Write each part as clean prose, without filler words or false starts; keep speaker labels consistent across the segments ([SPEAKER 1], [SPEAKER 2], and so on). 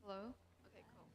[SPEAKER 1] Hello? Okay, cool.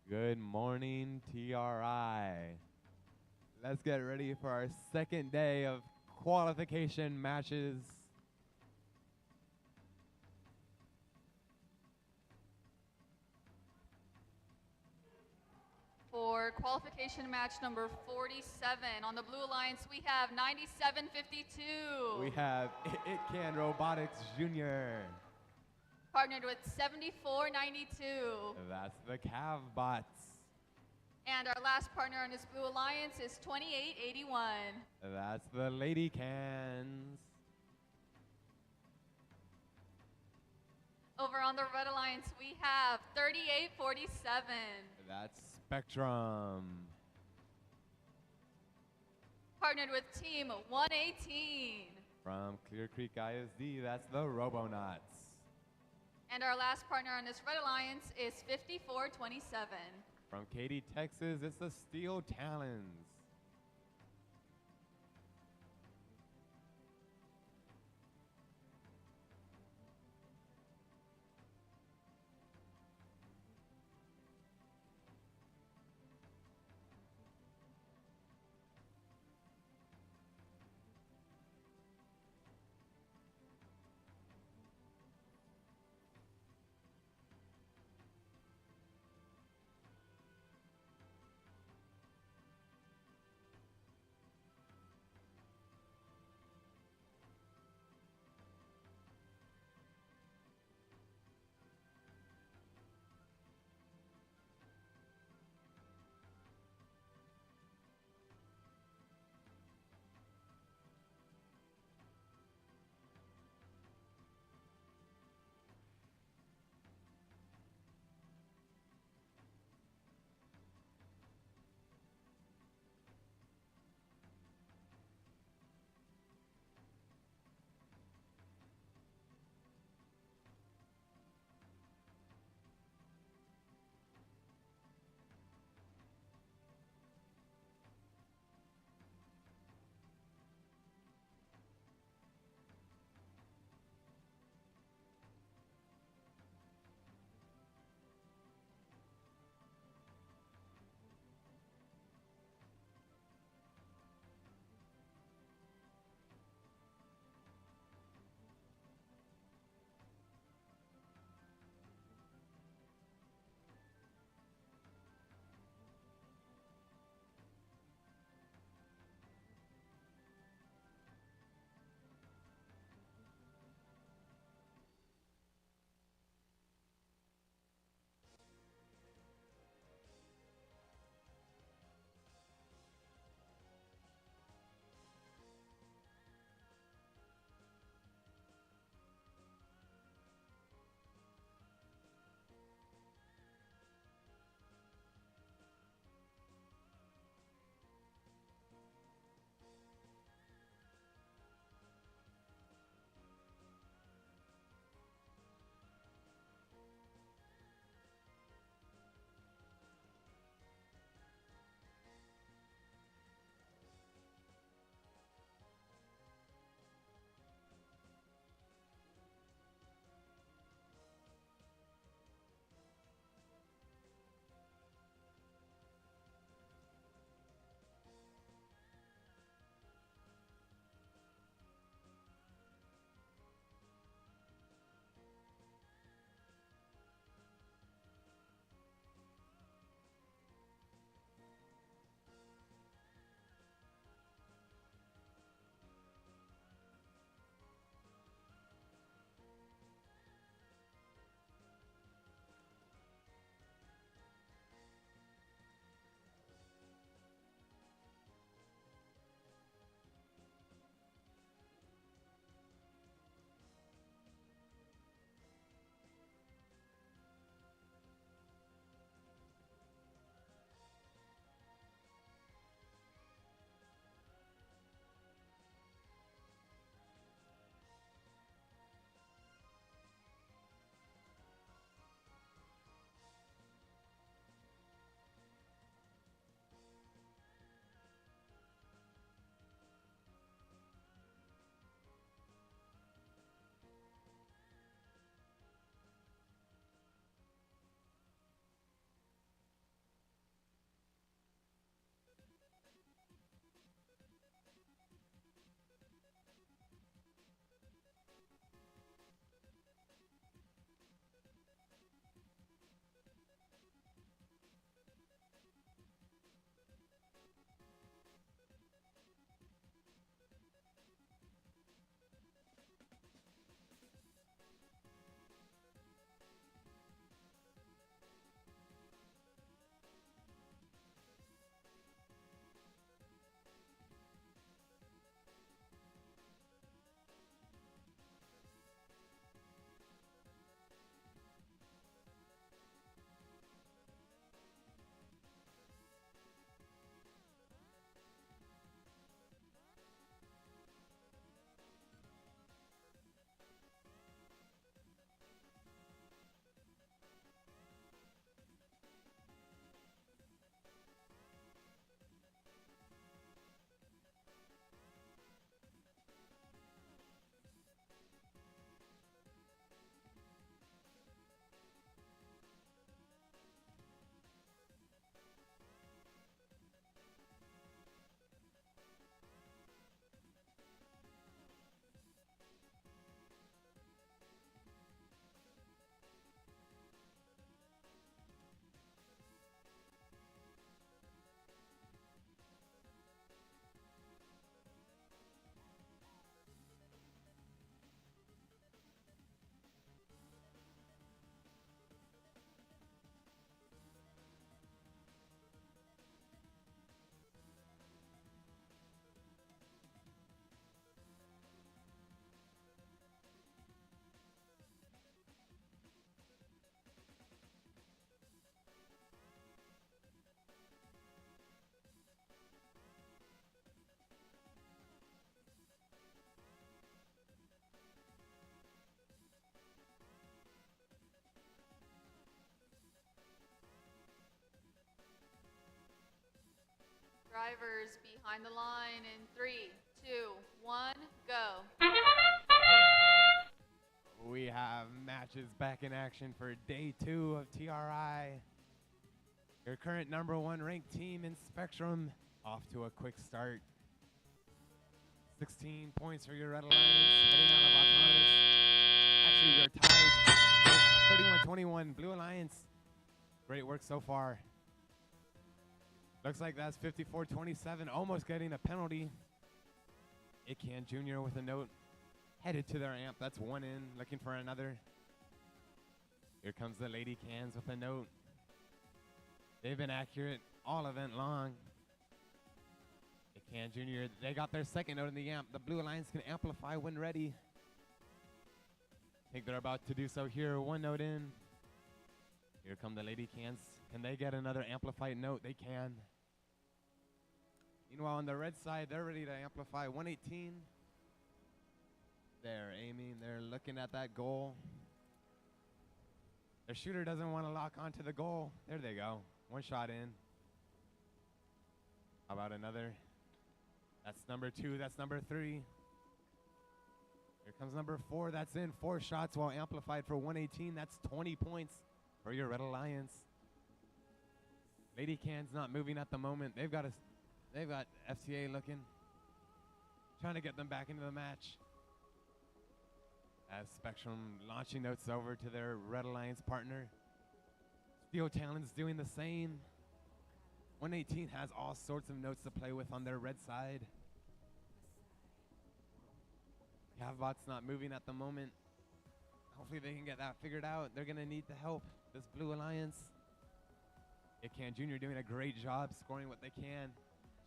[SPEAKER 1] Good morning, TRI. Let's get ready for our second day of qualification matches.
[SPEAKER 2] For qualification match number 47, on the Blue Alliance, we have 9752.
[SPEAKER 1] We have It Can Robotics Jr.
[SPEAKER 2] Partnered with 7492.
[SPEAKER 1] That's the Cav Bots.
[SPEAKER 2] And our last partner on this Blue Alliance is 2881.
[SPEAKER 1] That's the Lady Cans.
[SPEAKER 2] Over on the Red Alliance, we have 3847.
[SPEAKER 1] That's Spectrum.
[SPEAKER 2] Partnered with Team 118.
[SPEAKER 1] From Clear Creek ISD, that's the Robonauts.
[SPEAKER 2] And our last partner on this Red Alliance is 5427.
[SPEAKER 1] From Katy, Texas, it's the Steel Talons.
[SPEAKER 2] Drivers behind the line in 3, 2, 1, go.
[SPEAKER 1] We have matches back in action for day 2 of TRI. Your current #1 ranked team in Spectrum off to a quick start. 16 points for your Red Alliance heading out of Autonomous. Actually, we're tied 31-21 Blue Alliance. Great work so far. Looks like that's 54-27, almost getting a penalty. Ican Jr. with a note. Headed to their amp. That's one in, looking for another. Here comes the Lady Cans with a note. They've been accurate all event long. Ican Jr., they got their second note in the amp. The Blue Alliance can amplify when ready. I think they're about to do so here. One note in. Here come the Lady Cans. Can they get another amplified note? They can. Meanwhile, on the red side, they're ready to amplify 118. They're aiming. They're looking at that goal. Their shooter doesn't want to lock onto the goal. There they go. One shot in. How about another? That's number 2. That's number 3. Here comes number 4. That's in. 4 shots while amplified for 118. That's 20 points for your Red Alliance. Lady Can's not moving at the moment. They've got FCA looking, trying to get them back into the match. As Spectrum launching notes over to their Red Alliance partner. Steel Talon's doing the same. 118 has all sorts of notes to play with on their red side. Cavbot's not moving at the moment. Hopefully they can get that figured out. They're going to need the help, this Blue Alliance. Ican Jr. doing a great job scoring what they can.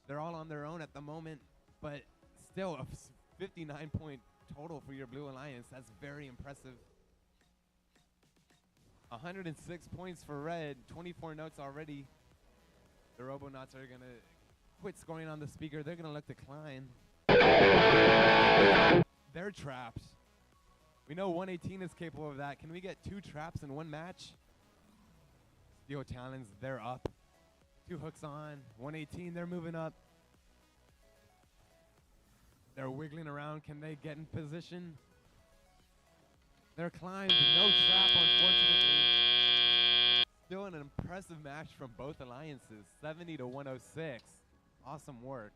[SPEAKER 1] They're all on their own at the moment, but still a 59-point total for your Blue Alliance. That's very impressive. 106 points for Red, 24 notes already. The Robonauts are going to quit scoring on the speaker. They're going to look to climb. They're trapped. We know 118 is capable of that. Can we get 2 traps in one match? Steel Talons, they're up. 2 hooks on. 118, they're moving up. They're wiggling around. Can they get in position? They're climbed. No trap, unfortunately. Still an impressive match from both alliances. 70-106. Awesome work.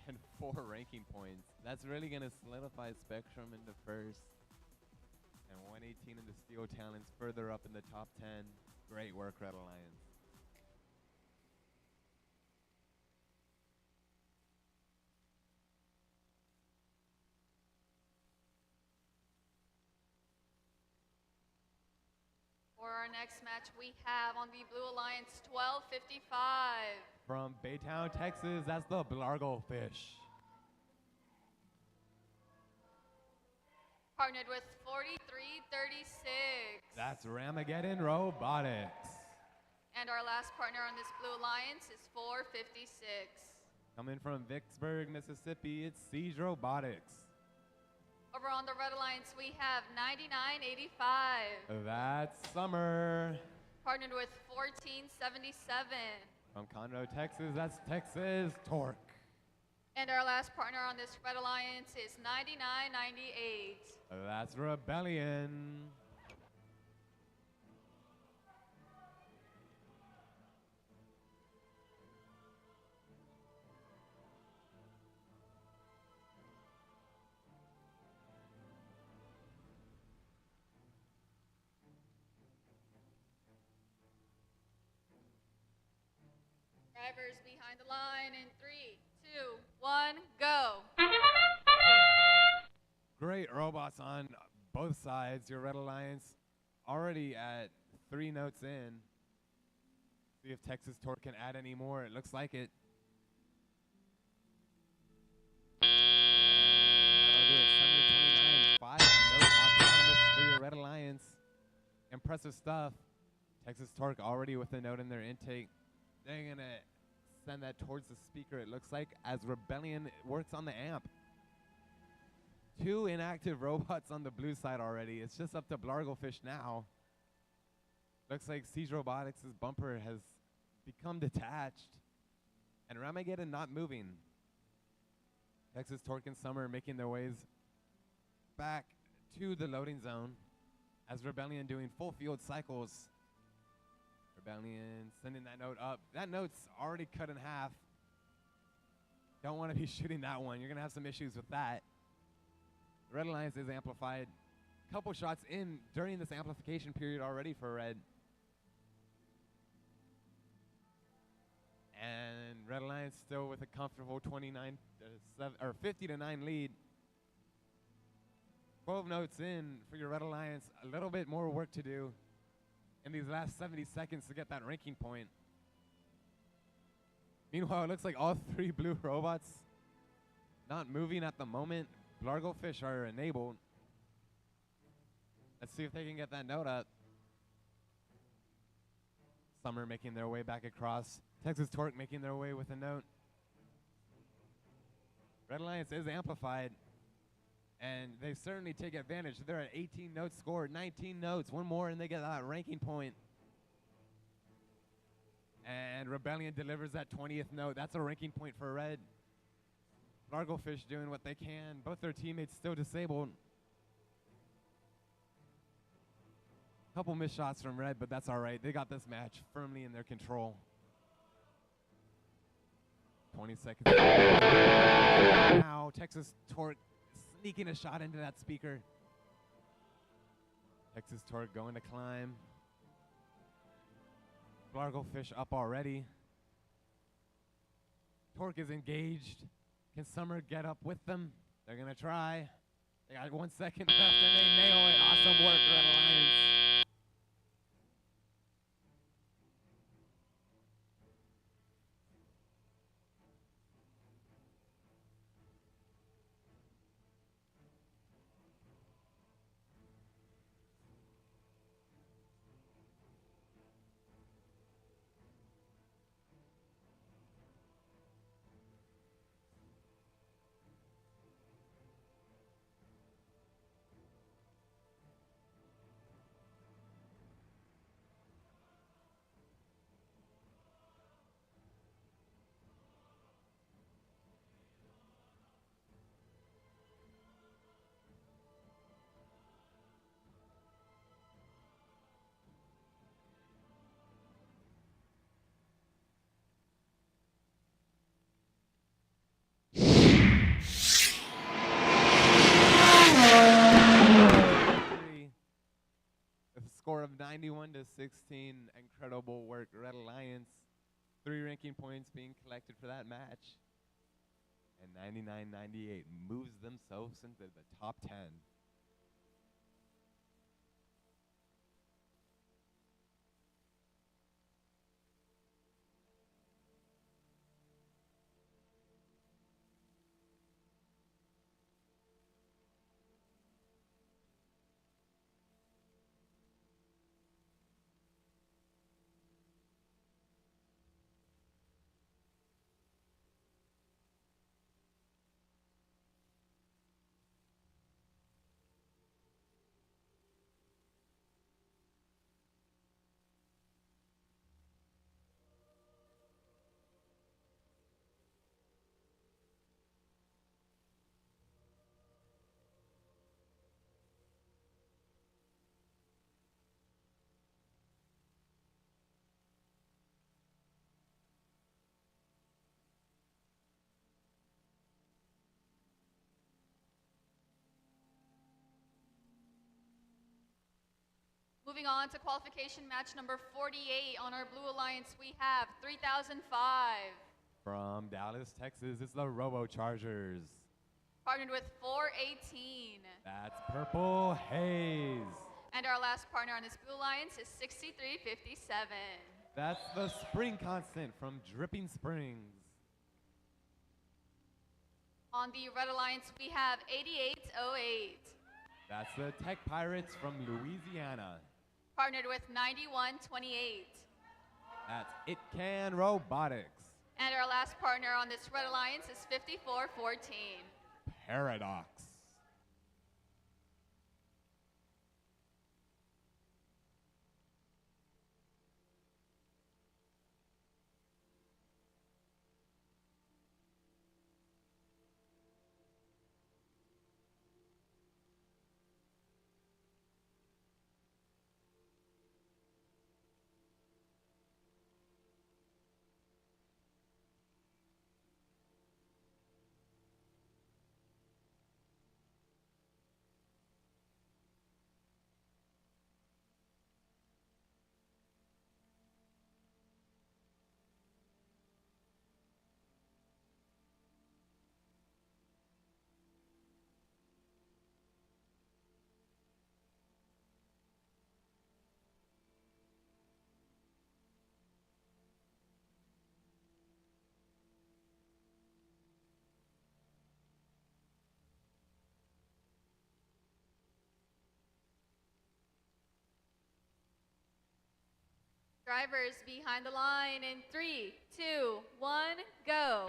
[SPEAKER 1] and 4 ranking points. That's really going to solidify Spectrum into first. And 118 in the Steel Talents further up in the top 10. Great work, Red Alliance.
[SPEAKER 2] For our next match, we have on the Blue Alliance 1255.
[SPEAKER 1] From Baytown, Texas, that's the Blargo Fish.
[SPEAKER 2] Partnered with 4336.
[SPEAKER 1] That's Ramageddon Robotics.
[SPEAKER 2] And our last partner on this Blue Alliance is 456.
[SPEAKER 1] Coming from Vicksburg, Mississippi, it's Siege Robotics.
[SPEAKER 2] Over on the Red Alliance, we have 9985.
[SPEAKER 1] That's Summer.
[SPEAKER 2] Partnered with 1477.
[SPEAKER 1] From Conroe, Texas, that's Texas Torque.
[SPEAKER 2] And our last partner on this Red Alliance is 9998.
[SPEAKER 1] That's Rebellion.
[SPEAKER 2] Drivers behind the line in 3, 2, 1, go.
[SPEAKER 1] Great robots on both sides. Your Red Alliance already at 3 notes in. See if Texas Torque can add any more. It looks like it. That'll do it. 729, 5 note autonomous for your Red Alliance. Impressive stuff. Texas Torque already with a note in their intake. They're going to send that towards the speaker, it looks like, as Rebellion works on the amp. 2 inactive robots on the blue side already. It's just up to Blargofish now. Looks like Siege Robotics' bumper has become detached. And Ramageddon not moving. Texas Torque and Summer making their ways back to the loading zone as Rebellion doing full field cycles. Rebellion sending that note up. That note's already cut in half. Don't want to be shooting that one. You're going to have some issues with that. The Red Alliance is amplified. Couple shots in during this amplification period already for Red. And Red Alliance still with a comfortable 50-9 lead. 12 notes in for your Red Alliance. A little bit more work to do in these last 70 seconds to get that ranking point. Meanwhile, it looks like all 3 blue robots not moving at the moment. Blargofish are enabled. Let's see if they can get that note up. Summer making their way back across. Texas Torque making their way with a note. Red Alliance is amplified, and they certainly take advantage. They're at 18 notes scored, 19 notes, 1 more, and they get that ranking point. And Rebellion delivers that 20th note. That's a ranking point for Red. Blargofish doing what they can. Both their teammates still disabled. Couple missed shots from Red, but that's all right. They got this match firmly in their control. 20 seconds. Now, Texas Torque sneaking a shot into that speaker. Texas Torque going to climb. Blargofish up already. Torque is engaged. Can Summer get up with them? They're going to try. They got 1 second left, and they nail it. Awesome work, Red Alliance. 91-16. Incredible work, Red Alliance. 3 ranking points being collected for that match. And 99-98 moves themselves into the top 10.
[SPEAKER 2] Moving on to qualification match number 48 on our Blue Alliance, we have 3005.
[SPEAKER 1] From Dallas, Texas, it's the Robo Chargers.
[SPEAKER 2] Partnered with 418.
[SPEAKER 1] That's Purple Haze.
[SPEAKER 2] And our last partner on this Blue Alliance is 6357.
[SPEAKER 1] That's the Spring Constant from Dripping Springs.
[SPEAKER 2] On the Red Alliance, we have 8808.
[SPEAKER 1] That's the Tech Pirates from Louisiana.
[SPEAKER 2] Partnered with 9128.
[SPEAKER 1] That's It Can Robotics.
[SPEAKER 2] And our last partner on this Red Alliance is 5414.
[SPEAKER 1] Paradox.
[SPEAKER 2] Drivers behind the line in 3, 2, 1, go.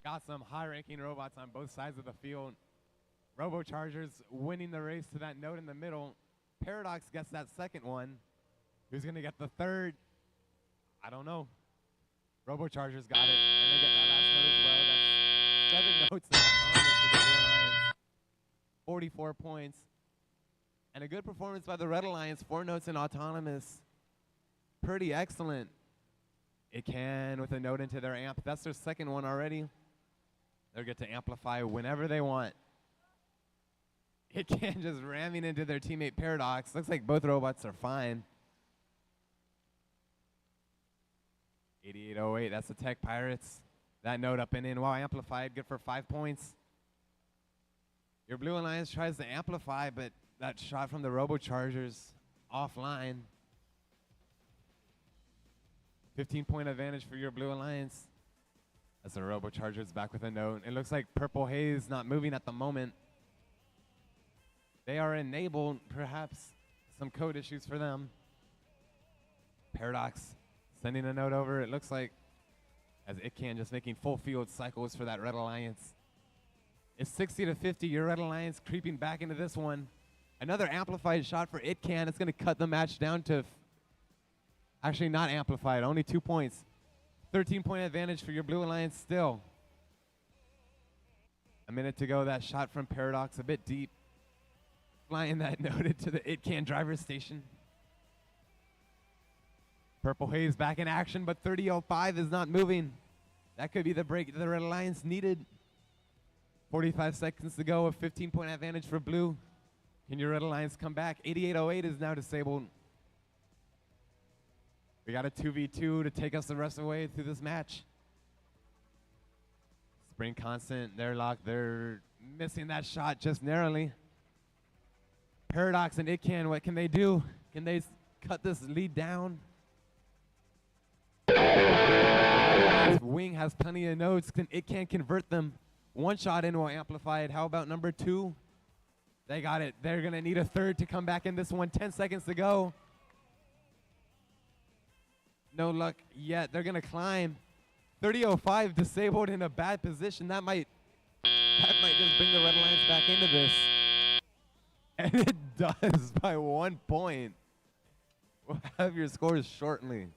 [SPEAKER 1] Got some high-ranking robots on both sides of the field. Robo Chargers winning the race to that note in the middle. Paradox gets that second one. Who's going to get the third? I don't know. Robo Chargers got it, and they get that last note as well. That's 7 notes in autonomous for the Blue Alliance. 44 points. And a good performance by the Red Alliance. 4 notes in autonomous. Pretty excellent. It can with a note into their amp. That's their second one already. They'll get to amplify whenever they want. It can just ramming into their teammate Paradox. Looks like both robots are fine. 8808, that's the Tech Pirates. That note up and in while amplified, good for 5 points. Your Blue Alliance tries to amplify, but that shot from the Robo Chargers offline. 15-point advantage for your Blue Alliance. As the Robo Chargers back with a note. It looks like Purple Haze not moving at the moment. They are enabled, perhaps some code issues for them. Paradox sending a note over. It looks like as It Can just making full field cycles for that Red Alliance. It's 60-50. Your Red Alliance creeping back into this one. Another amplified shot for It Can. It's going to cut the match down to actually not amplified, only 2 points. 13-point advantage for your Blue Alliance still. A minute to go. That shot from Paradox a bit deep. Flying that note into the It Can driver's station. Purple Haze back in action, but 30.05 is not moving. That could be the break the Red Alliance needed. 45 seconds to go, a 15-point advantage for Blue. Can your Red Alliance come back? 8808 is now disabled. We got a 2v2 to take us the rest of the way through this match. Spring Constant, they're locked. They're missing that shot just narrowly. Paradox and Itcan, what can they do? Can they cut this lead down? Wing has plenty of notes. It can convert them. One shot in will amplify it. How about number 2? They got it. They're going to need a third to come back in this one. 10 seconds to go. No luck yet. They're going to climb. 30:05 disabled in a bad position. That might just bring the Red Alliance back into this. And it does by 1 point. We'll have your scores shortly.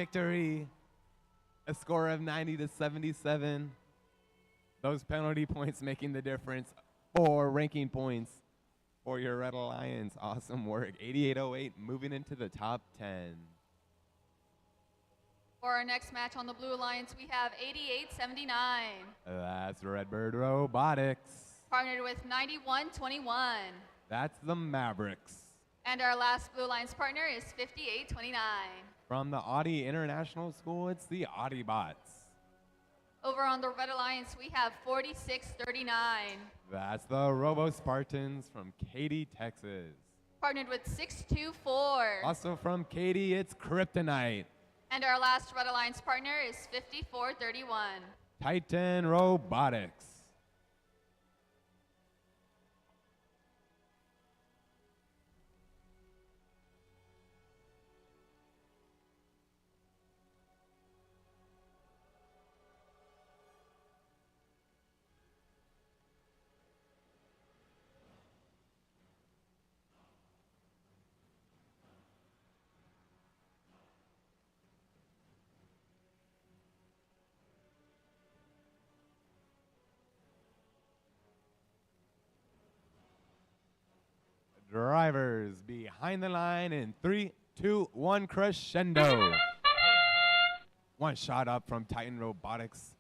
[SPEAKER 1] victory. A score of 90-77. Those penalty points making the difference. 4 ranking points for your Red Alliance. Awesome work. 88-08, moving into the top 10.
[SPEAKER 2] For our next match on the Blue Alliance, we have 88-79.
[SPEAKER 1] That's Redbird Robotics.
[SPEAKER 2] Partnered with 91-21.
[SPEAKER 1] That's the Mavericks.
[SPEAKER 2] And our last Blue Alliance partner is 58-29.
[SPEAKER 1] From the Audi International School, it's the Audi Bots.
[SPEAKER 2] Over on the Red Alliance, we have 46-39.
[SPEAKER 1] That's the Robo Spartans from Katy, Texas.
[SPEAKER 2] Partnered with 624.
[SPEAKER 1] Also from Katy, it's Kryptonite.
[SPEAKER 2] And our last Red Alliance partner is 54-31.
[SPEAKER 1] Titan Robotics. Drivers behind the line in 3, 2, 1, crescendo. One shot up from Titan Robotics.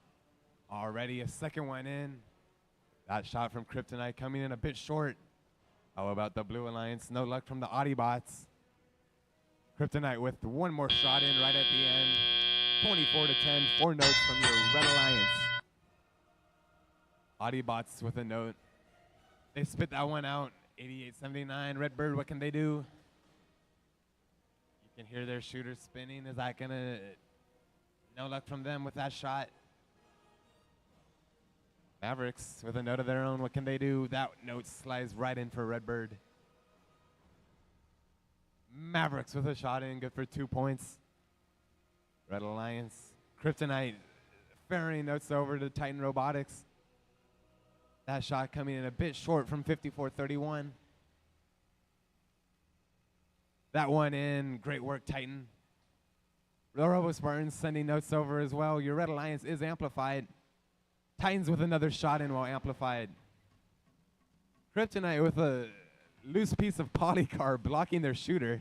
[SPEAKER 1] Already a second one in. That shot from Kryptonite coming in a bit short. How about the Blue Alliance? No luck from the Audi Bots. Kryptonite with one more shot in right at the end. 24-10, 4 notes from your Red Alliance. Audi Bots with a note. They spit that one out. 88-79, Redbird, what can they do? You can hear their shooter spinning. Is that gonna, no luck from them with that shot? Mavericks with a note of their own, what can they do? That note slides right in for Redbird. Mavericks with a shot in, good for 2 points. Red Alliance, Kryptonite, ferrying notes over to Titan Robotics. That shot coming in a bit short from 54-31. That one in, great work, Titan. The Robo Spartans sending notes over as well. Your Red Alliance is amplified. Titans with another shot in while amplified. Kryptonite with a loose piece of polycarb blocking their shooter.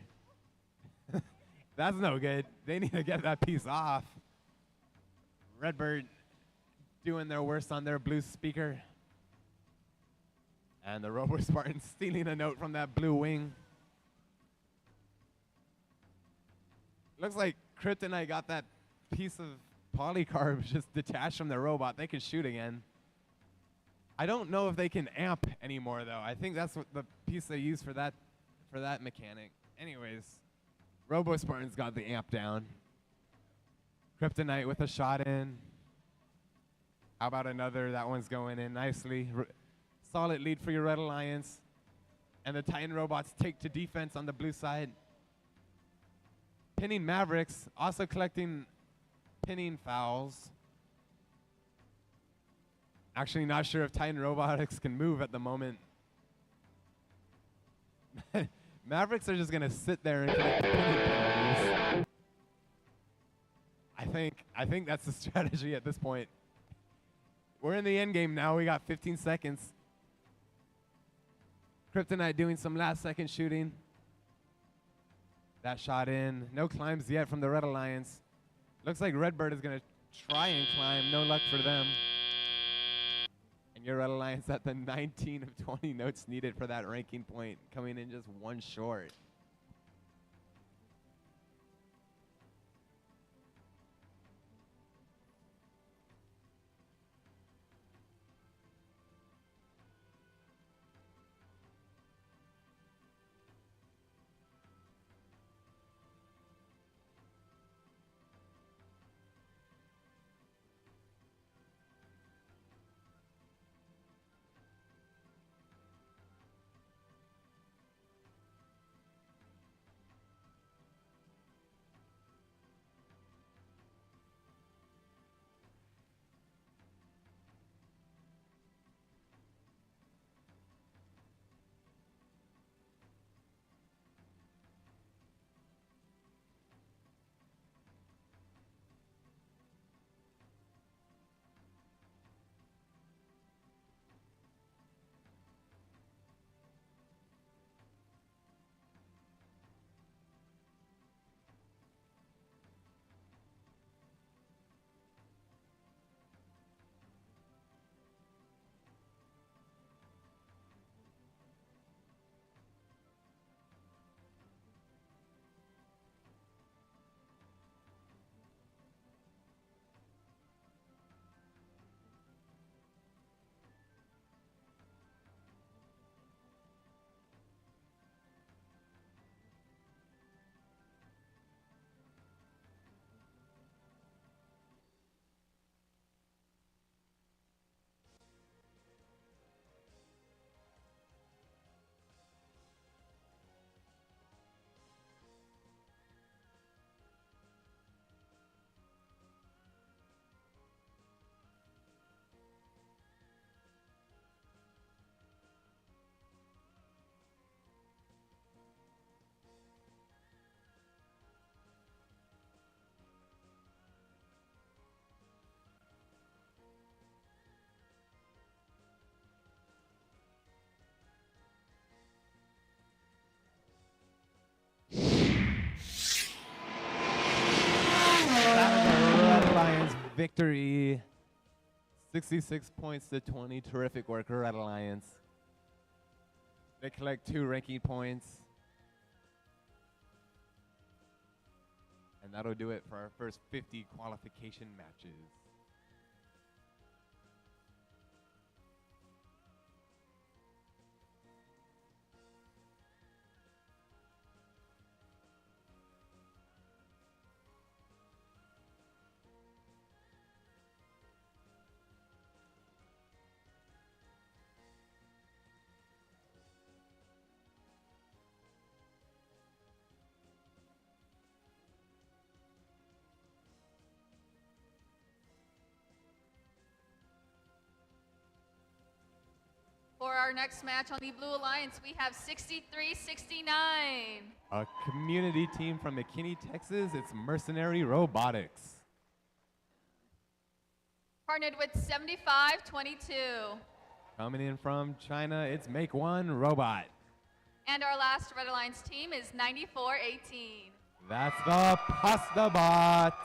[SPEAKER 1] That's no good. They need to get that piece off. Redbird doing their worst on their blue speaker. And the Robo Spartans stealing a note from that blue wing. Looks like Kryptonite got that piece of polycarb just detached from their robot. They can shoot again. I don't know if they can amp anymore, though. I think that's what the piece they use for that mechanic. Anyways, Robo Spartans got the amp down. Kryptonite with a shot in. How about another? That one's going in nicely. Solid lead for your Red Alliance. And the Titan Robots take to defense on the blue side. Pinning Mavericks, also collecting pinning fouls. Actually not sure if Titan Robotics can move at the moment. Mavericks are just going to sit there and collect the pinning penalties. I think that's the strategy at this point. We're in the end game now. We got 15 seconds. Kryptonite doing some last second shooting. That shot in. No climbs yet from the Red Alliance. Looks like Redbird is going to try and climb. No luck for them. And your Red Alliance at the 19 of 20 notes needed for that ranking point, coming in just one short. victory. 66 points to 20. Terrific work, Red Alliance. They collect 2 ranking points. And that'll do it for our first 50 qualification matches.
[SPEAKER 2] For our next match on the Blue Alliance, we have 63-69.
[SPEAKER 1] A community team from McKinney, Texas. It's Mercenary Robotics.
[SPEAKER 2] Partnered with 75-22.
[SPEAKER 1] Coming in from China, it's Make One Robot.
[SPEAKER 2] And our last Red Alliance team is 94-18.
[SPEAKER 1] That's the Pasta Bots.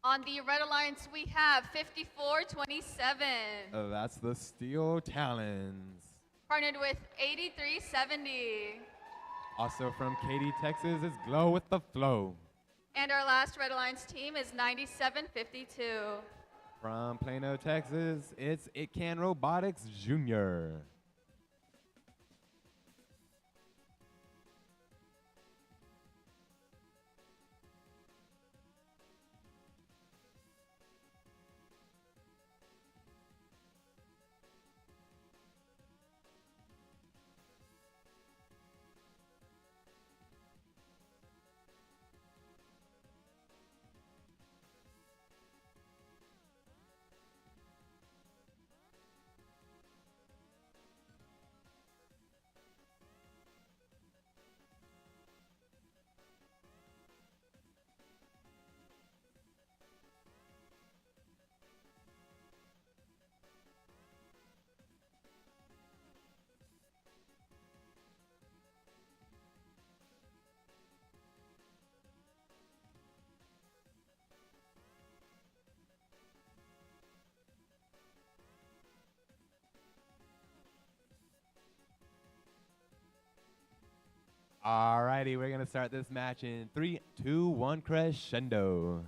[SPEAKER 2] On the Red Alliance, we have 54-27.
[SPEAKER 1] That's the Steel Talons.
[SPEAKER 2] Partnered with 83-70.
[SPEAKER 1] Also from Katy, Texas, is Glow with the Flow.
[SPEAKER 2] And our last Red Alliance team is 97-52.
[SPEAKER 1] From Plano, Texas, it's It Can Robotics Jr. Alrighty, we're gonna start this match in 3, 2, 1, crescendo.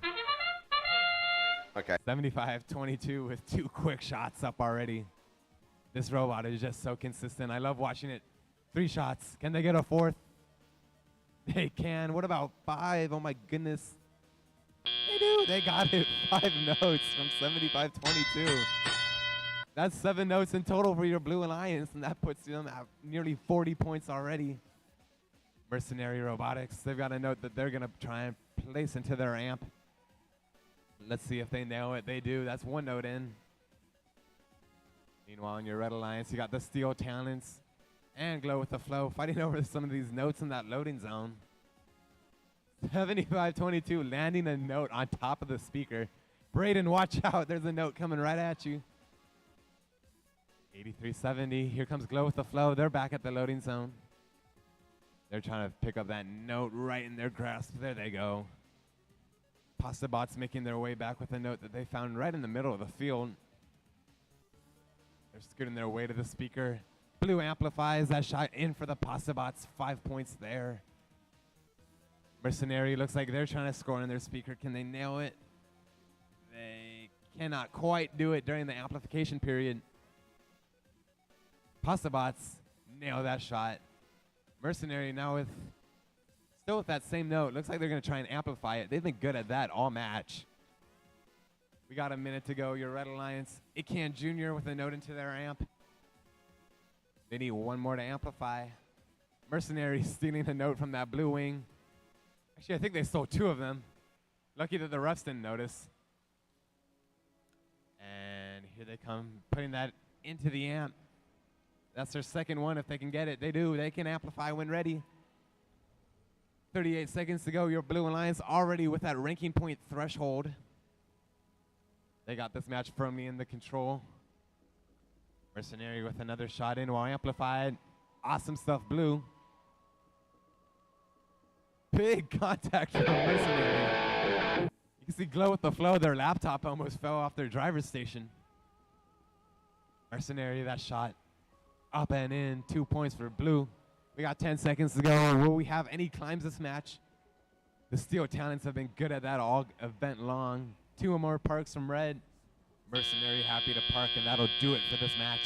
[SPEAKER 3] Okay.
[SPEAKER 1] 75-22 with 2 quick shots up already. This robot is just so consistent. I love watching it. 3 shots. Can they get a 4th? They can. What about 5? Oh my goodness. They do. They got it. 5 notes from 75-22. That's 7 notes in total for your Blue Alliance, and that puts them at nearly 40 points already. Mercenary Robotics, they've got a note that they're gonna try and place into their amp. Let's see if they nail it. They do. That's 1 note in. Meanwhile, in your Red Alliance, you got the Steel Talents and Glow with the Flow fighting over some of these notes in that loading zone. 75-22, landing a note on top of the speaker. Braden, watch out. There's a note coming right at you. 83-70. Here comes Glow with the Flow. They're back at the loading zone. They're trying to pick up that note right in their grasp. There they go. Pasta Bots making their way back with a note that they found right in the middle of the field. They're scooting their way to the speaker. Blue amplifies that shot in for the Pasta Bots. 5 points there. Mercenary looks like they're trying to score in their speaker. Can they nail it? They cannot quite do it during the amplification period. Pasta Bots nail that shot. Mercenary now still with that same note. Looks like they're going to try and amplify it. They've been good at that all match. We got a minute to go. Your Red Alliance, It Can Jr. with a note into their amp. They need 1 more to amplify. Mercenary stealing a note from that blue wing. Actually, I think they stole 2 of them. Lucky that the refs didn't notice. And here they come, putting that into the amp. That's their second one. If they can get it, they do. They can amplify when ready. 38 seconds to go. Your Blue Alliance already with that ranking point threshold. They got this match firmly in the control. Mercenary with another shot in while amplified. Awesome stuff, Blue. Big contact from Mercenary. You can see Glow with the flow. Their laptop almost fell off their driver's station. Mercenary, that shot up and in. 2 points for Blue. We got 10 seconds to go. Will we have any climbs this match? The Steel Talents have been good at that all event long. 2 or more parks from Red. Mercenary happy to park, and that'll do it for this match.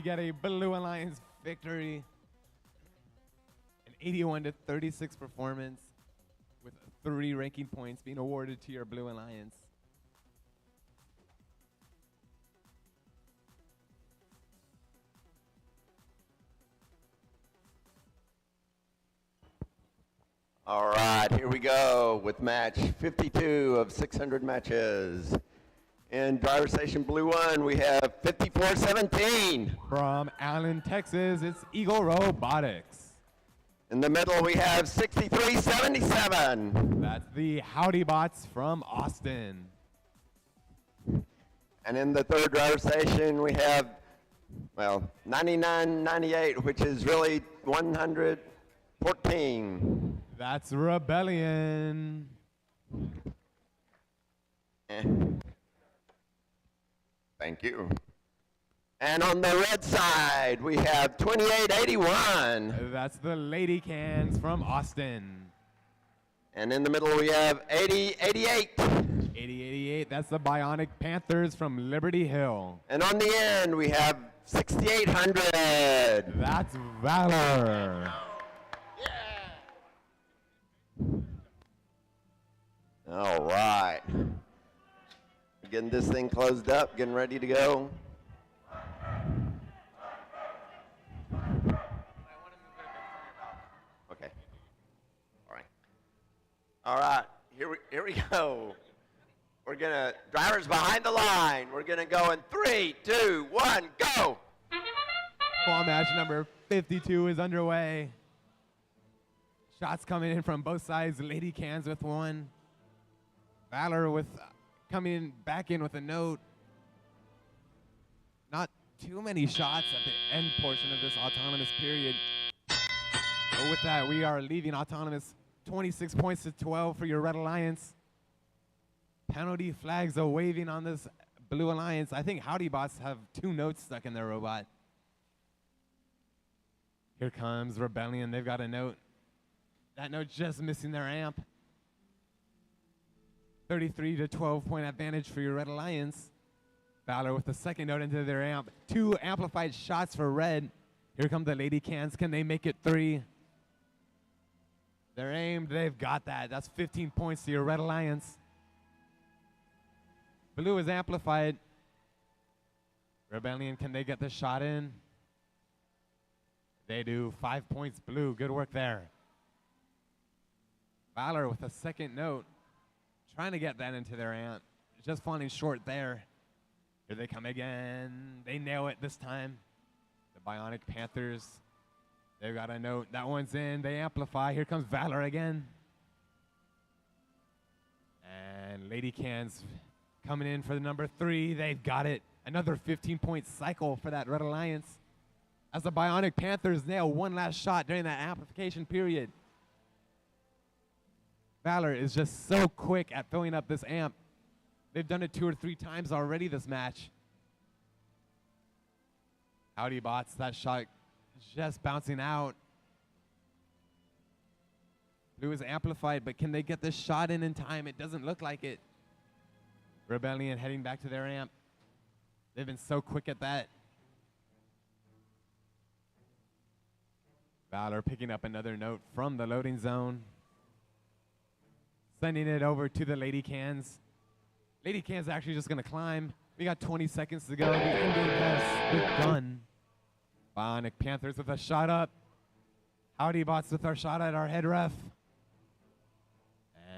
[SPEAKER 1] Get a Blue Alliance victory. An 81-36 performance with 3 ranking points being awarded to your Blue Alliance.
[SPEAKER 3] All right, here we go with match 52 of 600 matches. In driver station Blue 1, we have 54-17.
[SPEAKER 1] From Allen, Texas, it's Eagle Robotics.
[SPEAKER 3] In the middle, we have 63-77.
[SPEAKER 1] That's the Howdy Bots from Austin.
[SPEAKER 3] And in the third driver station, we have, well, 99-98, which is really 114.
[SPEAKER 1] That's Rebellion.
[SPEAKER 3] Thank you. And on the red side, we have 28-81.
[SPEAKER 1] That's the Lady Cans from Austin.
[SPEAKER 3] And in the middle, we have 80-88.
[SPEAKER 1] 80-88, that's the Bionic Panthers from Liberty Hill.
[SPEAKER 3] And on the end, we have 6,800.
[SPEAKER 1] That's Valor.
[SPEAKER 3] All right. Getting this thing closed up, getting ready to go. All right, here we go. We're gonna, drivers behind the line. We're gonna go in 3, 2, 1, go.
[SPEAKER 1] Ball match number 52 is underway. Shots coming in from both sides. Lady Cans with one. Valor with coming back in with a note. Not too many shots at the end portion of this autonomous period. But with that, we are leaving autonomous 26 points to 12 for your Red Alliance. Penalty flags are waving on this Blue Alliance. I think Howdy Bots have 2 notes stuck in their robot. Here comes Rebellion. They've got a note. That note just missing their amp. 33 to 12 point advantage for your Red Alliance. Valor with the second note into their amp. 2 amplified shots for Red. Here come the Lady Cans. Can they make it 3? They're aimed. They've got that. That's 15 points to your Red Alliance. Blue is amplified. Rebellion, can they get the shot in? They do. 5 points Blue. Good work there. Valor with a second note. Trying to get that into their amp. Just falling short there. Here they come again. They nail it this time. The Bionic Panthers. They've got a note. That one's in. They amplify. Here comes Valor again. And Lady Cans coming in for the number 3. They've got it. Another 15-point cycle for that Red Alliance. As the Bionic Panthers nail one last shot during that amplification period. Valor is just so quick at filling up this amp. They've done it 2 or 3 times already this match. Howdy Bots, that shot just bouncing out. Blue is amplified, but can they get this shot in time? It doesn't look like it. Rebellion heading back to their amp. They've been so quick at that. Valor picking up another note from the loading zone. Sending it over to the Lady Cans. Lady Cans actually just going to climb. We got 20 seconds to go. The ending has begun. Bionic Panthers with a shot up. Howdy Bots with our shot at our head ref.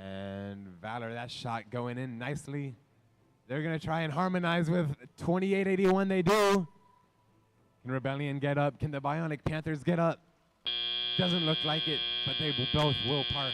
[SPEAKER 1] And Valor, that shot going in nicely. They're going to try and harmonize with 2881. They do. Can Rebellion get up? Can the Bionic Panthers get up? Doesn't look like it, but they both will park.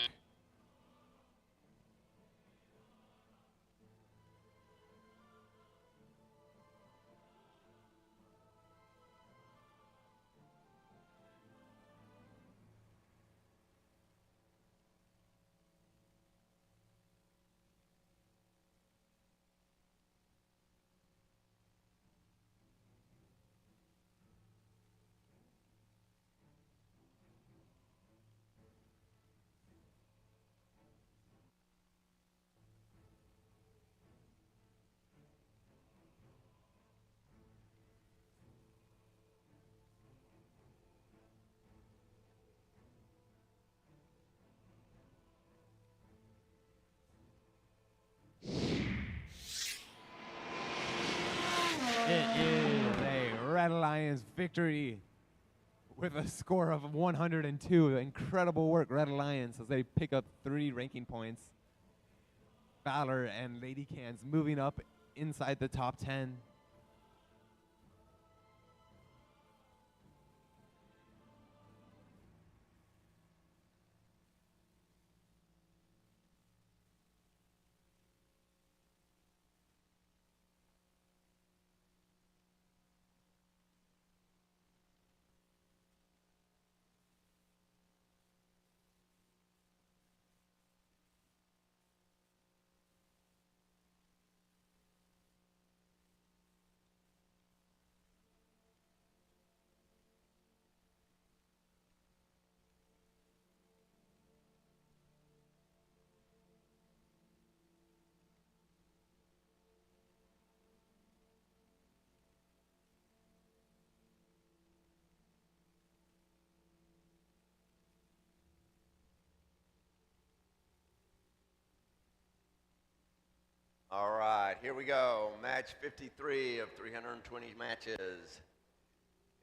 [SPEAKER 1] It is a Red Alliance victory with a score of 102. Incredible work, Red Alliance, as they pick up 3 ranking points. Valor and Lady Cans moving up inside the top 10.
[SPEAKER 3] All right, here we go. Match 53 of 320 matches.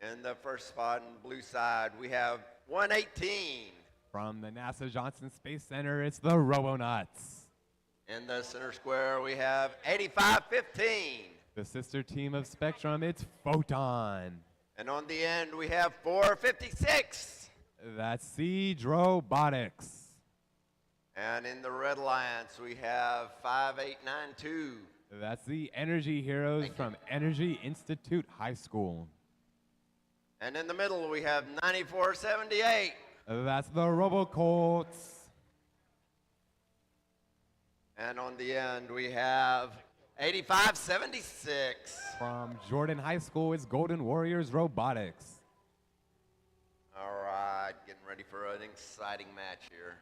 [SPEAKER 3] In the first spot on the blue side, we have 118.
[SPEAKER 1] From the NASA Johnson Space Center, it's the Robonauts.
[SPEAKER 3] In the center square, we have 8515.
[SPEAKER 1] The sister team of Spectrum, it's Photon.
[SPEAKER 3] And on the end, we have 456.
[SPEAKER 1] That's Siege Robotics.
[SPEAKER 3] And in the Red Alliance, we have 5892.
[SPEAKER 1] That's the Energy Heroes from Energy Institute High School.
[SPEAKER 3] And in the middle, we have 9478.
[SPEAKER 1] That's the RoboColts.
[SPEAKER 3] And on the end, we have 8576.
[SPEAKER 1] From Jordan High School, it's Golden Warriors Robotics.
[SPEAKER 3] All right, getting ready for an exciting match here.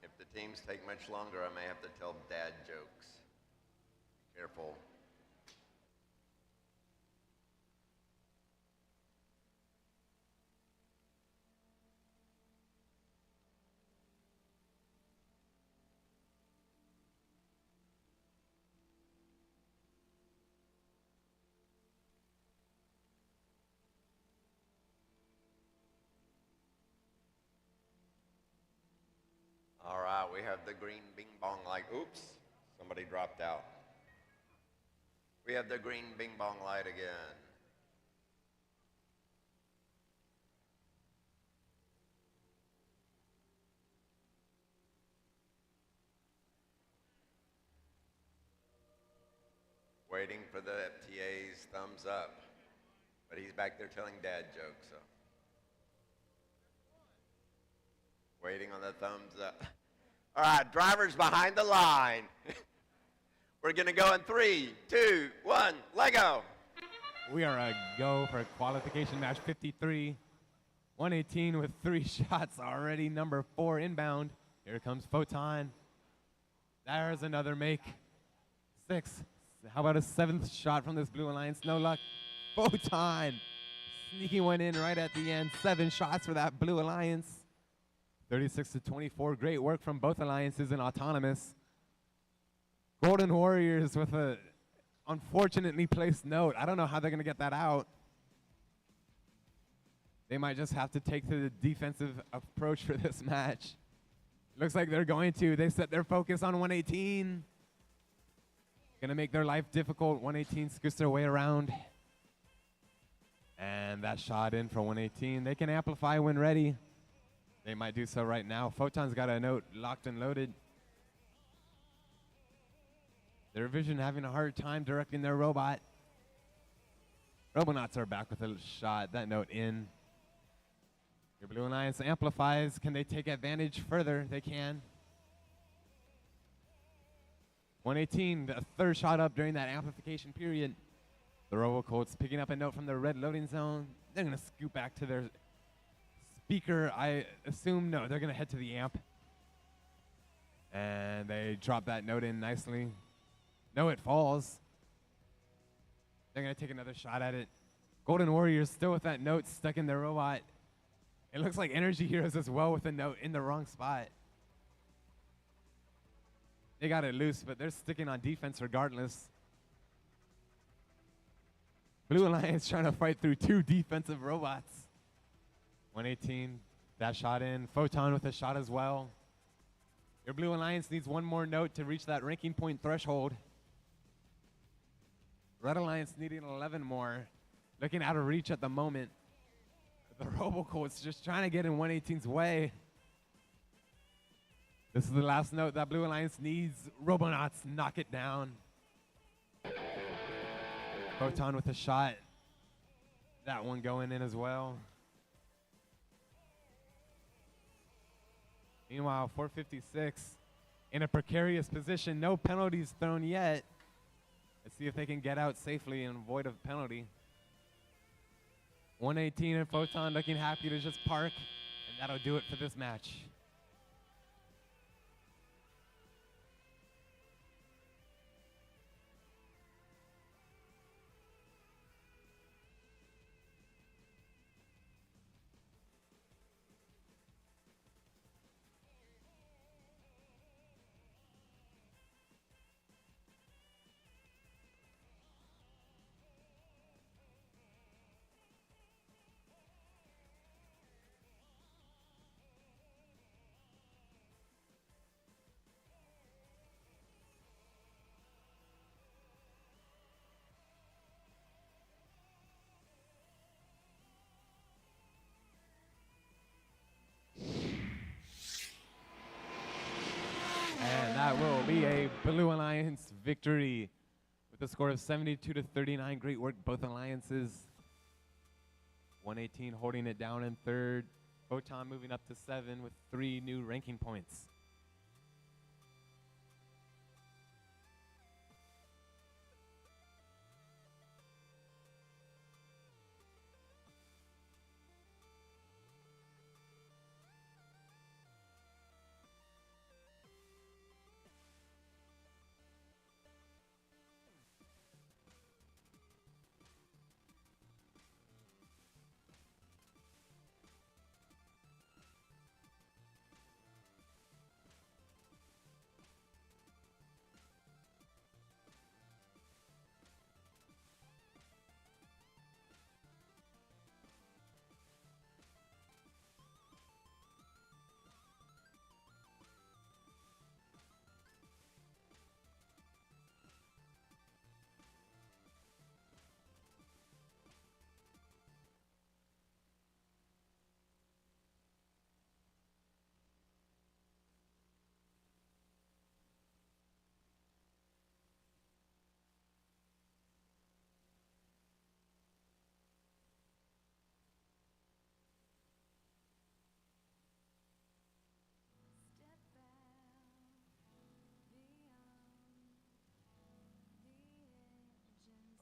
[SPEAKER 3] If the teams take much longer, I may have to tell dad jokes. Be careful. All right, we have the green bing bong light. Oops, somebody dropped out. We have the green bing bong light again. Waiting for the FTA's thumbs up. But he's back there telling dad jokes, so. Waiting on the thumbs up. All right, drivers behind the line. We're going to go in 3, 2, 1, Lego.
[SPEAKER 1] We are a go for qualification match 53. 118 with 3 shots already. Number 4 inbound. Here comes Photon. There's another make. 6. How about a 7th shot from this Blue Alliance? No luck. Photon sneaking one in right at the end. 7 shots for that Blue Alliance. 36-24. Great work from both alliances in autonomous. Golden Warriors with a unfortunately placed note. I don't know how they're going to get that out. They might just have to take to the defensive approach for this match. Looks like they're going to. They set their focus on 118. Going to make their life difficult. 118 scoots their way around. And that shot in for 118. They can amplify when ready. They might do so right now. Photon's got a note locked and loaded. Their vision having a hard time directing their robot. Robonauts are back with a shot. That note in. Your Blue Alliance amplifies. Can they take advantage further? They can. 118, the 3rd shot up during that amplification period. The RoboColts picking up a note from the red loading zone. They're going to scoot back to their speaker. I assume, no, they're going to head to the amp. And they drop that note in nicely. No, it falls. They're going to take another shot at it. Golden Warriors still with that note stuck in their robot. It looks like Energy Heroes as well with a note in the wrong spot. They got it loose, but they're sticking on defense regardless. Blue Alliance trying to fight through 2 defensive robots. 118, that shot in. Photon with a shot as well. Your Blue Alliance needs 1 more note to reach that ranking point threshold. Red Alliance needing 11 more. Looking out of reach at the moment. The RoboColts just trying to get in 118's way. This is the last note that Blue Alliance needs. Robonauts knock it down. Photon with a shot. That one going in as well. Meanwhile, 456 in a precarious position. No penalties thrown yet. Let's see if they can get out safely and avoid a penalty. 118 and Photon looking happy to just park, and that'll do it for this match. And that will be a Blue Alliance victory with a score of 72 to 39. Great work, both alliances. 118 holding it down in third. Photon moving up to 7 with 3 new ranking points.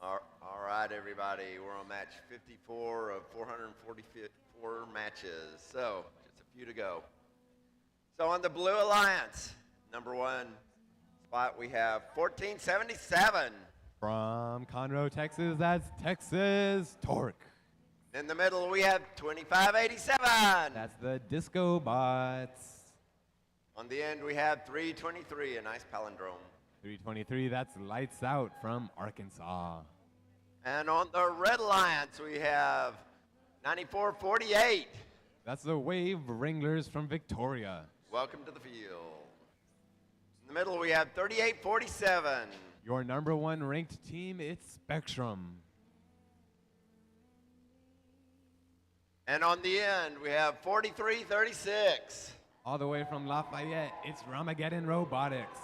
[SPEAKER 3] All right, everybody. We're on match 54 of 444 matches. So, just a few to go. So, on the Blue Alliance, number 1 spot, we have 1477.
[SPEAKER 1] From Conroe, Texas, that's Texas Torque.
[SPEAKER 3] In the middle, we have 2587.
[SPEAKER 1] That's the Disco Bots.
[SPEAKER 3] On the end, we have 323, a nice palindrome.
[SPEAKER 1] 323, that's Lights Out from Arkansas.
[SPEAKER 3] And on the Red Alliance, we have 9448.
[SPEAKER 1] That's the Wave Wranglers from Victoria.
[SPEAKER 3] Welcome to the field. In the middle, we have 3847.
[SPEAKER 1] Your number 1 ranked team, it's Spectrum.
[SPEAKER 3] And on the end, we have 4336.
[SPEAKER 1] All the way from Lafayette, it's Ramageddon Robotics.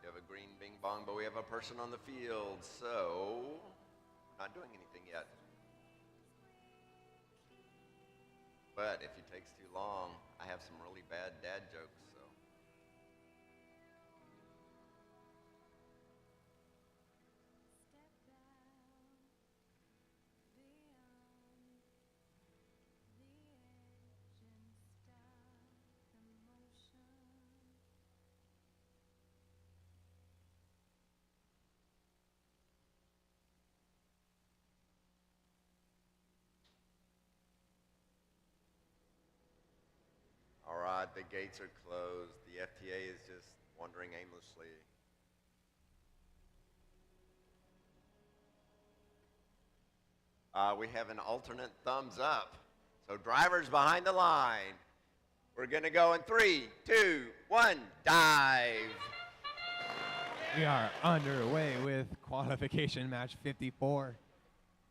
[SPEAKER 3] We have a green bing bong, but we have a person on the field, so not doing anything yet. But if he takes too long, I have some really bad dad jokes, so. the gates are closed. The FTA is just wandering aimlessly. We have an alternate thumbs up. So drivers behind the line. We're going to go in 3, 2, 1, dive.
[SPEAKER 1] We are underway with qualification match 54.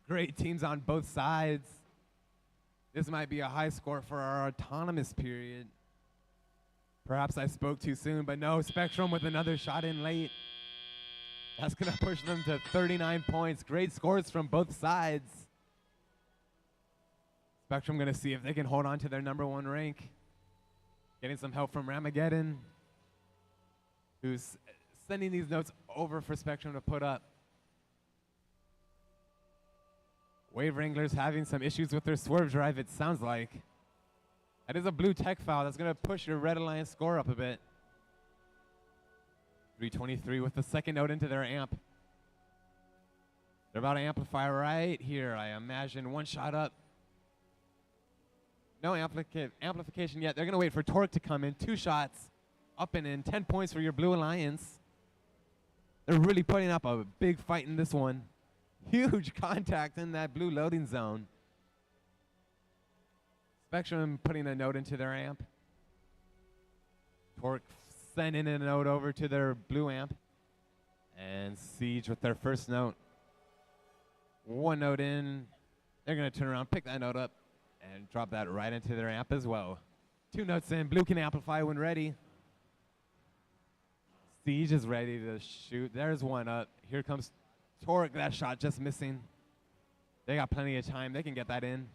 [SPEAKER 1] Great teams on both sides. This might be a high score for our autonomous period. Perhaps I spoke too soon, but no, Spectrum with another shot in late. That's going to push them to 39 points. Great scores from both sides. Spectrum going to see if they can hold on to their #1 rank. Getting some help from Ramageddon, who's sending these notes over for Spectrum to put up. Wave Wranglers having some issues with their swerve drive, it sounds like. That is a blue tech foul. That's going to push your Red Alliance score up a bit. 323 with the second note into their amp. They're about to amplify right here, I imagine. One shot up. No amplification yet. They're going to wait for Torque to come in. 2 shots up and in. 10 points for your Blue Alliance. They're really putting up a big fight in this one. Huge contact in that blue loading zone. Spectrum putting a note into their amp. Torque sending a note over to their blue amp. And Siege with their first note. 1 note in. They're going to turn around, pick that note up, and drop that right into their amp as well. 2 notes in. Blue can amplify when ready. Siege is ready to shoot. There's 1 up. Here comes Torque. That shot just missing. They got plenty of time. They can get that in.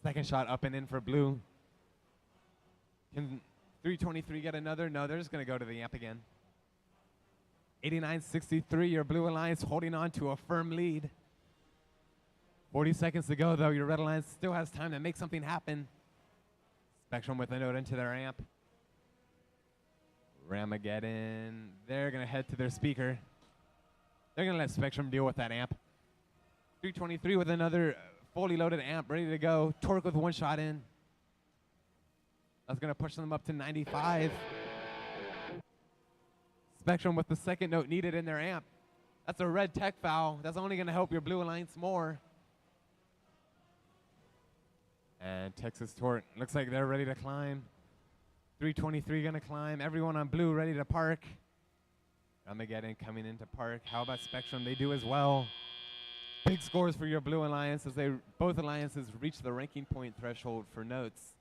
[SPEAKER 1] Second shot up and in for Blue. Can 323 get another? No, they're just going to go to the amp again. 89-63, your Blue Alliance holding on to a firm lead. 40 seconds to go, though. Your Red Alliance still has time to make something happen. Spectrum with a note into their amp. Ramageddon. They're going to head to their speaker. They're going to let Spectrum deal with that amp. 323 with another fully loaded amp ready to go. Torque with 1 shot in. That's going to push them up to 95. Spectrum with the second note needed in their amp. That's a red tech foul. That's only going to help your Blue Alliance more. And Texas Torque looks like they're ready to climb. 323 going to climb. Everyone on blue ready to park. Ramageddon coming into park. How about Spectrum? They do as well. Big scores for your Blue Alliance as both alliances reach the ranking point threshold for notes.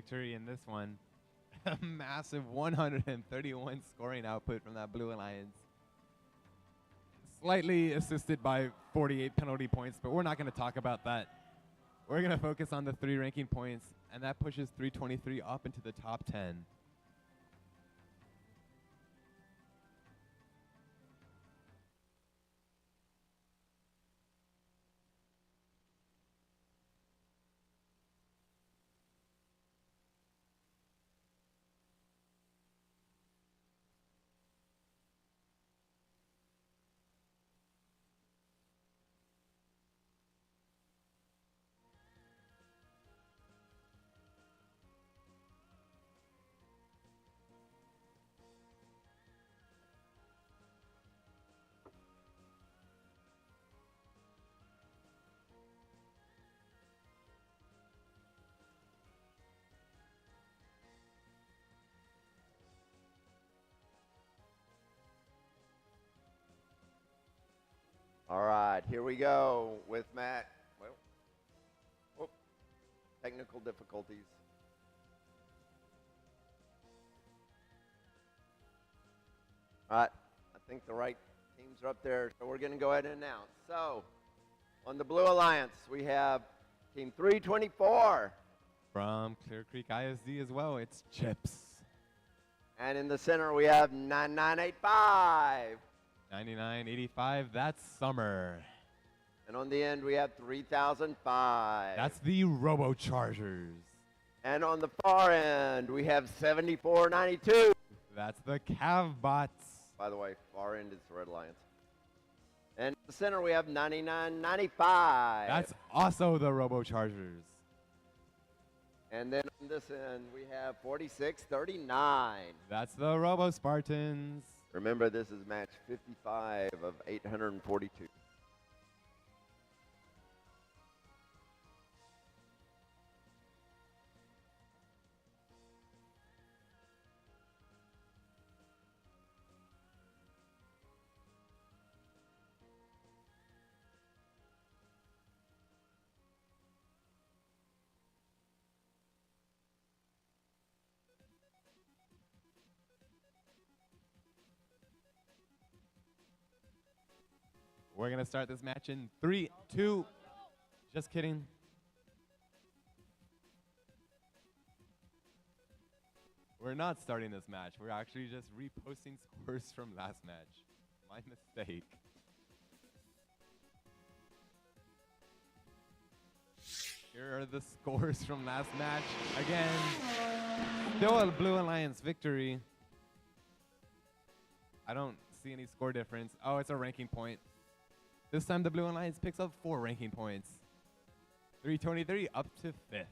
[SPEAKER 1] victory in this one. A massive 131 scoring output from that Blue Alliance. Slightly assisted by 48 penalty points, but we're not going to talk about that. We're going to focus on the 3 ranking points, and that pushes 323 up into the top 10.
[SPEAKER 3] All right, here we go with Matt. Well, whoop, technical difficulties. All right, I think the right teams are up there, so we're going to go ahead and announce. So, on the Blue Alliance, we have Team 324.
[SPEAKER 1] From Clear Creek ISD as well, it's Chips.
[SPEAKER 3] And in the center, we have 9985.
[SPEAKER 1] 9985, that's Summer.
[SPEAKER 3] And on the end, we have 3005.
[SPEAKER 1] That's the Robo-Chargers.
[SPEAKER 3] And on the far end, we have 7492.
[SPEAKER 1] That's the Cavbots.
[SPEAKER 3] By the way, far end is the Red Alliance. And in the center, we have 9995.
[SPEAKER 1] That's also the Robo-Chargers.
[SPEAKER 3] And then on this end, we have 4639.
[SPEAKER 1] That's the Robo-Spartans.
[SPEAKER 3] Remember, this is match 55 of 842.
[SPEAKER 1] We're going to start this match in 3, 2. Just kidding. We're not starting this match. We're actually just reposting scores from last match. My mistake. Here are the scores from last match. Again, still a Blue Alliance victory. I don't see any score difference. Oh, it's a ranking point. This time the Blue Alliance picks up 4 ranking points. 323 up to 5th.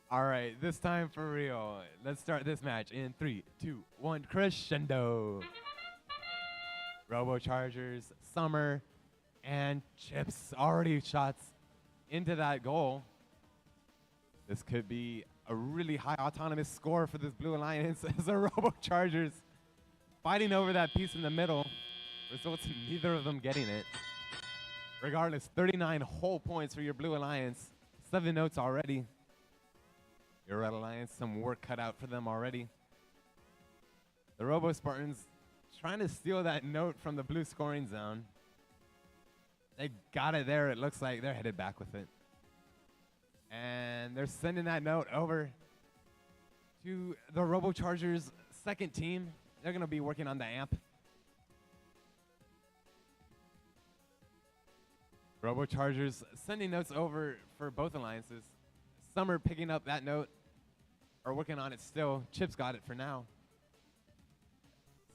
[SPEAKER 1] All right, this time for real. Let's start this match in 3, 2, 1, crescendo. Robo-Chargers, Summer, and Chips already shots into that goal. This could be a really high autonomous score for this Blue Alliance as the Robo-Chargers fighting over that piece in the middle. Results in neither of them getting it. Regardless, 39 whole points for your Blue Alliance. 7 notes already. Your Red Alliance, some work cut out for them already. The Robo-Spartans trying to steal that note from the blue scoring zone. They got it there. It looks like they're headed back with it. And they're sending that note over to the Robo-Chargers' second team. They're going to be working on the amp. Robo-Chargers sending notes over for both alliances. Summer picking up that note are working on it still. Chip's got it for now.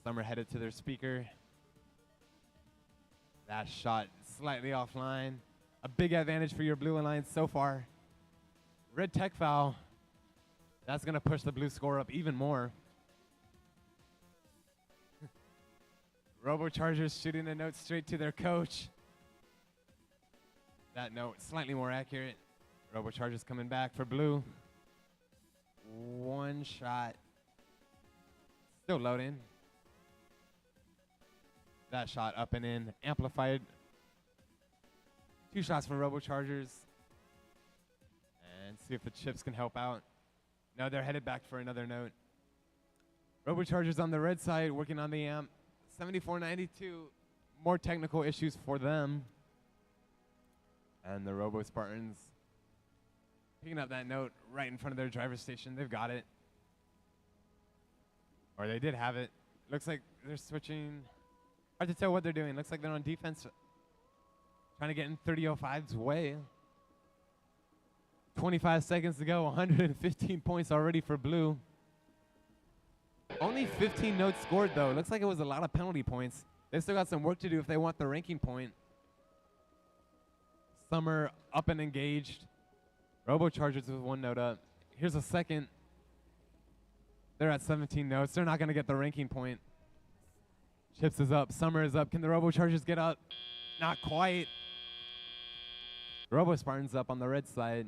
[SPEAKER 1] Some are headed to their speaker. That shot slightly offline. A big advantage for your Blue Alliance so far. Red tech foul. That's going to push the blue score up even more. Robo Chargers shooting a note straight to their coach. That note slightly more accurate. Robo Chargers coming back for blue. One shot. Still loading. That shot up and in. Amplified. 2 shots from Robo Chargers. And see if the chips can help out. No, they're headed back for another note. Robo Chargers on the red side working on the amp. 74-92. More technical issues for them. And the Robo Spartans picking up that note right in front of their driver's station. They've got it. Or they did have it. Looks like they're switching. Hard to tell what they're doing. Looks like they're on defense. Trying to get in 30-05's way. 25 seconds to go. 115 points already for blue. Only 15 notes scored, though. Looks like it was a lot of penalty points. They still got some work to do if they want the ranking point. Summer up and engaged. Robo Chargers with 1 note up. Here's a second. They're at 17 notes. They're not going to get the ranking point. Chips is up. Summer is up. Can the Robo Chargers get up? Not quite. Robo Spartans up on the red side.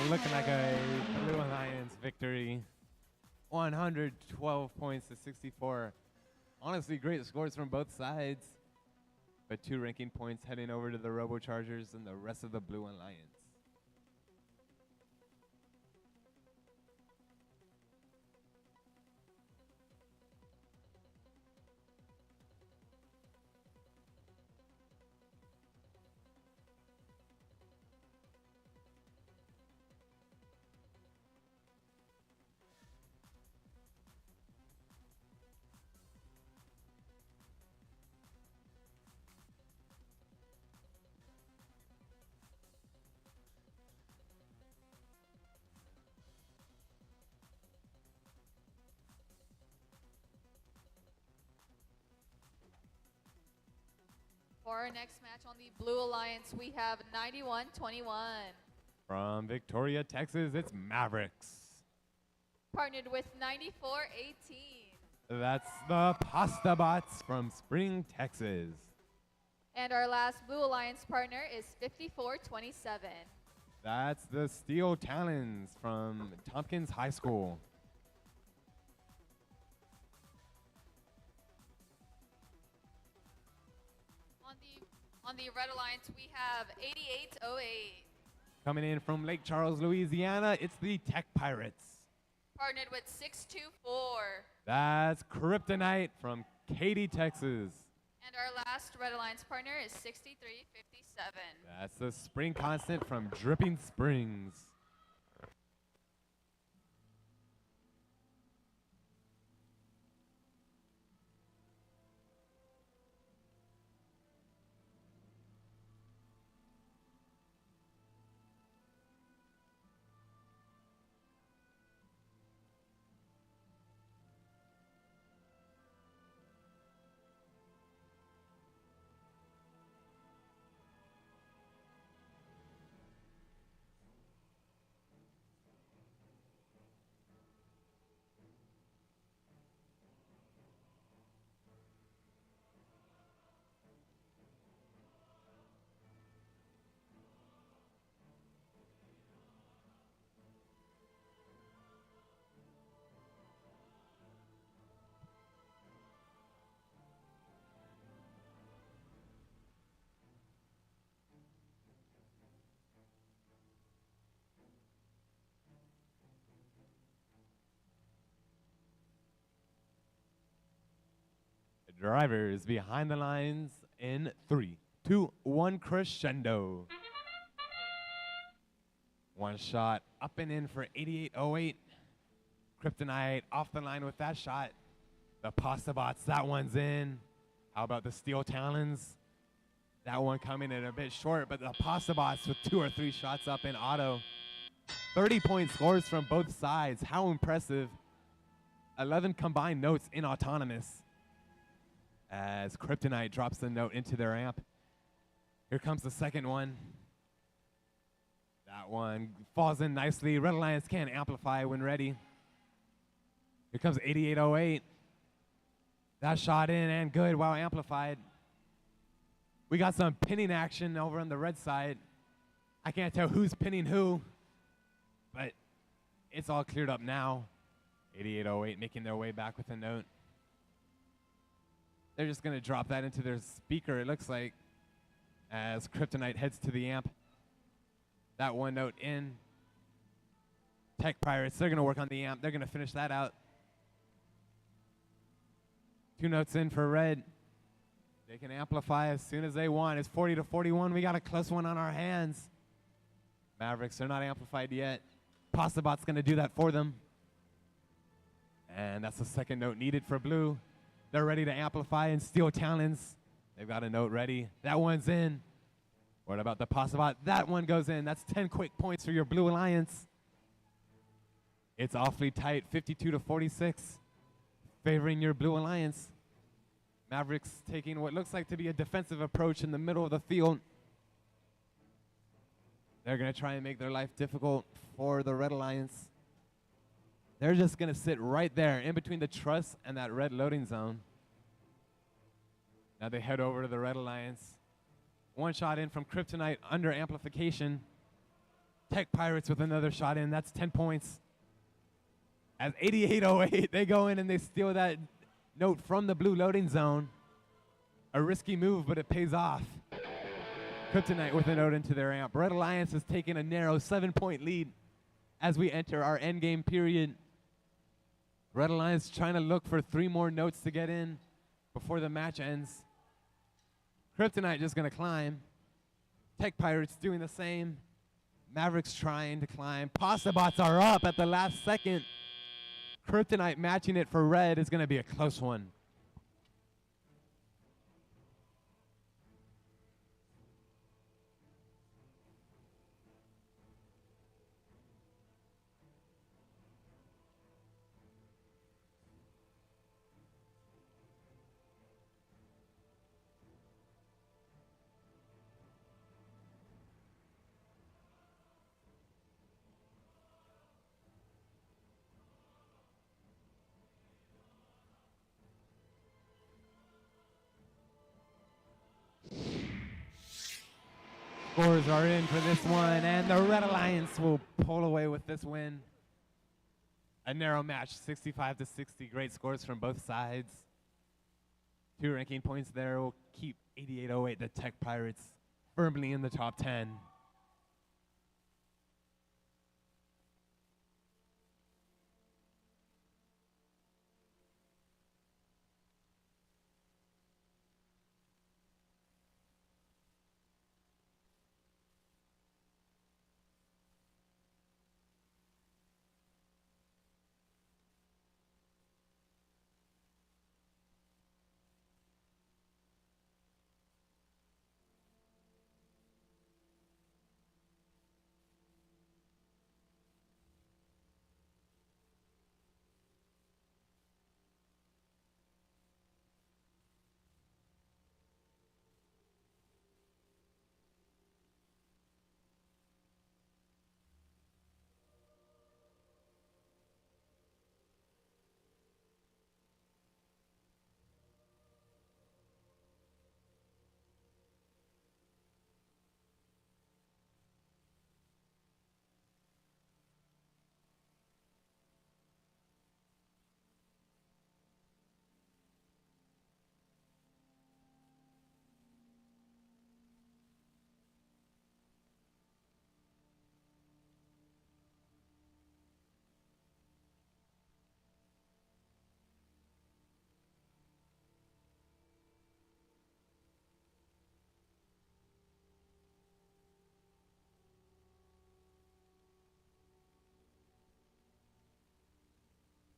[SPEAKER 1] Looking like a Blue Alliance victory. 112 points to 64. Honestly, great scores from both sides. But 2 ranking points heading over to the Robo Chargers and the rest of the Blue Alliance.
[SPEAKER 2] For our next match on the Blue Alliance, we have 91-21.
[SPEAKER 1] From Victoria, Texas, it's Mavericks.
[SPEAKER 2] Partnered with 9418.
[SPEAKER 1] That's the Pasta Bots from Spring, Texas.
[SPEAKER 2] And our last Blue Alliance partner is 5427.
[SPEAKER 1] That's the Steel Talons from Tompkins High School.
[SPEAKER 2] On the Red Alliance, we have 8808.
[SPEAKER 1] Coming in from Lake Charles, Louisiana, it's the Tech Pirates.
[SPEAKER 2] Partnered with 624.
[SPEAKER 1] That's Kryptonite from Katy, Texas.
[SPEAKER 2] And our last Red Alliance partner is 6357.
[SPEAKER 1] That's the Spring Constant from Dripping Springs. Drivers behind the lines in 3, 2, 1, crescendo. One shot up and in for 8808. Kryptonite off the line with that shot. The Pasta Bots, that one's in. How about the Steel Talons? That one coming in a bit short, but the Pasta Bots with 2 or 3 shots up in auto. 30-point scores from both sides. How impressive. 11 combined notes in autonomous. As Kryptonite drops the note into their amp. Here comes the second one. That one falls in nicely. Red Alliance can amplify when ready. Here comes 8808. That shot in and good. Wow, amplified. We got some pinning action over on the red side. I can't tell who's pinning who, but it's all cleared up now. 8808 making their way back with a note. They're just going to drop that into their speaker, it looks like, as Kryptonite heads to the amp. That one note in. Tech Pirates, they're going to work on the amp. They're going to finish that out. 2 notes in for red. They can amplify as soon as they want. It's 40-41. We got a close one on our hands. Mavericks are not amplified yet. Pasta Bot's going to do that for them. And that's the second note needed for blue. They're ready to amplify, and Steel Talons, they've got a note ready. That one's in. What about the Pasta Bot? That one goes in. That's 10 quick points for your Blue Alliance. It's awfully tight, 52-46, favoring your Blue Alliance. Mavericks taking what looks like to be a defensive approach in the middle of the field. They're going to try and make their life difficult for the Red Alliance. They're just going to sit right there in between the truss and that red loading zone. Now they head over to the Red Alliance. One shot in from Kryptonite under amplification. Tech Pirates with another shot in. That's 10 points. As 8808, they go in and they steal that note from the blue loading zone. A risky move, but it pays off. Kryptonite with a note into their amp. Red Alliance has taken a narrow 7-point lead as we enter our endgame period. Red Alliance trying to look for 3 more notes to get in before the match ends. Kryptonite just going to climb. Tech Pirates doing the same. Mavericks trying to climb. Pasta Bots are up at the last second. Kryptonite matching it for red is going to be a close one. Scores are in for this one, and the Red Alliance will pull away with this win. A narrow match, 65 to 60. Great scores from both sides. 2 ranking points there will keep 8808, the Tech Pirates, firmly in the top 10.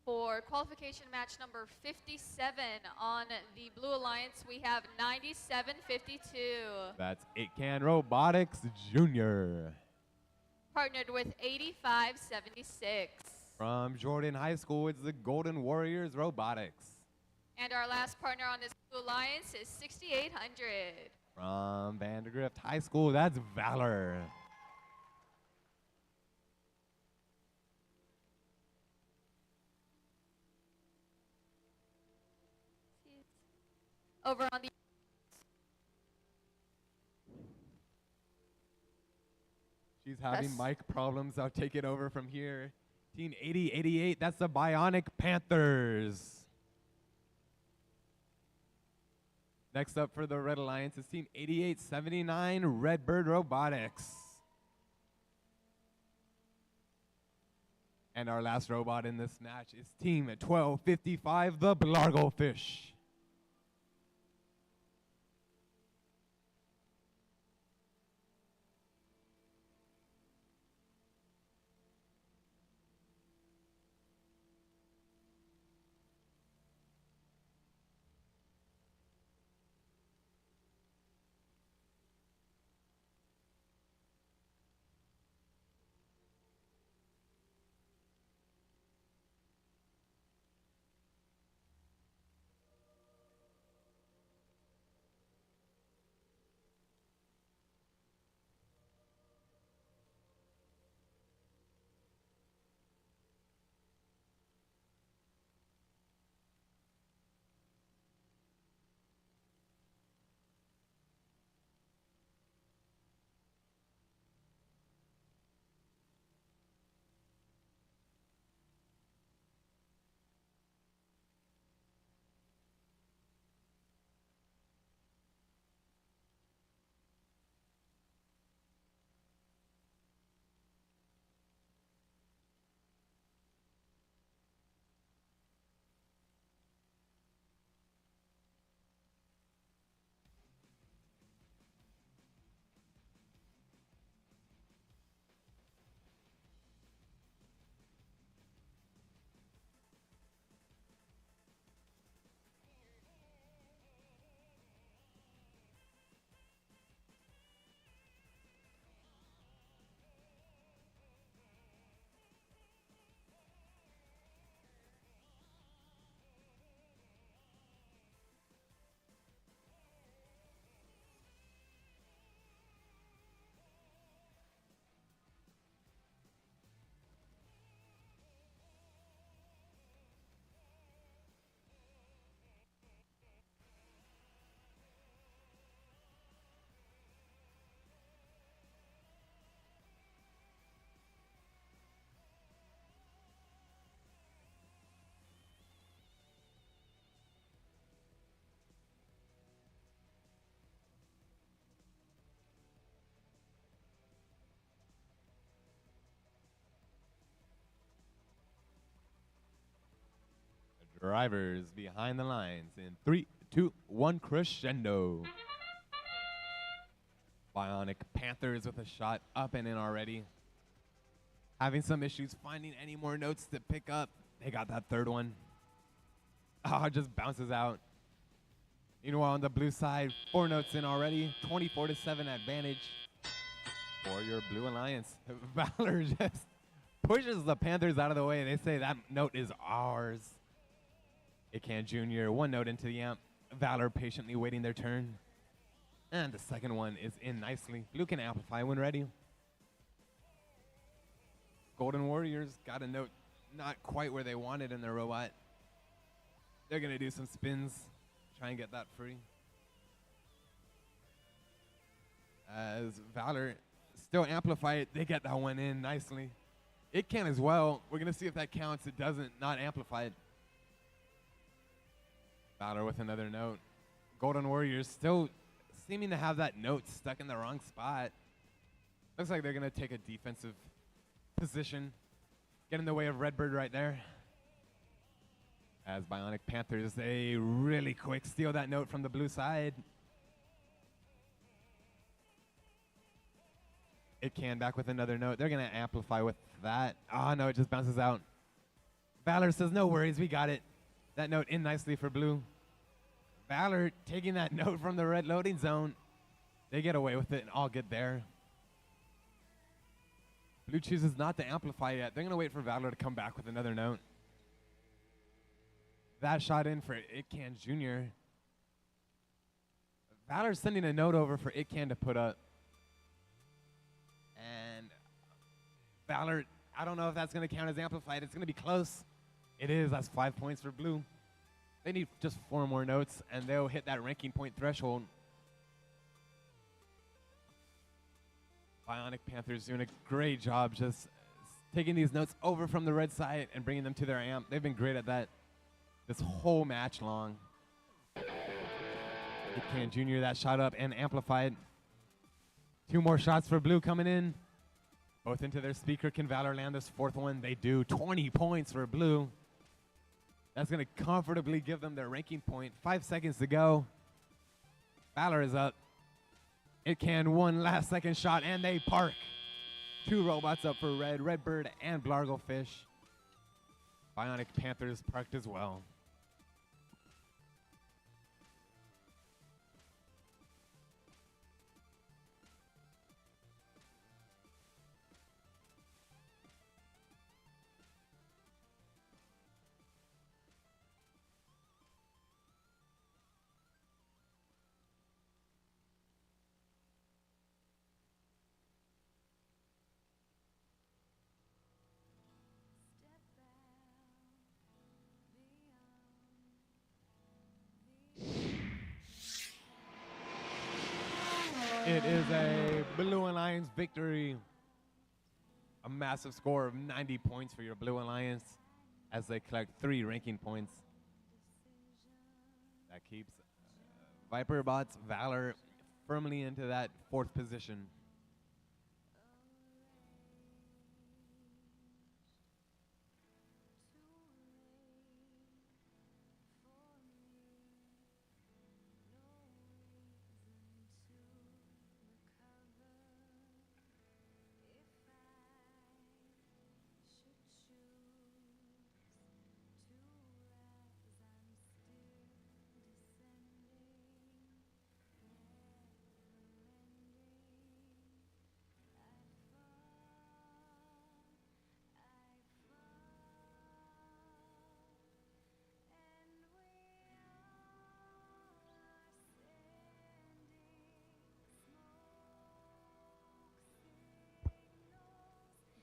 [SPEAKER 2] For qualification match number 57 on the Blue Alliance, we have 97-52.
[SPEAKER 1] That's It Can Robotics Jr.
[SPEAKER 2] Partnered with 85-76.
[SPEAKER 1] From Jordan High School, it's the Golden Warriors Robotics.
[SPEAKER 2] And our last partner on this Blue Alliance is 6800.
[SPEAKER 1] From Vandergrift High School, that's Valor.
[SPEAKER 2] Over on the
[SPEAKER 1] She's having
[SPEAKER 2] Yes.
[SPEAKER 1] mic problems. I'll take it over from here. Team 8088, that's the Bionic Panthers. Next up for the Red Alliance is Team 8879, Redbird Robotics. And our last robot in this match is Team 1255, the Blargofish. Drivers behind the lines in 3, 2, 1, crescendo. Bionic Panthers with a shot up and in already. Having some issues finding any more notes to pick up. They got that third one. Oh, it just bounces out. Meanwhile, on the blue side, 4 notes in already. 24-7 advantage for your Blue Alliance. Valor just pushes the Panthers out of the way. They say that note is ours. Ican Jr., 1 note into the amp. Valor patiently waiting their turn. And the second one is in nicely. Blue can amplify when ready. Golden Warriors got a note not quite where they wanted in their robot. They're going to do some spins, try and get that free. As Valor still amplify it, they get that one in nicely. It can as well. We're going to see if that counts. It doesn't, not amplify it. Valor with another note. Golden Warriors still seeming to have that note stuck in the wrong spot. Looks like they're going to take a defensive position. Get in the way of Redbird right there. As Bionic Panthers, they really quick steal that note from the blue side. It can back with another note. They're going to amplify with that. Oh, no, it just bounces out. Valor says, no worries, we got it. That note in nicely for blue. Valor taking that note from the red loading zone. They get away with it and all good there. Blue chooses not to amplify yet. They're going to wait for Valor to come back with another note. That shot in for Itcan Jr. Valor's sending a note over for Itcan to put up. And Valor, I don't know if that's going to count as amplified. It's going to be close. It is. That's 5 points for blue. They need just 4 more notes, and they'll hit that ranking point threshold. Bionic Panthers doing a great job just taking these notes over from the red side and bringing them to their amp. They've been great at that this whole match long. Itcan Jr. that shot up and amplified. 2 more shots for blue coming in. Both into their speaker. Can Valor land this 4th one? They do. 20 points for blue. That's going to comfortably give them their ranking point. 5 seconds to go. Valor is up. Itcan, 1 last second shot, and they park. 2 robots up for red. Redbird and Blarglefish. Bionic Panthers parked as well. It is a Blue Alliance victory. A massive score of 90 points for your Blue Alliance as they collect 3 ranking points. That keeps Viperbots Valor firmly into that 4th position.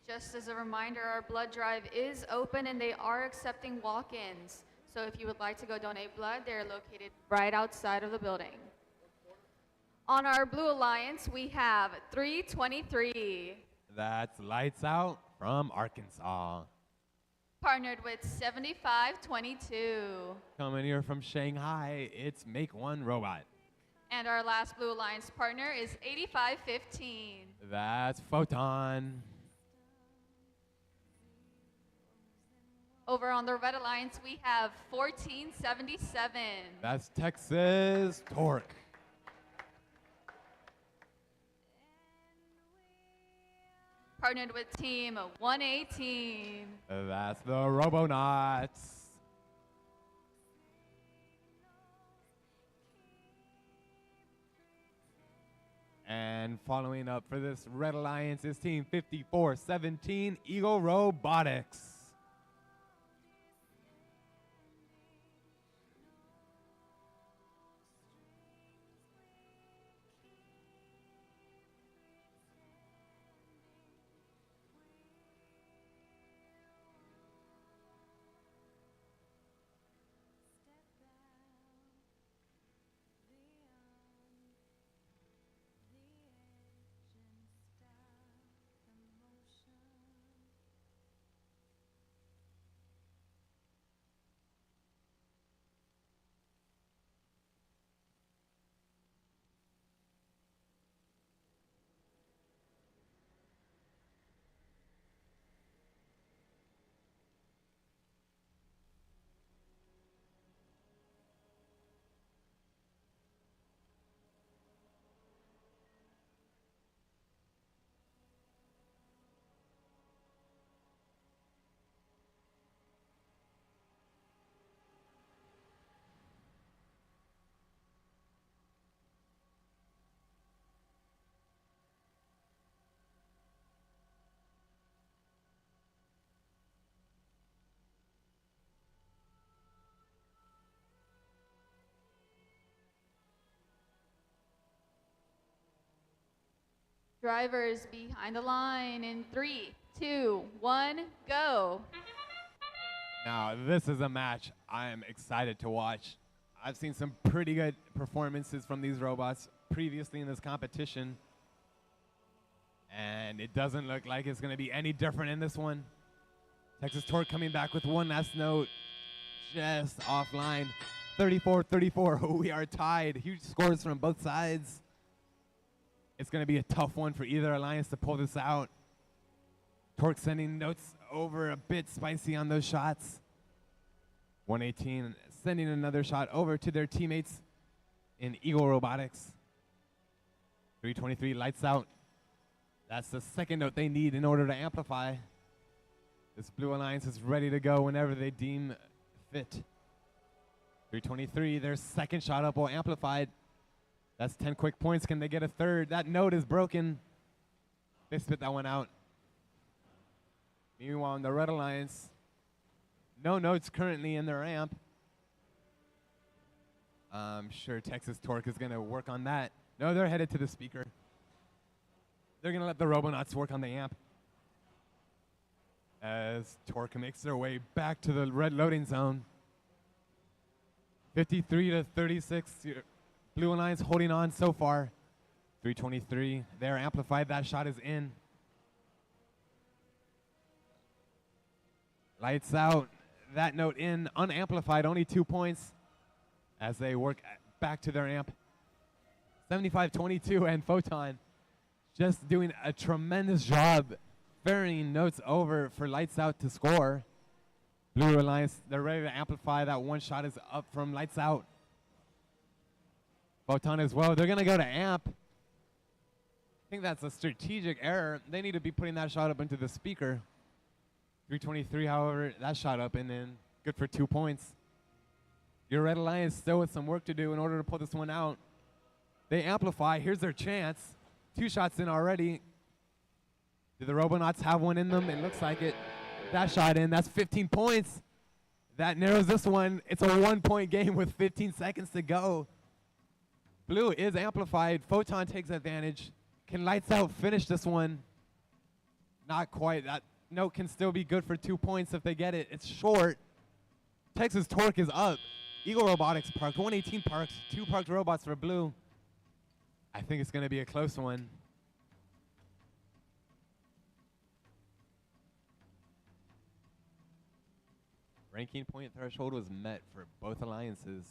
[SPEAKER 2] Just as a reminder, our blood drive is open and they are accepting walk-ins. So if you would like to go donate blood, they're located right outside of the building. On our Blue Alliance, we have 323.
[SPEAKER 1] That's Lights Out from Arkansas.
[SPEAKER 2] Partnered with 7522.
[SPEAKER 1] Coming here from Shanghai, it's Make One Robot.
[SPEAKER 2] And our last Blue Alliance partner is 8515.
[SPEAKER 1] That's Photon.
[SPEAKER 2] Over on the Red Alliance, we have 1477.
[SPEAKER 1] That's Texas Torque.
[SPEAKER 2] Partnered with team 118.
[SPEAKER 1] That's the Robonauts. And following up for this Red Alliance is team 5417, Eagle Robotics.
[SPEAKER 2] Drivers behind the line in 3, 2, 1, go.
[SPEAKER 1] Now, this is a match I am excited to watch. I've seen some pretty good performances from these robots previously in this competition, and it doesn't look like it's going to be any different in this one. Texas Torque coming back with one last note, just offline. 34-34, we are tied. Huge scores from both sides. It's going to be a tough one for either alliance to pull this out. Torque sending notes over a bit spicy on those shots. 118 sending another shot over to their teammates in Eagle Robotics. 323 lights out. That's the second note they need in order to amplify. This blue alliance is ready to go whenever they deem fit. 323, their second shot up will amplify. That's 10 quick points. Can they get a third? That note is broken. They spit that one out. Meanwhile, in the Red Alliance, no notes currently in their amp. I'm sure Texas Torque is going to work on that. No, they're headed to the speaker. They're going to let the Robonauts work on the amp. As Torque makes their way back to the red loading zone. 53-36. Blue Alliance holding on so far. 323. They're amplified. That shot is in. Lights out. That note in. Unamplified. Only 2 points as they work back to their amp. 75-22 and Photon just doing a tremendous job ferrying notes over for Lights Out to score. Blue Alliance, they're ready to amplify. That one shot is up from Lights Out. Photon as well. They're going to go to amp. I think that's a strategic error. They need to be putting that shot up into the speaker. 323, however, that shot up and then good for 2 points. Your Red Alliance still with some work to do in order to pull this one out. They amplify. Here's their chance. 2 shots in already. Do the Robonauts have one in them? It looks like it. That shot in. That's 15 points. That narrows this one. It's a 1-point game with 15 seconds to go. Blue is amplified. Photon takes advantage. Can Lights Out finish this one? Not quite. That note can still be good for 2 points if they get it. It's short. Texas Torque is up. Eagle Robotics parked. 118 parked. 2 parked robots for Blue. I think it's going to be a close one. Ranking point threshold was met for both alliances.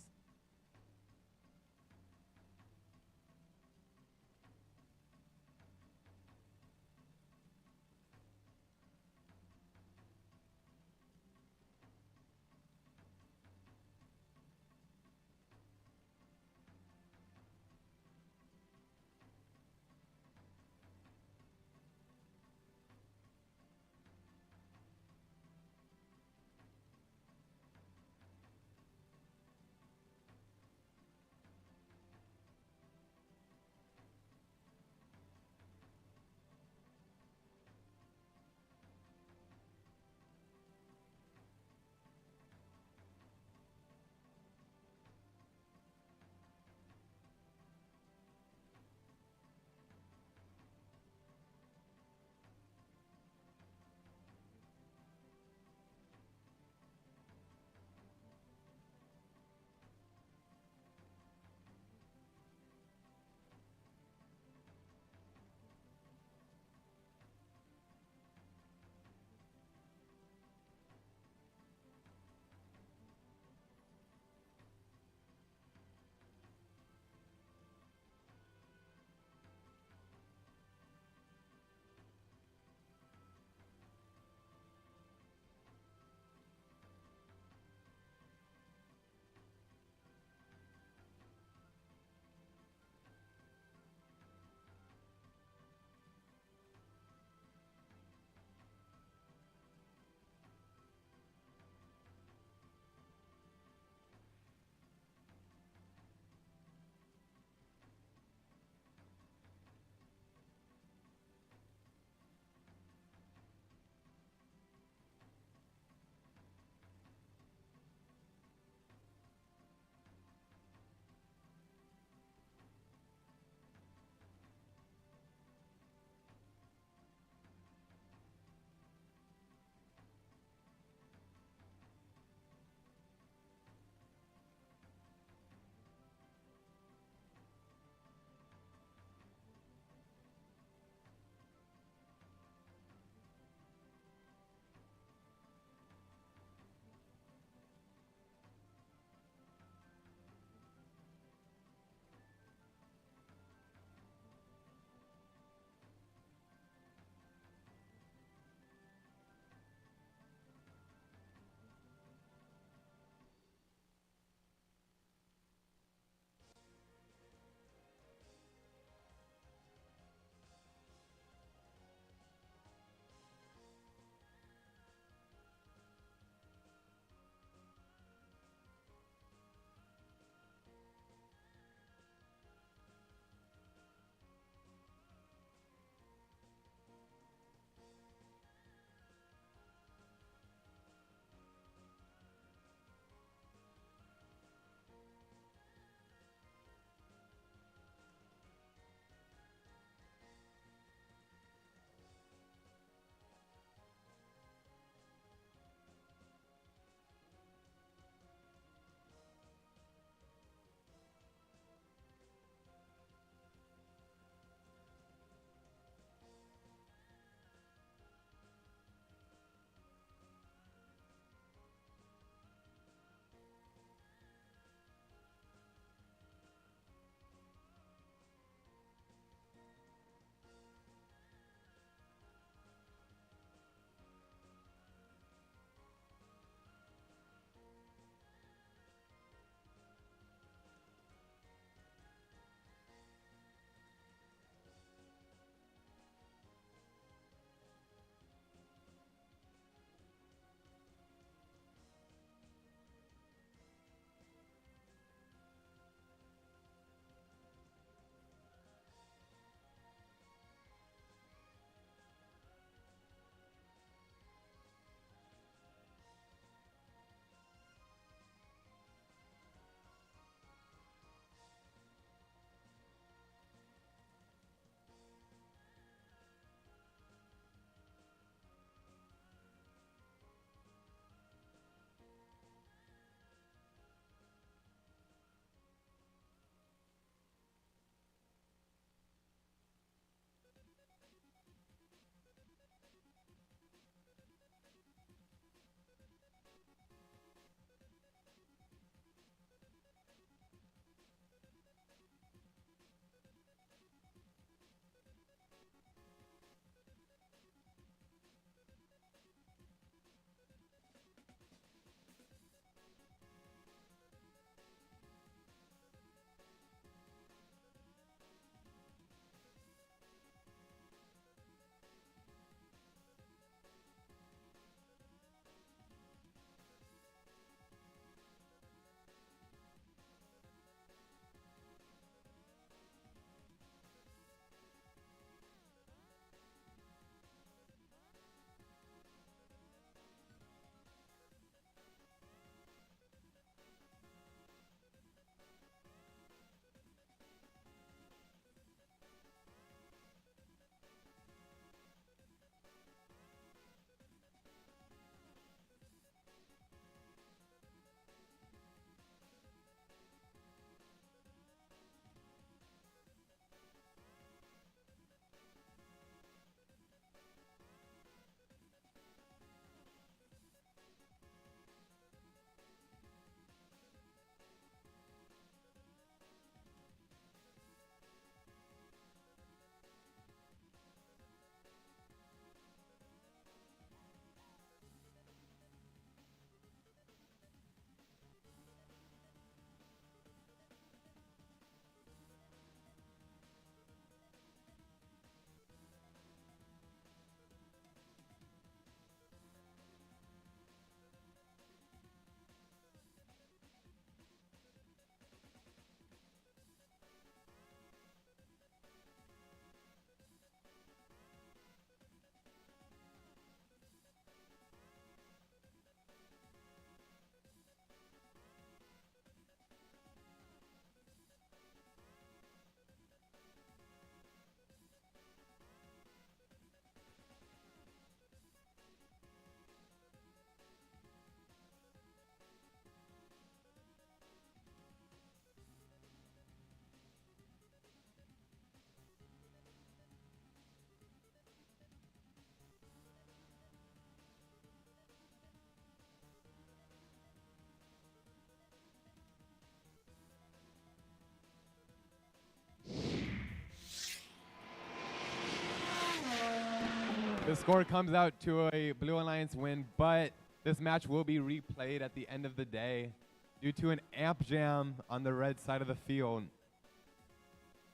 [SPEAKER 1] The score comes out to a Blue Alliance win, but this match will be replayed at the end of the day due to an amp jam on the red side of the field.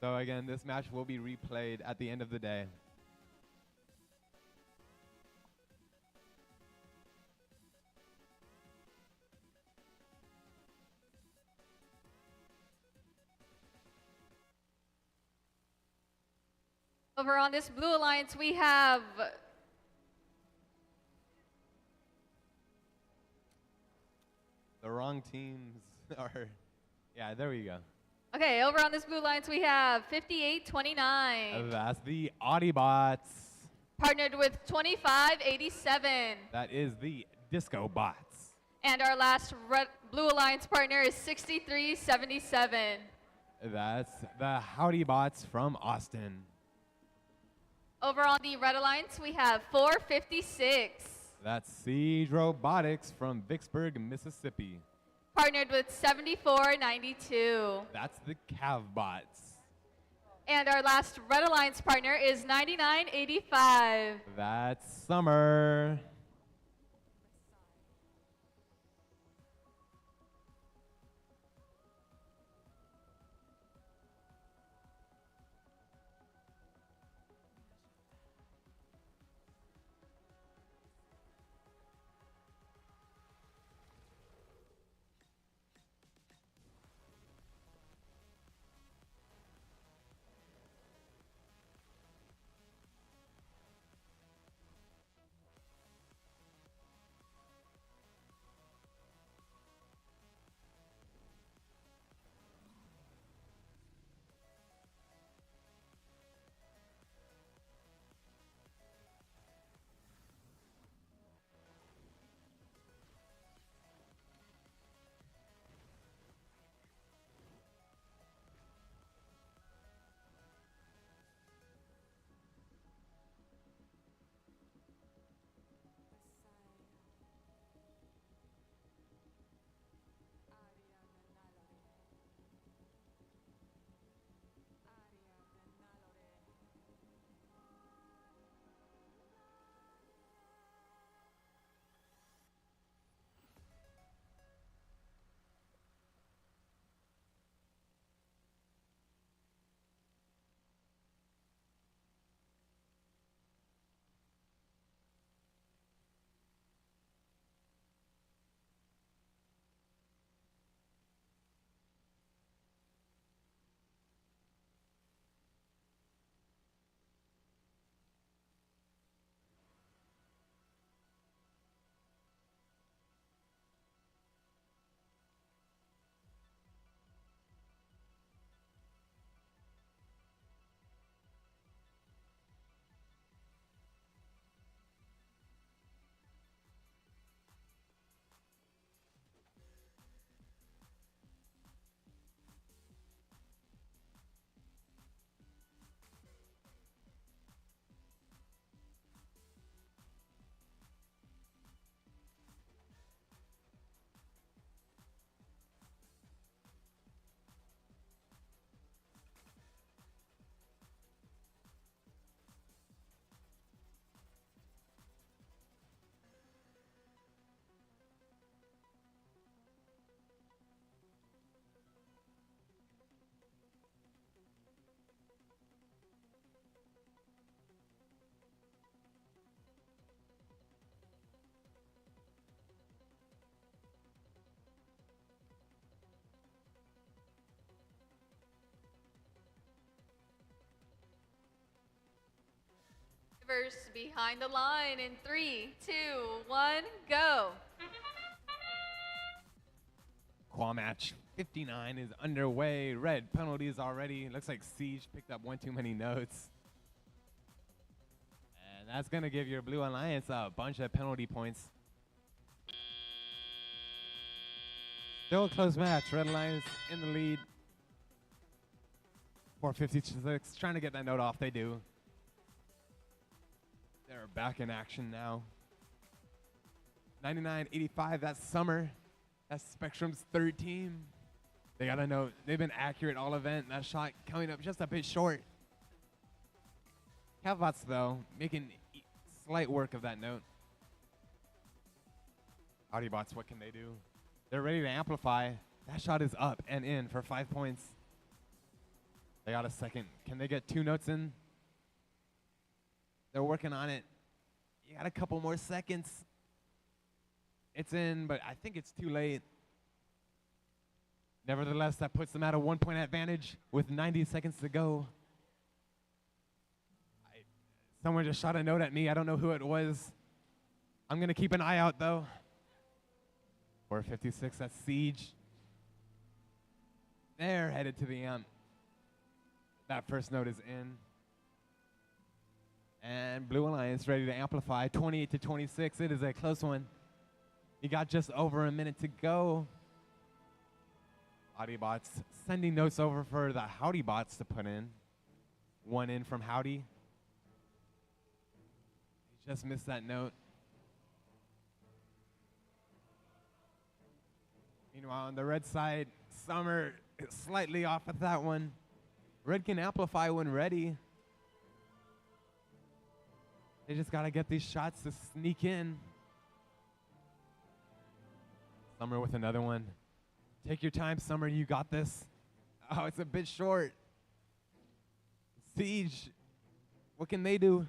[SPEAKER 1] So again, this match will be replayed at the end of the day.
[SPEAKER 2] Over on this Blue Alliance, we have
[SPEAKER 1] The wrong teams are, yeah, there we go.
[SPEAKER 2] okay. Over on this Blue Alliance, we have 5829,
[SPEAKER 1] That's the Audibots.
[SPEAKER 2] partnered with 2587,
[SPEAKER 1] That is the Disco Bots.
[SPEAKER 2] and our last Blue Alliance partner is 6377.
[SPEAKER 1] That's the Howdy Bots from Austin.
[SPEAKER 2] Over on the Red Alliance, we have 456,
[SPEAKER 1] That's Siege Robotics from Vicksburg, Mississippi.
[SPEAKER 2] partnered with 7492.
[SPEAKER 1] That's the Cav Bots.
[SPEAKER 2] And our last Red Alliance partner is 9985.
[SPEAKER 1] That's Summer.
[SPEAKER 2] Verse behind the line in 3, 2, 1, go.
[SPEAKER 1] Qual match 59 is underway. Red penalties already. Looks like Siege picked up one too many notes. And that's going to give your Blue Alliance a bunch of penalty points. Still a close match. Red Alliance in the lead. 456, trying to get that note off. They do. They're back in action now. 99.85, that's Summer. That's Spectrum's third team. They got a note. They've been accurate all event. That shot coming up just a bit short. Cavbots, though, making slight work of that note. Audi bots, what can they do? They're ready to amplify. That shot is up and in for 5 points. They got a second. Can they get 2 notes in? They're working on it. You got a couple more seconds. It's in, but I think it's too late. Nevertheless, that puts them at a 1-point advantage with 90 seconds to go. Someone just shot a note at me. I don't know who it was. I'm going to keep an eye out, though. 456, that's Siege. They're headed to the amp. That first note is in. And Blue Alliance ready to amplify, 28-26. It is a close one. You got just over a minute to go. Audi bots sending notes over for the Howdy bots to put in. 1 in from Howdy. He just missed that note. Meanwhile, on the red side, Summer is slightly off with that one. Red can amplify when ready. They just got to get these shots to sneak in. Summer with another one. Take your time, Summer. You got this. Oh, it's a bit short. Siege, what can they do?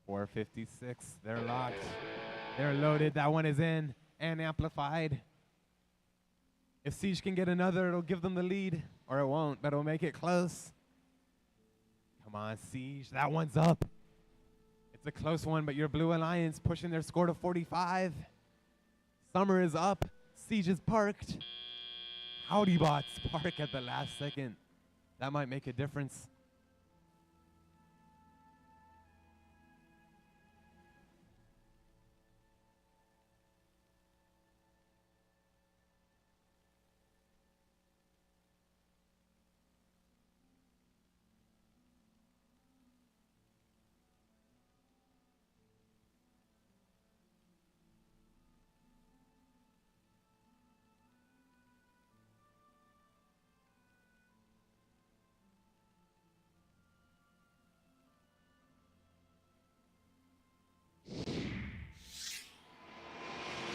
[SPEAKER 1] 456. They're locked. They're loaded. That one is in and amplified. If Siege can get another, it'll give them the lead. Or it won't, but it'll make it close. Come on, Siege. That one's up. It's a close one, but your Blue Alliance pushing their score to 45. Summer is up. Siege is parked. Howdy bots park at the last second. That might make a difference.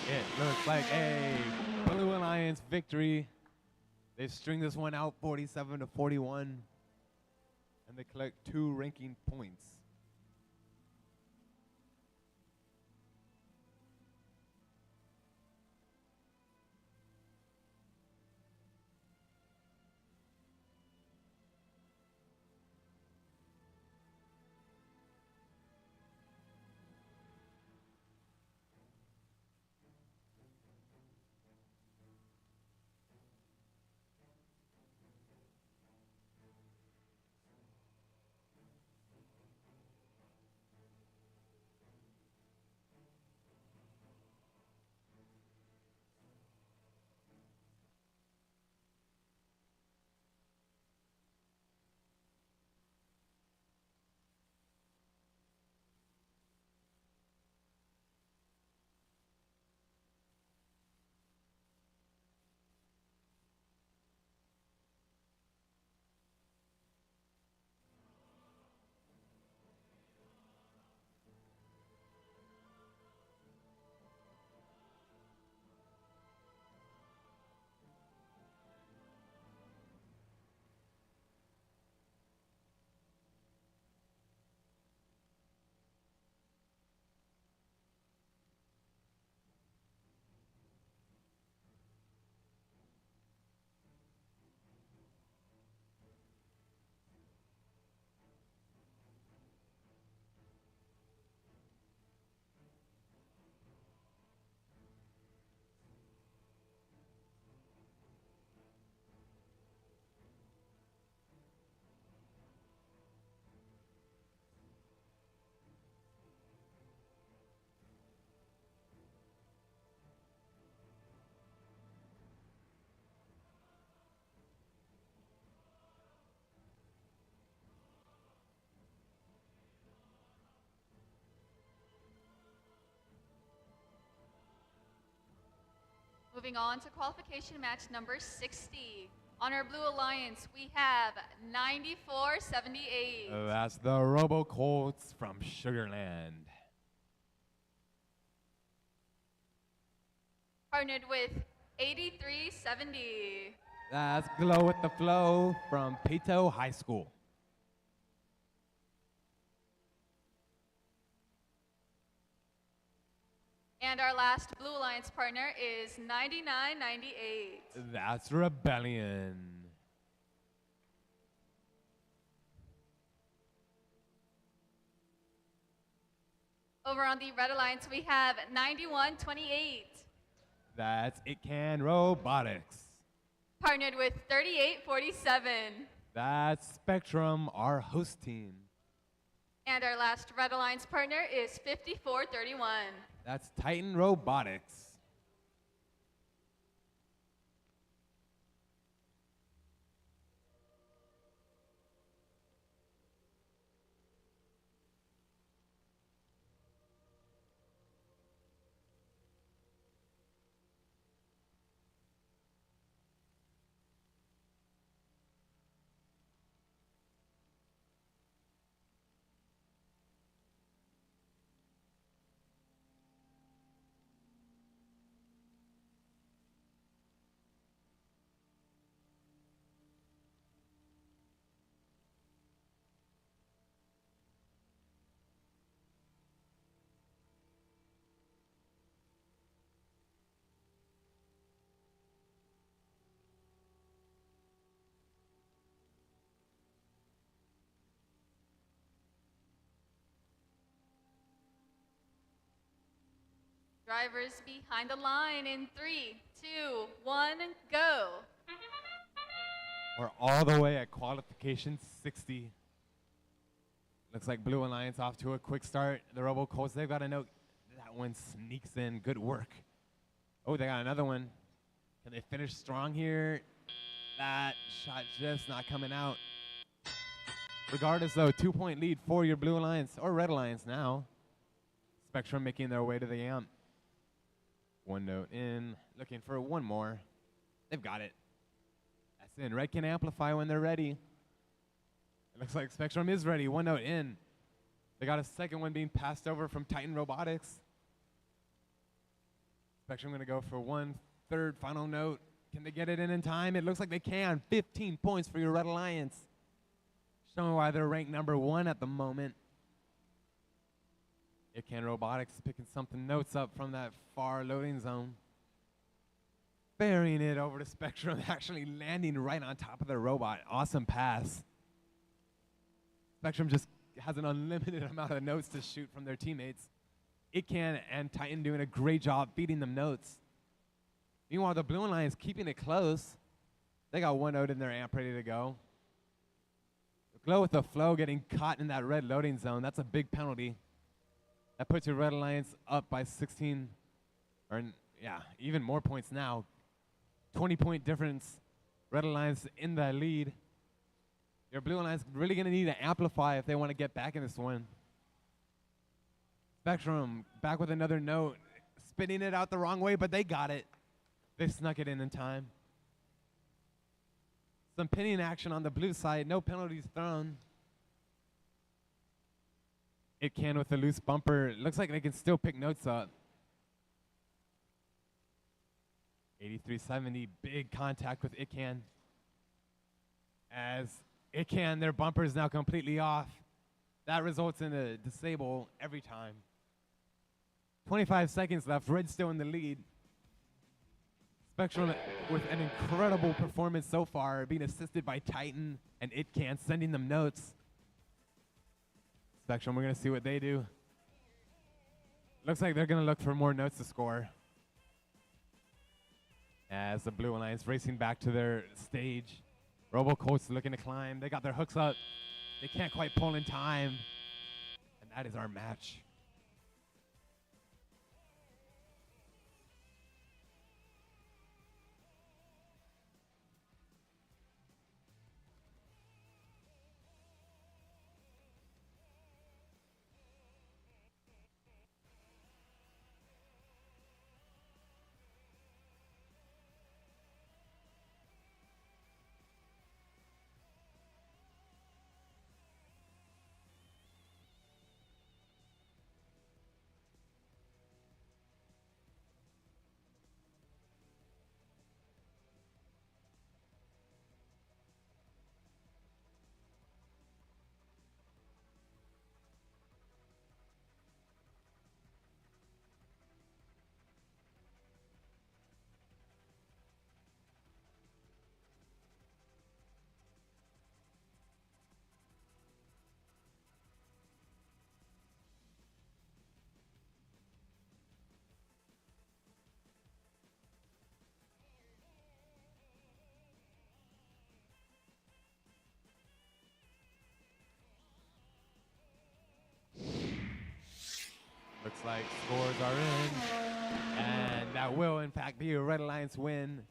[SPEAKER 1] It looks like a Blue Alliance victory. They string this one out 47-41, and they collect 2 ranking points.
[SPEAKER 2] Moving on to qualification match number 60. On our Blue Alliance, we have 9478.
[SPEAKER 1] That's the Robo Colts from Sugarland.
[SPEAKER 2] Partnered with 8370.
[SPEAKER 1] That's Glow with the Flow from Pato High School.
[SPEAKER 2] And our last Blue Alliance partner is 9998.
[SPEAKER 1] That's Rebellion.
[SPEAKER 2] Over on the Red Alliance, we have 9128.
[SPEAKER 1] That's It Can Robotics.
[SPEAKER 2] Partnered with 3847.
[SPEAKER 1] That's Spectrum, our host team.
[SPEAKER 2] And our last Red Alliance partner is 5431.
[SPEAKER 1] That's Titan Robotics.
[SPEAKER 2] Drivers behind the line in 3, 2, 1, go.
[SPEAKER 1] We're all the way at qualification 60. Looks like Blue Alliance off to a quick start. The Robo Colts, they've got a note. That one sneaks in. Good work. Oh, they got another one. Can they finish strong here? That shot just not coming out. Regardless, though, 2-point lead for your Blue Alliance, or Red Alliance now. Spectrum making their way to the amp. One note in, looking for one more. They've got it. That's in. Red can amplify when they're ready. It looks like Spectrum is ready. One note in. They got a second one being passed over from Titan Robotics. Spectrum going to go for one third final note. Can they get it in time? It looks like they can. 15 points for your Red Alliance. Showing why they're ranked number 1 at the moment. It Can Robotics picking something notes up from that far loading zone. Burying it over to Spectrum, actually landing right on top of the robot. Awesome pass. Spectrum just has an unlimited amount of notes to shoot from their teammates. It Can and Titan doing a great job feeding them notes. Meanwhile, the Blue Alliance keeping it close. They got one note in their amp ready to go. Glow with the Flow getting caught in that red loading zone. That's a big penalty. That puts your Red Alliance up by 16, or yeah, even more points now. 20-point difference. Red Alliance in the lead. Your Blue Alliance really going to need to amplify if they want to get back in this one. Spectrum back with another note. Spinning it out the wrong way, but they got it. They snuck it in time. Some pinning action on the blue side. No penalties thrown. It Can with the loose bumper. It looks like they can still pick notes up. 8370, big contact with It Can. As It Can, their bumper is now completely off. That results in a disable every time. 25 seconds left. Red still in the lead. Spectrum with an incredible performance so far, being assisted by Titan and It Can, sending them notes. Spectrum, we're going to see what they do. Looks like they're going to look for more notes to score. As the Blue Alliance racing back to their stage. Robo Colts looking to climb. They got their hooks up. They can't quite pull in time. And that is our match. Looks like scores are in. And that will, in fact, be a Red Alliance win.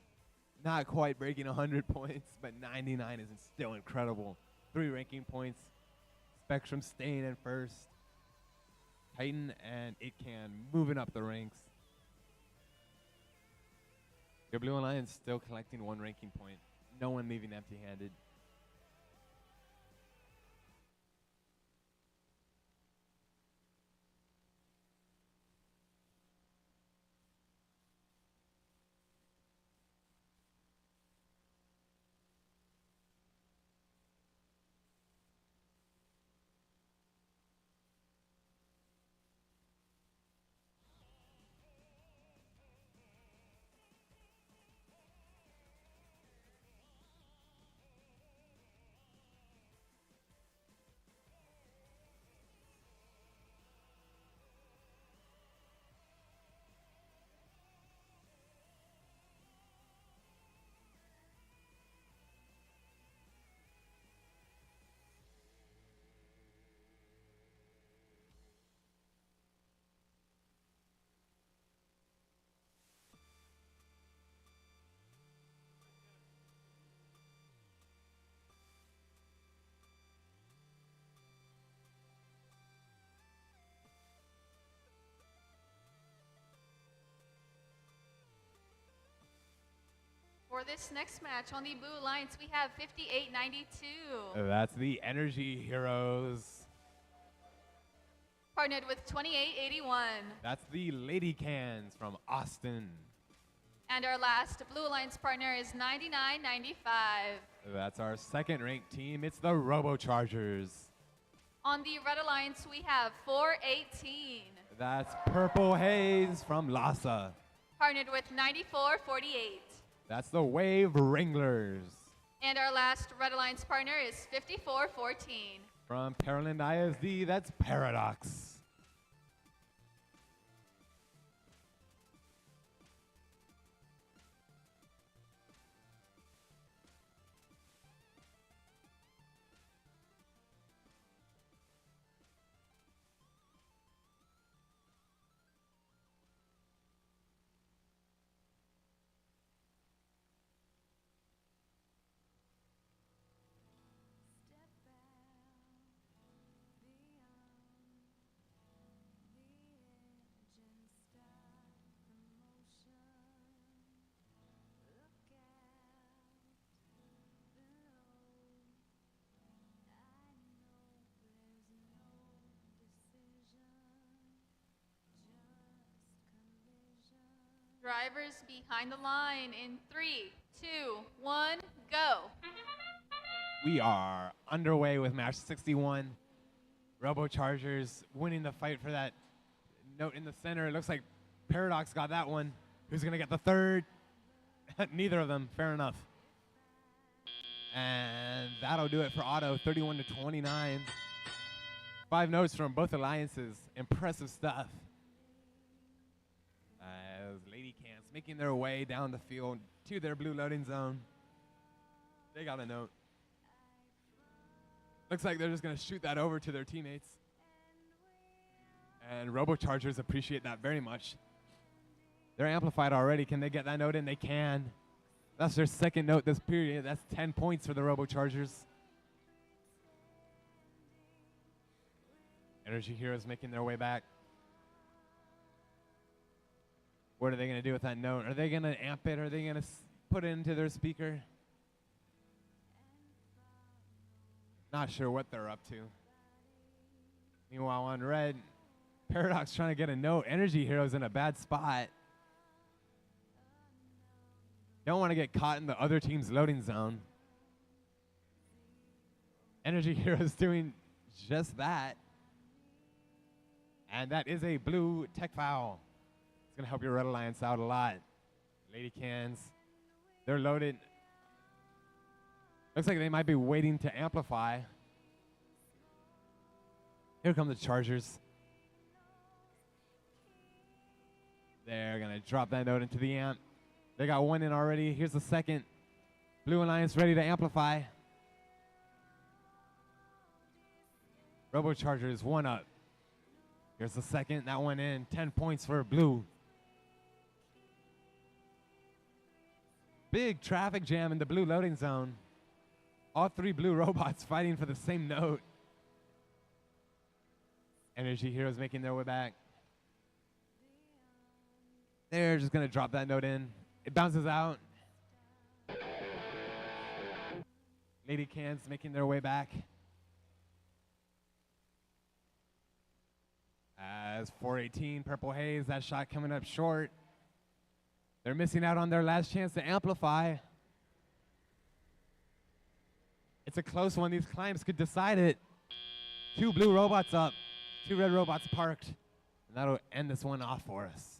[SPEAKER 1] Not quite breaking 100 points, but 99 is still incredible. 3 ranking points. Spectrum staying in first. Titan and It Can moving up the ranks. Your Blue Alliance still collecting 1 ranking point. No one leaving empty-handed.
[SPEAKER 2] For this next match on the Blue Alliance, we have 5892.
[SPEAKER 1] That's the Energy Heroes.
[SPEAKER 2] Partnered with 2881.
[SPEAKER 1] That's the Lady Cans from Austin.
[SPEAKER 2] And our last Blue Alliance partner is 9995.
[SPEAKER 1] That's our second ranked team. It's the Robo-Chargers.
[SPEAKER 2] On the Red Alliance, we have 418.
[SPEAKER 1] That's Purple Haze from Lhasa.
[SPEAKER 2] Partnered with 9448.
[SPEAKER 1] That's the Wave Wranglers.
[SPEAKER 2] And our last Red Alliance partner is 5414.
[SPEAKER 1] From Pearland ISD, that's Paradox.
[SPEAKER 2] Drivers behind the line in 3, 2, 1, go.
[SPEAKER 1] We are underway with match 61. Robo-Chargers winning the fight for that note in the center. It looks like Paradox got that one. Who's going to get the third? Neither of them. Fair enough. And that'll do it for Auto, 31-29. 5 notes from both alliances. Impressive stuff. As Lady Cans making their way down the field to their blue loading zone. They got a note. Looks like they're just going to shoot that over to their teammates. And Robo-Chargers appreciate that very much. They're amplified already. Can they get that note in? They can. That's their second note this period. That's 10 points for the Robo-Chargers. Energy Heroes making their way back. What are they going to do with that note? Are they going to amp it? Are they going to put it into their speaker? Not sure what they're up to. Meanwhile, on red, Paradox trying to get a note. Energy Heroes in a bad spot. Don't want to get caught in the other team's loading zone. Energy Heroes doing just that. And that is a blue tech foul. It's going to help your Red Alliance out a lot. Lady Cans, they're loaded. Looks like they might be waiting to amplify. Here come the Chargers. They're going to drop that note into the amp. They got one in already. Here's the second. Blue Alliance ready to amplify. Robo-Chargers one up. Here's the second. That one in. 10 points for blue. Big traffic jam in the blue loading zone. All three blue robots fighting for the same note. Energy Heroes making their way back. They're just going to drop that note in. It bounces out. Lady Cans making their way back. As 418, Purple Haze, that shot coming up short. They're missing out on their last chance to amplify. It's a close one. These climbs could decide it. 2 blue robots up, 2 red robots parked. And that'll end this one off for us.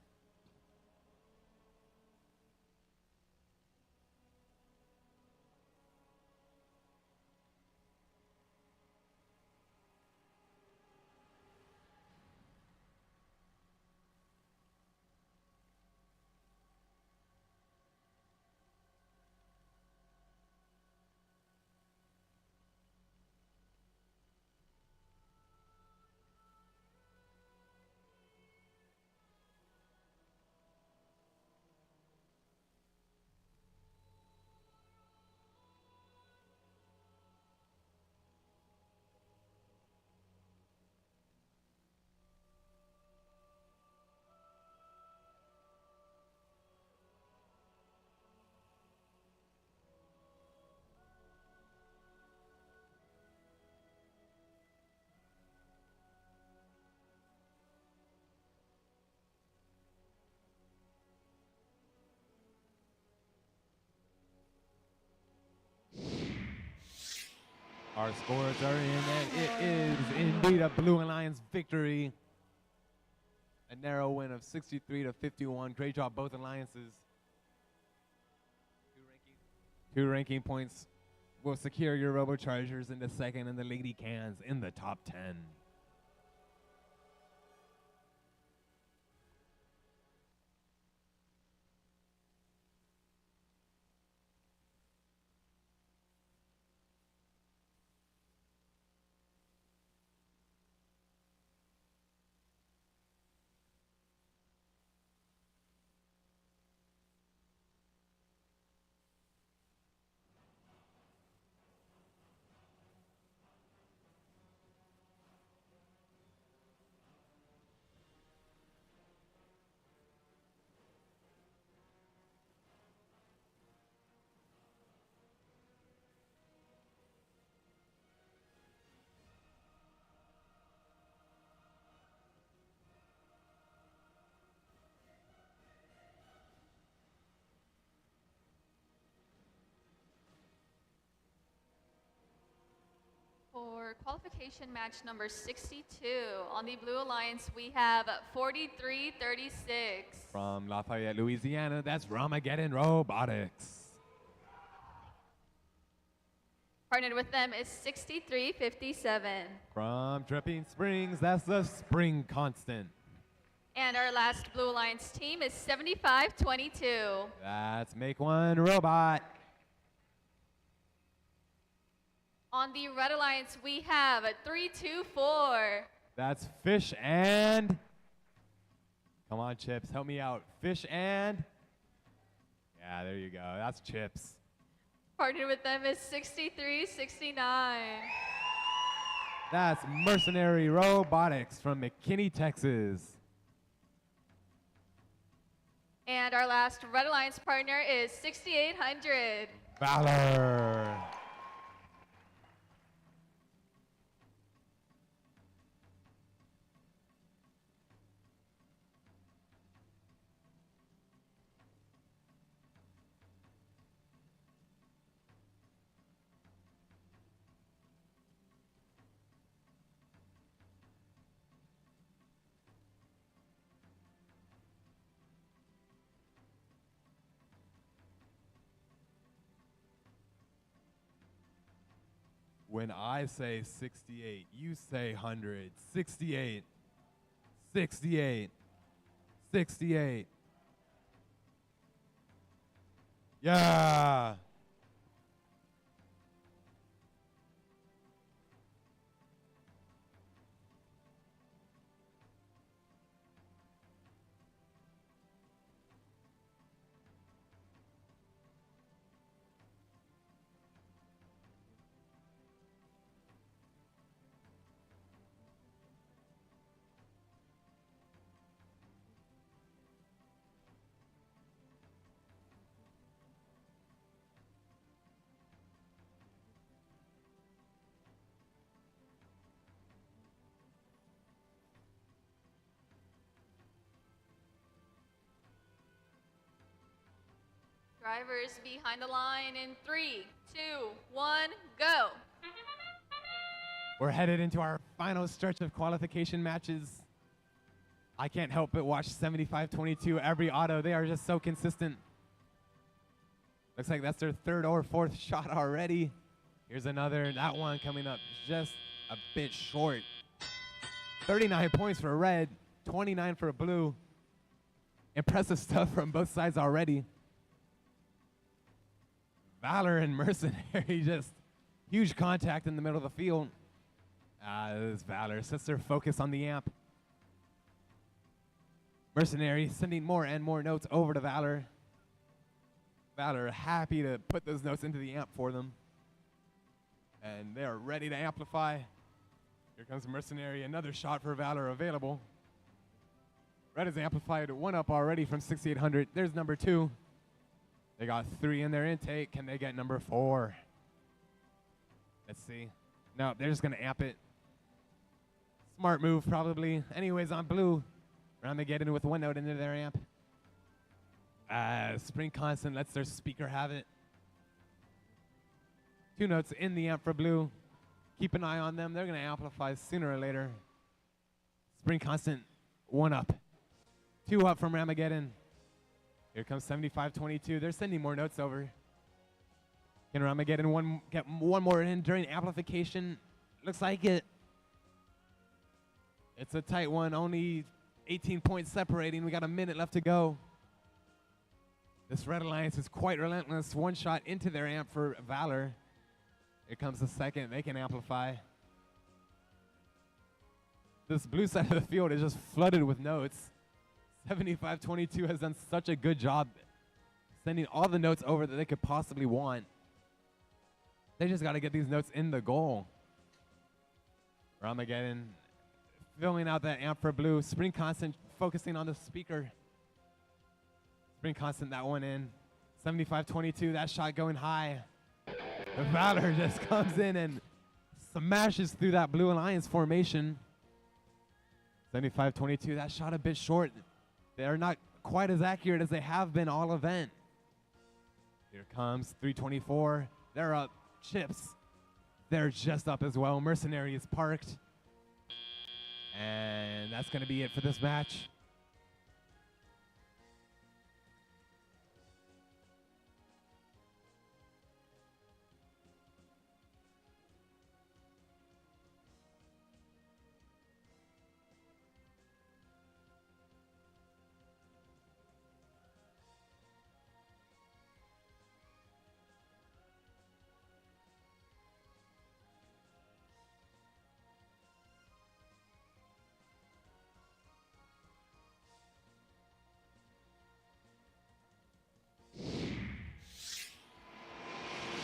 [SPEAKER 1] Our scores are in, and it is indeed a Blue Alliance victory. A narrow win of 63-51. Great job, both alliances. 2 ranking points will secure your Robochargers in the second and the Lady Cans in the top 10.
[SPEAKER 2] For qualification match number 62, on the Blue Alliance, we have 43-36.
[SPEAKER 1] From Lafayette, Louisiana, that's Ramageddon Robotics.
[SPEAKER 2] Partnered with them is 63-57.
[SPEAKER 1] From Dripping Springs, that's the Spring Constant.
[SPEAKER 2] And our last Blue Alliance team is 75-22.
[SPEAKER 1] That's Make One Robot.
[SPEAKER 2] On the Red Alliance, we have 3-2-4.
[SPEAKER 1] That's Fish and... Come on, Chips, help me out. Fish and... Yeah, there you go. That's Chips.
[SPEAKER 2] Partnered with them is 63-69.
[SPEAKER 1] That's Mercenary Robotics from McKinney, Texas.
[SPEAKER 2] And our last Red Alliance partner is 6800.
[SPEAKER 1] Valor. When I say 68, you say 100. 68, 68, 68. Yeah.
[SPEAKER 2] Drivers behind the line in 3, 2, 1, go.
[SPEAKER 1] We're headed into our final stretch of qualification matches. I can't help but watch 75-22 every auto. They are just so consistent. Looks like that's their third or fourth shot already. Here's another. That one coming up just a bit short. 39 points for red, 29 for blue. Impressive stuff from both sides already. Valor and Mercenary, just huge contact in the middle of the field. This is Valor sets their focus on the amp. Mercenary sending more and more notes over to Valor. Valor happy to put those notes into the amp for them. And they're ready to amplify. Here comes Mercenary, another shot for Valor available. Red is amplified, one up already from 6800. There's number 2. They got 3 in their intake. Can they get number 4? Let's see. No, they're just going to amp it. Smart move, probably. Anyways, on blue, Armageddon with 1 note into their amp. Spring Constant lets their speaker have it. 2 notes in the amp for blue. Keep an eye on them. They're going to amplify sooner or later. Spring Constant, 1 up. 2 up from Armageddon. Here comes 75-22. They're sending more notes over. Can Armageddon get one more in during amplification? Looks like it. It's a tight one. Only 18 points separating. We got a minute left to go. This Red Alliance is quite relentless. 1 shot into their amp for Valor. Here comes the second. They can amplify. This blue side of the field is just flooded with notes. 75-22 has done such a good job sending all the notes over that they could possibly want. They just got to get these notes in the goal. Armageddon filling out that amp for blue. Spring Constant focusing on the speaker. Spring Constant, that one in. 75-22, that shot going high. The Valor just comes in and smashes through that Blue Alliance formation. 75-22, that shot a bit short. They're not quite as accurate as they have been all event. Here comes 324. They're up. Chips. They're just up as well. Mercenary is parked. And that's going to be it for this match.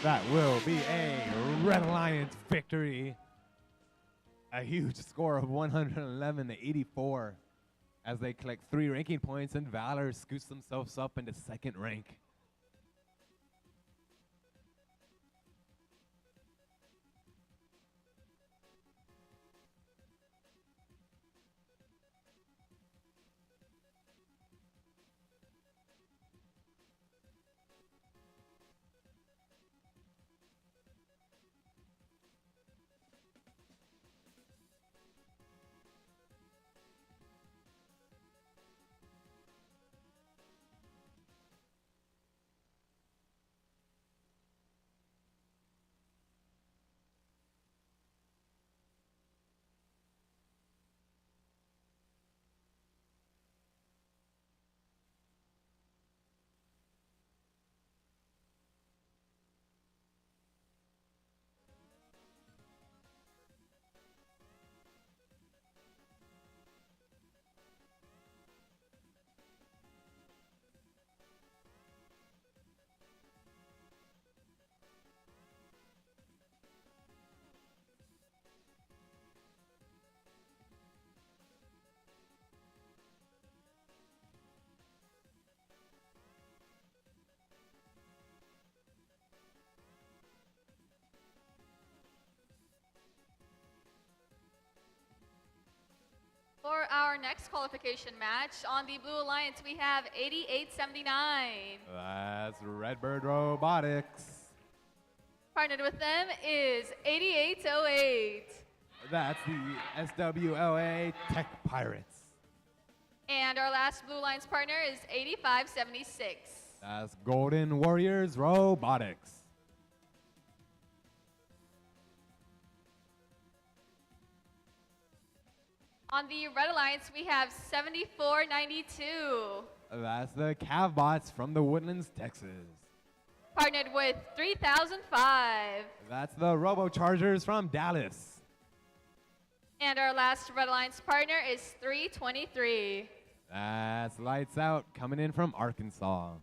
[SPEAKER 1] That will be a Red Alliance victory. A huge score of 111-84 as they collect 3 ranking points, and Valor scoots themselves up into 2nd rank.
[SPEAKER 2] For our next qualification match, on the Blue Alliance, we have 8879.
[SPEAKER 1] That's Redbird Robotics.
[SPEAKER 2] Partnered with them is 8808.
[SPEAKER 1] That's the SWLA Tech Pirates.
[SPEAKER 2] And our last Blue Alliance partner is 8576.
[SPEAKER 1] That's Golden Warriors Robotics.
[SPEAKER 2] On the Red Alliance, we have 7492.
[SPEAKER 1] That's the Cavbots from the Woodlands, Texas.
[SPEAKER 2] Partnered with 3005.
[SPEAKER 1] That's the Robochargers from Dallas.
[SPEAKER 2] And our last Red Alliance partner is 323.
[SPEAKER 1] That's Lights Out coming in from Arkansas.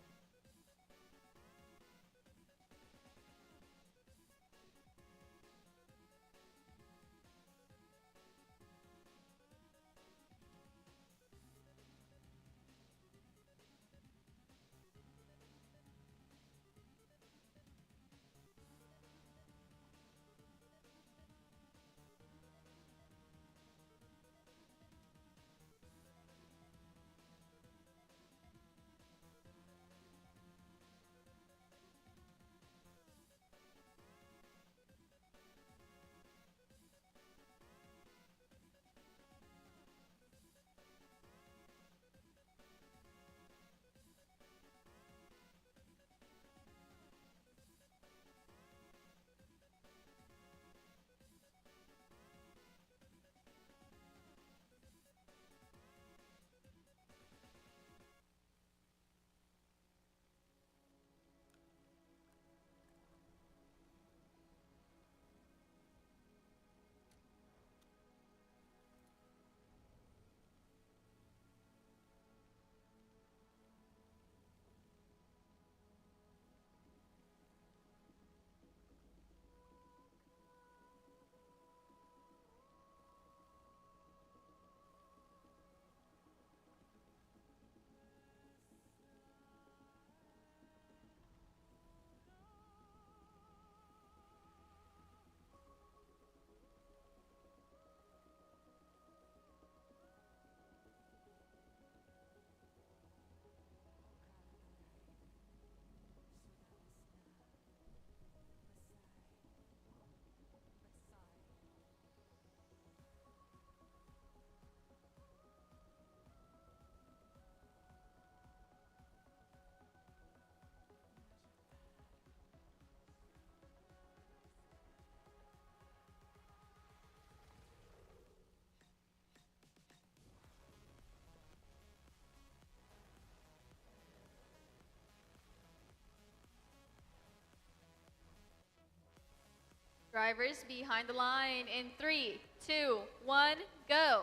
[SPEAKER 2] Drivers behind the line in 3, 2, 1, go.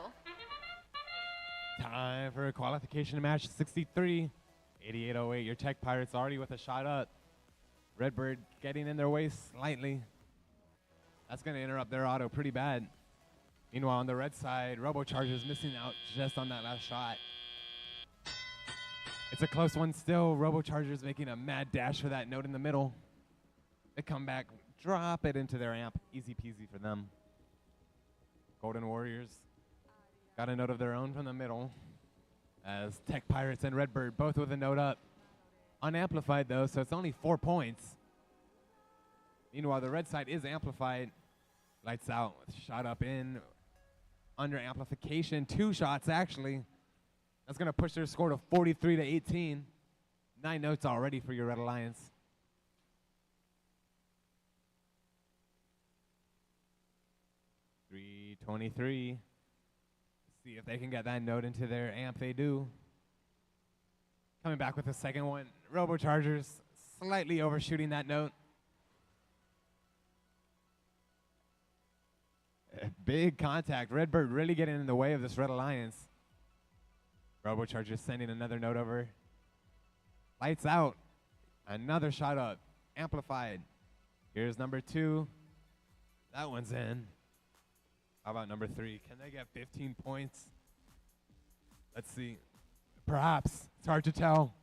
[SPEAKER 1] Time for a qualification match 63. 8808, your Tech Pirates already with a shot up. Redbird getting in their way slightly. That's going to interrupt their auto pretty bad. Meanwhile, on the red side, Robochargers missing out just on that last shot. It's a close one still. Robochargers making a mad dash for that note in the middle. They come back, drop it into their amp. Easy peasy for them. Golden Warriors got a note of their own from the middle, as Tech Pirates and Redbird both with a note up. Unamplified though, so it's only 4 points. Meanwhile, the red side is amplified. Lights out, shot up in, under amplification, 2 shots actually. That's gonna push their score to 43 to 18. 9 notes already for your Red Alliance. .323. See if they can get that note into their amp. They do. Coming back with the second one. Robochargers slightly overshooting that note. Big contact. Redbird really getting in the way of this Red Alliance. Robochargers sending another note over. Lights out. Another shot up. Amplified. Here's number 2. That one's in. How about number 3? Can they get 15 points? Let's see. Perhaps. It's hard to tell.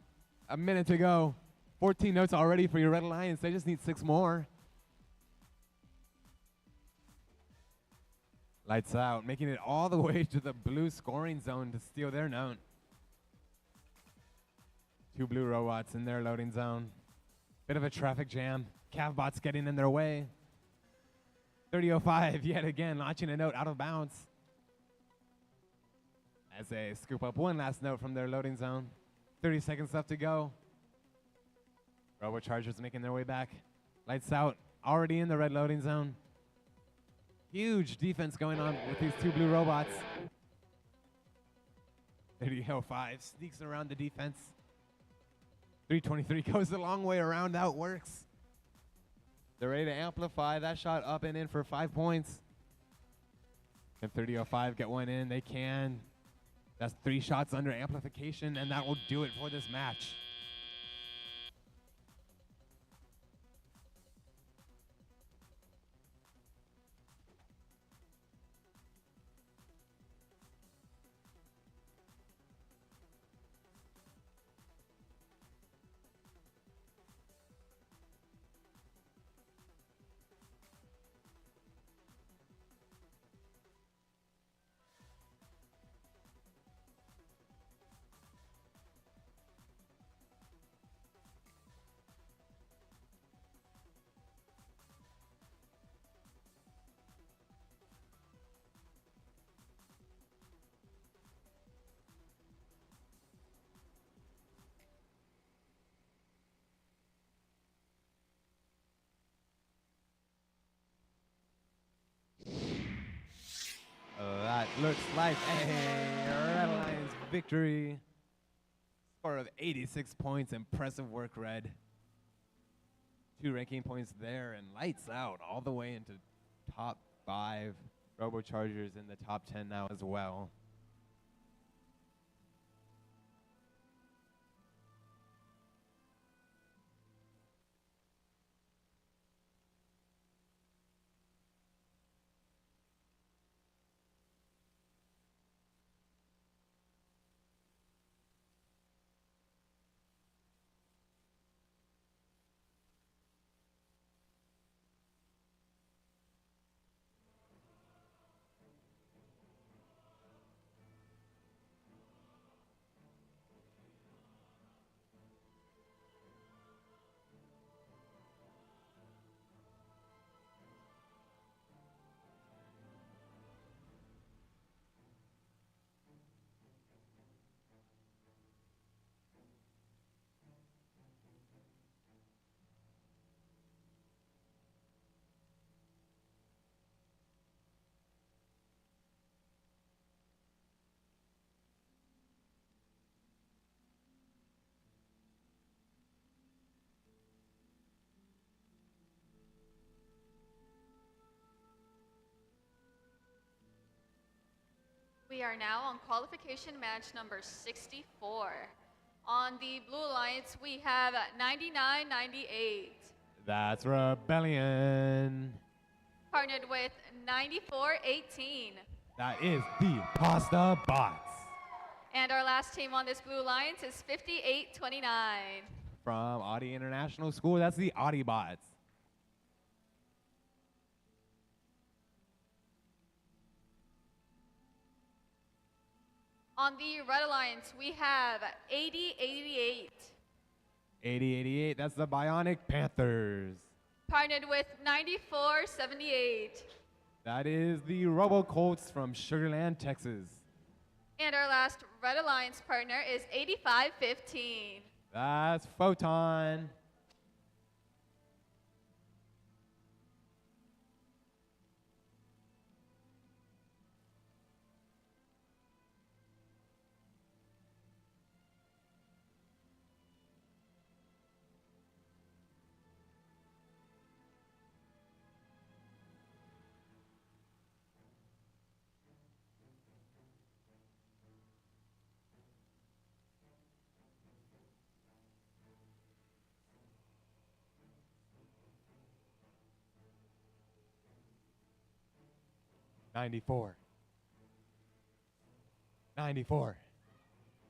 [SPEAKER 1] A minute to go. 14 notes already for your Red Alliance. They just need 6 more. Lights out, making it all the way to the blue scoring zone to steal their note. 2 blue robots in their loading zone. Bit of a traffic jam. Cavbots getting in their way. 30:05 yet again, launching a note out of bounds. As they scoop up one last note from their loading zone. 30 seconds left to go. Robochargers making their way back. Lights out, already in the red loading zone. Huge defense going on with these 2 blue robots. 30:05 sneaks around the defense. 3:23 goes the long way around, outworks. They're ready to amplify that shot up and in for 5 points. Can 30:05 get one in? They can. That's 3 shots under amplification, and that will do it for this match. That looks like a Red Lions victory. Score of 86 points. Impressive work, Red. 2 ranking points there, and lights out all the way into top 5. Robochargers in the top 10 now as well.
[SPEAKER 2] We are now on qualification match number 64. On the Blue Alliance, we have 99-98.
[SPEAKER 1] That's Rebellion.
[SPEAKER 2] Partnered with 94-18.
[SPEAKER 1] That is the Pasta Bots.
[SPEAKER 2] And our last team on this Blue Alliance is 58-29.
[SPEAKER 1] From Audi International School, that's the Audi Bots.
[SPEAKER 2] On the Red Alliance, we have 80-88.
[SPEAKER 1] 80-88, that's the Bionic Panthers.
[SPEAKER 2] Partnered with 94-78.
[SPEAKER 1] That is the Robo Colts from Sugarland, Texas.
[SPEAKER 2] And our last Red Alliance partner is 85-15.
[SPEAKER 1] That's Photon. '94. 94.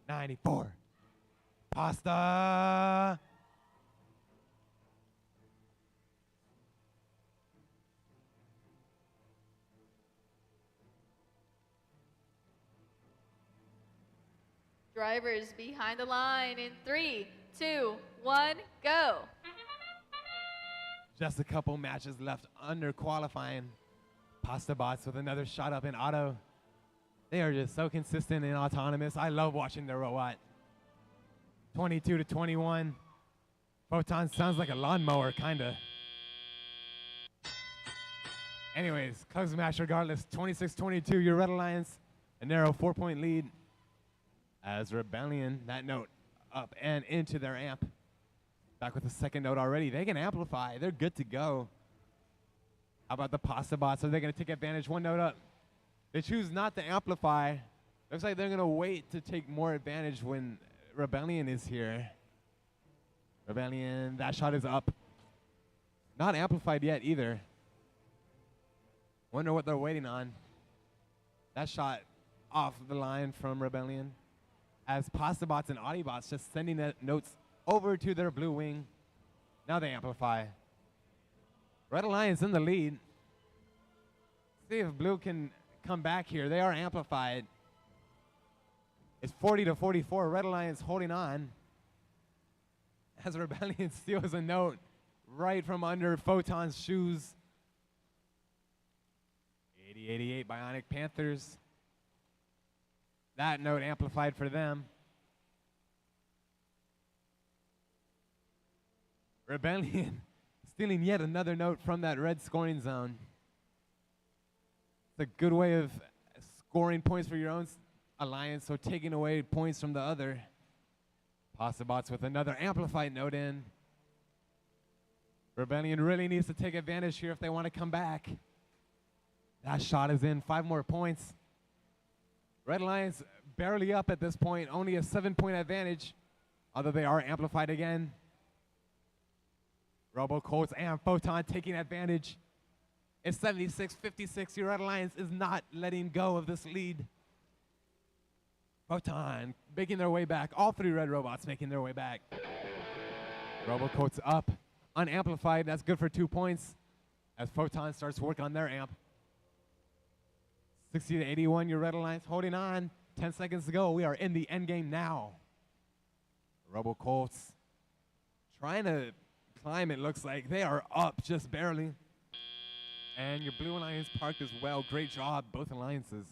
[SPEAKER 1] 94. Pasta.
[SPEAKER 2] Drivers behind the line in 3, 2, 1, go.
[SPEAKER 1] Just a couple matches left under qualifying. Pasta Bots with another shot up in auto. They are just so consistent and autonomous. I love watching their robot. 22 to 21. Photon sounds like a lawnmower, kinda. Anyways, close match regardless. 26-22, your Red Alliance. A narrow 4-point lead. As Rebellion, that note up and into their amp. Back with the second note already. They can amplify. They're good to go. How about the Pasta Bots? Are they going to take advantage? One note up. They choose not to amplify. Looks like they're going to wait to take more advantage when Rebellion is here. Rebellion, that shot is up. Not amplified yet either. Wonder what they're waiting on. That shot off the line from Rebellion. As Pasta Bots and Audiobots just sending the notes over to their blue wing. Now they amplify. Red Alliance in the lead. See if blue can come back here. They are amplified. It's 40 to 44. Red Alliance holding on. As Rebellion steals a note right from under Photon's shoes. 80-88 Bionic Panthers. That note amplified for them. Rebellion stealing yet another note from that red scoring zone. It's a good way of scoring points for your own alliance, so taking away points from the other. Pasta Bots with another amplified note in. Rebellion really needs to take advantage here if they want to come back. That shot is in. 5 more points. Red Alliance barely up at this point. Only a 7-point advantage, although they are amplified again. Robo Colts and Photon taking advantage. It's 76-56. Your Red Alliance is not letting go of this lead. Photon making their way back. All 3 red robots making their way back. Robo Colts up. Unamplified. That's good for 2 points as Photon starts work on their amp. 60 to 81, your Red Alliance holding on. 10 seconds to go. We are in the end game now. Robo Colts trying to climb, it looks like. They are up just barely. And your Blue Alliance parked as well. Great job, both alliances.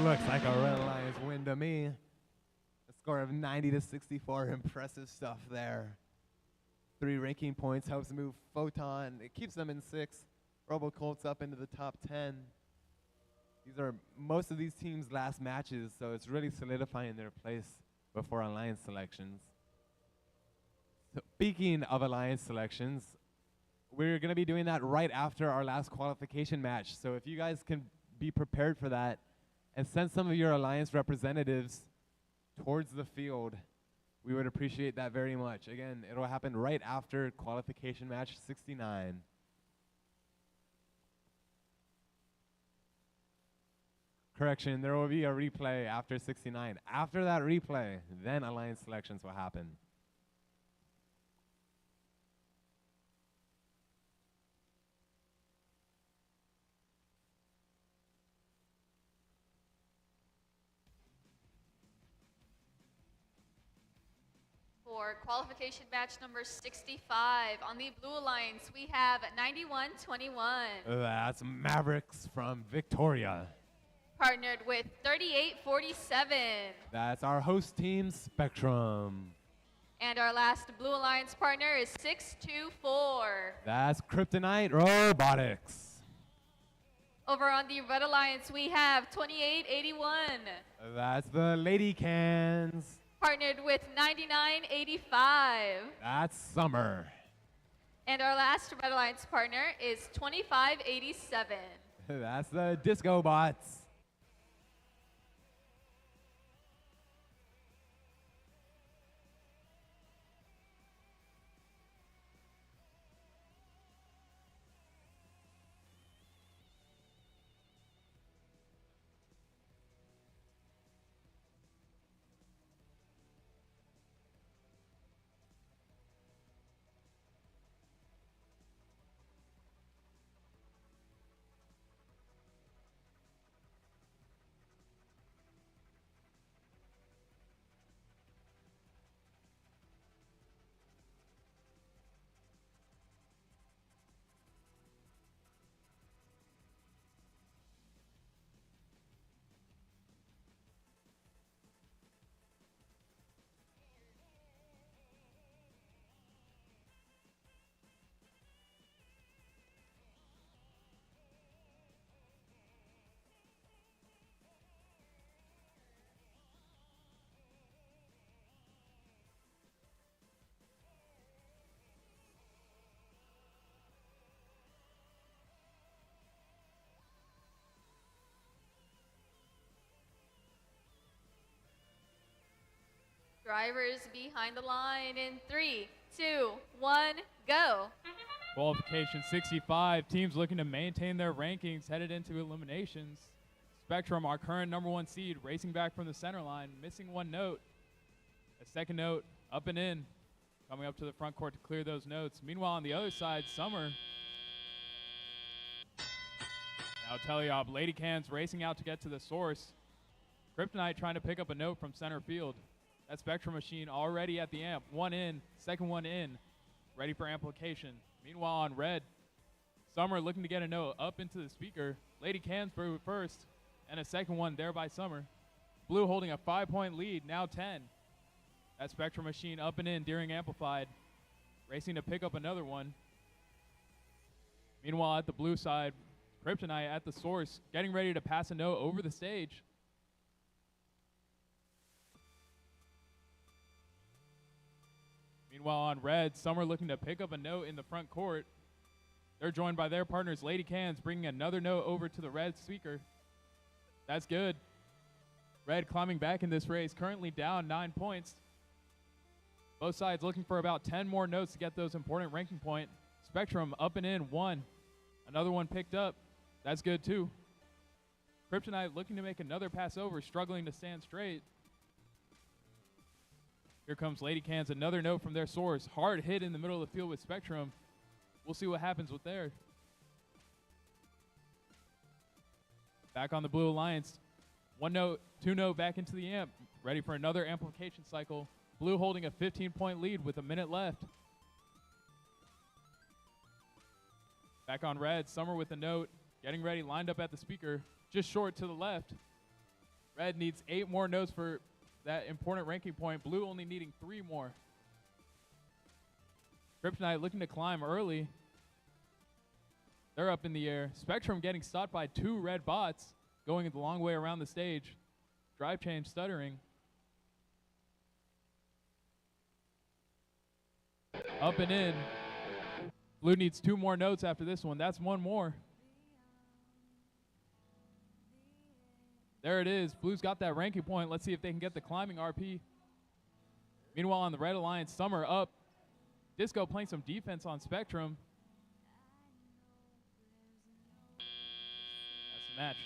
[SPEAKER 1] Looks like a Red Alliance win to me. A score of 90 to 64. Impressive stuff there. 3 ranking points helps move Photon. It keeps them in 6. Robo Colts up into the top 10. These are most of these teams' last matches, so it's really solidifying their place before alliance selections. So speaking of alliance selections, we're going to be doing that right after our last qualification match. So if you guys can be prepared for that and send some of your alliance representatives towards the field, We would appreciate that very much. Again, it'll happen right after qualification match 69. Correction, there will be a replay after 69. After that replay, then alliance selections will happen.
[SPEAKER 2] For qualification match number 65, on the Blue Alliance, we have 91-21.
[SPEAKER 1] That's Mavericks from Victoria.
[SPEAKER 2] Partnered with 38-47.
[SPEAKER 1] That's our host team, Spectrum.
[SPEAKER 2] And our last Blue Alliance partner is 624.
[SPEAKER 1] That's Kryptonite Robotics.
[SPEAKER 2] Over on the Red Alliance, we have 2881.
[SPEAKER 1] That's the Lady Cans.
[SPEAKER 2] Partnered with 9985.
[SPEAKER 1] That's Summer.
[SPEAKER 2] And our last Red Alliance partner is 2587.
[SPEAKER 1] That's the Disco Bots.
[SPEAKER 2] Drivers behind the line in 3, 2, 1, go.
[SPEAKER 4] Qualification 65, teams looking to maintain their rankings headed into eliminations. Spectrum, our current #1 seed, racing back from the center line, missing one note. A second note, up and in, coming up to the front court to clear those notes. Meanwhile, on the other side, Summer. Now Teleop, Lady Cans racing out to get to the source. Kryptonite trying to pick up a note from center field. That Spectrum machine already at the amp. One in, second one in, ready for amplification. Meanwhile on red, Summer looking to get a note up into the speaker. Lady Cans first, and a second one there by Summer. Blue holding a 5-point lead, now 10. That Spectrum machine up and in during amplified, racing to pick up another one. Meanwhile at the blue side, Kryptonite at the source, getting ready to pass a note over the stage. Meanwhile on red, Summer looking to pick up a note in the front court. They're joined by their partners, Lady Cans, bringing another note over to the red speaker. That's good. Red climbing back in this race, currently down 9 points. Both sides looking for about 10 more notes to get those important ranking point. Spectrum up and in, one. Another one picked up. That's good too. Kryptonite looking to make another pass over, struggling to stand straight. Here comes Lady Cans, another note from their source. Hard hit in the middle of the field with Spectrum. We'll see what happens with there. Back on the Blue Alliance. One note, two note back into the amp. Ready for another amplification cycle. Blue holding a 15-point lead with a minute left. Back on red, Summer with a note. Getting ready, lined up at the speaker. Just short to the left. Red needs 8 more notes for that important ranking point. Blue only needing 3 more. Kryptonite looking to climb early. They're up in the air. Spectrum getting stopped by 2 red bots, going the long way around the stage. Drive chain stuttering. Up and in. Blue needs 2 more notes after this one. That's 1 more. There it is. Blue's got that ranking point. Let's see if they can get the climbing RP. Meanwhile, on the Red Alliance, Summer up. Disco playing some defense on Spectrum. That's the match.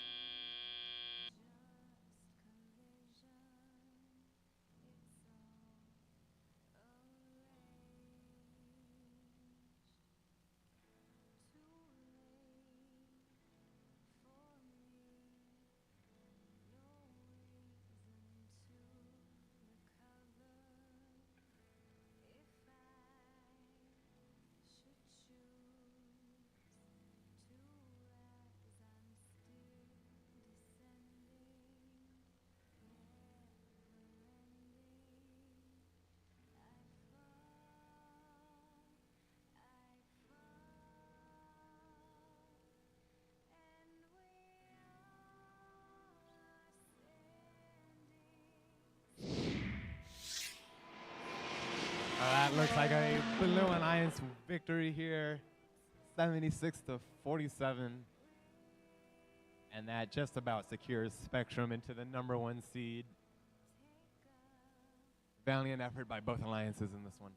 [SPEAKER 1] That looks like a Blue Alliance victory here, 76-47. And that just about secures Spectrum into the #1 seed. Valiant effort by both alliances in this one.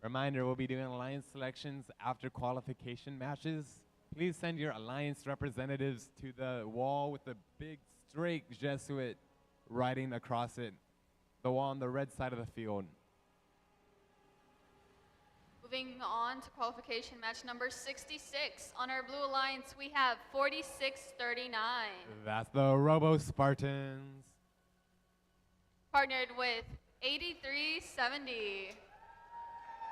[SPEAKER 1] Reminder, we'll be doing alliance selections after qualification matches. Please send your alliance representatives to the wall with the big straight Jesuit writing across it, the wall on the red side of the field.
[SPEAKER 2] Moving on to qualification match number 66. On our Blue Alliance, we have 46-39.
[SPEAKER 1] That's the Robo Spartans.
[SPEAKER 2] Partnered with 83-70.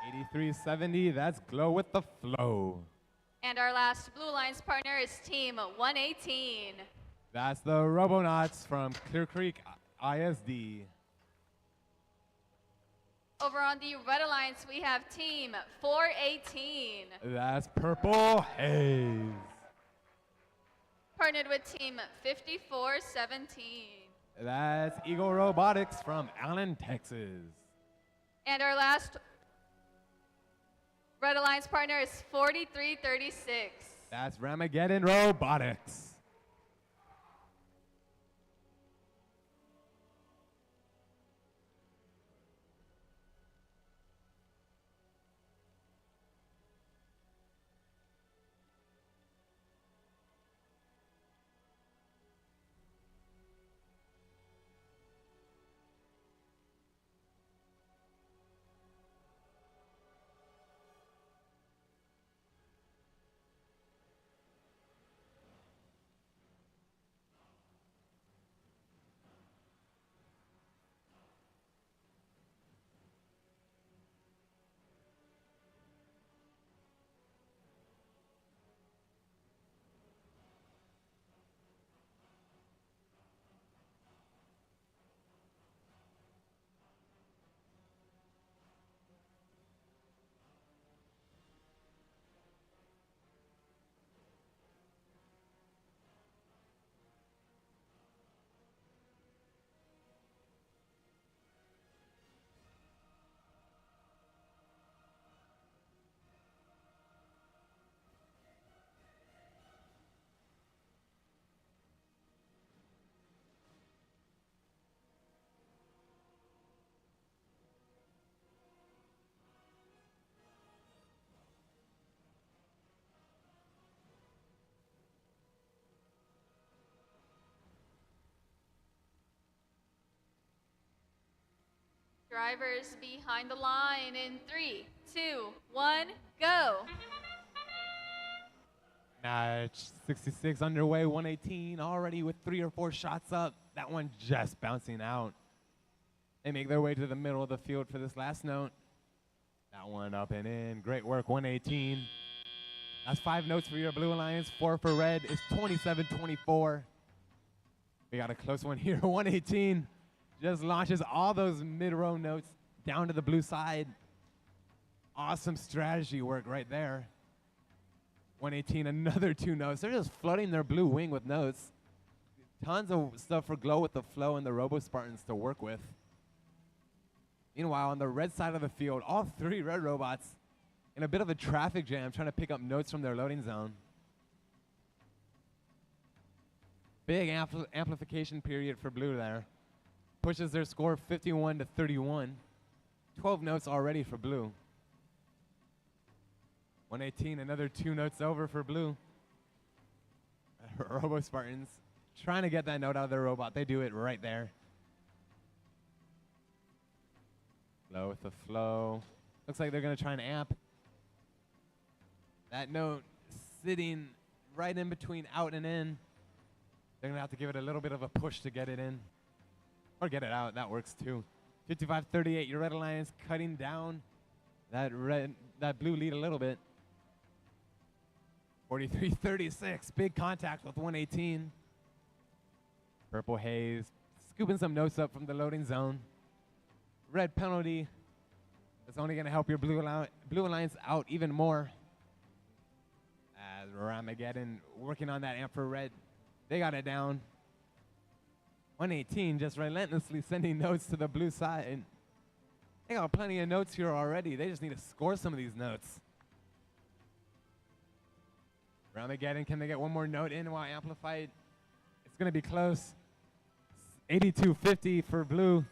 [SPEAKER 1] 8370, that's Glow with the Flow.
[SPEAKER 2] And our last Blue Alliance partner is Team 118.
[SPEAKER 1] That's the Robonauts from Clear Creek ISD.
[SPEAKER 2] Over on the Red Alliance, we have Team 418.
[SPEAKER 1] That's Purple Haze.
[SPEAKER 2] Partnered with Team 5417.
[SPEAKER 1] That's Eagle Robotics from Allen, Texas.
[SPEAKER 2] And our last Red Alliance partner is 4336.
[SPEAKER 1] That's Ramageddon Robotics.
[SPEAKER 2] Drivers behind the line in 3, 2, 1, go.
[SPEAKER 1] Match 66 underway, 118 already with 3 or 4 shots up. That one just bouncing out. They make their way to the middle of the field for this last note. That one up and in. Great work, 118. That's 5 notes for your Blue Alliance, 4 for Red. It's 27-24. We got a close one here, 118. Just launches all those mid-row notes down to the blue side. Awesome strategy work right there. 118, another 2 notes. They're just flooding their blue wing with notes. Tons of stuff for Glow with the Flow and the Robo Spartans to work with. Meanwhile, on the red side of the field, all 3 red robots in a bit of a traffic jam trying to pick up notes from their loading zone. Big amplification period for blue there. Pushes their score 51-31. 12 notes already for blue. 118, another 2 notes over for blue. Robo Spartans trying to get that note out of their robot. They do it right there. Flow with the flow. Looks like they're going to try and amp. That note sitting right in between out and in. They're going to have to give it a little bit of a push to get it in. Or get it out. That works too. 55-38. Your Red Alliance cutting down that blue lead a little bit. 43-36. Big contact with 118. Purple Haze scooping some notes up from the loading zone. Red penalty. That's only going to help your Blue Alliance out even more. As Ramageddon working on that amp for Red. They got it down. 118 just relentlessly sending notes to the blue side. They got plenty of notes here already. They just need to score some of these notes. Ramageddon, can they get one more note in while amplified? It's going to be close. 82-50 for blue.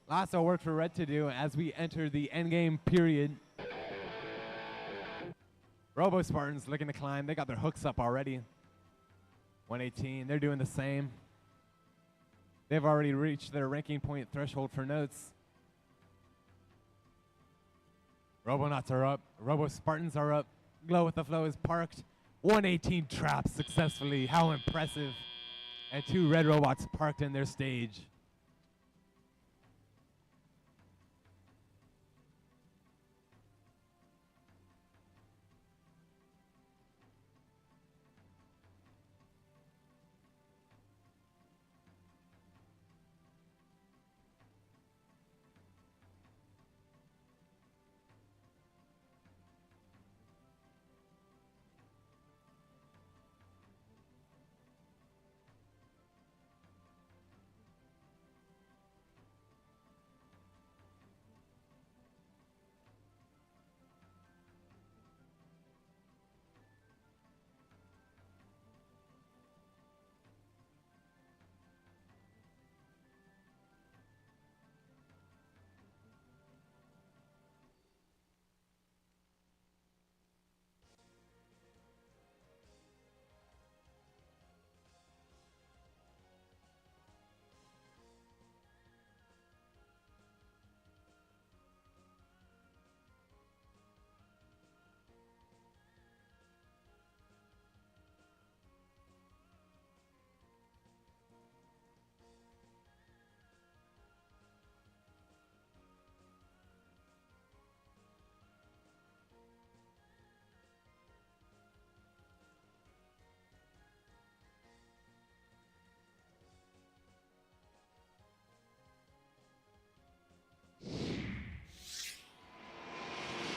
[SPEAKER 1] Lots of work for Red to do as we enter the endgame period. Robo Spartans looking to climb. They got their hooks up already. 118, they're doing the same. They've already reached their ranking point threshold for notes. Robonauts are up. Robo Spartans are up. Glow with the Flow is parked. 118 trapped successfully. How impressive. And 2 red robots parked in their stage.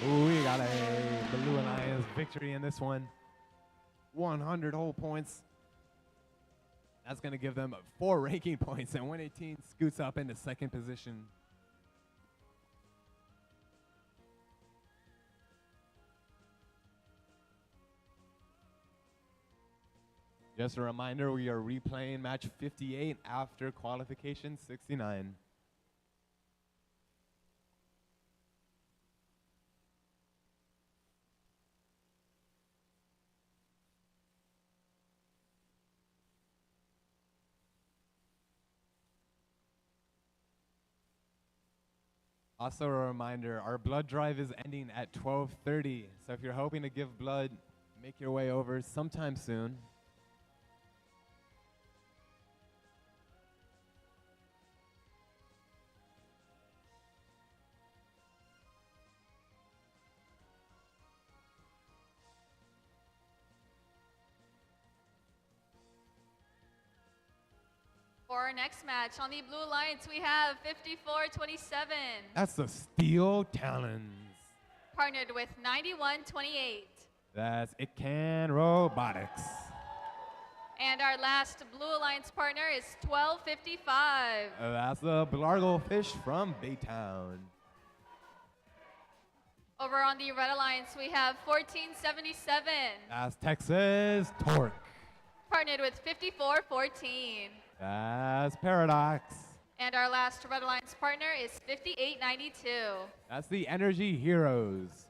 [SPEAKER 1] Ooh, we got a Blue Alliance victory in this one. 100 whole points. That's going to give them 4 ranking points, and 118 scoots up into second position. Just a reminder, we are replaying match 58 after qualification 69. Also a reminder, our blood drive is ending at 12:30. So if you're hoping to give blood, make your way over sometime soon.
[SPEAKER 2] For our next match on the Blue Alliance, we have 5427,
[SPEAKER 1] That's the Steel Talons.
[SPEAKER 2] partnered with 9128.
[SPEAKER 1] That's It Can Robotics.
[SPEAKER 2] And our last Blue Alliance partner is 1255.
[SPEAKER 1] That's the Blargo Fish from Baytown.
[SPEAKER 2] Over on the Red Alliance, we have 1477,
[SPEAKER 1] That's Texas Torque.
[SPEAKER 2] partnered with 5414.
[SPEAKER 1] That's Paradox.
[SPEAKER 2] And our last Red Alliance partner is 5892.
[SPEAKER 1] That's the Energy Heroes.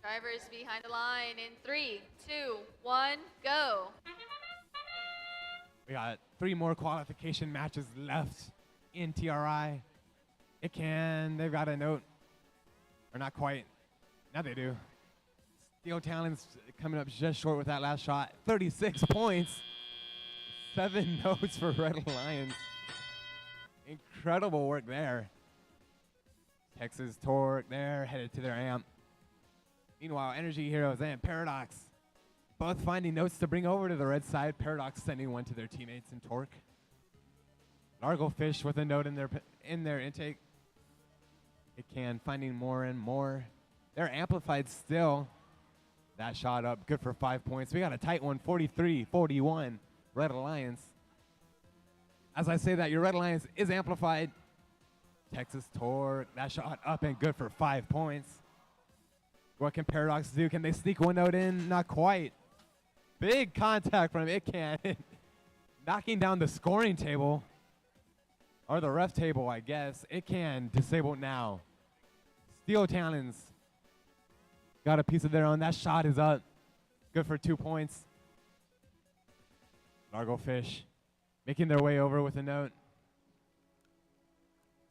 [SPEAKER 2] Drivers behind the line in 3, 2, 1, go.
[SPEAKER 1] We got 3 more qualification matches left in TRI. They've got a note. Or not quite. Now they do. Steel Talons coming up just short with that last shot. 36 points. 7 notes for Red Alliance. Incredible work there. Texas Torque there, headed to their amp. Meanwhile, Energy Heroes and Paradox both finding notes to bring over to the red side. Paradox sending one to their teammates in Torque. Largo Fish with a note in their intake. Finding more and more. They're amplified still. That shot up, good for 5 points. We got a tight one, 43-41, Red Alliance. As I say that, your Red Alliance is amplified. Texas Torque, that shot up and good for 5 points. What can Paradox do? Can they sneak one note in? Not quite. Big contact from Itcan. Knocking down the scoring table. Or the ref table, I guess. Itcan disabled now. Steel Talons got a piece of their own. That shot is up. Good for 2 points. Largo Fish making their way over with a note.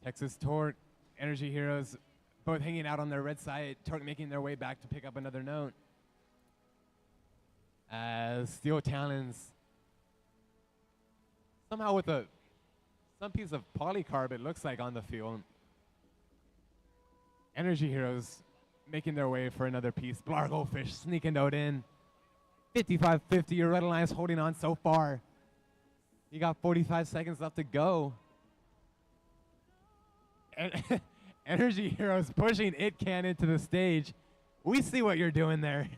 [SPEAKER 1] Texas Torque, Energy Heroes, both hanging out on their red side. Torque making their way back to pick up another note. As Steel Talons, somehow with some piece of polycarb, it looks like, on the field. Energy Heroes making their way for another piece. Blargo Fish sneak a note in. 55-50, your Red Alliance holding on so far. You got 45 seconds left to go. Energy Heroes pushing Itcan into the stage. We see what you're doing there.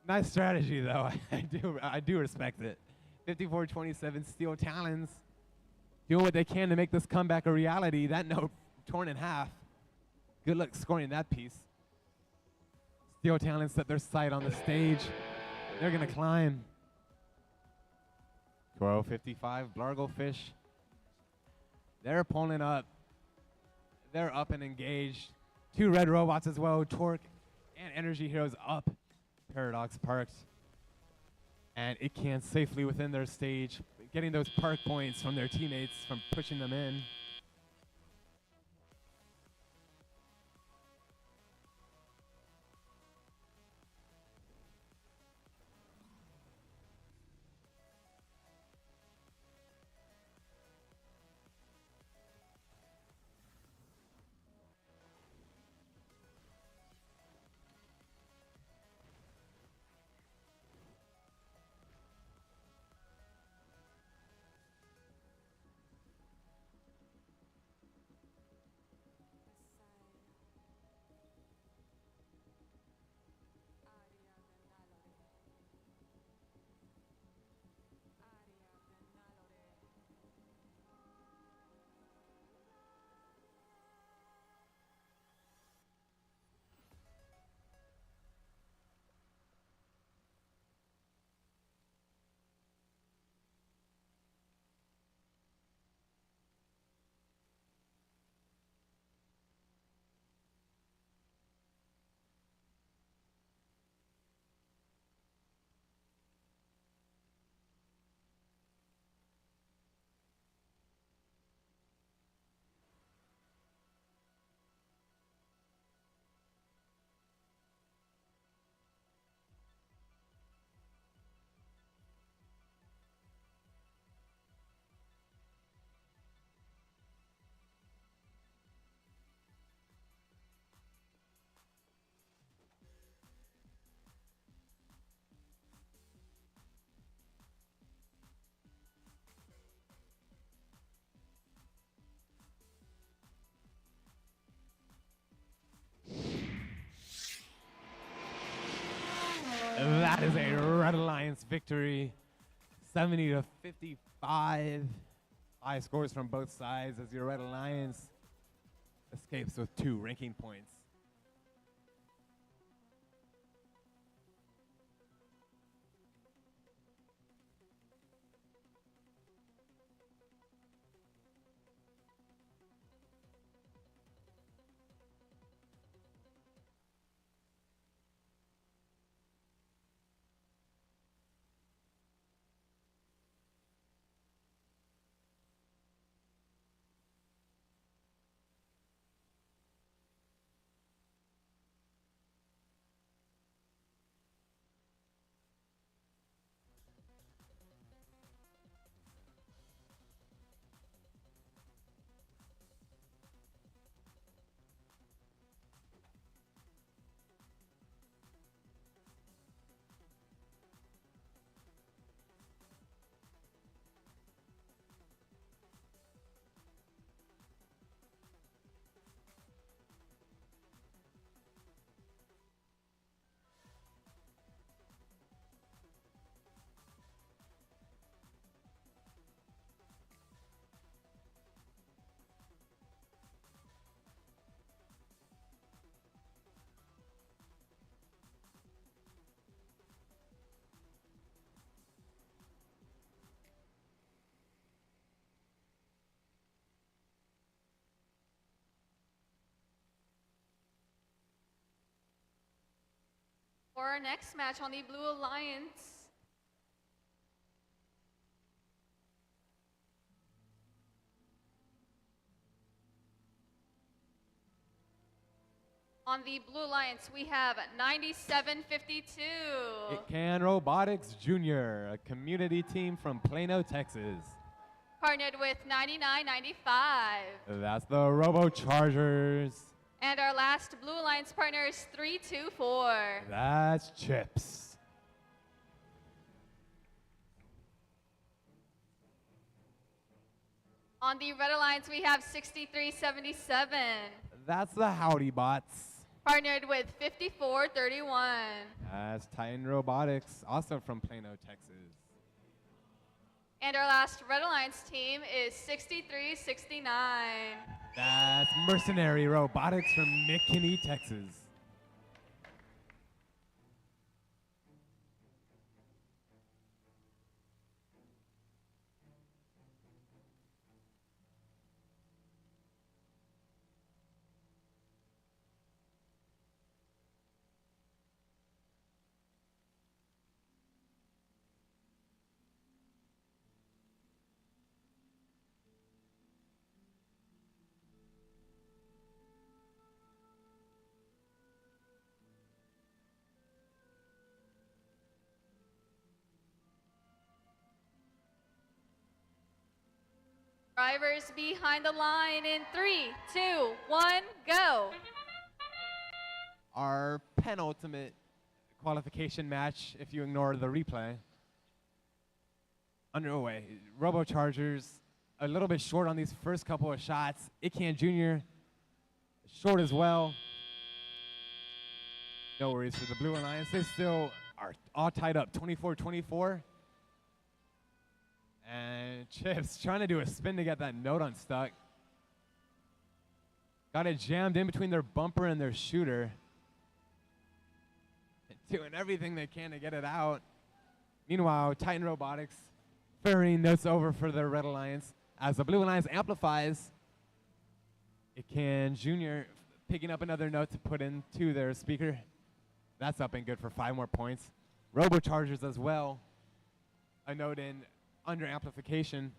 [SPEAKER 1] Nice strategy, though. I do respect it. 54-27, Steel Talons doing what they can to make this comeback a reality. That note torn in half. Good luck scoring that piece. Steel Talons set their sight on the stage. They're going to climb. 12:55, Blargo Fish. They're pulling up. They're up and engaged. 2 red robots as well, Torque and Energy Heroes up Paradox Parks. And it can safely within their stage, getting those park points from their teammates from pushing them in. That is a Red Alliance victory, 70 to 55. High scores from both sides as your Red Alliance escapes with 2 ranking points.
[SPEAKER 2] For our next match on the Blue Alliance, we have 9752.
[SPEAKER 1] It Can Robotics Jr., a community team from Plano, Texas.
[SPEAKER 2] Partnered with 9995.
[SPEAKER 1] That's the Robo Chargers.
[SPEAKER 2] And our last Blue Alliance partner is 324.
[SPEAKER 1] That's Chips.
[SPEAKER 2] On the Red Alliance, we have 6377.
[SPEAKER 1] That's the Howdy Bots.
[SPEAKER 2] Partnered with 5431.
[SPEAKER 1] That's Titan Robotics, also from Plano, Texas.
[SPEAKER 2] And our last Red Alliance team is 6369.
[SPEAKER 1] That's Mercenary Robotics from McKinney, Texas.
[SPEAKER 2] Drivers behind the line in 3, 2, 1, go.
[SPEAKER 1] Our penultimate qualification match, if you ignore the replay, underway. Robochargers a little bit short on these first couple of shots. Ican Jr. short as well. No worries for the Blue Alliance. They still are all tied up, 24-24. And Chips trying to do a spin to get that note unstuck. Got it jammed in between their bumper and their shooter. Doing everything they can to get it out. Meanwhile, Titan Robotics ferrying notes over for the Red Alliance. As the Blue Alliance amplifies, Ican Jr. picking up another note to put into their speaker. That's up and good for 5 more points. Robochargers as well. A note in under amplification.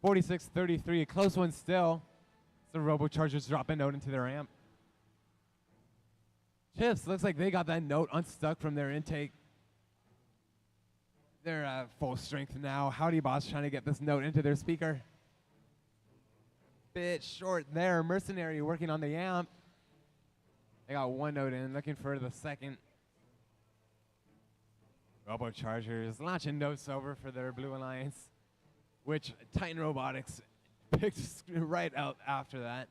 [SPEAKER 1] 46-33, a close one still. So Robochargers drop a note into their amp. Chips, looks like they got that note unstuck from their intake. They're at full strength now. Howdy Boss trying to get this note into their speaker. Bit short there. Mercenary working on the amp. They got 1 note in, looking for the second. Robochargers launching notes over for their Blue Alliance, which Titan Robotics picked right out after that.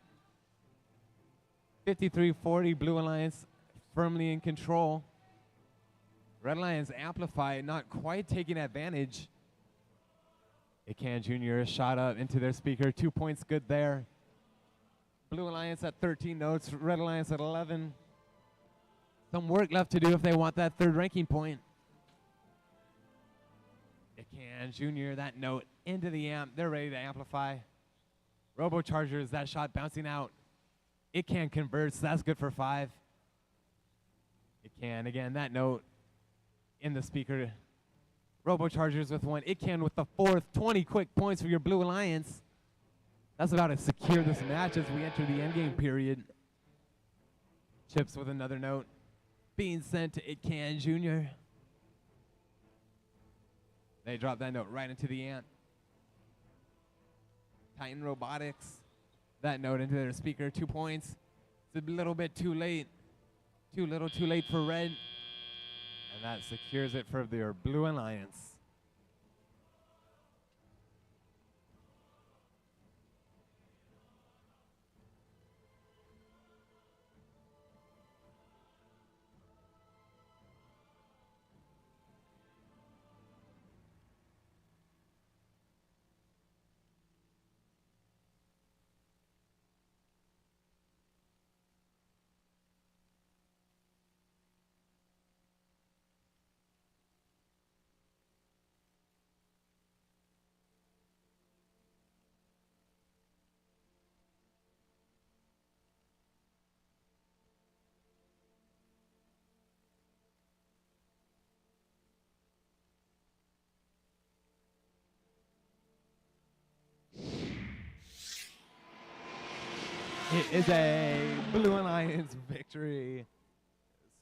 [SPEAKER 1] 53-40, Blue Alliance firmly in control. Red Alliance amplify, not quite taking advantage. Ican Jr. shot up into their speaker, 2 points good there. Blue Alliance at 13 notes, Red Alliance at 11. Some work left to do if they want that 3rd ranking point. Ican Jr., that note into the amp. They're ready to amplify. Robochargers, that shot bouncing out. Ican converts. That's good for 5. Ican, again, that note in the speaker. Robochargers with 1. Ican with the 4th. 20 quick points for your Blue Alliance. That's about to secure this match as we enter the endgame period. Chips with another note being sent to Ican Jr. They drop that note right into the amp. Titan Robotics, that note into their speaker, 2 points. It's a little bit too late. Too little, too late for Red. And that secures it for their Blue Alliance. It is a Blue Alliance victory.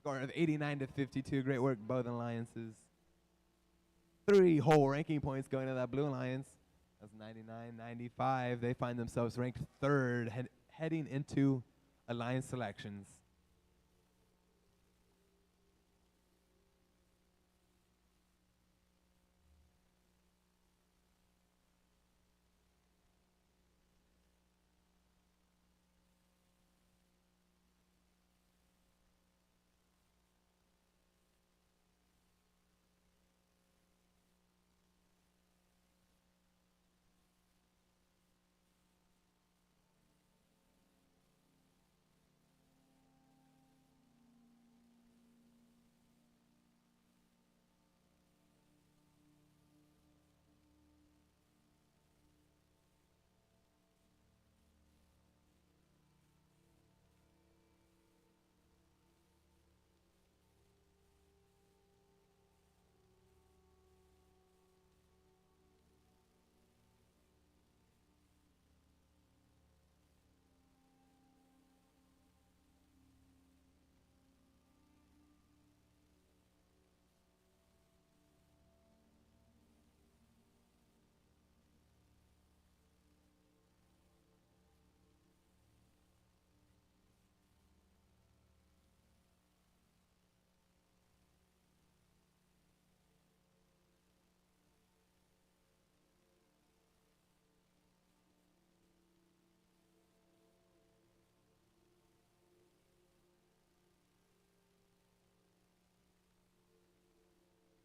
[SPEAKER 1] Score of 89-52. Great work, both alliances. 3 whole ranking points going to that Blue Alliance. That's 99-95. They find themselves ranked 3rd, heading into alliance selections.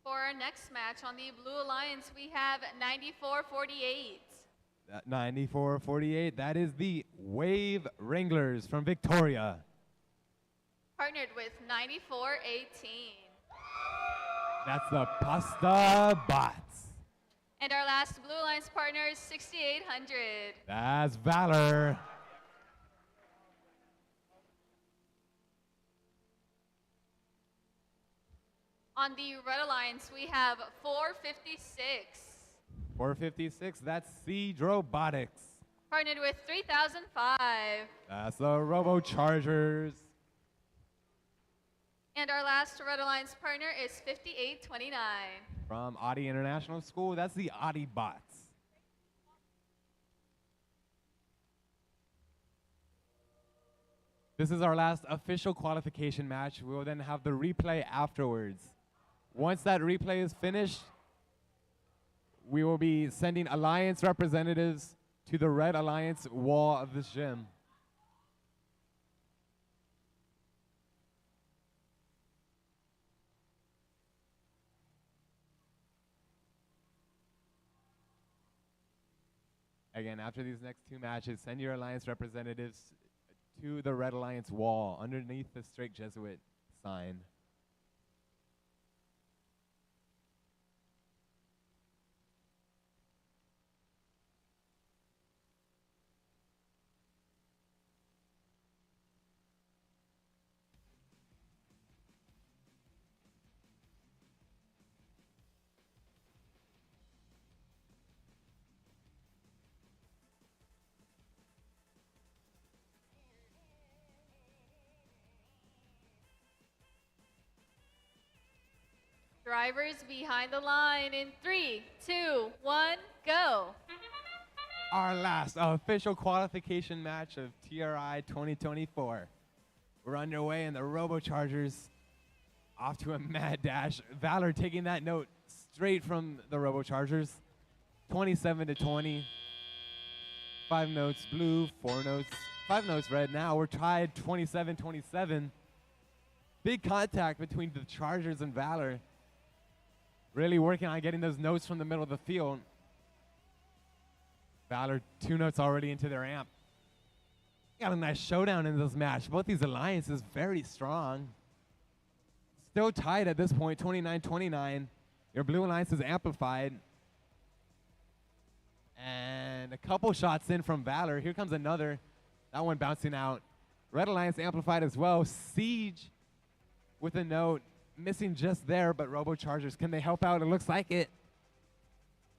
[SPEAKER 2] For our next match on the Blue Alliance, we have 9448.
[SPEAKER 1] That 94-48, that is the Wave Wranglers from Victoria.
[SPEAKER 2] Partnered with 9418.
[SPEAKER 1] That's the Pasta Bots.
[SPEAKER 2] And our last Blue Alliance partner is 6800.
[SPEAKER 1] That's Valor.
[SPEAKER 2] On the Red Alliance, we have 456.
[SPEAKER 1] 456, that's Siege Robotics.
[SPEAKER 2] Partnered with 3005.
[SPEAKER 1] That's the Robo Chargers.
[SPEAKER 2] And our last Red Alliance partner is 5829.
[SPEAKER 1] From Audi International School, that's the Audi Bots. This is our last official qualification match. We will then have the replay afterwards. Once that replay is finished, we will be sending Alliance representatives to the Red Alliance wall of this gym. Again, after these next two matches, send your Alliance representatives to the Red Alliance wall underneath the Straight Jesuit sign.
[SPEAKER 2] Drivers behind the line in 3, 2, 1, go.
[SPEAKER 1] Our last official qualification match of TRI 2024. We're underway and the RoboChargers off to a mad dash. Valor taking that note straight from the RoboChargers. 27-20. 5 notes blue, 4 notes, 5 notes red. Now we're tied 27-27. Big contact between the Chargers and Valor. Really working on getting those notes from the middle of the field. Valor 2 notes already into their amp. Got a nice showdown in this match. Both these alliances very strong. Still tied at this point, 29-29. Your Blue Alliance is amplified. And a couple shots in from Valor. Here comes another. That one bouncing out. Red Alliance amplified as well. Siege with a note. Missing just there, but RoboChargers, can they help out? It looks like it.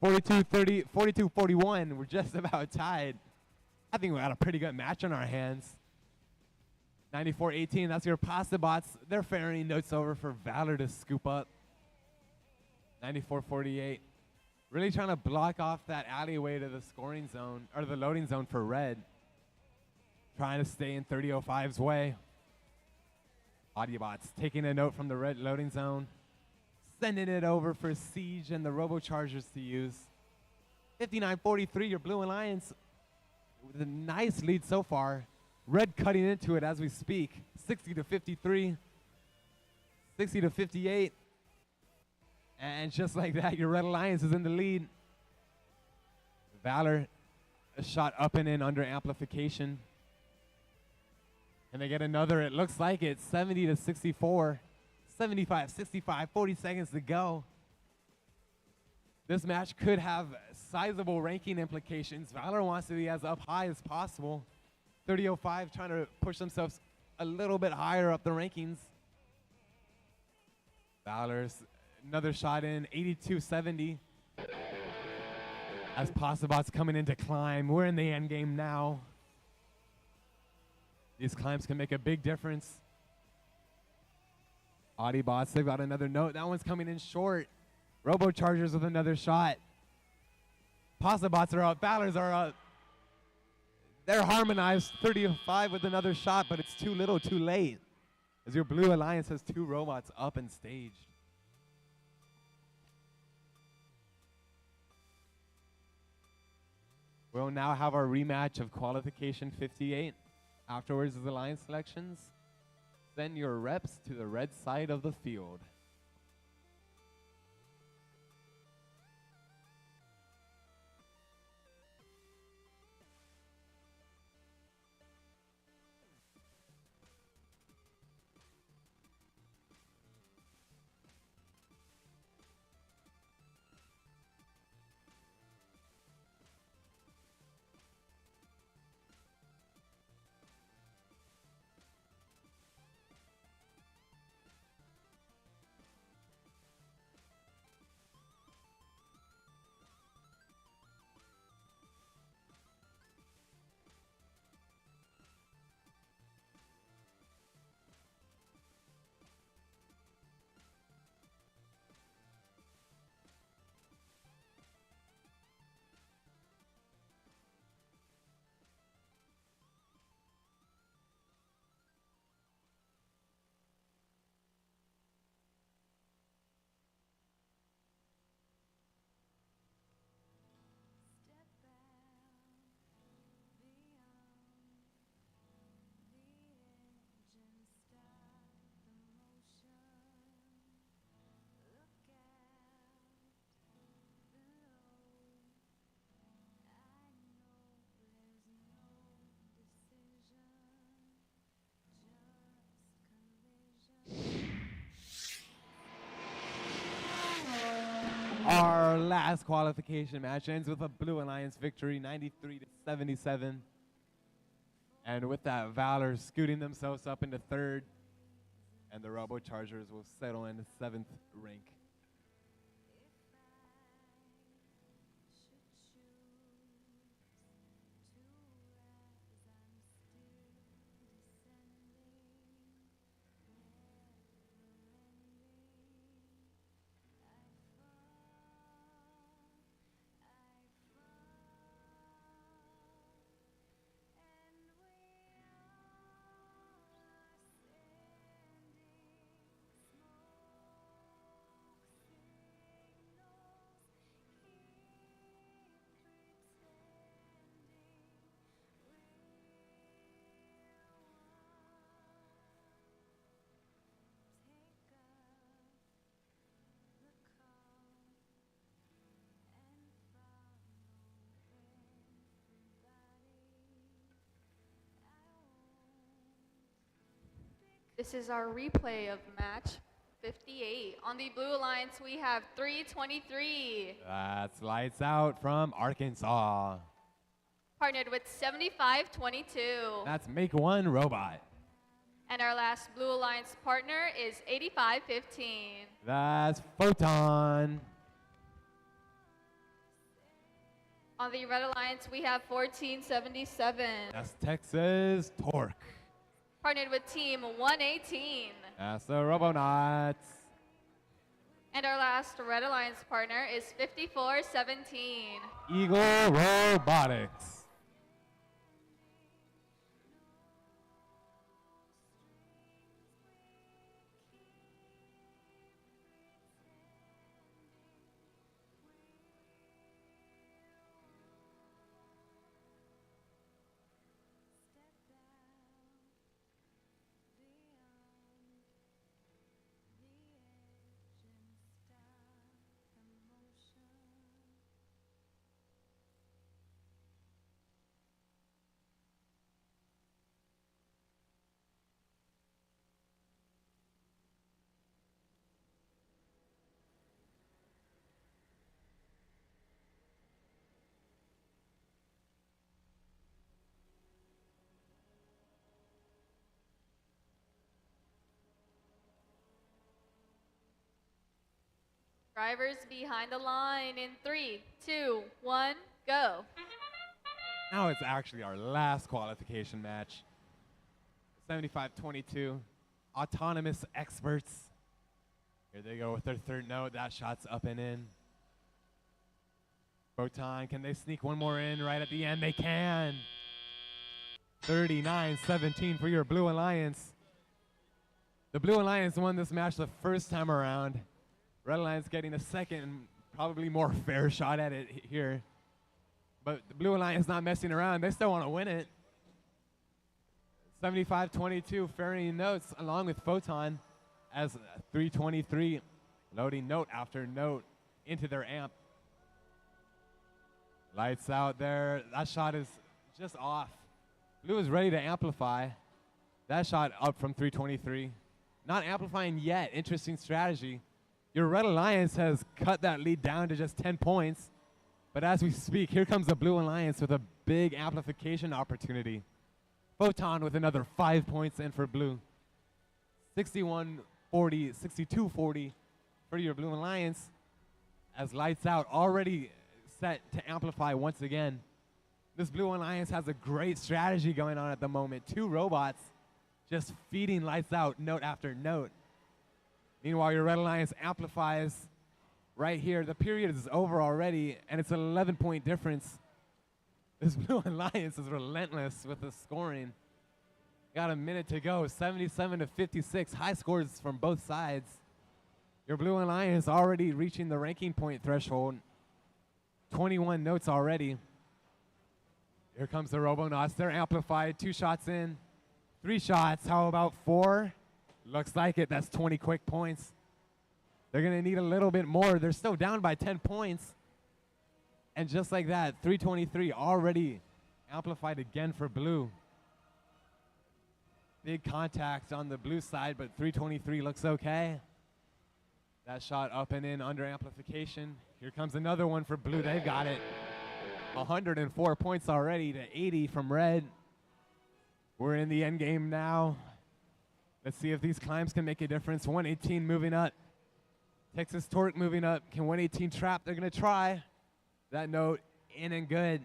[SPEAKER 1] 42-30, 42-41. We're just about tied. I think we got a pretty good match on our hands. 94-18, that's your Pasta Bots. They're ferrying notes over for Valor to scoop up. 94-48. Really trying to block off that alleyway to the scoring zone, or the loading zone for Red. Trying to stay in 30-05's way. Audiobots taking a note from the Red loading zone. Sending it over for Siege and the RoboChargers to use. 59-43, your Blue Alliance with a nice lead so far. Red cutting into it as we speak. 60-53. 60-58. And just like that, your Red Alliance is in the lead. Valor, a shot up and in under amplification. And they get another, it looks like it, 70-64. 75-65, 40 seconds to go. This match could have sizable ranking implications. Valor wants to be as up high as possible. 30-05 trying to push themselves a little bit higher up the rankings. Valor's another shot in, 82-70. As Pasabots coming in to climb. We're in the end game now. These climbs can make a big difference. Audiobots, they've got another note. That one's coming in short. RoboChargers with another shot. Pasabots are up. Valors are up. They're harmonized 30-5 with another shot, but it's too little, too late. As your Blue Alliance has 2 robots up and staged. We'll now have our rematch of Qualification 58. Afterwards is Alliance selections. Send your reps to the red side of the field. our last qualification match ends with a Blue Alliance victory, 93-77. And with that, Valor scooting themselves up into third, and the Robo Chargers will settle in the 7th rank.
[SPEAKER 2] This is our replay of match 58. On the Blue Alliance, we have 323.
[SPEAKER 1] That's Lights Out from Arkansas.
[SPEAKER 2] Partnered with 7522.
[SPEAKER 1] That's Make One Robot.
[SPEAKER 2] And our last Blue Alliance partner is 8515.
[SPEAKER 1] That's Photon.
[SPEAKER 2] On the Red Alliance, we have 1477.
[SPEAKER 1] That's Texas Torque.
[SPEAKER 2] Partnered with Team 118.
[SPEAKER 1] That's the Robonauts.
[SPEAKER 2] And our last Red Alliance partner is 5417.
[SPEAKER 1] Eagle Robotics.
[SPEAKER 2] Drivers behind the line in 3, 2, 1, go.
[SPEAKER 1] Now it's actually our last qualification match. 75-22. Autonomous Experts. Here they go with their third note. That shot's up and in. Photon, can they sneak one more in right at the end? They can. 39-17 for your Blue Alliance. The Blue Alliance won this match the first time around. Red Alliance getting a second, probably more fair shot at it here. But the Blue Alliance not messing around. They still want to win it. 75-22, ferrying notes along with Photon as 323 loading note after note into their amp. Lights out there. That shot is just off. Blue is ready to amplify. That shot up from 323. Not amplifying yet. Interesting strategy. Your Red Alliance has cut that lead down to just 10 points. But as we speak, here comes the Blue Alliance with a big amplification opportunity. Photon with another 5 points in for Blue. 61-40, 62-40 for your Blue Alliance. As Lights Out already set to amplify once again. This Blue Alliance has a great strategy going on at the moment. 2 robots just feeding Lights Out note after note. Meanwhile, your Red Alliance amplifies right here. The period is over already, and it's an 11-point difference. This Blue Alliance is relentless with the scoring. Got a minute to go, 77-56. High scores from both sides. Your Blue Alliance already reaching the ranking point threshold. 21 notes already. Here comes the Robonauts. They're amplified. 2 shots in. 3 shots. How about 4? Looks like it. That's 20 quick points. They're going to need a little bit more. They're still down by 10 points. And just like that, 323 already amplified again for Blue. Big contact on the Blue side, but 323 looks okay. That shot up and in under amplification. Here comes another one for blue. They've got it. 104 points already to 80 from red. We're in the end game now. Let's see if these climbs can make a difference. 118 moving up. Texas Torque moving up. Can 118 trap? They're going to try. That note in and good.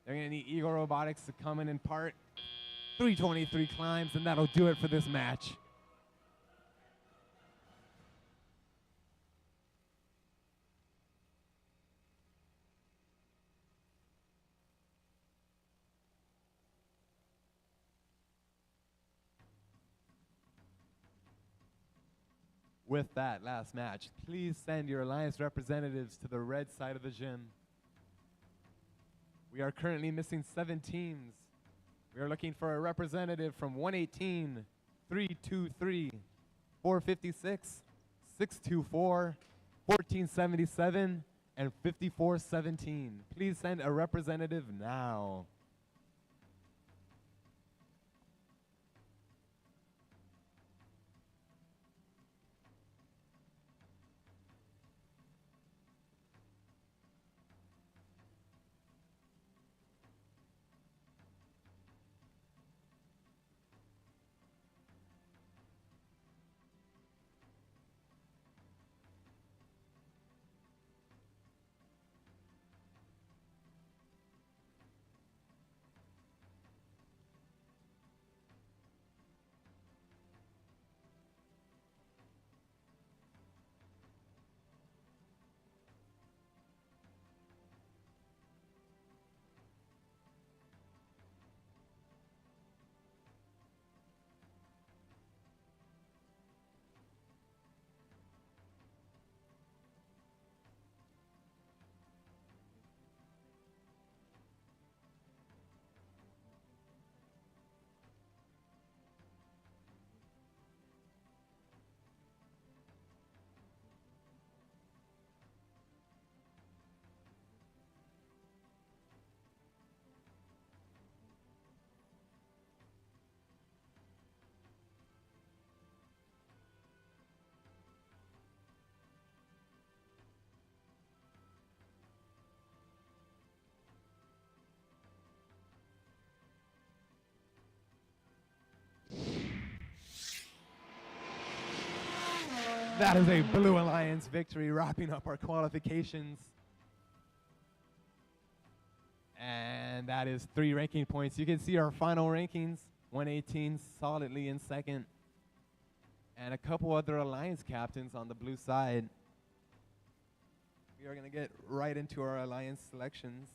[SPEAKER 1] They're going to need Eagle Robotics to come in and part. 323 climbs, and that'll do it for this match. With that last match, please send your Alliance representatives to the red side of the gym. We are currently missing 7 teams. We are looking for a representative from 118, 323, 456, 624, 1477, and 5417. Please send a representative now. That is a Blue Alliance victory, wrapping up our qualifications. And that is 3 ranking points. You can see our final rankings. 118 solidly in second. And a couple other Alliance captains on the blue side. We are going to get right into our Alliance selections.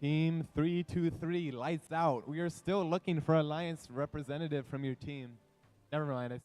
[SPEAKER 1] Team 323, lights out. We are still looking for Alliance representative from your team. Never mind.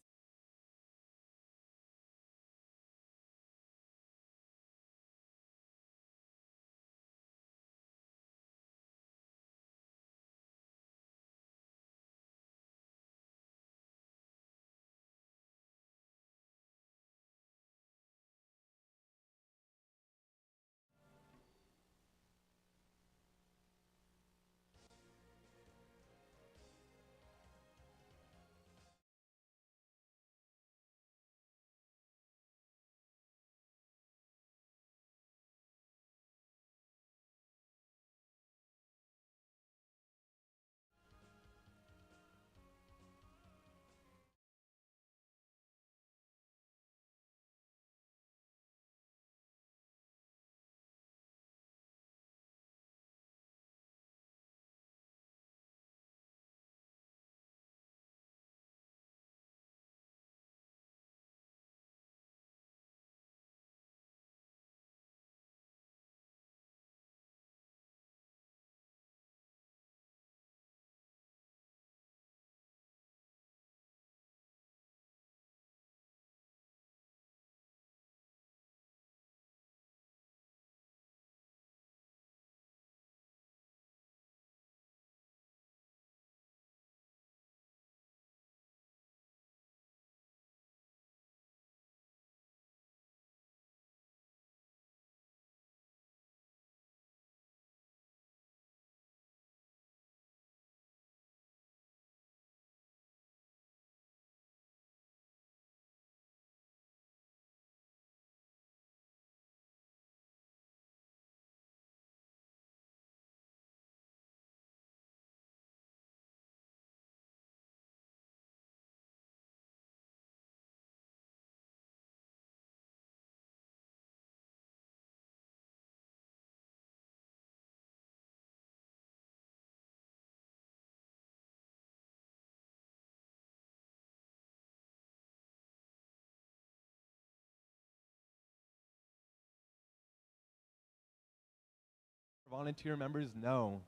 [SPEAKER 1] volunteer members know.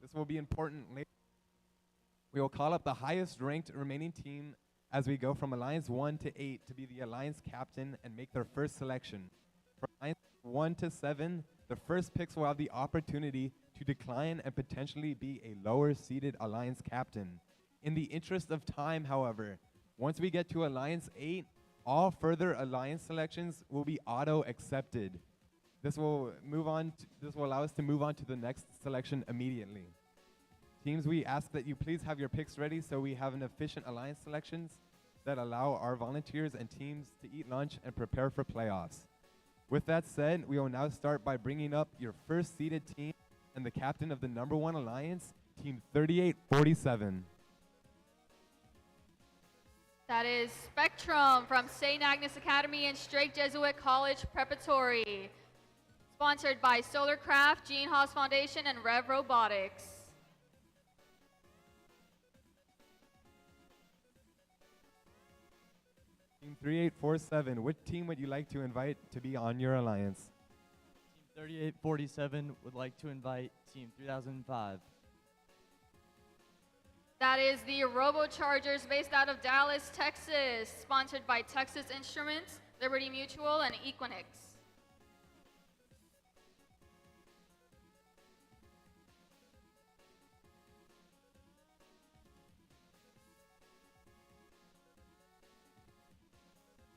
[SPEAKER 1] This will be important later. We will call up the highest ranked remaining team as we go from Alliance 1 to 8 to be the Alliance captain and make their first selection. From Alliance 1 to 7, the first picks will have the opportunity to decline and potentially be a lower seeded Alliance captain. In the interest of time, however, once we get to Alliance 8, all further Alliance selections will be auto-accepted. This will allow us to move on to the next selection immediately. Teams, we ask that you please have your picks ready so we have an efficient Alliance selections that allow our volunteers and teams to eat lunch and prepare for playoffs. With that said, we will now start by bringing up your first seeded team and the captain of the number 1 Alliance, Team 3847.
[SPEAKER 2] That is Spectrum from St. Agnes Academy and Strake Jesuit College Preparatory. Sponsored by Solarcraft, Gene Haas Foundation, and Rev Robotics.
[SPEAKER 1] Team 3847, which team would you like to invite to be on your Alliance?
[SPEAKER 5] Team 3847 would like to invite Team 3005.
[SPEAKER 2] That is the Robochargers based out of Dallas, Texas, sponsored by Texas Instruments, Liberty Mutual, and Equinix.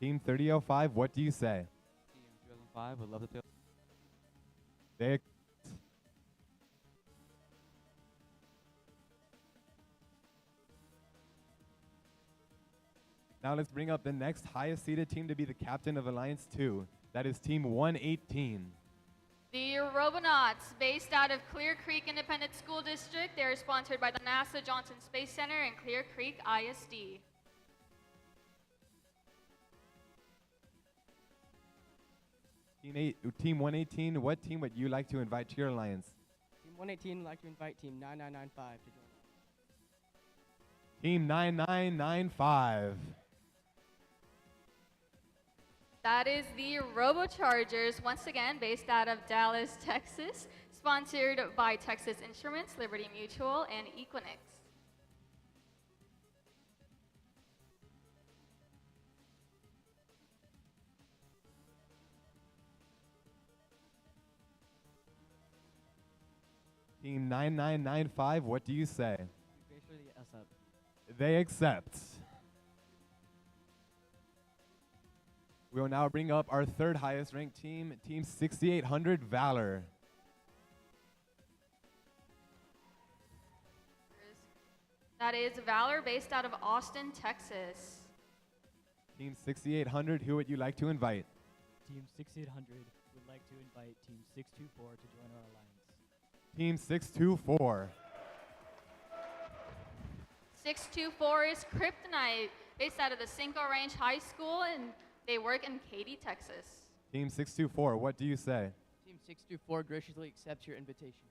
[SPEAKER 1] Team 3005, what do you say?
[SPEAKER 5] Team 2005 would love to play.
[SPEAKER 1] They Now let's bring up the next highest seeded team to be the captain of Alliance 2. That is Team 118.
[SPEAKER 2] The Robonauts, based out of Clear Creek Independent School District, they are sponsored by the NASA Johnson Space Center and Clear Creek ISD.
[SPEAKER 1] Team 118, what team would you like to invite to your Alliance?
[SPEAKER 6] Team 118 would like to invite Team 9995 to join us.
[SPEAKER 1] Team 9995.
[SPEAKER 2] That is the Robochargers, once again based out of Dallas, Texas, sponsored by Texas Instruments, Liberty Mutual, and Equinix.
[SPEAKER 1] Team 9995, what do you say?
[SPEAKER 6] We graciously accept.
[SPEAKER 1] They accept. We will now bring up our third highest ranked team, Team 6800 Valor.
[SPEAKER 2] That is Valor, based out of Austin, Texas.
[SPEAKER 1] Team 6800, who would you like to invite?
[SPEAKER 5] Team 6800 would like to invite Team 624 to join our alliance.
[SPEAKER 1] Team 624.
[SPEAKER 2] 624 is Kryptonite, based out of the Cinco Range High School, and they work in Katy, Texas.
[SPEAKER 1] Team 624, what do you say?
[SPEAKER 6] Team 624 graciously accepts your invitation.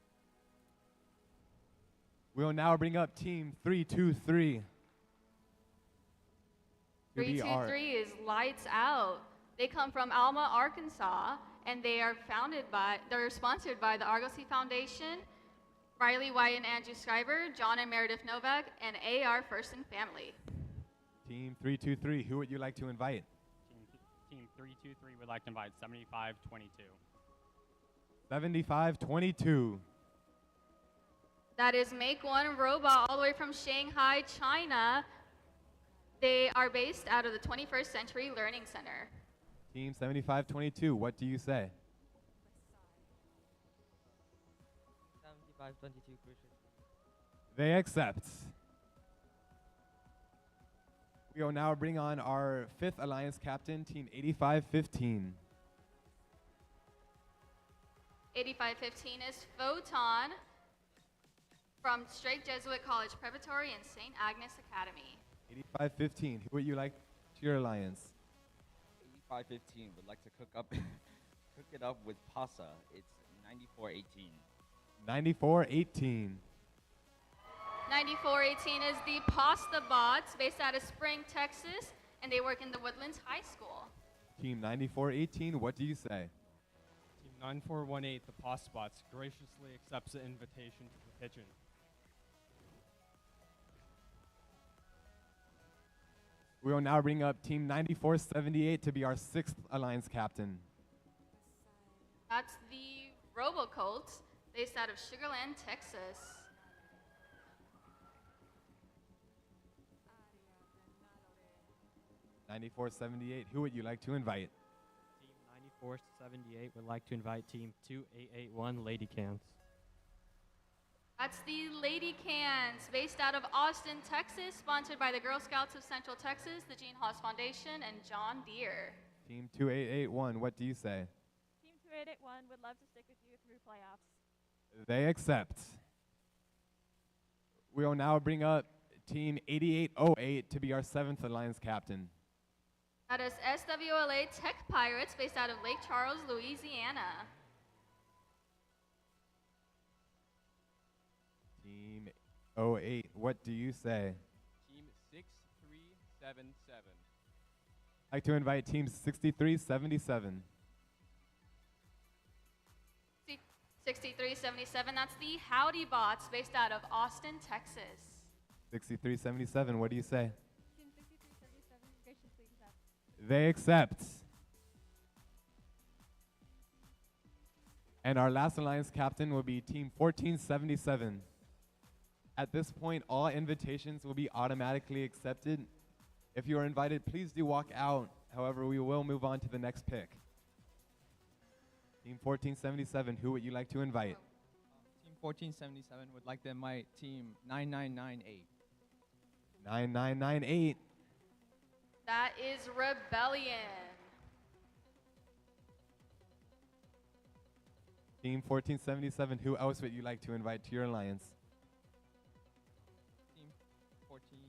[SPEAKER 1] We will now bring up Team 323.
[SPEAKER 2] 323 is Lights Out. They come from Alma, Arkansas, and they're sponsored by the Argosy Foundation, Riley White and Andrew Schreiber, John and Meredith Novak, and AR First and Family.
[SPEAKER 1] Team 323, who would you like to invite?
[SPEAKER 7] Team 323 would like to invite 7522.
[SPEAKER 1] 7522.
[SPEAKER 2] That is Make One Robot, all the way from Shanghai, China. They are based out of the 21st Century Learning Center.
[SPEAKER 1] Team 7522, what do you say?
[SPEAKER 5] 7522 graciously.
[SPEAKER 1] They accept. We will now bring on our fifth Alliance captain, Team 8515.
[SPEAKER 2] 8515 is Photon from Strake Jesuit College Preparatory and St. Agnes Academy.
[SPEAKER 1] 8515, who would you like to your Alliance?
[SPEAKER 8] 8515 would like to cook it up with pasta. It's 9418.
[SPEAKER 1] 9418.
[SPEAKER 2] 9418 is the Pasta Bots, based out of Spring, Texas, and they work in the Woodlands High School.
[SPEAKER 1] Team 9418, what do you say?
[SPEAKER 7] Team
[SPEAKER 9] 9418, the Pos Spots, graciously accepts the invitation to the kitchen.
[SPEAKER 1] We will now bring up Team 9478 to be our 6th Alliance captain.
[SPEAKER 2] That's the Robocolts, based out of Sugar Land, Texas.
[SPEAKER 1] (9478), who would you like to invite?
[SPEAKER 7] Team 9478 would like to invite Team 2881 Lady Cans.
[SPEAKER 2] That's the Lady Cans, based out of Austin, Texas, sponsored by the Girl Scouts of Central Texas, the Gene Haas Foundation, and John Deere.
[SPEAKER 1] Team 2881, what do you say?
[SPEAKER 10] Team 2881 would love to stick with you through playoffs.
[SPEAKER 1] They accept. We will now bring up Team 8808 to be our 7th Alliance captain.
[SPEAKER 2] That is SWLA Tech Pirates, based out of Lake Charles, Louisiana.
[SPEAKER 1] Team 08, what do you say?
[SPEAKER 11] Team 6377.
[SPEAKER 1] I'd like to invite Team 6377.
[SPEAKER 2] 6377, that's the Howdy Bots, based out of Austin, Texas.
[SPEAKER 1] 6377, what do you say?
[SPEAKER 10] Team 6377 graciously accepts.
[SPEAKER 1] They accept. And our last Alliance captain will be Team 1477. At this point, all invitations will be automatically accepted. If you are invited, please do walk out. However, we will move on to the next pick. Team 1477, who would you like to invite?
[SPEAKER 12] Team 1477 would like to invite Team 9998.
[SPEAKER 1] 9998.
[SPEAKER 2] That is Rebellion.
[SPEAKER 1] Team 1477, who else would you like to invite to your alliance?
[SPEAKER 12] Team 14.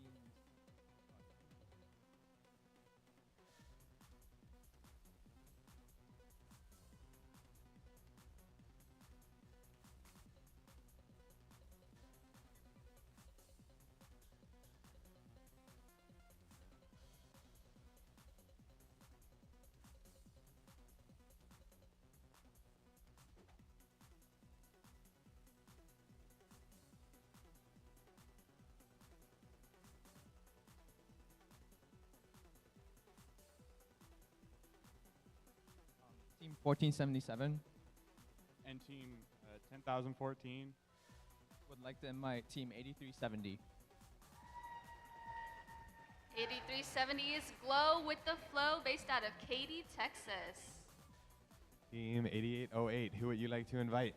[SPEAKER 12] Team 1477
[SPEAKER 11] And Team 10014.
[SPEAKER 12] would like to invite Team 8370.
[SPEAKER 2] 8370 is Glow with the Flow, based out of Katy, Texas.
[SPEAKER 1] Team 8808, who would you like to invite?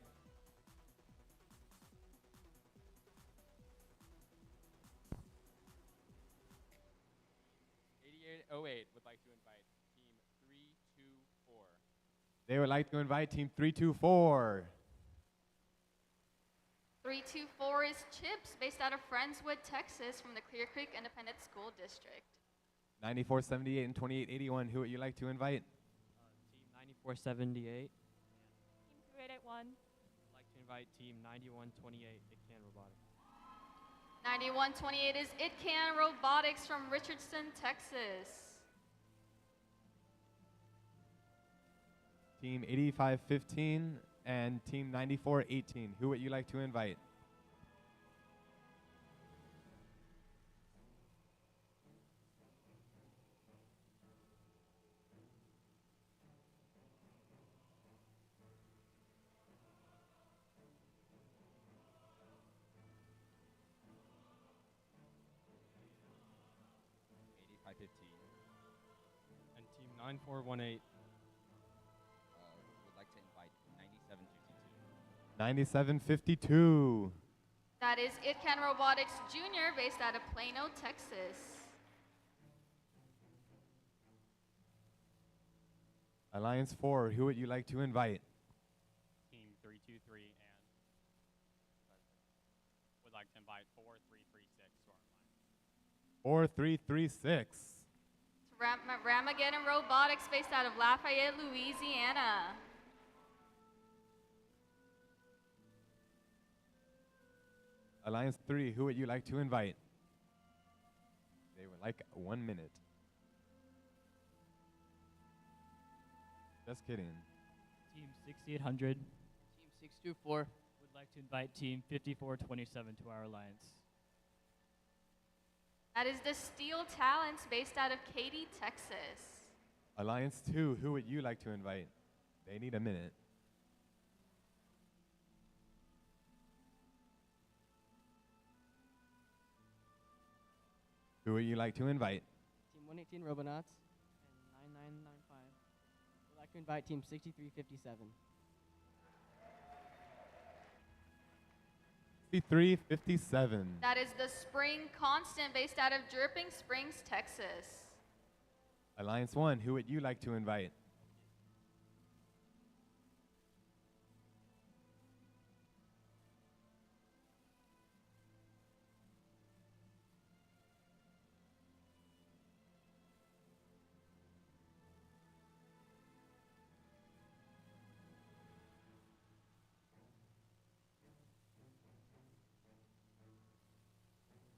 [SPEAKER 11] Oh, 8808 would like to invite Team 324.
[SPEAKER 1] They would like to invite Team 324.
[SPEAKER 2] 324 is Chips, based out of Friendswood, Texas, from the Clear Creek Independent School District.
[SPEAKER 1] 9478 and 2881, who would you like to invite?
[SPEAKER 7] Team 9478
[SPEAKER 10] Team 2881.
[SPEAKER 7] would like to invite Team 9128 Itcan Robotics.
[SPEAKER 2] 9128 is Itcan Robotics from Richardson, Texas.
[SPEAKER 1] Team 8515 and Team 9418, who would you like to invite?
[SPEAKER 9] And Team 9418.
[SPEAKER 8] Would like to invite 9752.
[SPEAKER 1] 9752.
[SPEAKER 2] That is Itcan Robotics Jr., based out of Plano, Texas.
[SPEAKER 1] Alliance 4, who would you like to invite?
[SPEAKER 7] Team 323 and would like to invite 4336 to our line.
[SPEAKER 1] 4336.
[SPEAKER 2] Ramageddon Robotics, based out of Lafayette, Louisiana.
[SPEAKER 1] Alliance 3, who would you like to invite? They would like 1 minute. Just kidding.
[SPEAKER 13] Team 6800
[SPEAKER 6] Team 624.
[SPEAKER 13] would like to invite Team 5427 to our alliance.
[SPEAKER 2] That is the Steel Talents based out of Katy, Texas.
[SPEAKER 1] Alliance 2, who would you like to invite? They need a minute. Who would you like to invite?
[SPEAKER 6] Team 118 Robonauts. And 9995. We'd like to invite Team 6357.
[SPEAKER 1] 5357.
[SPEAKER 2] That is the Spring Constant based out of Dripping Springs, Texas.
[SPEAKER 1] Alliance 1, who would you like to invite?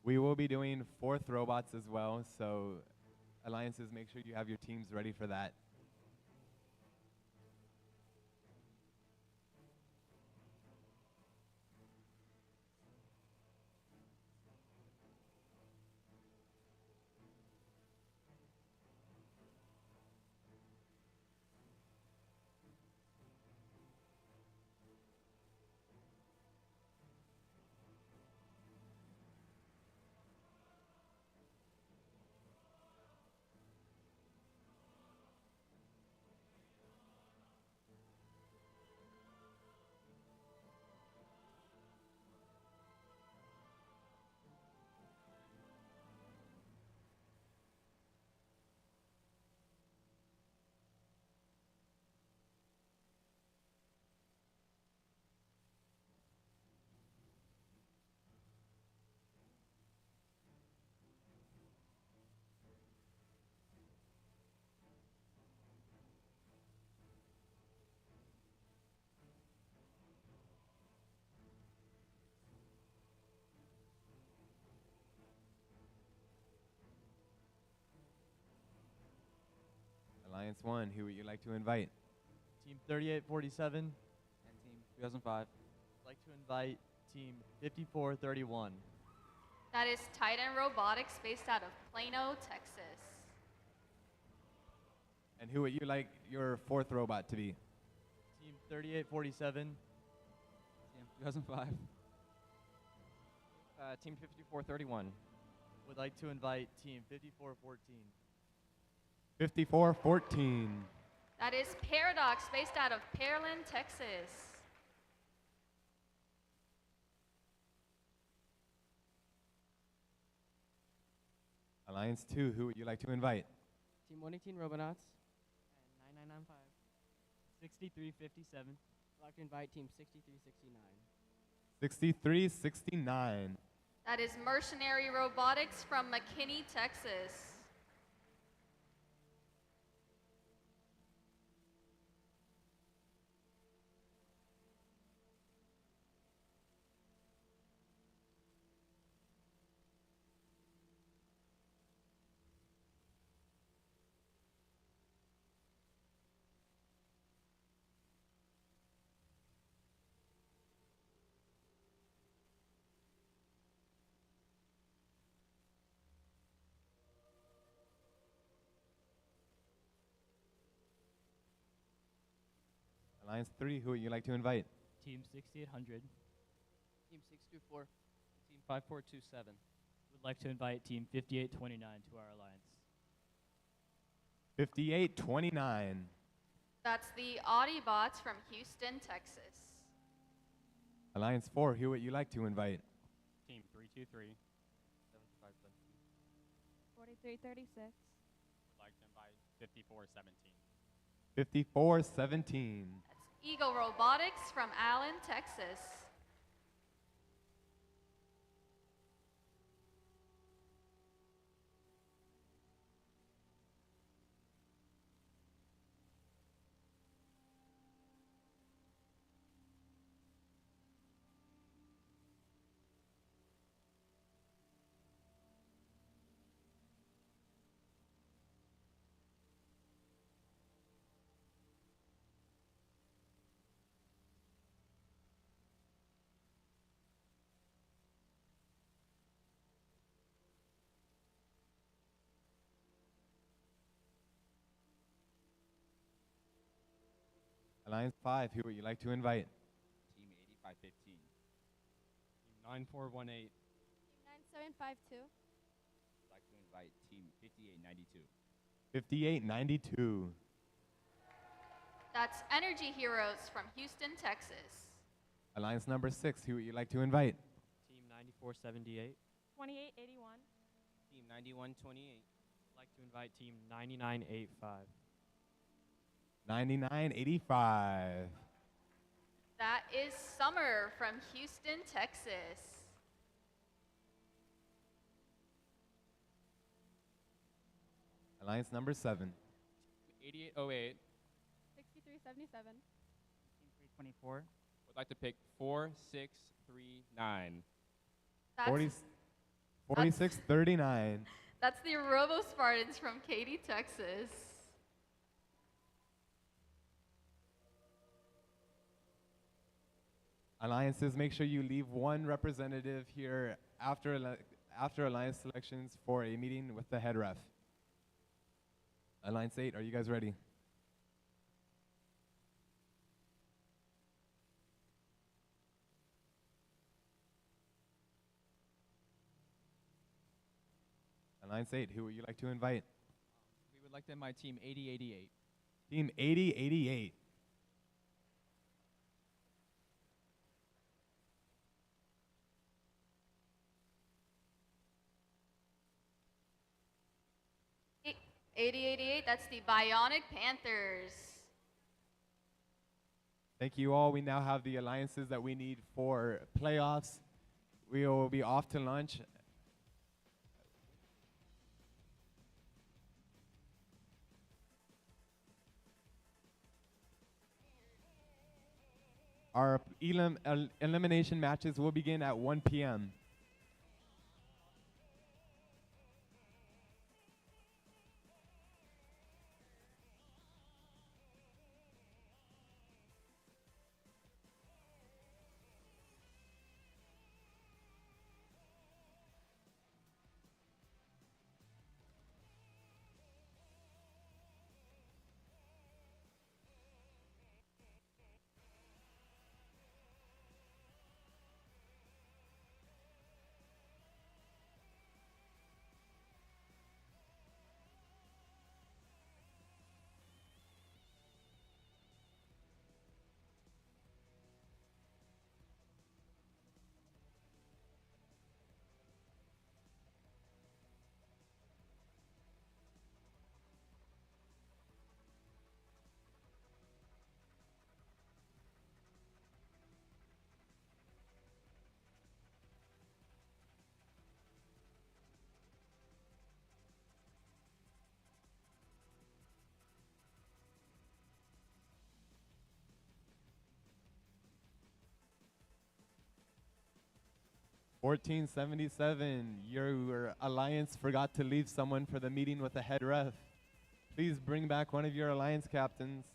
[SPEAKER 1] We will be doing 4th robots as well, so alliances, make sure you have your teams ready for that. Alliance 1, who would you like to invite?
[SPEAKER 5] Team 3847.
[SPEAKER 12] And Team 2005.
[SPEAKER 5] I'd like to invite Team 5431.
[SPEAKER 2] That is Titan Robotics based out of Plano, Texas.
[SPEAKER 1] And who would you like your 4th robot to be?
[SPEAKER 5] Team 3847.
[SPEAKER 12] Team 2005.
[SPEAKER 11] Team 5431.
[SPEAKER 5] Would like to invite Team 5414.
[SPEAKER 1] 5414.
[SPEAKER 2] That is Paradox based out of Pearland, Texas.
[SPEAKER 1] Alliance 2, who would you like to invite?
[SPEAKER 6] Team 118 Robonauts. And 9995.
[SPEAKER 13] 6357.
[SPEAKER 6] I'd like to invite Team 6369.
[SPEAKER 1] 6369.
[SPEAKER 2] That is Mercenary Robotics from McKinney, Texas.
[SPEAKER 1] Alliance 3, who would you like to invite?
[SPEAKER 13] Team 6800
[SPEAKER 6] Team 624.
[SPEAKER 7] Team 5427.
[SPEAKER 13] would like to invite Team 5829 to our alliance.
[SPEAKER 1] 5829.
[SPEAKER 2] That's the Audiobots from Houston, Texas.
[SPEAKER 1] Alliance 4, who would you like to invite?
[SPEAKER 11] Team 323.
[SPEAKER 10] 4336.
[SPEAKER 11] Would like to invite 5417.
[SPEAKER 1] 5417.
[SPEAKER 2] That's Eagle Robotics from Allen, Texas.
[SPEAKER 1] Alliance 5, who would you like to invite?
[SPEAKER 8] Team 8515.
[SPEAKER 9] Team 9418.
[SPEAKER 10] Team 9752.
[SPEAKER 8] Would like to invite team 5892.
[SPEAKER 1] 5892.
[SPEAKER 2] That's Energy Heroes from Houston, Texas.
[SPEAKER 1] Alliance number 6, who would you like to invite?
[SPEAKER 7] Team 9478.
[SPEAKER 10] 2881.
[SPEAKER 7] Team 9128. I'd like to invite team 9985.
[SPEAKER 1] 9985.
[SPEAKER 2] That is Summer from Houston, Texas.
[SPEAKER 1] Alliance number 7.
[SPEAKER 11] 8808.
[SPEAKER 10] 6377.
[SPEAKER 13] Team 324.
[SPEAKER 11] Would like to pick 4639.
[SPEAKER 2] That's,
[SPEAKER 1] 4639.
[SPEAKER 2] that's the Robo Spartans from Katy, Texas.
[SPEAKER 1] Alliances, make sure you leave one representative here after alliance selections for a meeting with the head ref. Alliance 8, are you guys ready? Alliance 8, who would you like to invite?
[SPEAKER 12] We would like to invite team 8088.
[SPEAKER 1] Team 8088.
[SPEAKER 2] Eight- 8088, that's the Bionic Panthers.
[SPEAKER 1] Thank you all. We now have the alliances that we need for playoffs. We will be off to lunch. Our elimination matches will begin at 1 p.m. $14.77. Your alliance forgot to leave someone for the meeting with the head ref. Please bring back one of your alliance captains.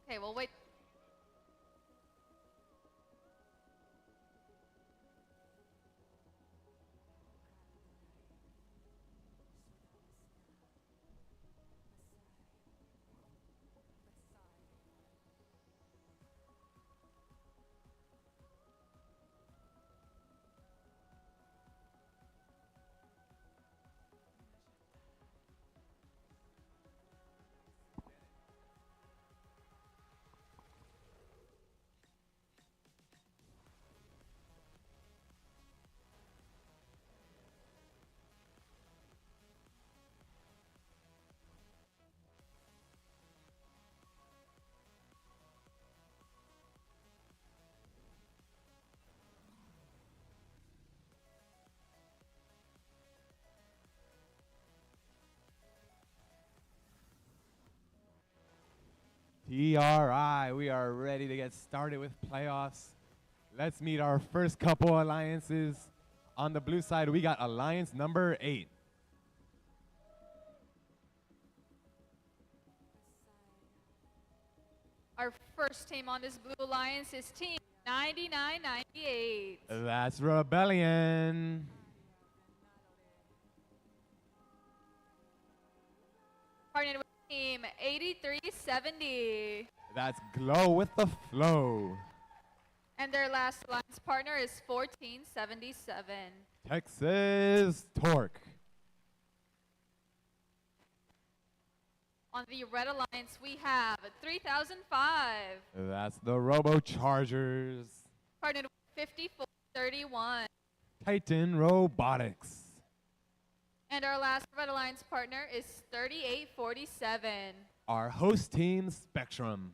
[SPEAKER 2] Okay, we'll wait.
[SPEAKER 1] TRI, we are ready to get started with playoffs. Let's meet our first couple alliances. On the blue side, we got alliance number 8.
[SPEAKER 2] Our first team on this Blue Alliance is Team 9998.
[SPEAKER 1] That's Rebellion.
[SPEAKER 2] Partnered with Team 8370.
[SPEAKER 1] That's Glow with the Flow.
[SPEAKER 2] And their last alliance partner is 1477.
[SPEAKER 1] Texas Torque.
[SPEAKER 2] On the Red Alliance, we have 3005.
[SPEAKER 1] That's the Robo Chargers.
[SPEAKER 2] Partnered with 5431.
[SPEAKER 1] Titan Robotics.
[SPEAKER 2] And our last Red Alliance partner is 3847.
[SPEAKER 1] Our host team, Spectrum.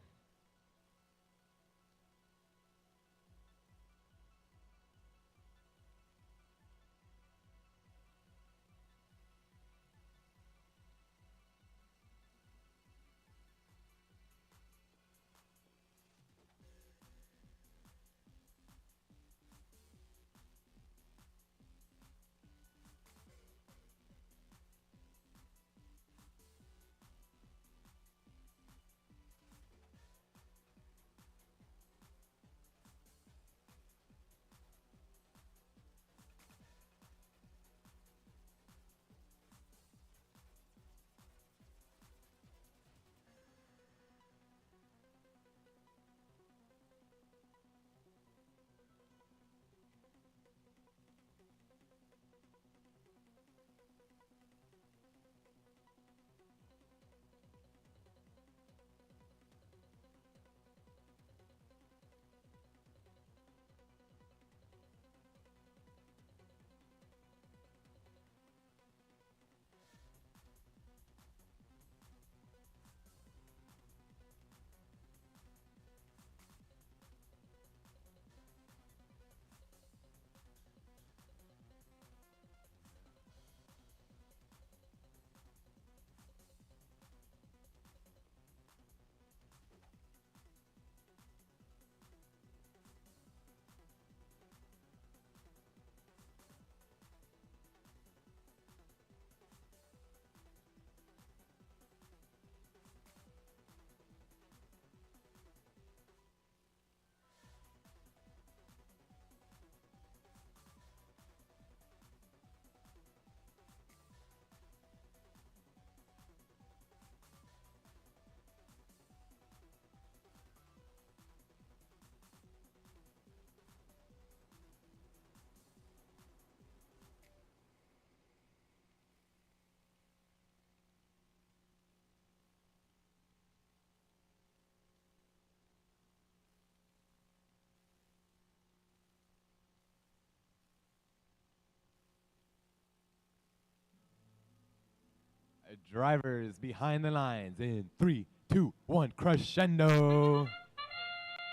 [SPEAKER 1] Drivers behind the lines in 3, 2, 1, crescendo.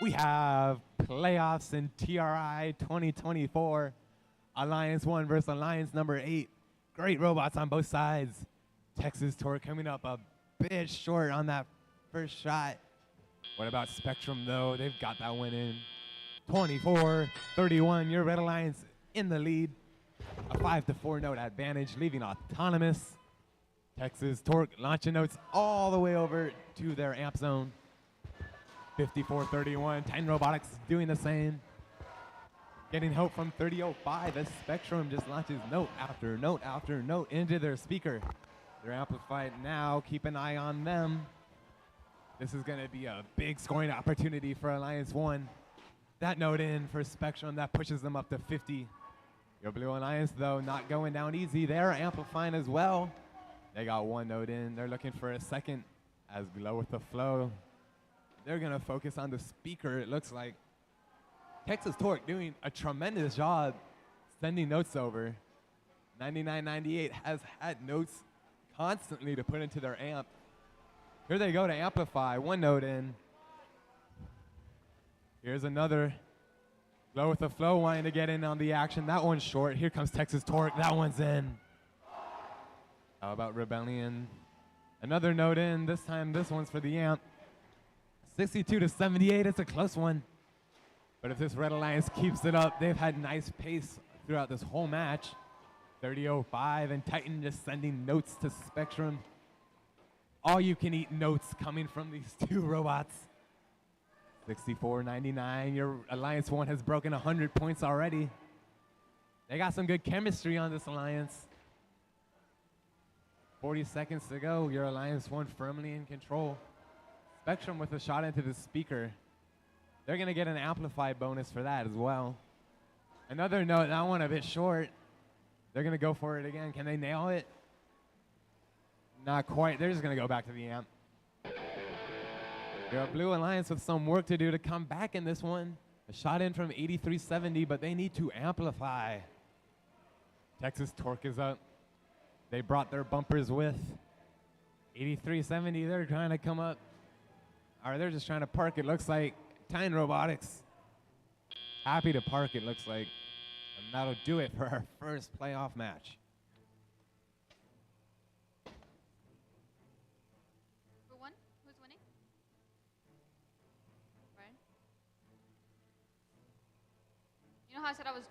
[SPEAKER 1] We have playoffs in TRI 2024. Alliance 1 versus Alliance number 8. Great robots on both sides. Texas Torque coming up a bit short on that first shot. What about Spectrum, though? They've got that one in. 24-31, your Red Alliance in the lead. A 5-4 note advantage, leaving autonomous. Texas Torque launching notes all the way over to their amp zone. 54-31. Titan Robotics doing the same. Getting help from 3005 as Spectrum just launches note after note after note into their speaker. They're amplified now. Keep an eye on them. This is going to be a big scoring opportunity for Alliance 1. That note in for Spectrum, that pushes them up to 50. Your Blue Alliance, though, not going down easy. They're amplifying as well. They got one note in. They're looking for a second as Glow with the Flow. They're going to focus on the speaker, it looks like. Texas Torque doing a tremendous job sending notes over. 9998 has had notes constantly to put into their amp. Here they go to amplify. One note in. Here's another. Glow with the Flow wanting to get in on the action. That one's short. Here comes Texas Torque. That one's in. How about Rebellion? Another note in. This time, this one's for the amp. 62-78. It's a close one. But if this Red Alliance keeps it up, they've had nice pace throughout this whole match. 30-05 and Titan just sending notes to Spectrum. All you can eat notes coming from these two robots. 64-99. Your Alliance 1 has broken 100 points already. They got some good chemistry on this alliance. 40 seconds to go. Your Alliance 1 firmly in control. Spectrum with a shot into the speaker. They're going to get an amplify bonus for that as well. Another note, that one a bit short. They're going to go for it again. Can they nail it? Not quite. They're just going to go back to the amp. Your Blue Alliance with some work to do to come back in this one. A shot in from 83-70, but they need to amplify. Texas Torque is up. They brought their bumpers with. 83-70, they're trying to come up. Or they're just trying to park, it looks like. Titan Robotics. Happy to park, it looks like. And that'll do it for our first playoff match.
[SPEAKER 2] Who won? Who's winning? Brian? You know how I said I was...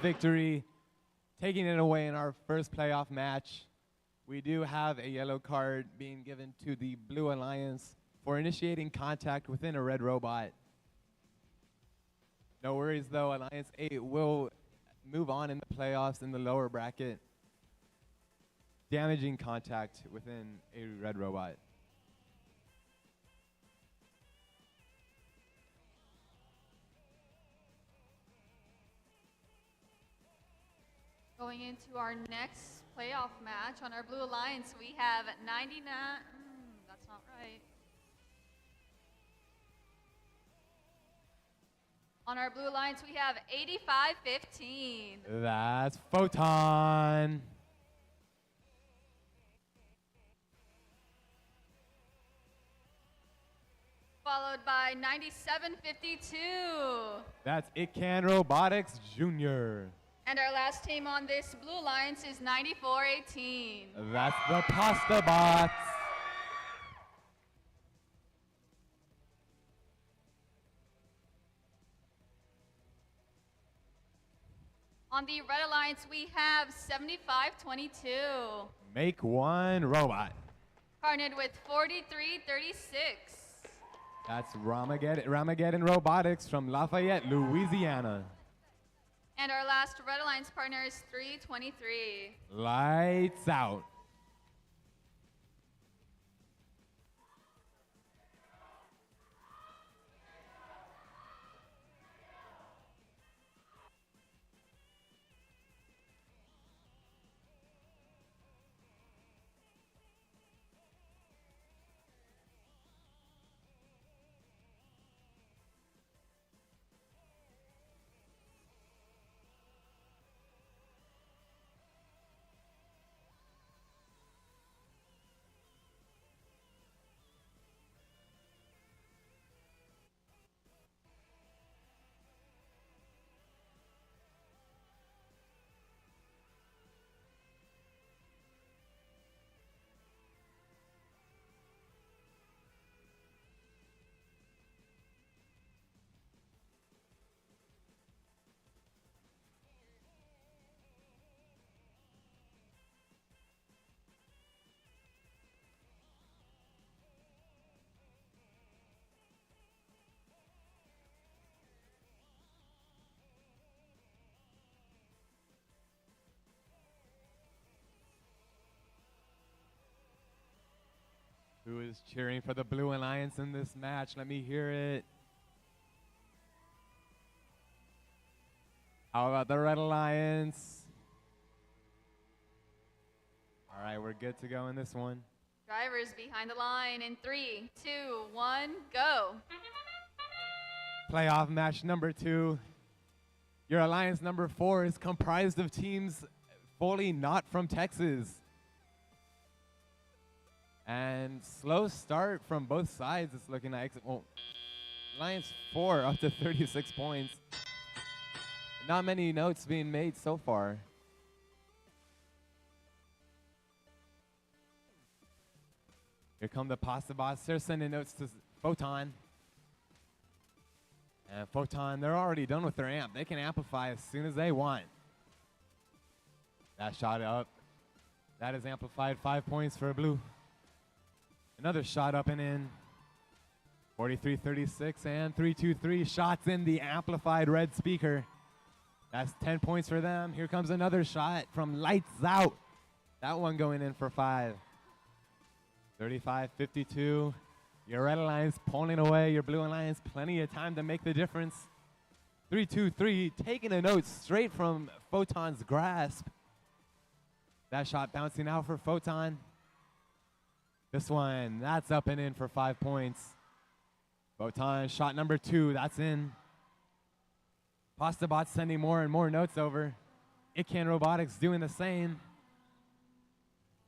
[SPEAKER 1] victory, taking it away in our first playoff match. We do have a yellow card being given to the Blue Alliance for initiating contact within a red robot. No worries though, Alliance 8 will move on in the playoffs in the lower bracket, damaging contact within a red robot.
[SPEAKER 2] Going into our next playoff match on our Blue Alliance, we have 99. That's not right. On our Blue Alliance, we have 85-15.
[SPEAKER 1] That's Photon.
[SPEAKER 2] Followed by 97-52.
[SPEAKER 1] That's It Can Robotics Jr.
[SPEAKER 2] And our last team on this Blue Alliance is 94-18.
[SPEAKER 1] That's the Pasta Bots.
[SPEAKER 2] On the Red Alliance, we have 75-22.
[SPEAKER 1] Make one robot.
[SPEAKER 2] Partnered with 43-36.
[SPEAKER 1] That's Ramageddon Robotics from Lafayette, Louisiana.
[SPEAKER 2] And our last Red Alliance partner is 323.
[SPEAKER 1] Lights out. Who is cheering for the Blue Alliance in this match? Let me hear it. How about the Red Alliance? All right, we're good to go in this one.
[SPEAKER 2] Drivers behind the line in 3, 2, 1, go.
[SPEAKER 1] Playoff match number 2. Your alliance number 4 is comprised of teams fully not from Texas. And slow start from both sides, it's looking like. Well, Alliance 4 up to 36 points. Not many notes being made so far. Here come the Pasta Bots. They're sending notes to Photon. And Photon, they're already done with their amp. They can amplify as soon as they want. That shot up. That is amplified 5 points for Blue. Another shot up and in. 43-36 and 3-2-3 shots in the amplified red speaker. That's 10 points for them. Here comes another shot from Lights Out. That one going in for 5. 35-52. Your Red Alliance pulling away. Your Blue Alliance plenty of time to make the difference. 3-2-3 taking a note straight from Photon's grasp. That shot bouncing out for Photon. This one, that's up and in for 5 points. Photon, shot number 2, that's in. Pasta Bots sending more and more notes over. Itcan Robotics doing the same.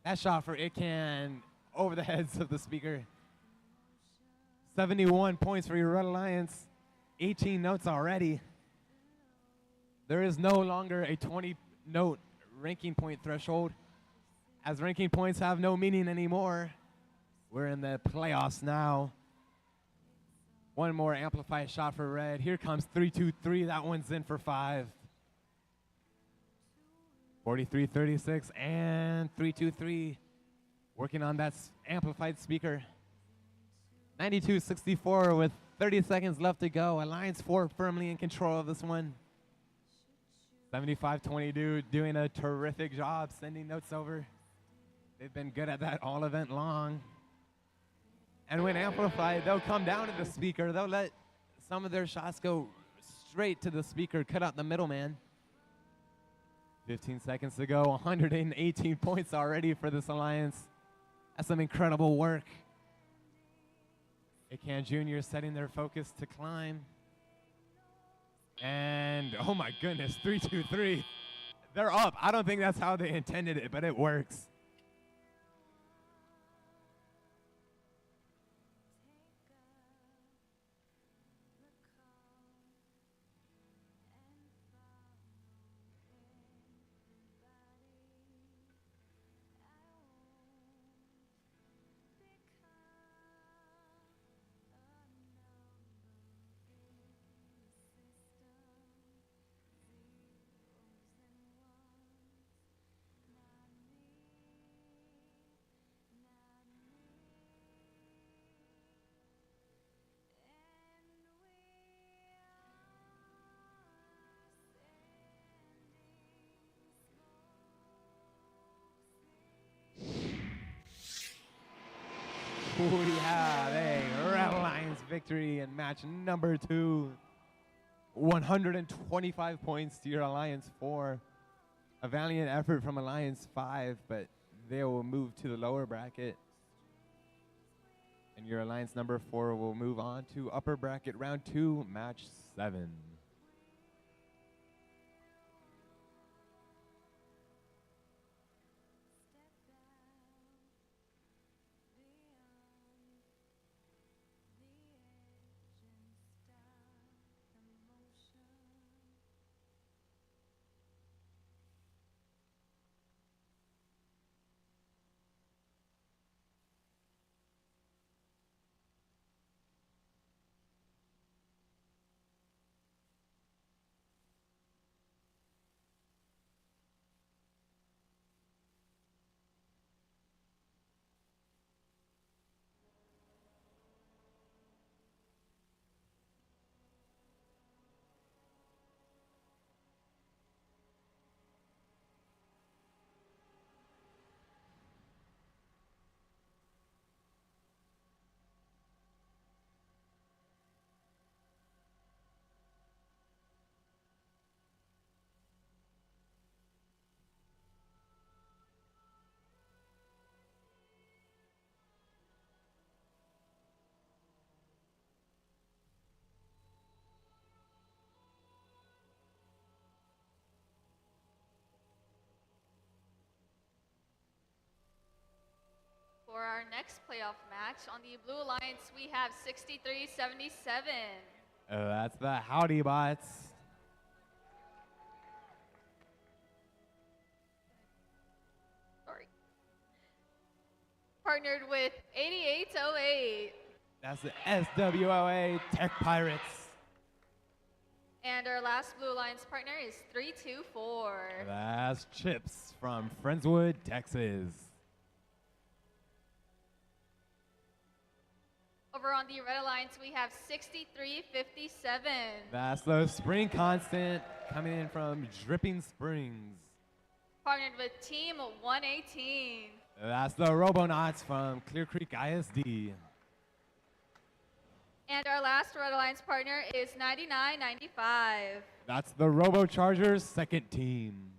[SPEAKER 1] That shot for Itcan over the heads of the speaker. 71 points for your Red Alliance. 18 notes already. There is no longer a 20-note ranking point threshold, as ranking points have no meaning anymore. We're in the playoffs now. One more amplified shot for Red. Here comes 3-2-3. That one's in for 5. 43-36 and 3-2-3. Working on that amplified speaker. 92-64 with 30 seconds left to go. Alliance 4 firmly in control of this one. 75-22 doing a terrific job sending notes over. They've been good at that all event long. And when amplified, they'll come down to the speaker. They'll let some of their shots go straight to the speaker, cut out the middleman. 15 seconds to go, 118 points already for this alliance. That's some incredible work. Akan Jr. setting their focus to climb. And, oh my goodness, 3-2-3. They're up. I don't think that's how they intended it, but it works. We have a Red Alliance victory in match number 2. 125 points to your Alliance 4. A valiant effort from Alliance 5, but they will move to the lower bracket. And your Alliance number 4 will move on to upper bracket round 2, match 7.
[SPEAKER 2] For our next playoff match, on the Blue Alliance, we have 63-77.
[SPEAKER 1] That's the Howdy Bots.
[SPEAKER 2] Sorry. Partnered with 8808.
[SPEAKER 1] That's the SWOA Tech Pirates.
[SPEAKER 2] And our last Blue Alliance partner is 324.
[SPEAKER 1] That's Chips from Friendswood, Texas.
[SPEAKER 2] Over on the Red Alliance, we have 63-57.
[SPEAKER 1] That's the Spring Constant coming in from Dripping Springs.
[SPEAKER 2] Partnered with Team 118.
[SPEAKER 1] That's the Robonauts from Clear Creek ISD.
[SPEAKER 2] And our last Red Alliance partner is 9995.
[SPEAKER 1] That's the Robochargers second team.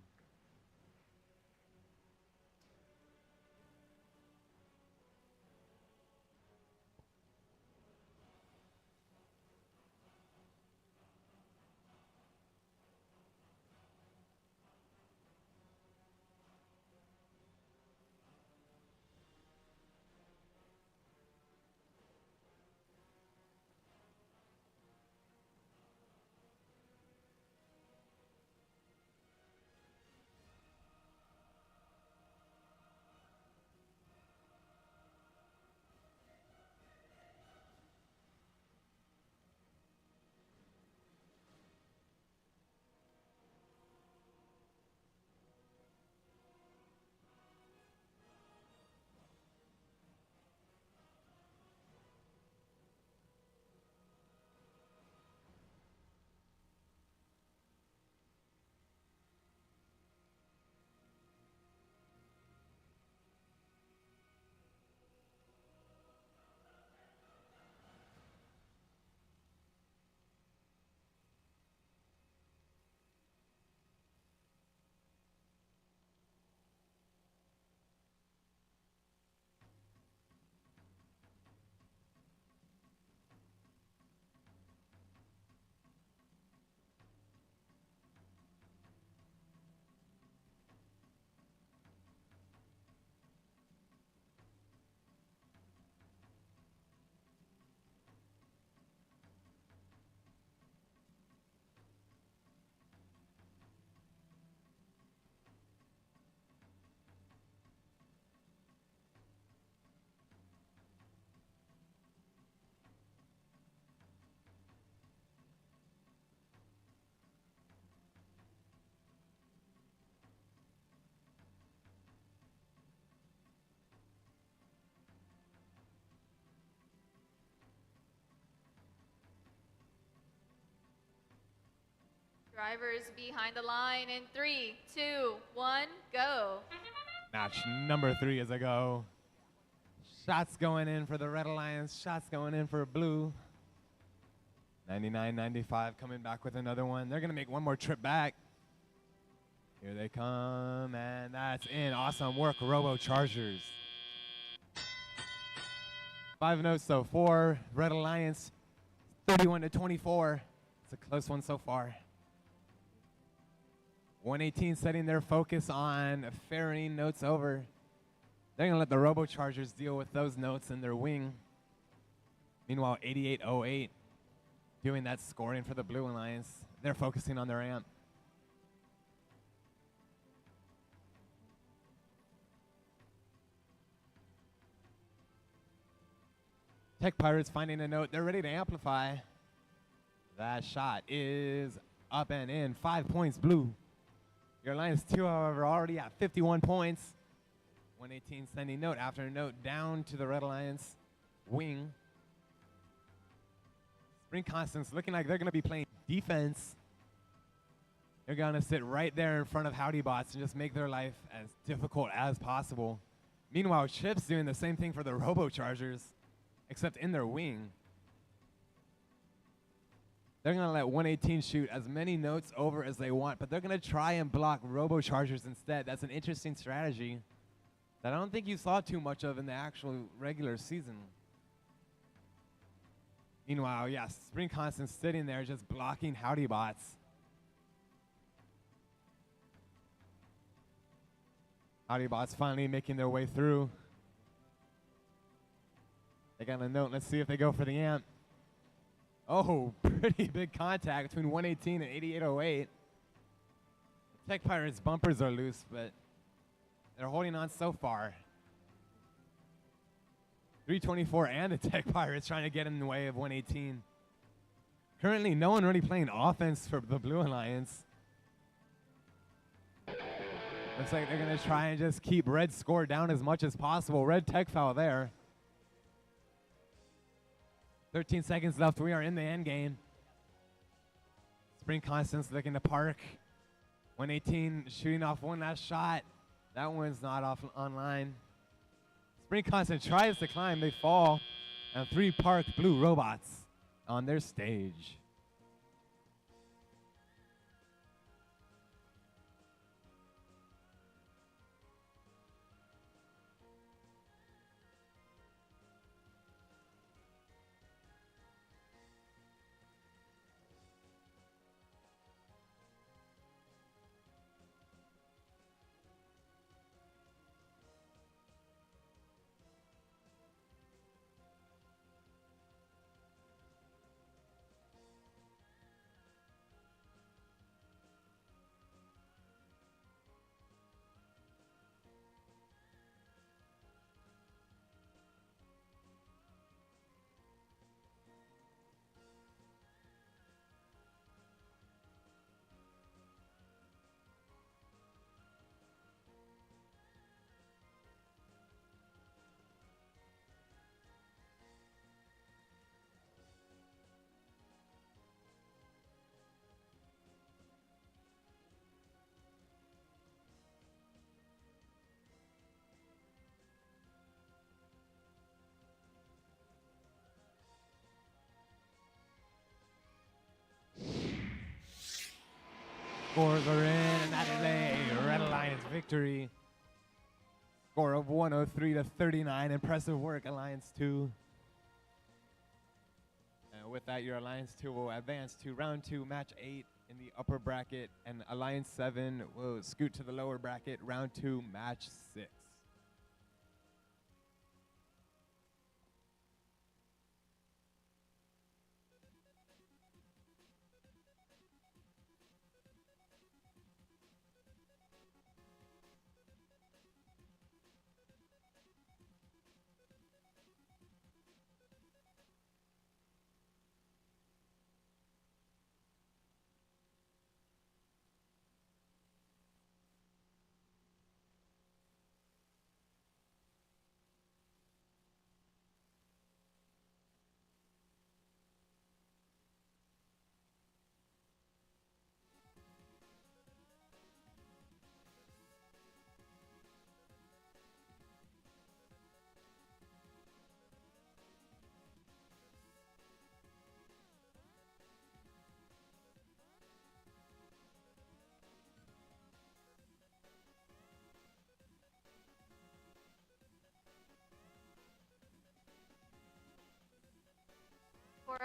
[SPEAKER 2] Drivers behind the line in 3, 2, 1, go.
[SPEAKER 1] Match number 3 is a go. Shots going in for the Red Alliance. Shots going in for blue. 99-95 coming back with another one. They're going to make one more trip back. Here they come, and that's in. Awesome work, Robo Chargers. 5 notes so far. Red Alliance, 31-24. It's a close one so far. 118 setting their focus on ferrying notes over. They're going to let the Robo Chargers deal with those notes in their wing. Meanwhile, 8808 doing that scoring for the Blue Alliance. They're focusing on their amp. Tech Pirates finding a note. They're ready to amplify. That shot is up and in. 5 points, blue. Your Alliance 2, however, already at 51 points. 118 sending note after note down to the Red Alliance wing. Spring Constants looking like they're going to be playing defense. They're going to sit right there in front of Howdy Bots and just make their life as difficult as possible. Meanwhile, Chip's doing the same thing for the Robo Chargers, except in their wing. They're going to let 118 shoot as many notes over as they want, but they're going to try and block Robo Chargers instead. That's an interesting strategy that I don't think you saw too much of in the actual regular season. Meanwhile, yeah, Spring Constant's sitting there just blocking Howdy Bots. Howdy Bots finally making their way through. They got a note. Let's see if they go for the amp. Oh, pretty big contact between 118 and 8808. The Tech Pirates' bumpers are loose, but they're holding on so far. 324 and the Tech Pirates trying to get in the way of 118. Currently, no one really playing offense for the Blue Alliance. Looks like they're going to try and just keep Red's score down as much as possible. Red tech foul there. 13 seconds left. We are in the end game. Spring Constance looking to park. 118 shooting off one last shot. That one's not off online. Spring Constant tries to climb. They fall. And 3 parked blue robots on their stage. Scores are in, and that is a Red Alliance victory. Score of 103-39. Impressive work, Alliance 2. And with that, your Alliance 2 will advance to round 2, match 8 in the upper bracket, and Alliance 7 will scoot to the lower bracket, round 2, match 6.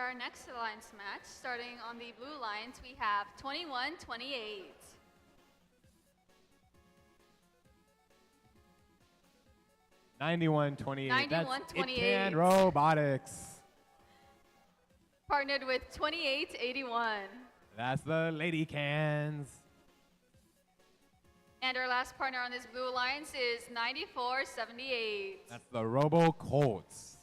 [SPEAKER 2] our next alliance match, starting on the blue alliance, we have 21-28.
[SPEAKER 1] Ninety-one 28. That's
[SPEAKER 2] 91-28.
[SPEAKER 1] It Can Robotics.
[SPEAKER 2] Partnered with 28-81.
[SPEAKER 1] That's the Lady Cans.
[SPEAKER 2] And our last partner on this blue alliance is 94-78.
[SPEAKER 1] That's the Robo Colts.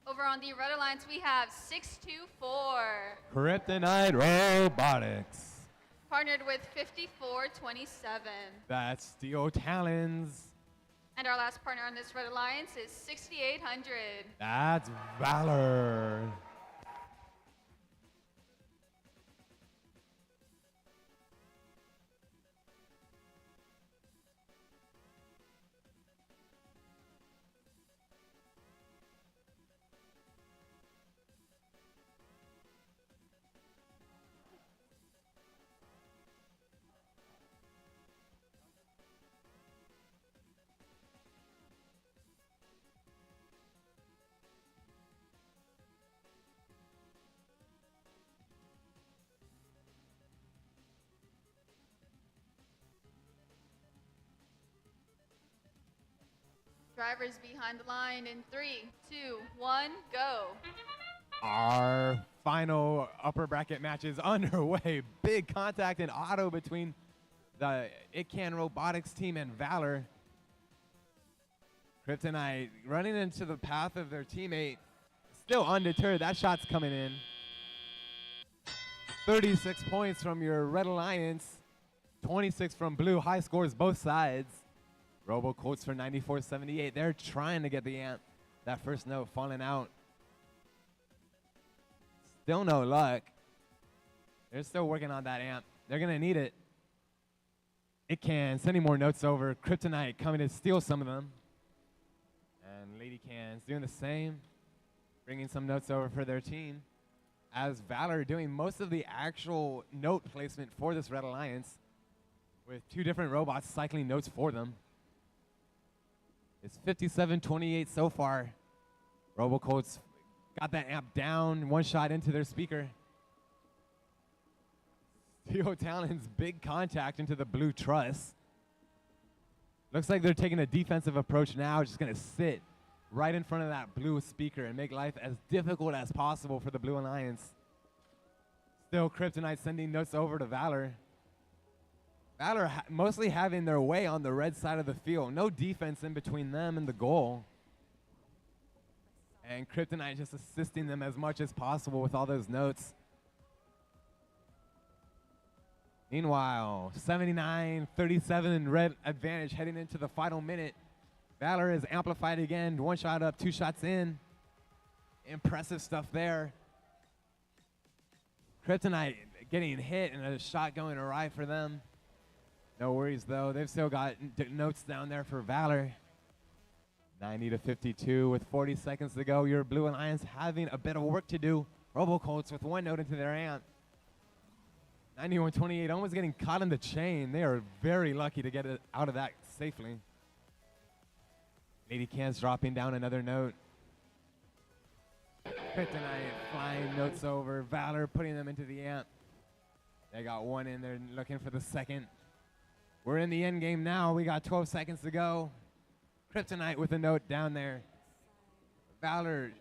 [SPEAKER 2] Over on the red alliance, we have 624.
[SPEAKER 1] Kryptonite Robotics.
[SPEAKER 2] Partnered with 54-27.
[SPEAKER 1] That's Steel Talons.
[SPEAKER 2] And our last partner on this red alliance is 6800.
[SPEAKER 1] That's Valor.
[SPEAKER 2] Drivers behind the line in 3, 2, 1, go.
[SPEAKER 1] Our final upper bracket match is underway. Big contact and auto between the It Can Robotics team and Valor. Kryptonite running into the path of their teammate. Still undeterred. That shot's coming in. 36 points from your Red Alliance. 26 from Blue. High scores both sides. Robo Colts for 94-78. They're trying to get the amp. That first note falling out. Still no luck. They're still working on that amp. They're going to need it. It Can. Sending more notes over. Kryptonite coming to steal some of them. And Lady Can's doing the same. Bringing some notes over for their team. As Valor doing most of the actual note placement for this Red Alliance. With two different robots cycling notes for them. It's 57-28 so far. RoboColts got that amp down, one shot into their speaker. Steel Talon's big contact into the blue truss. Looks like they're taking a defensive approach now, just gonna sit right in front of that blue speaker and make life as difficult as possible for the Blue Alliance. Still Kryptonite sending notes over to Valor. Valor mostly having their way on the red side of the field. No defense in between them and the goal. And Kryptonite just assisting them as much as possible with all those notes. Meanwhile, 79-37 red advantage heading into the final minute. Valor is amplified again. One shot up, two shots in. Impressive stuff there. Kryptonite getting hit and a shot going awry for them. No worries, though. They've still got notes down there for Valor. 90-52 with 40 seconds to go. Your Blue Alliance having a bit of work to do. RoboColts with one note into their amp. 91-28, almost getting caught in the chain. They are very lucky to get it out of that safely. Lady Can's dropping down another note. Kryptonite flying notes over. Valor putting them into the amp. They got one in there looking for the second. We're in the end game now. We got 12 seconds to go. Kryptonite with a note down there. Valor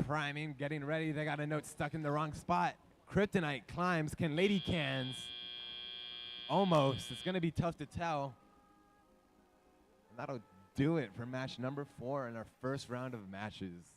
[SPEAKER 1] priming, getting ready. They got a note stuck in the wrong spot. Kryptonite climbs. Can Lady Cans? Almost. It's going to be tough to tell. And that'll do it for match number 4 in our first round of matches.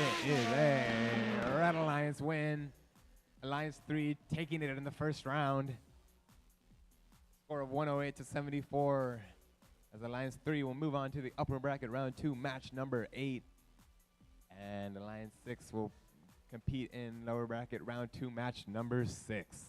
[SPEAKER 1] it is a Red Alliance win. Alliance 3 taking it in the first round. Score of 108 to 74. As Alliance 3 will move on to the upper bracket round 2, match number 8. And Alliance 6 will compete in lower bracket round 2, match number 6.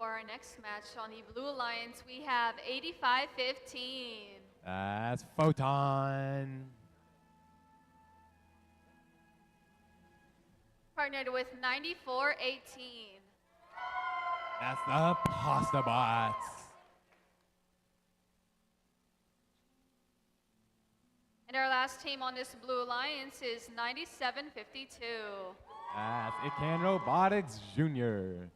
[SPEAKER 2] For our next match on the Blue Alliance, we have 85-15.
[SPEAKER 1] That's Photon.
[SPEAKER 2] Partnered with 94-18.
[SPEAKER 1] That's the Pasta Bots.
[SPEAKER 2] And our last team on this Blue Alliance is 97-52.
[SPEAKER 1] That's Ican Robotics Jr.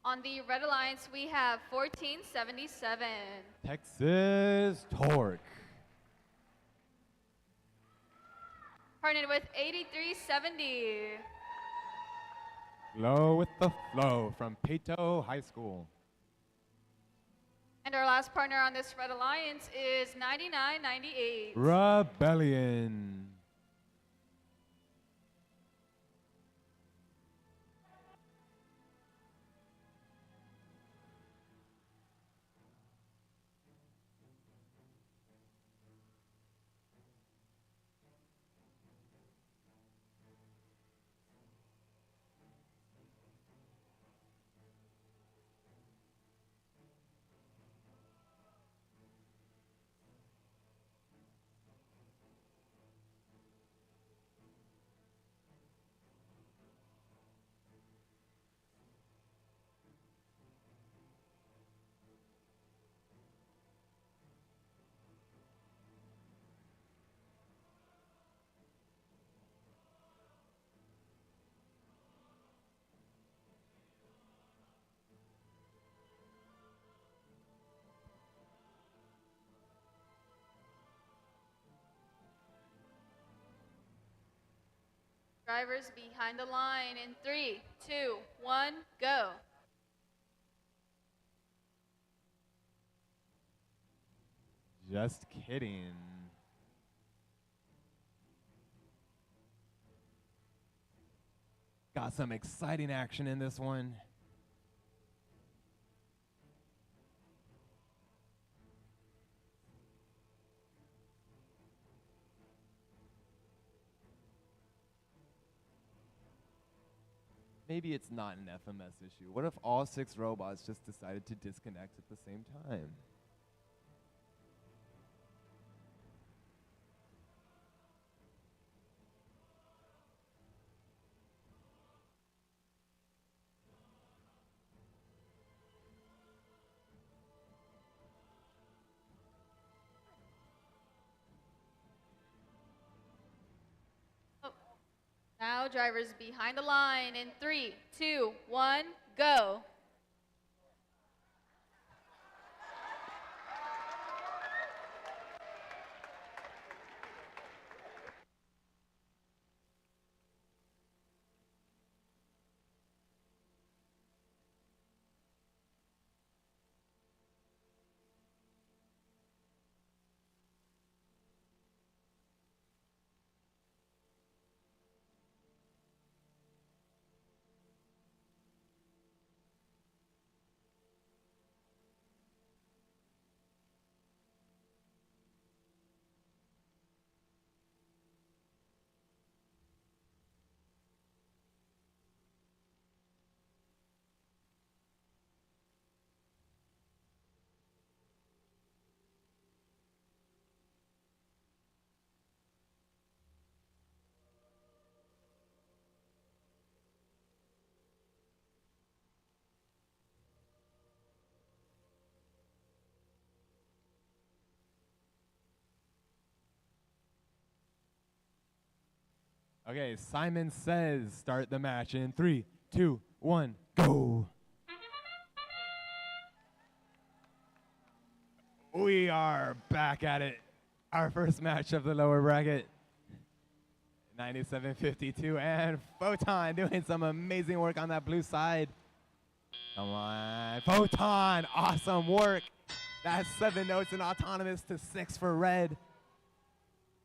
[SPEAKER 2] On the Red Alliance, we have 1477.
[SPEAKER 1] Texas Torque.
[SPEAKER 2] Partnered with 8370.
[SPEAKER 1] Flow with the Flow from Pato High School.
[SPEAKER 2] And our last partner on this Red Alliance is 9998.
[SPEAKER 1] Rebellion.
[SPEAKER 2] Drivers behind the line in 3, 2, 1, go.
[SPEAKER 1] Just kidding. Got some exciting action in this one. Maybe it's not an FMS issue. What if all 6 robots just decided to disconnect at the same time?
[SPEAKER 2] Now drivers behind the line in 3, 2, 1, go.
[SPEAKER 1] Okay, Simon says start the match in 3, 2, 1, go. We are back at it. Our first match of the lower bracket. 97.52 and Photon doing some amazing work on that blue side. Come on, Photon, awesome work. That's 7 notes in autonomous to 6 for red.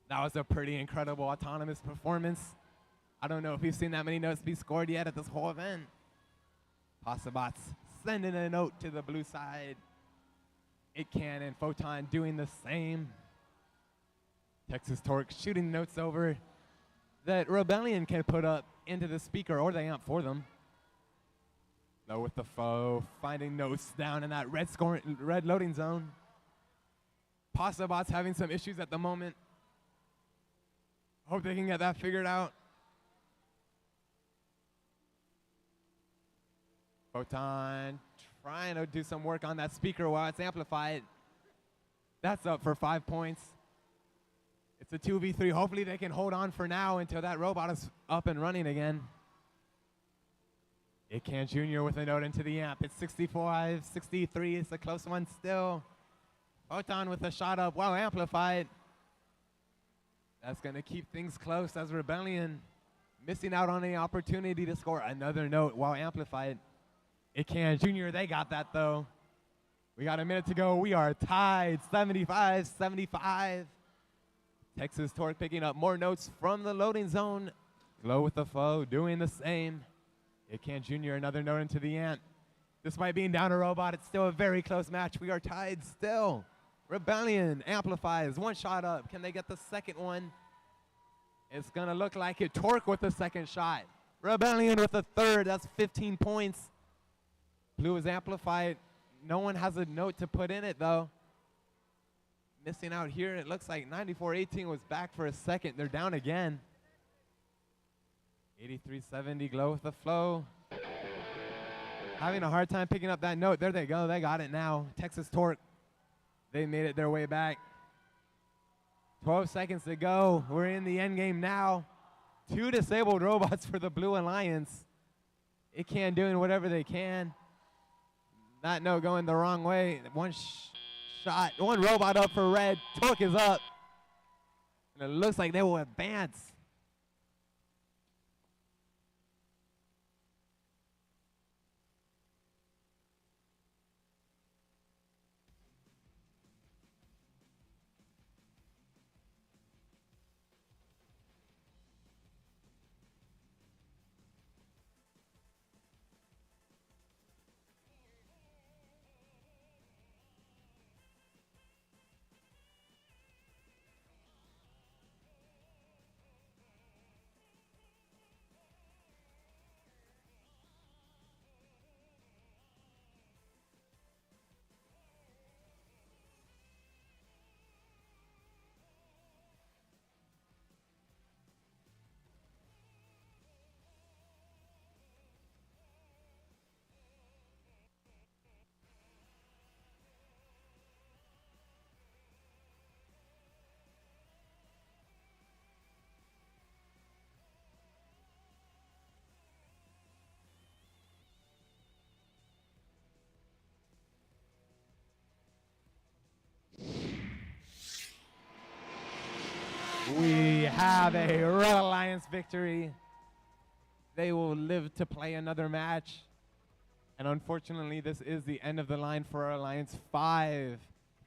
[SPEAKER 1] That was a pretty incredible autonomous performance. I don't know if we've seen that many notes be scored yet at this whole event. Passabots sending a note to the blue side. It can and Photon doing the same. Texas Torque shooting notes over that Rebellion can put up into the speaker or the amp for them. Low with the foe, finding notes down in that red loading zone. Passabots having some issues at the moment. Hope they can get that figured out. Photon trying to do some work on that speaker while it's amplified. That's up for 5 points. It's a 2v3. Hopefully they can hold on for now until that robot is up and running again. It can Junior with a note into the amp. It's 65, 63. It's a close one still. Photon with a shot up while amplified. That's going to keep things close as Rebellion missing out on the opportunity to score another note while amplified. It can Junior. They got that, though. We got a minute to go. We are tied 75-75. Texas Torque picking up more notes from the loading zone. Glow with the foe doing the same. It can Junior. Another note into the amp. Despite being down a robot, it's still a very close match. We are tied still. Rebellion amplifies, 1 shot up. Can they get the second one? It's going to look like it. Torque with the second shot. Rebellion with the third. That's 15 points. Blue is amplified. No one has a note to put in it, though. Missing out here. It looks like 94-18 was back for a second. They're down again. 83-70, Glow with the flow. Having a hard time picking up that note. There they go. They got it now. Texas Torque. They made it their way back. 12 seconds to go. We're in the end game now. 2 disabled robots for the Blue Alliance. It can doing whatever they can. That note going the wrong way. One shot. 1 robot up for red. Torque is up. And it looks like they will advance. have a Red Alliance victory. They will live to play another match. And unfortunately, this is the end of the line for our Alliance 5.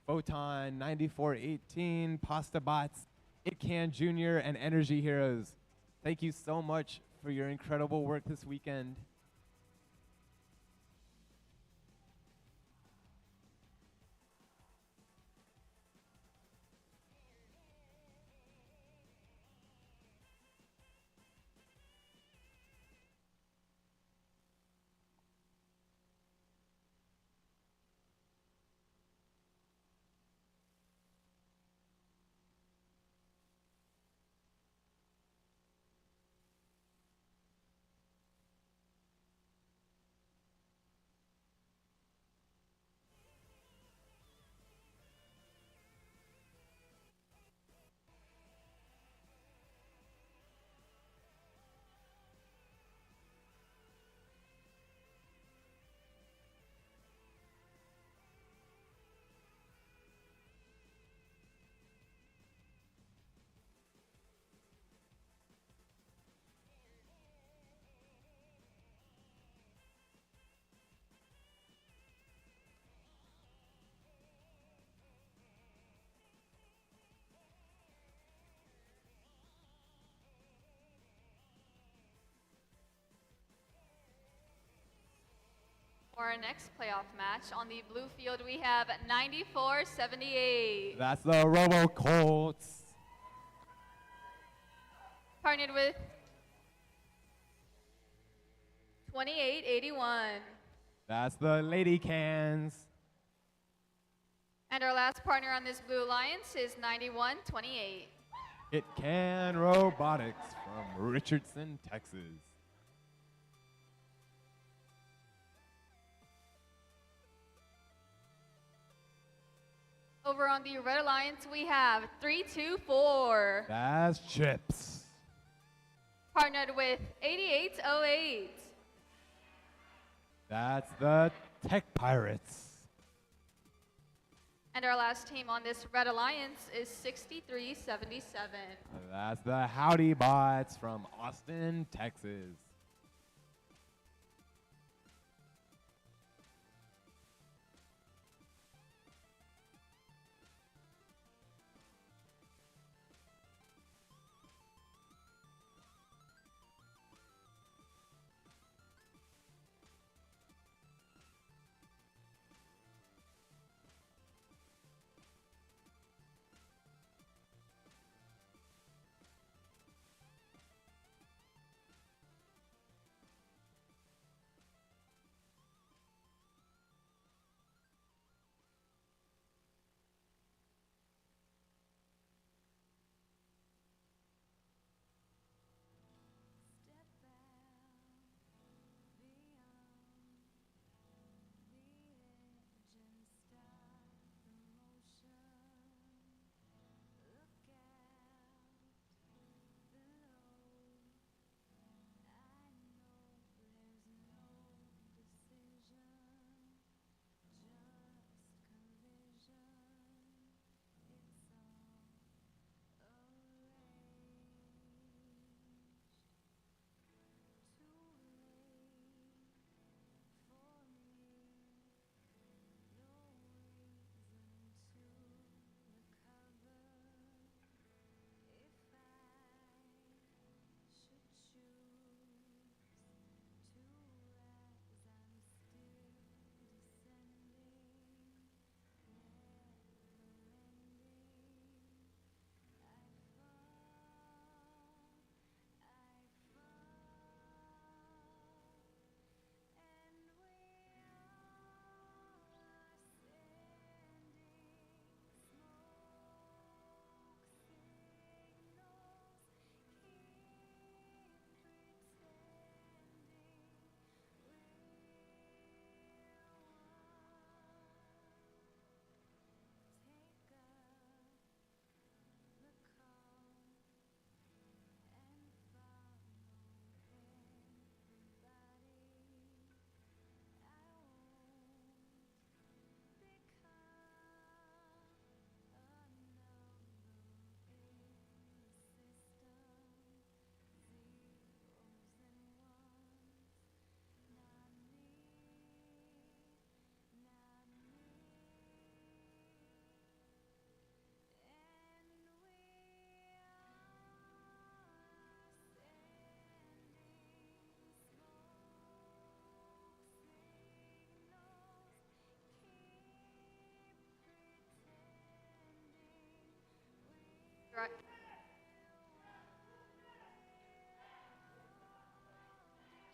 [SPEAKER 1] Photon, 9418, Pasta Bots, It Can Junior, and Energy Heroes. Thank you so much for your incredible work this weekend.
[SPEAKER 2] For our next playoff match, on the blue field, we have 94-78.
[SPEAKER 1] That's the Robo Colts.
[SPEAKER 2] Partnered with 28-81.
[SPEAKER 1] That's the Lady Cans.
[SPEAKER 2] And our last partner on this blue alliance is 91-28.
[SPEAKER 1] It Can Robotics from Richardson, Texas.
[SPEAKER 2] Over on the red alliance, we have 324.
[SPEAKER 1] That's Chips.
[SPEAKER 2] Partnered with 8808.
[SPEAKER 1] That's the Tech Pirates.
[SPEAKER 2] And our last team on this red alliance is 6377.
[SPEAKER 1] That's the Howdy Bots from Austin, Texas.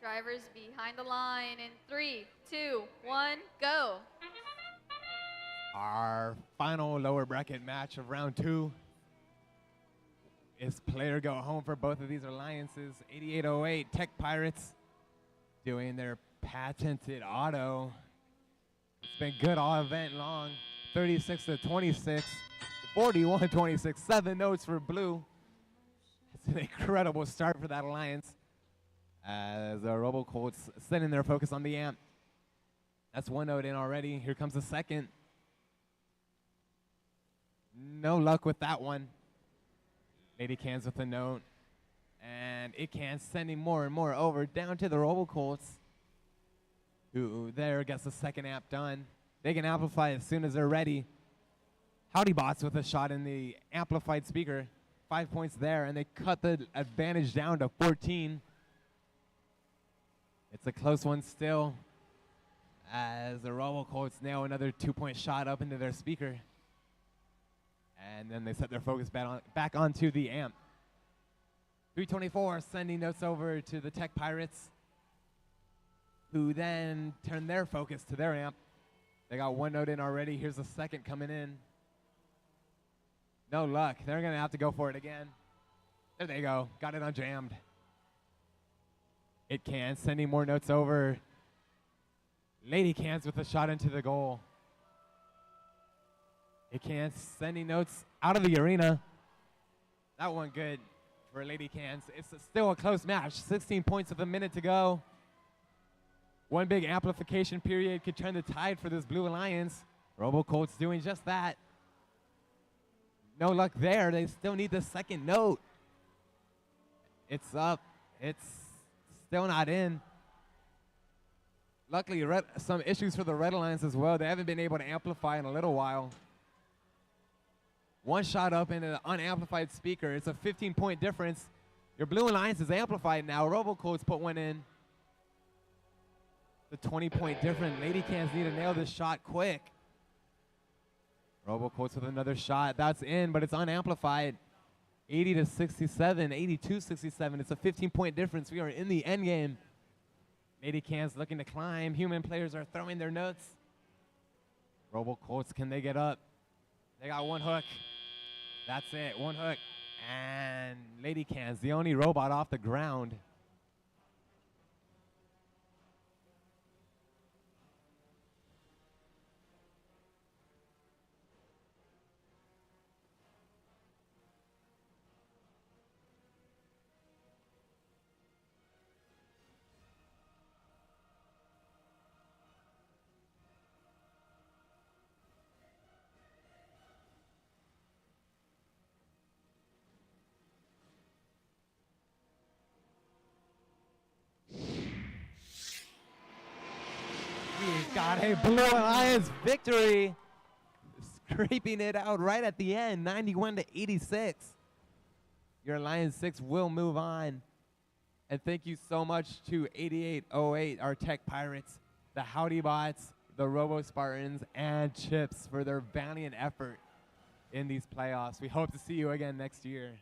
[SPEAKER 2] Drivers behind the line in 3, 2, 1, go.
[SPEAKER 1] Our final lower bracket match of round 2 is player go home for both of these alliances. 8808 Tech Pirates doing their patented auto. It's been good all event long. 36-26, 41-26, 7 notes for blue. It's an incredible start for that alliance as the Robo Colts sending their focus on the amp. That's 1 note in already. Here comes the second. No luck with that one. Lady Cans with a note. And it can sending more and more over down to the Robo Colts, who there gets the second amp done. They can amplify as soon as they're ready. Howdy Bots with a shot in the amplified speaker. 5 points there, and they cut the advantage down to 14. It's a close one still, as the Robo Colts nail another 2-point shot up into their speaker. And then they set their focus back onto the amp. 324 sending notes over to the Tech Pirates, who then turn their focus to their amp. They got 1 note in already. Here's the second coming in. No luck. They're going to have to go for it again. There they go. Got it unjammed. It can. Sending more notes over. Lady Cans with a shot into the goal. It can. Sending notes out of the arena. That one good for Lady Cans. It's still a close match. 16 points with a minute to go. One big amplification period could turn the tide for this Blue Alliance. Robo Colts doing just that. No luck there. They still need the second note. It's up. It's still not in. Luckily, some issues for the Red Alliance as well. They haven't been able to amplify in a little while. 1 shot up into the unamplified speaker. It's a 15-point difference. Your Blue Alliance is amplified now. Robo Colts put one in. The 20-point difference. Lady Cans need to nail this shot quick. Robo Colts with another shot. That's in, but it's unamplified. 80-67, 82-67. It's a 15-point difference. We are in the end game. Lady Cans looking to climb. Human players are throwing their nuts. Robo Colts, can they get up? They got 1 hook. That's it, 1 hook. And Lady Cans, the only robot off the ground. We got a Blue Alliance victory. Scraping it out right at the end, 91-86. Your Alliance 6 will move on. And thank you so much to 8808, our Tech Pirates, the Howdy Bots, the Robo Spartans, and Chips for their valiant effort in these playoffs. We hope to see you again next year.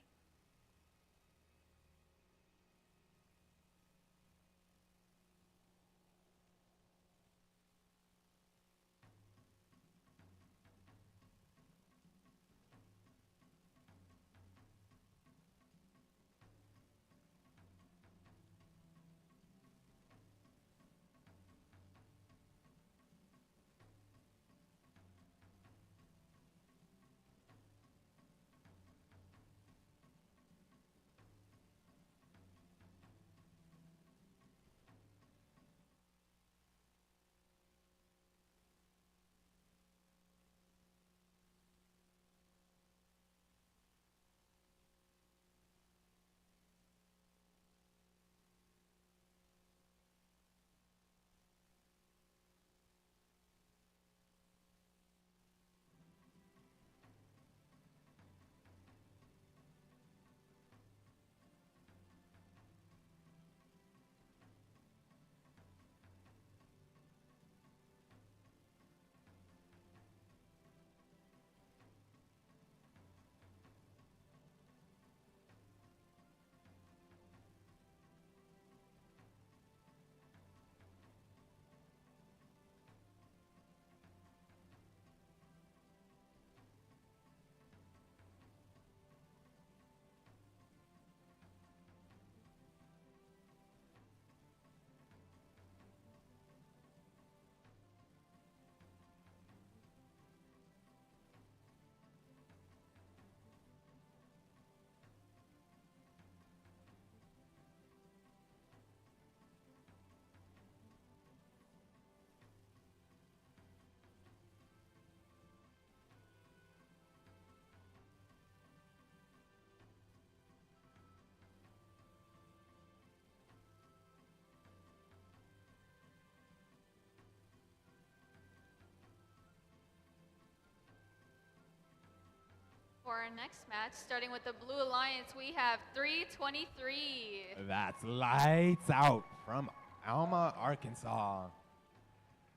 [SPEAKER 2] For our next match, starting with the Blue Alliance, we have 323.
[SPEAKER 1] That's Lights Out from Alma, Arkansas.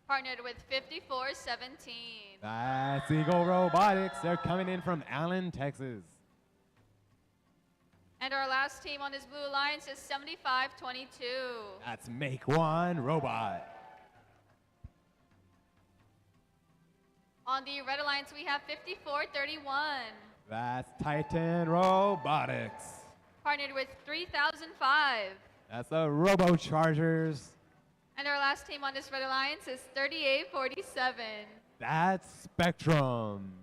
[SPEAKER 2] Partnered with 5417.
[SPEAKER 1] That's Eagle Robotics. They're coming in from Allen, Texas.
[SPEAKER 2] And our last team on this Blue Alliance is 7522.
[SPEAKER 1] That's Make One Robot.
[SPEAKER 2] On the Red Alliance, we have 5431.
[SPEAKER 1] That's Titan Robotics.
[SPEAKER 2] Partnered with 3005.
[SPEAKER 1] That's the Robo Chargers.
[SPEAKER 2] And our last team on this Red Alliance is 3847.
[SPEAKER 1] That's Spectrum.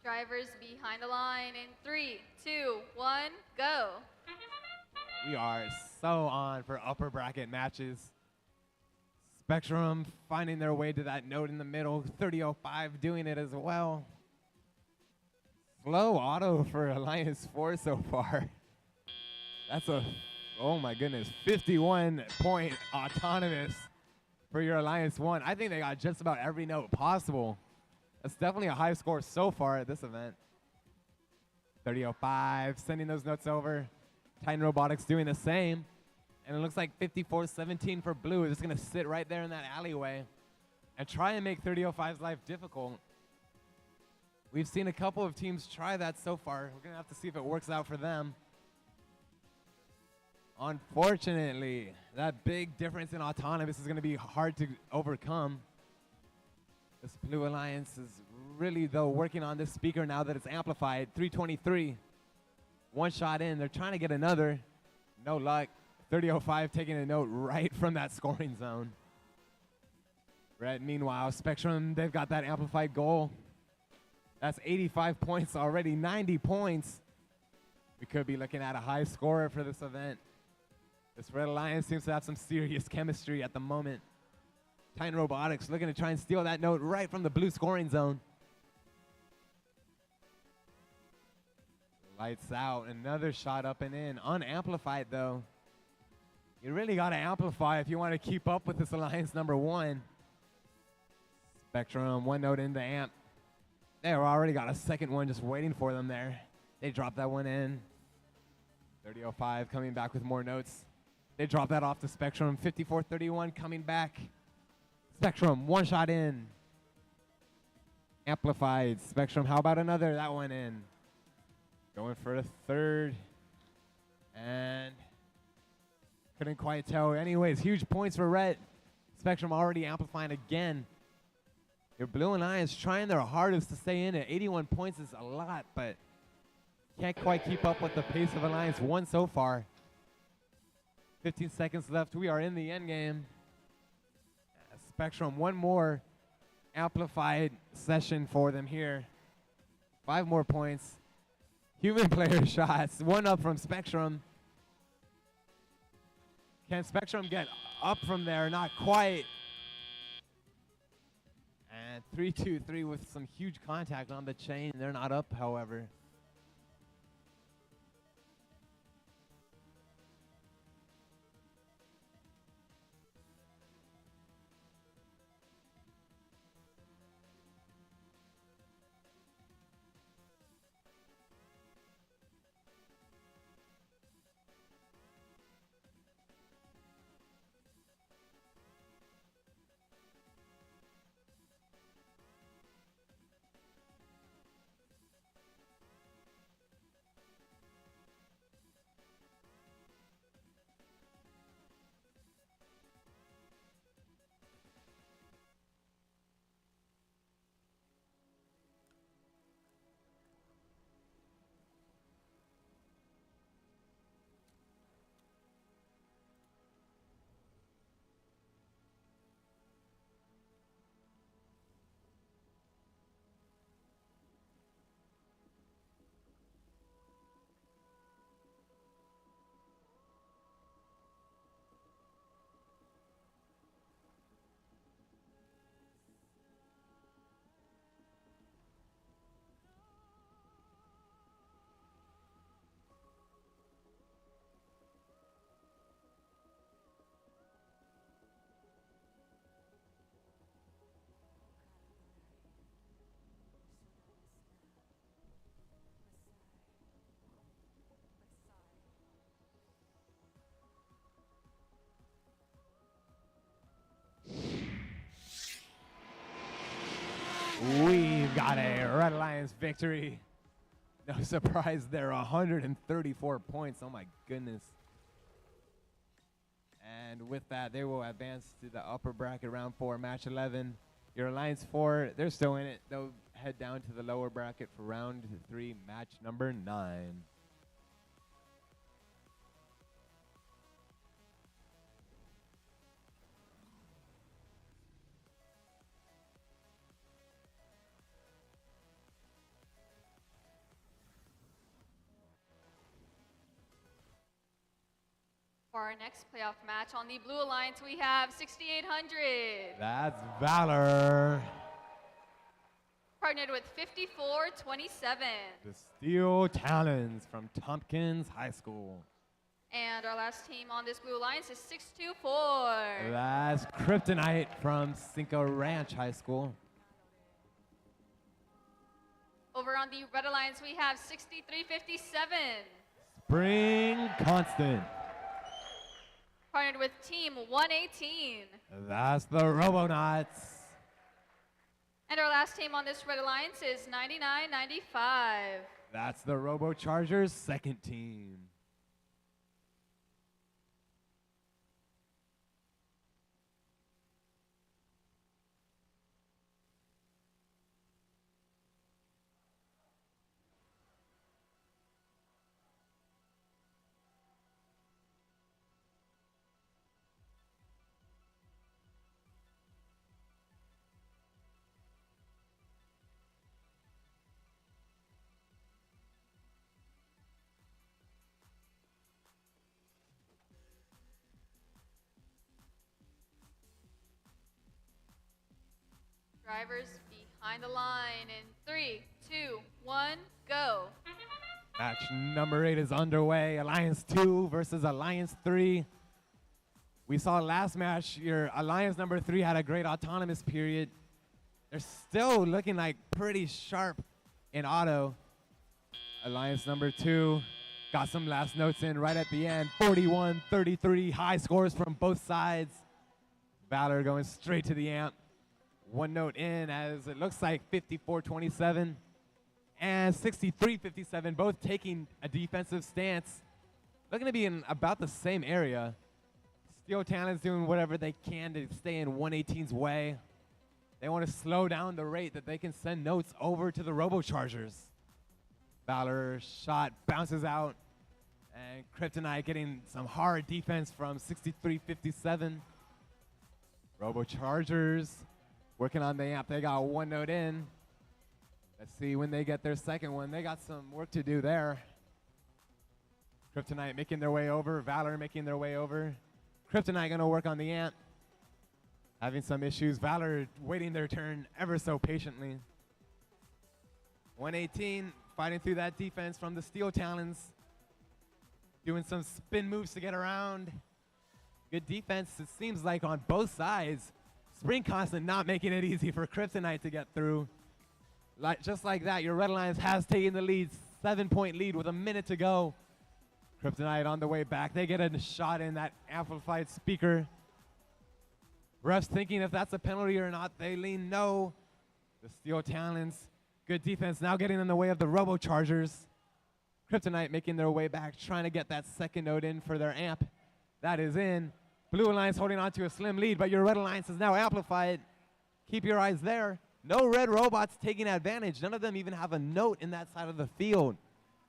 [SPEAKER 2] Drivers behind the line in 3, 2, 1, go.
[SPEAKER 1] We are so on for upper bracket matches. Spectrum finding their way to that note in the middle. 3005 doing it as well. Slow auto for Alliance 4 so far. That's a, oh my goodness, 51-point autonomous for your Alliance 1. I think they got just about every note possible. That's definitely a high score so far at this event. 3005 sending those notes over. Titan Robotics doing the same. And it looks like 5417 for Blue is just going to sit right there in that alleyway and try and make 3005's life difficult. We've seen a couple of teams try that so far. We're going to have to see if it works out for them. Unfortunately, that big difference in autonomous is going to be hard to overcome. This Blue Alliance is really, though, working on this speaker now that it's amplified. 323, one shot in. They're trying to get another. No luck. 3005 taking a note right from that scoring zone. Red, meanwhile, Spectrum, they've got that amplified goal. That's 85 points already, 90 points. We could be looking at a high scorer for this event. This Red Alliance seems to have some serious chemistry at the moment. Titan Robotics looking to try and steal that note right from the blue scoring zone. Lights out, another shot up and in. Unamplified though. You really got to amplify if you want to keep up with this Alliance number 1. Spectrum, one note into amp. They've already got a second one just waiting for them there. They dropped that one in. 3005 coming back with more notes. They drop that off to Spectrum. 5431 coming back. Spectrum, one shot in. Amplified. Spectrum, how about another? That one in. Going for a third. And couldn't quite tell. Anyways, huge points for red. Spectrum already amplifying again. Your Blue Alliance trying their hardest to stay in it. 81 points is a lot, but can't quite keep up with the pace of Alliance 1 so far. 15 seconds left. We are in the end game. Spectrum, one more amplified session for them here. 5 more points. Human player shots. 1 up from Spectrum. Can Spectrum get up from there? Not quite. And 3-2-3 with some huge contact on the chain. They're not up, however. We've got a Red Alliance victory. No surprise there, 134 points. Oh my goodness. And with that, they will advance to the upper bracket round 4, match 11. Your Alliance 4, they're still in it. They'll head down to the lower bracket for round 3, match number 9.
[SPEAKER 2] For our next playoff match on the Blue Alliance, we have 6,800.
[SPEAKER 1] That's Valor.
[SPEAKER 2] Partnered with 5427.
[SPEAKER 1] The Steel Talons from Tompkins High School.
[SPEAKER 2] And our last team on this Blue Alliance is 624.
[SPEAKER 1] That's Kryptonite from Cinco Ranch High School.
[SPEAKER 2] Over on the Red Alliance, we have 6357.
[SPEAKER 1] Spring Constant.
[SPEAKER 2] Partnered with Team 118.
[SPEAKER 1] That's the Robonauts.
[SPEAKER 2] And our last team on this Red Alliance is 9995.
[SPEAKER 1] That's the Robochargers' second team.
[SPEAKER 2] Drivers behind the line in 3, 2, 1, go.
[SPEAKER 1] Match number 8 is underway. Alliance 2 versus Alliance 3. We saw last match, your Alliance number 3 had a great autonomous period. They're still looking like pretty sharp in auto. Alliance number 2 got some last notes in right at the end. 41-33, high scores from both sides. Valor going straight to the amp. One note in as it looks like 54-27 and 63-57, both taking a defensive stance. Looking to be in about the same area. Steel Talon's doing whatever they can to stay in 118's way. They want to slow down the rate that they can send notes over to the Robochargers. Valor shot bounces out, and Kryptonite getting some hard defense from 63-57. Robochargers working on the amp. They got one note in. Let's see when they get their second one. They got some work to do there. Kryptonite making their way over. Valor making their way over. Kryptonite going to work on the amp. Having some issues. Valor waiting their turn ever so patiently. 118 fighting through that defense from the Steel Talons. Doing some spin moves to get around. Good defense, it seems like, on both sides. Spring Constant not making it easy for Kryptonite to get through. Just like that, your Red Alliance has taken the lead. 7-point lead with a minute to go. Kryptonite on the way back. They get a shot in that amplified speaker. Refs thinking if that's a penalty or not. They lean no. The Steel Talons, good defense, now getting in the way of the Robochargers. Kryptonite making their way back, trying to get that second note in for their amp. That is in. Blue Alliance holding on to a slim lead, but your Red Alliance is now amplified. Keep your eyes there. No red robots taking advantage. None of them even have a note in that side of the field.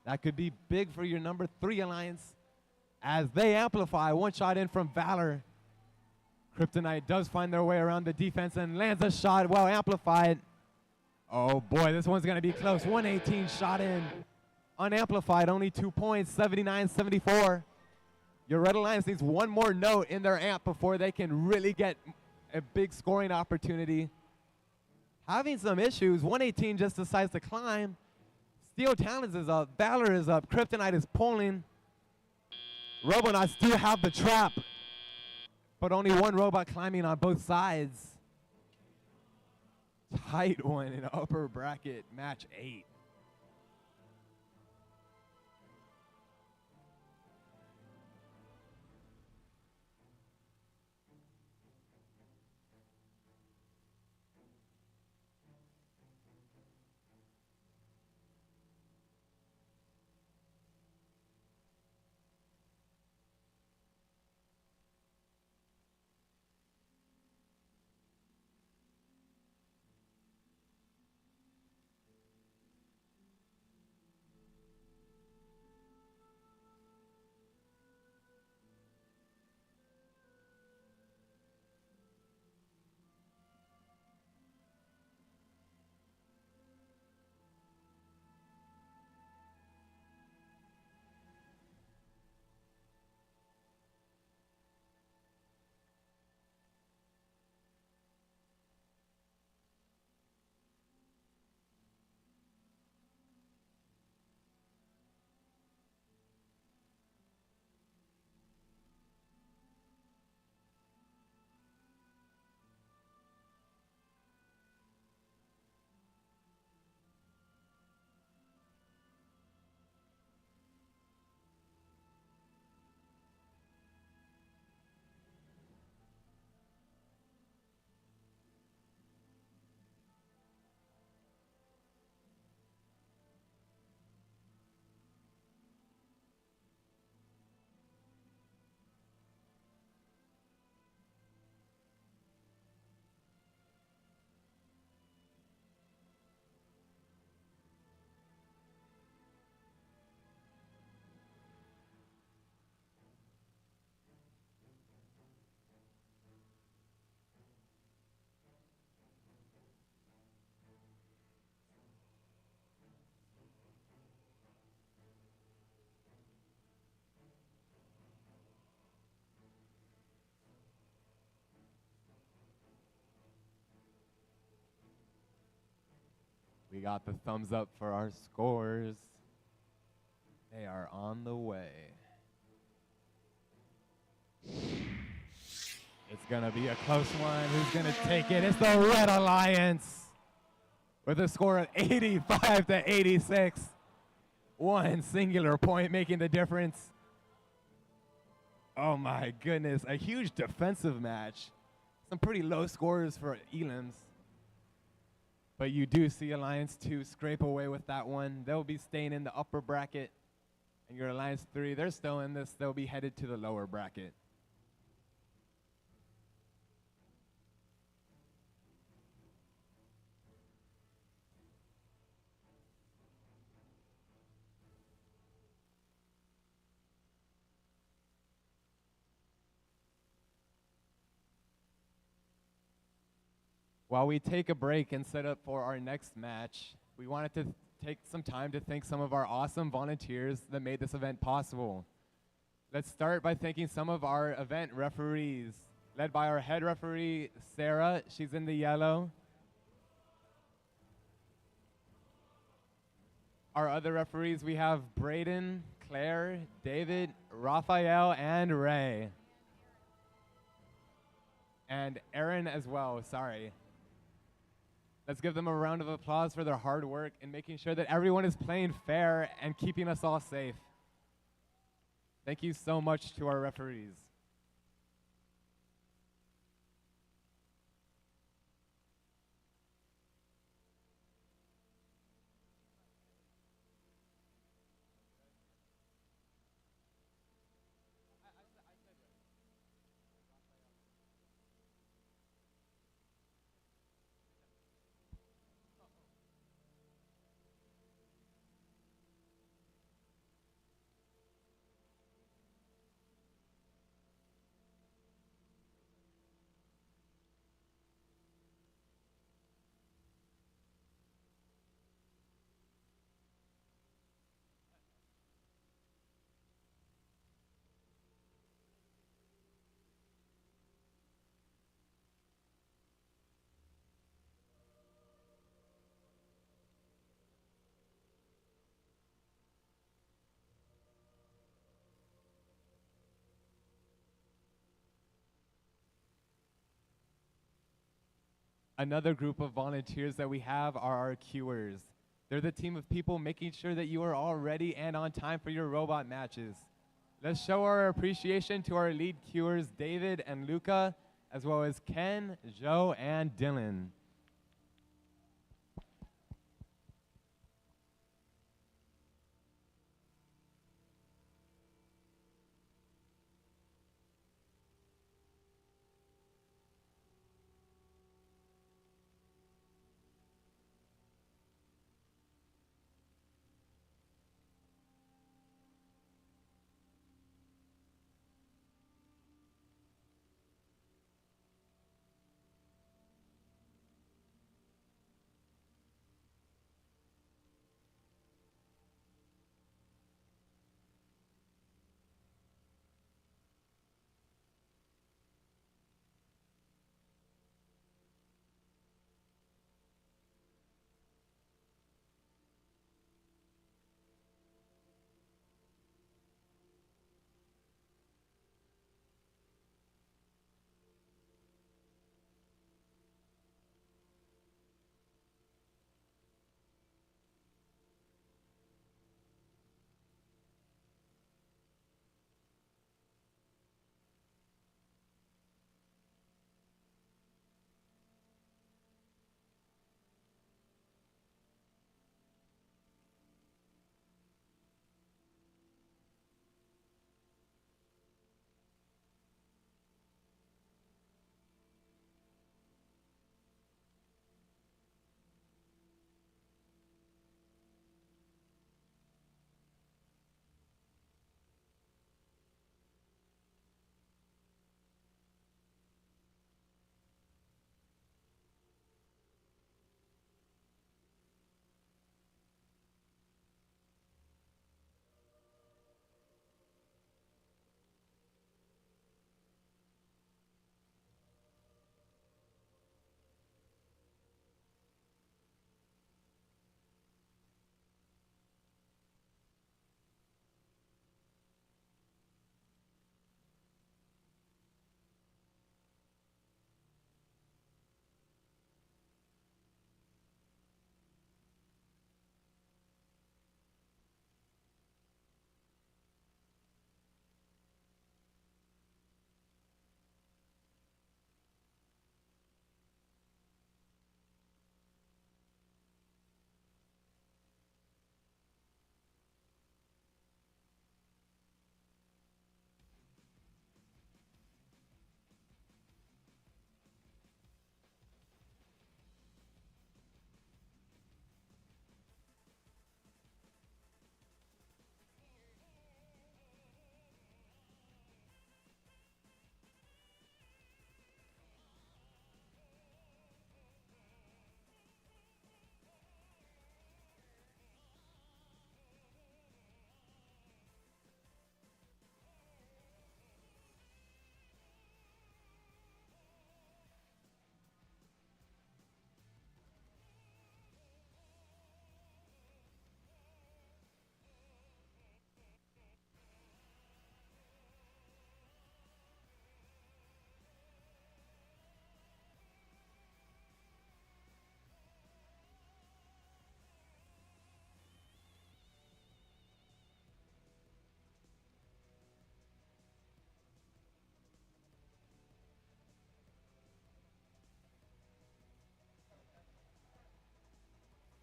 [SPEAKER 1] That could be big for your number 3 Alliance as they amplify. One shot in from Valor. Kryptonite does find their way around the defense and lands a shot well amplified. Oh boy, this one's gonna be close. 118 shot in. Unamplified, only 2 points, 79-74. Your Red Alliance needs one more note in their amp before they can really get a big scoring opportunity. Having some issues, 118 just decides to climb. Steel Talons is up, Valor is up, Kryptonite is pulling. Robonauts do have the trap, but only one robot climbing on both sides. Tight one in upper bracket, match 8. We got the thumbs up for our scores. They are on the way. It's going to be a close one. Who's going to take it? It's the Red Alliance with a score of 85-86. One singular point making the difference. Oh my goodness, a huge defensive match. Some pretty low scores for Elims. But you do see Alliance 2 scrape away with that one. They'll be staying in the upper bracket. And your Alliance 3, they're still in this. They'll be headed to the lower bracket. While we take a break and set up for our next match, we wanted to take some time to thank some of our awesome volunteers that made this event possible. Let's start by thanking some of our event referees, led by our head referee, Sarah. She's in the yellow. Our other referees, we have Braden, Claire, David, Raphael, and Ray. And Aaron as well, sorry. Let's give them a round of applause for their hard work in making sure that everyone is playing fair and keeping us all safe. Thank you so much to our referees. Another group of volunteers that we have are our queuers. They're the team of people making sure that you are all ready and on time for your robot matches. Let's show our appreciation to our lead queuers, David and Luca, as well as Ken, Joe, and Dylan.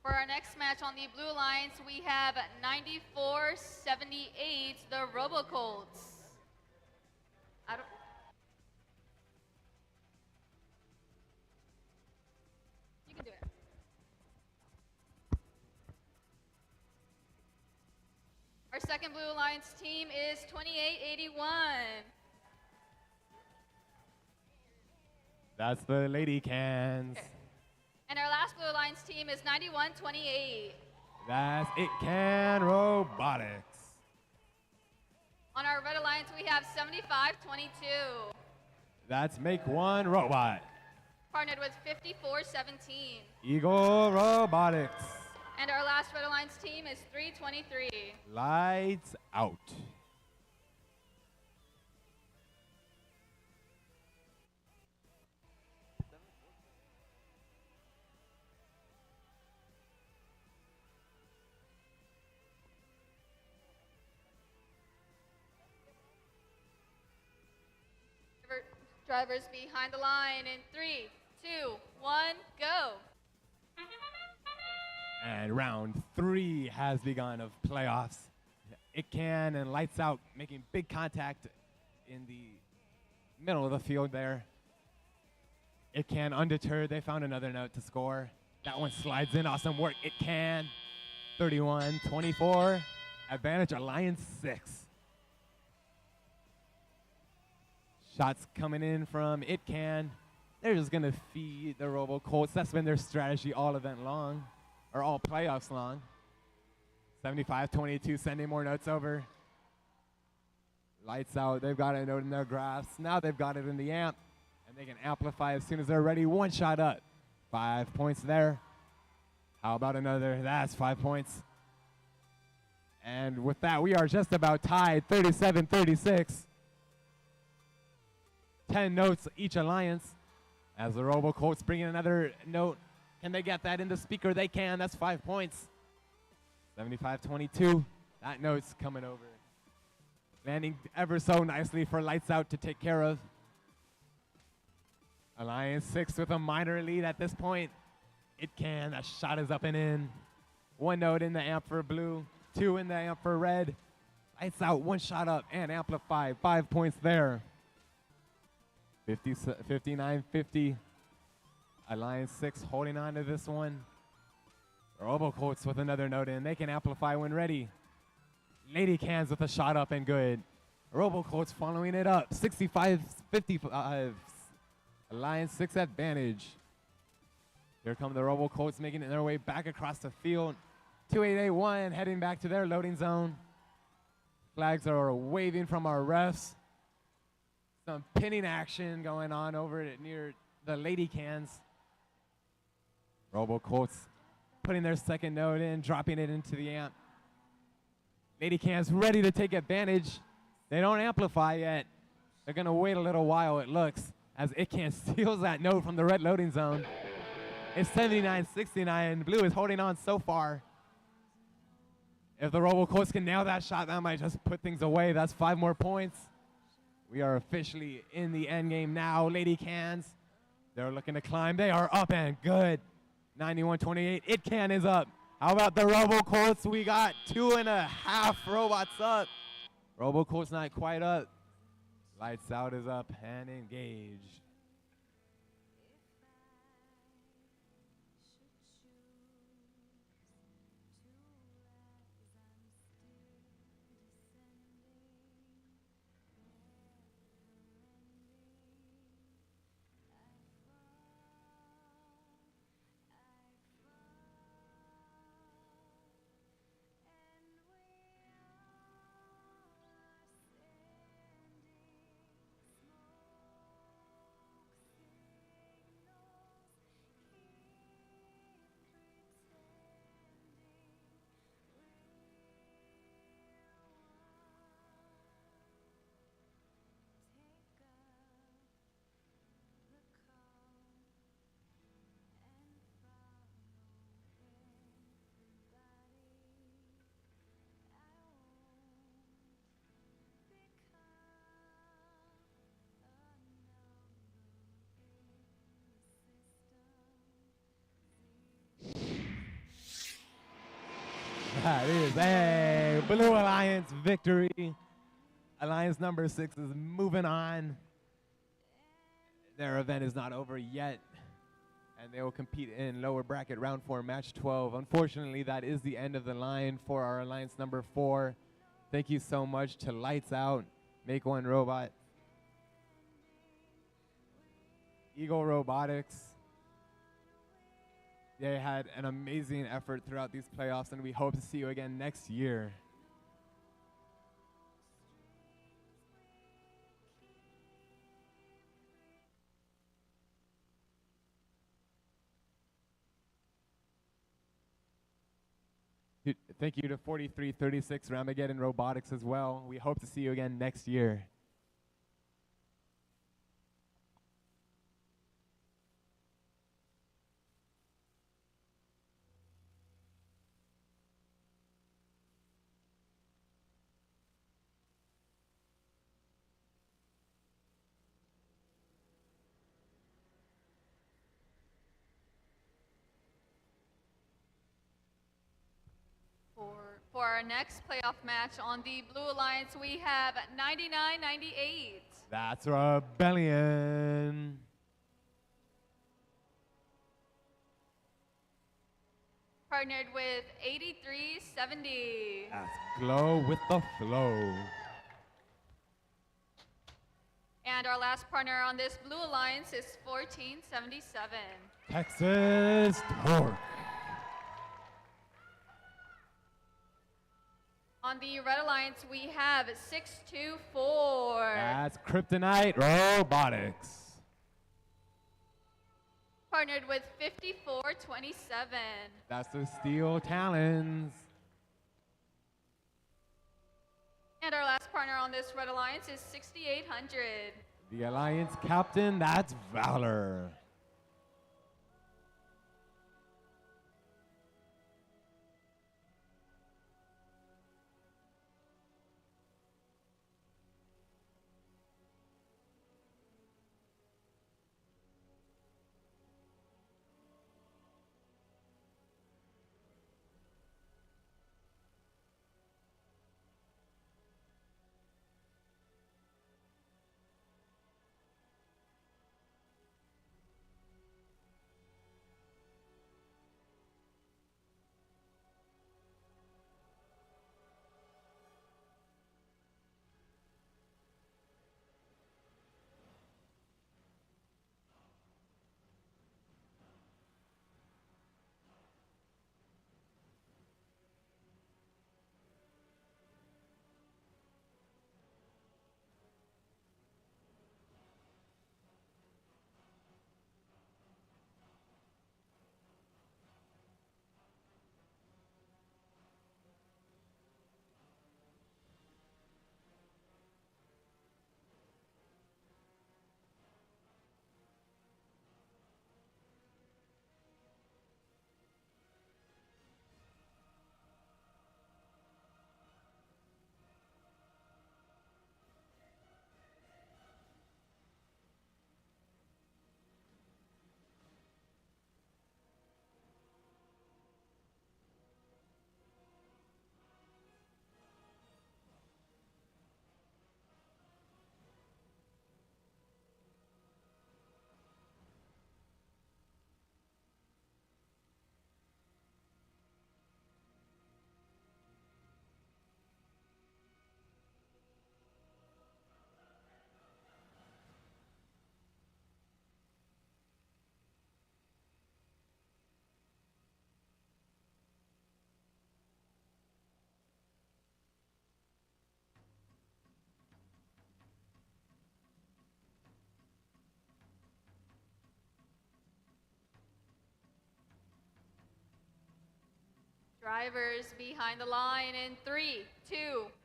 [SPEAKER 2] For our next match on the Blue Alliance, we have 94-78, the Robocolts. I don't. You can do it. Our second Blue Alliance team is 2881.
[SPEAKER 1] That's the Lady Cans.
[SPEAKER 2] Okay. And our last Blue Alliance team is 9128.
[SPEAKER 1] That's It Can Robotics.
[SPEAKER 2] On our Red Alliance, we have 7522.
[SPEAKER 1] That's Make One Robot.
[SPEAKER 2] Partnered with 5417.
[SPEAKER 1] Eagle Robotics.
[SPEAKER 2] And our last Red Alliance team is 323.
[SPEAKER 1] Lights Out.
[SPEAKER 2] Drivers behind the line in 3, 2, 1, go.
[SPEAKER 1] And round 3 has begun of playoffs. It Can and Lights Out making big contact in the middle of the field there. It Can undeterred. They found another note to score. That one slides in. Awesome work. It Can. 31-24. Advantage Alliance 6. Shots coming in from It Can. They're just going to feed the Robocolts. That's been their strategy all event long, or all playoffs long. 75-22, sending more notes over. Lights Out. They've got a note in their graphs. Now they've got it in the amp, and they can amplify as soon as they're ready. One shot up. 5 points there. How about another? That's 5 points. And with that, we are just about tied, 37-36. 10 notes each alliance. As the Robocolts bring in another note. Can they get that in the speaker? They can. That's 5 points. 75-22. That note's coming over. Landing ever so nicely for Lights Out to take care of. Alliance 6 with a minor lead at this point. It Can. That shot is up and in. 1 note in the amp for blue. 2 in the amp for red. Lights Out. 1 shot up and amplify. 5 points there. 59-50. Alliance 6 holding on to this one. Robocolts with another note in. They can amplify when ready. Lady Cans with a shot up and good. Robocolts following it up. 65-55. Alliance 6 advantage. Here come the Robocolts making their way back across the field. 2881 heading back to their loading zone. Flags are waving from our refs. Some pinning action going on over near the Lady Cans. Robocolts putting their second note in, dropping it into the amp. Lady Cans ready to take advantage. They don't amplify yet. They're going to wait a little while, it looks, as It Can steals that note from the red loading zone. It's 79-69. Blue is holding on so far. If the Robocolts can nail that shot, that might just put things away. That's 5 more points. We are officially in the end game now. Lady Cans, they're looking to climb. They are up and good. 91-28. It Can is up. How about the Robocolts? We got 2.5 robots up. Robocolts not quite up. Lights Out is up and engaged. That is a Blue Alliance victory. Alliance number 6 is moving on. Their event is not over yet, and they will compete in lower bracket round 4, match 12. Unfortunately, that is the end of the line for our Alliance number 4. Thank you so much to Lights Out, Make One Robot, Eagle Robotics. They had an amazing effort throughout these playoffs, and we hope to see you again next year. Thank you to 4336 Ramageddon Robotics as well. We hope to see you again next year.
[SPEAKER 2] For our next playoff match on the Blue Alliance, we have 99-98.
[SPEAKER 1] That's Rebellion.
[SPEAKER 2] Partnered with 8370.
[SPEAKER 1] That's Glow with the Flow.
[SPEAKER 2] And our last partner on this Blue Alliance is 1477.
[SPEAKER 1] Texas Torque.
[SPEAKER 2] On the Red Alliance, we have 624.
[SPEAKER 1] That's Kryptonite Robotics.
[SPEAKER 2] Partnered with 5427.
[SPEAKER 1] That's the Steel Talons.
[SPEAKER 2] And our last partner on this Red Alliance is 6800.
[SPEAKER 1] The Alliance Captain, that's Valor.
[SPEAKER 2] Drivers behind the line in 3, 2,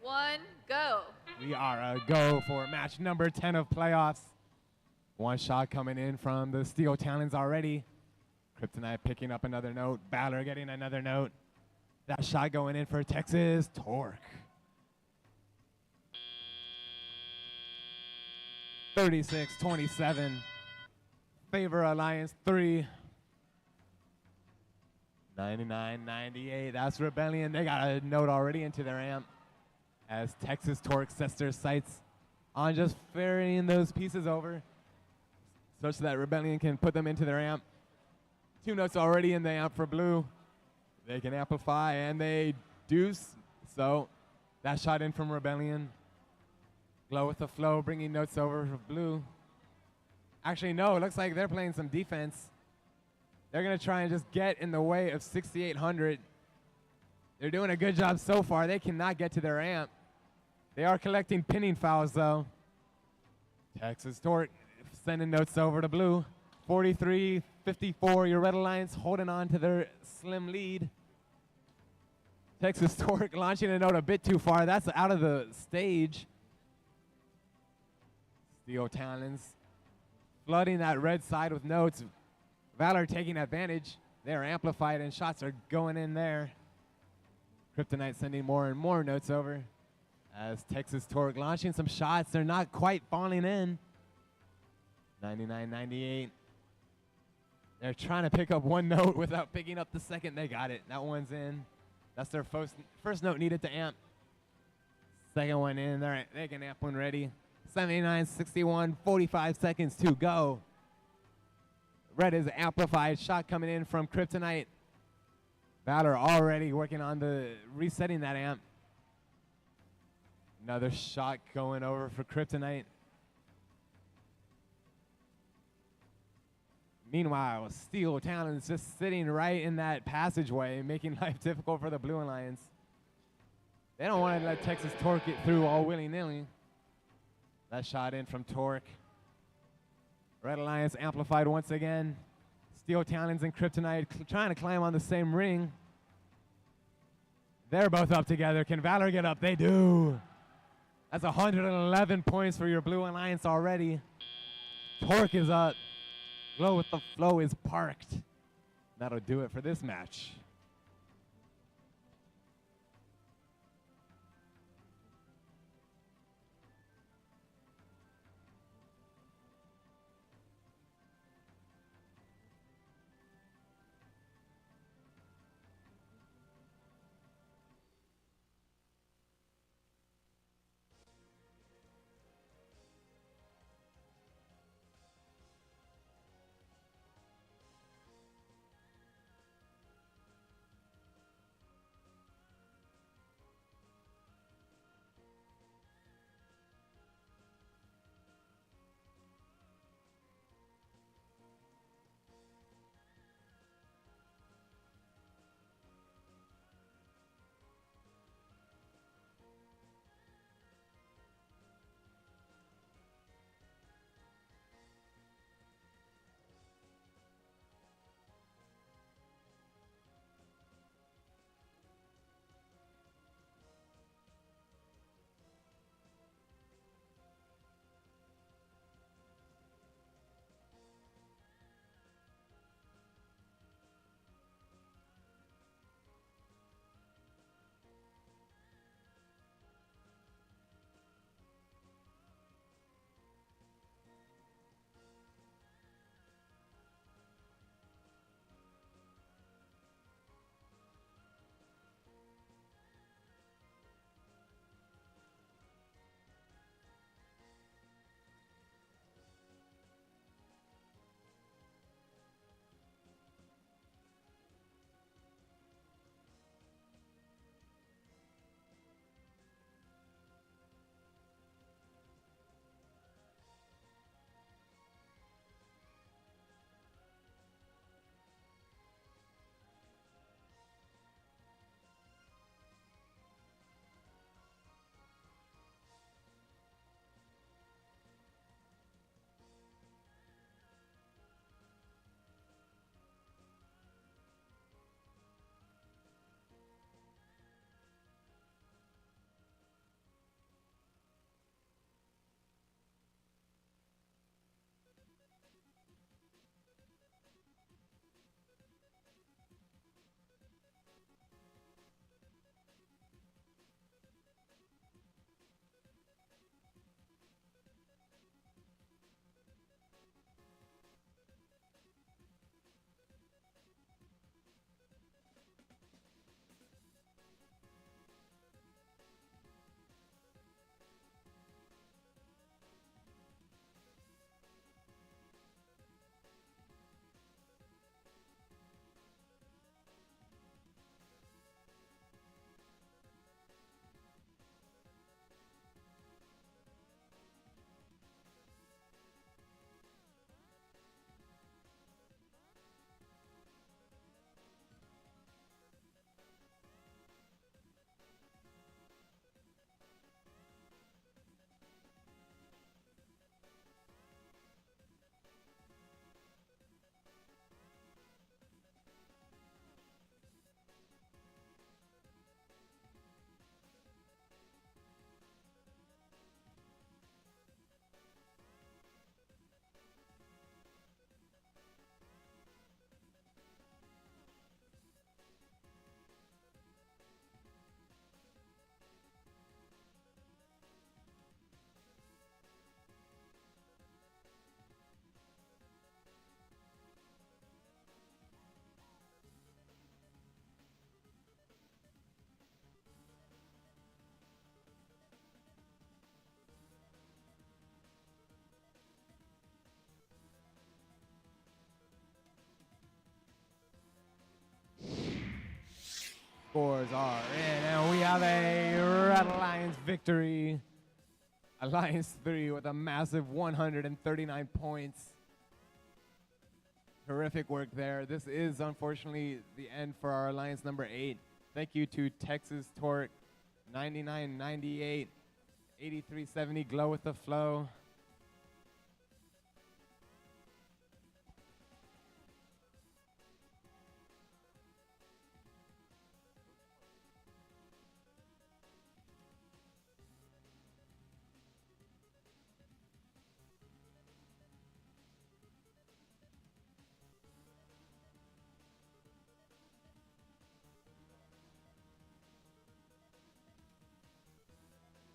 [SPEAKER 2] 1, go.
[SPEAKER 1] We are a go for match number 10 of playoffs. One shot coming in from the Steel Talons already. Kryptonite picking up another note. Valor getting another note. That shot going in for Texas Torque. 36-27. Favor Alliance 3. 99-98. That's Rebellion. They got a note already into their amp as Texas Torque sets their sights on just ferrying those pieces over such that Rebellion can put them into their amp. 2 notes already in the amp for blue. They can amplify, and they do so. That shot in from Rebellion. Glow with the flow, bringing notes over for blue. Actually, no, it looks like they're playing some defense. They're going to try and just get in the way of 6800. They're doing a good job so far. They cannot get to their amp. They are collecting pinning fouls, though. Texas Torque sending notes over to blue. 43-54, your Red Alliance holding on to their slim lead. Texas Torque launching a note a bit too far. That's out of the stage. Steel Talons flooding that red side with notes. Valor taking advantage. They're amplified and shots are going in there. Kryptonite sending more and more notes over as Texas Torque launching some shots. They're not quite falling in. 99-98. They're trying to pick up one note without picking up the second. They got it. That one's in. That's their first note needed to amp. Second one in. They can amp one ready. 79-61, 45 seconds to go. Red is amplified. Shot coming in from Kryptonite. Valor already working on resetting that amp. Another shot going over for Kryptonite. Meanwhile, Steel Talon's just sitting right in that passageway, making life difficult for the Blue Alliance. They don't want to let Texas Torque get through all willy-nilly. That shot in from Torque. Red Alliance amplified once again. Steel Talons and Kryptonite trying to climb on the same ring. They're both up together. Can Valor get up? They do. That's 111 points for your Blue Alliance already. Torque is up. Glow with the flow is parked. That'll do it for this match. scores are in, and we have a Red Alliance victory. Alliance 3 with a massive 139 points. Terrific work there. This is unfortunately the end for our Alliance number 8. Thank you to Texas Torque, 99.98, 83.70, Glow with the Flow.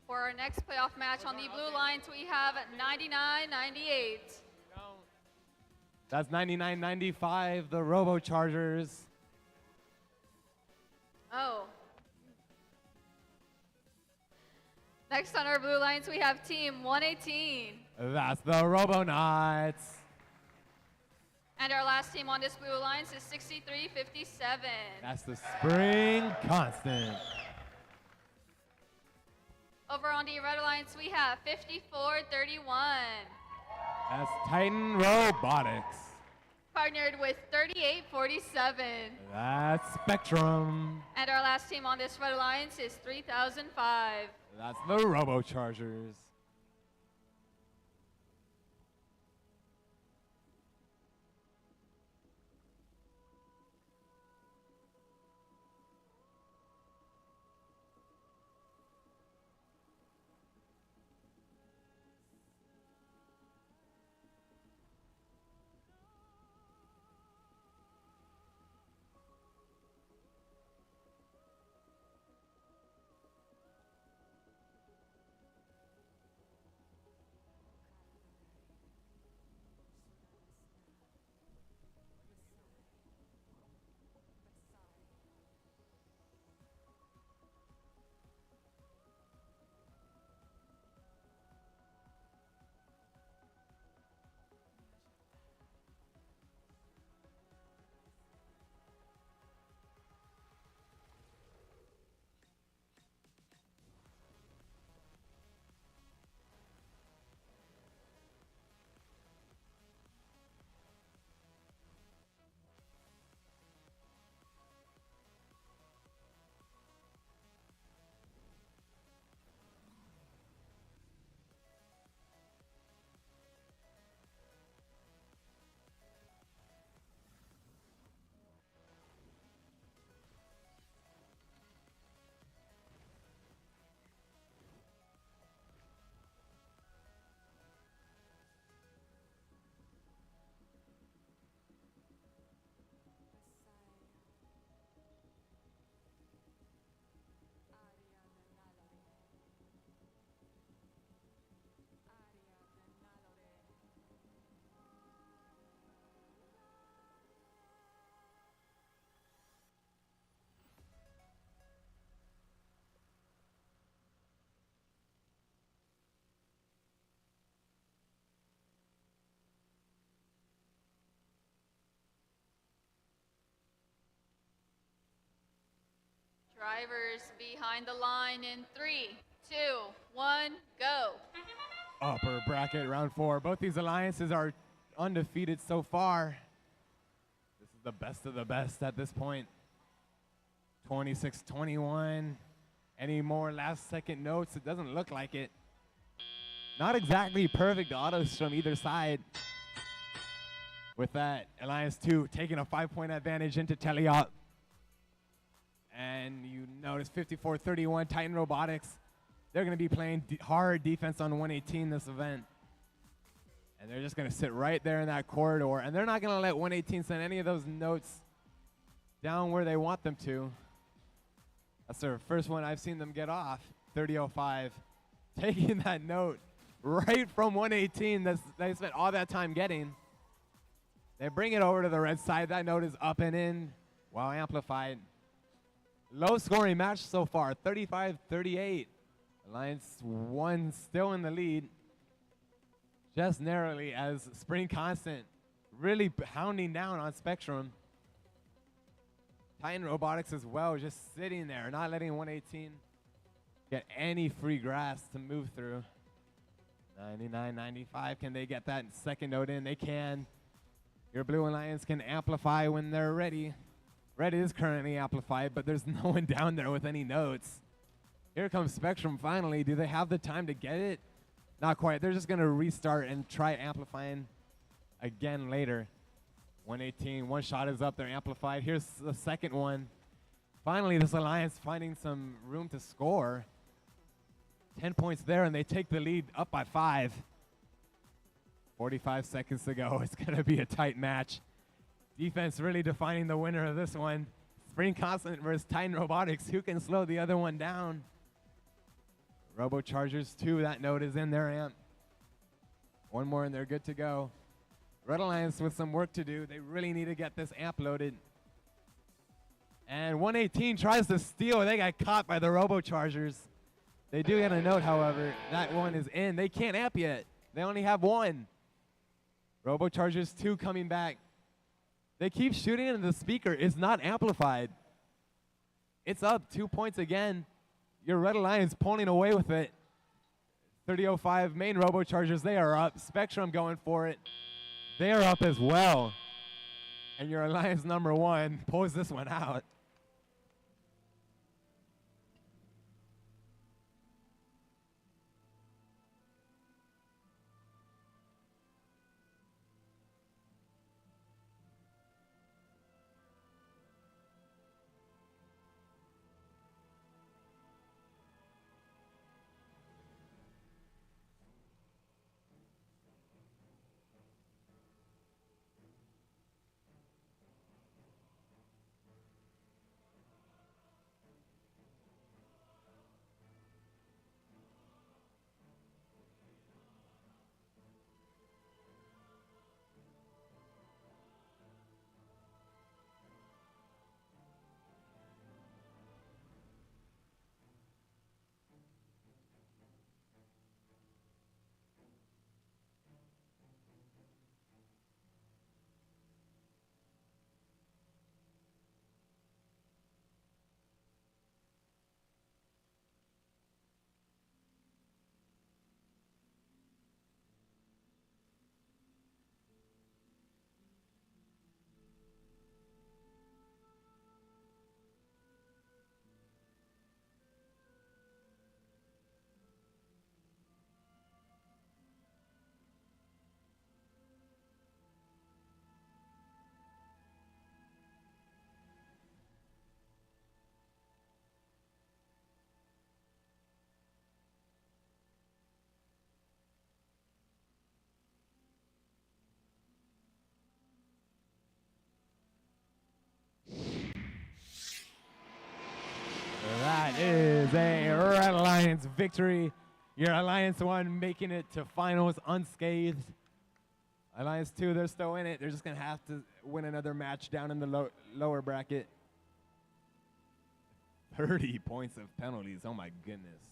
[SPEAKER 2] For our next playoff match on the Blue Alliance, we have 99-98.
[SPEAKER 1] That's 99.95, the Robo Chargers.
[SPEAKER 2] Oh. Next on our Blue Alliance, we have Team 118.
[SPEAKER 1] That's the Robonauts.
[SPEAKER 2] And our last team on this Blue Alliance is 63-57.
[SPEAKER 1] That's the Spring Constant.
[SPEAKER 2] Over on the Red Alliance, we have 54-31.
[SPEAKER 1] That's Titan Robotics.
[SPEAKER 2] Partnered with 38-47.
[SPEAKER 1] That's Spectrum.
[SPEAKER 2] And our last team on this Red Alliance is 3005.
[SPEAKER 1] That's the Robo Chargers.
[SPEAKER 2] Drivers behind the line in 3, 2, 1, go.
[SPEAKER 1] Upper bracket round 4. Both these alliances are undefeated so far. This is the best of the best at this point. 26-21. Any more last second notes? It doesn't look like it. Not exactly perfect autos from either side. With that, Alliance 2 taking a 5-point advantage into Teliop. And you notice 54-31, Titan Robotics. They're going to be playing hard defense on 118 this event. And they're just going to sit right there in that corridor. And they're not going to let 118 send any of those notes down where they want them to. That's their first one I've seen them get off. 30-05, taking that note right from 118 that they spent all that time getting. They bring it over to the red side. That note is up and in. Wow, amplified. Low scoring match so far, 35-38. Alliance 1 still in the lead. Just narrowly as Spring Constant really pounding down on Spectrum. Titan Robotics as well, just sitting there, not letting 118 get any free grass to move through. 99.95, can they get that second note in? They can. Your Blue Alliance can amplify when they're ready. Red is currently amplified, but there's no one down there with any notes. Here comes Spectrum finally. Do they have the time to get it? Not quite. They're just going to restart and try amplifying again later. 118, one shot is up. They're amplified. Here's the second one. Finally, this Alliance finding some room to score. 10 points there, and they take the lead up by 5. 45 seconds to go. It's going to be a tight match. Defense really defining the winner of this one. Spring Constant versus Titan Robotics. Who can slow the other one down? Robo Chargers 2, that note is in their amp. One more and they're good to go. Red Alliance with some work to do. They really need to get this amp loaded. And 118 tries to steal. They got caught by the Robo Chargers. They do get a note, however. That one is in. They can't amp yet. They only have one. Robo Chargers 2 coming back. They keep shooting and the speaker is not amplified. It's up 2 points again. Your Red Alliance pulling away with it. 30:05 main Robo Chargers, they are up. Spectrum going for it. They are up as well. And your Alliance number 1 pulls this one out. That is a Red Alliance victory. Your Alliance 1 making it to finals unscathed. Alliance 2, they're still in it. They're just going to have to win another match down in the lower bracket. 30 points of penalties. Oh, my goodness.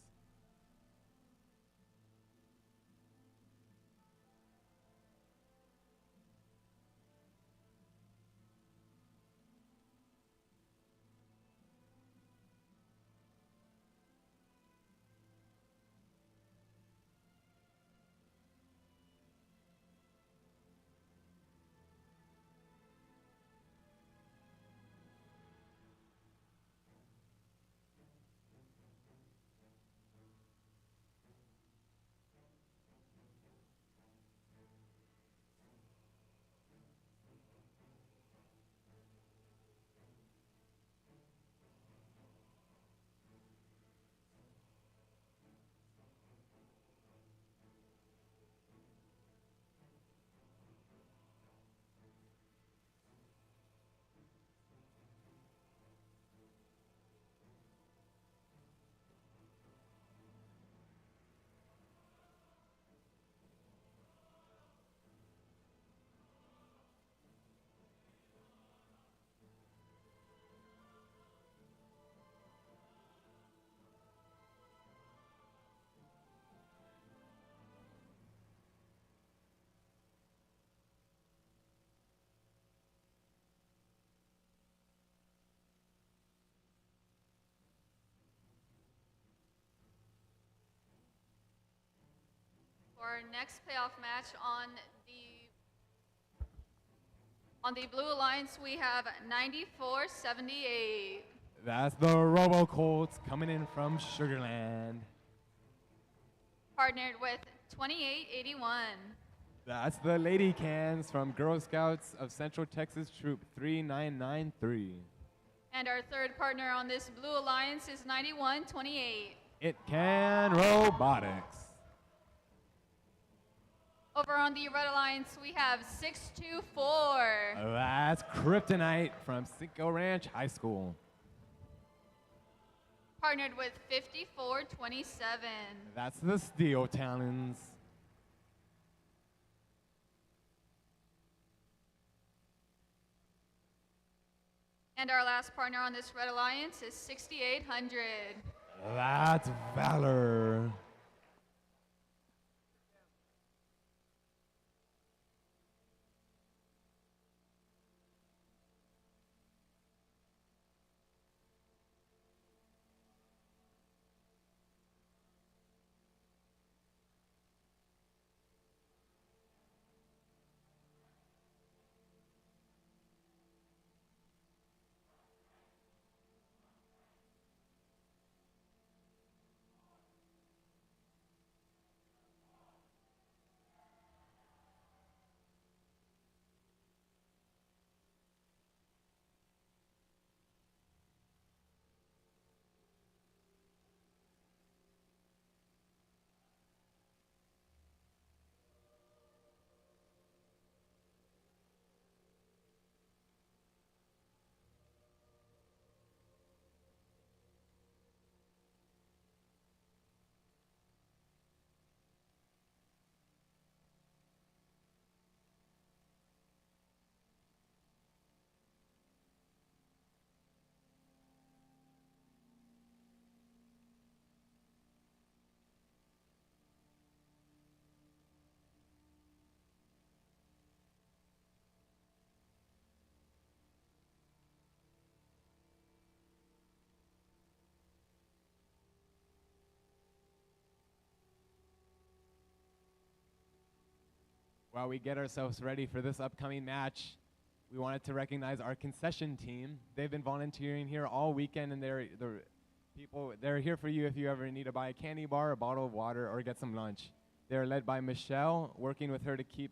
[SPEAKER 2] our next playoff match on the Blue Alliance, we have 94-78.
[SPEAKER 1] That's the Robo Colts coming in from Sugarland.
[SPEAKER 2] Partnered with 2881.
[SPEAKER 1] That's the Lady Cans from Girl Scouts of Central Texas Troop 3993.
[SPEAKER 2] And our third partner on this Blue Alliance is 9128.
[SPEAKER 1] It Can Robotics.
[SPEAKER 2] Over on the Red Alliance, we have 624.
[SPEAKER 1] That's Kryptonite from Cinco Ranch High School.
[SPEAKER 2] Partnered with 5427.
[SPEAKER 1] That's the Steel Talons.
[SPEAKER 2] And our last partner on this Red Alliance is 6800.
[SPEAKER 1] That's Valor. While we get ourselves ready for this upcoming match, we wanted to recognize our concession team. They've been volunteering here all weekend, and they're here for you if you ever need to buy a candy bar, a bottle of water, or get some lunch. They're led by Michelle, working with her to keep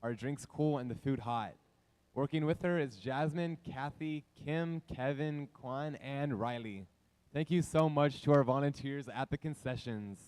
[SPEAKER 1] our drinks cool and the food hot. Working with her is Jasmine, Kathy, Kim, Kevin, Kwan, and Riley. Thank you so much to our volunteers at the concessions.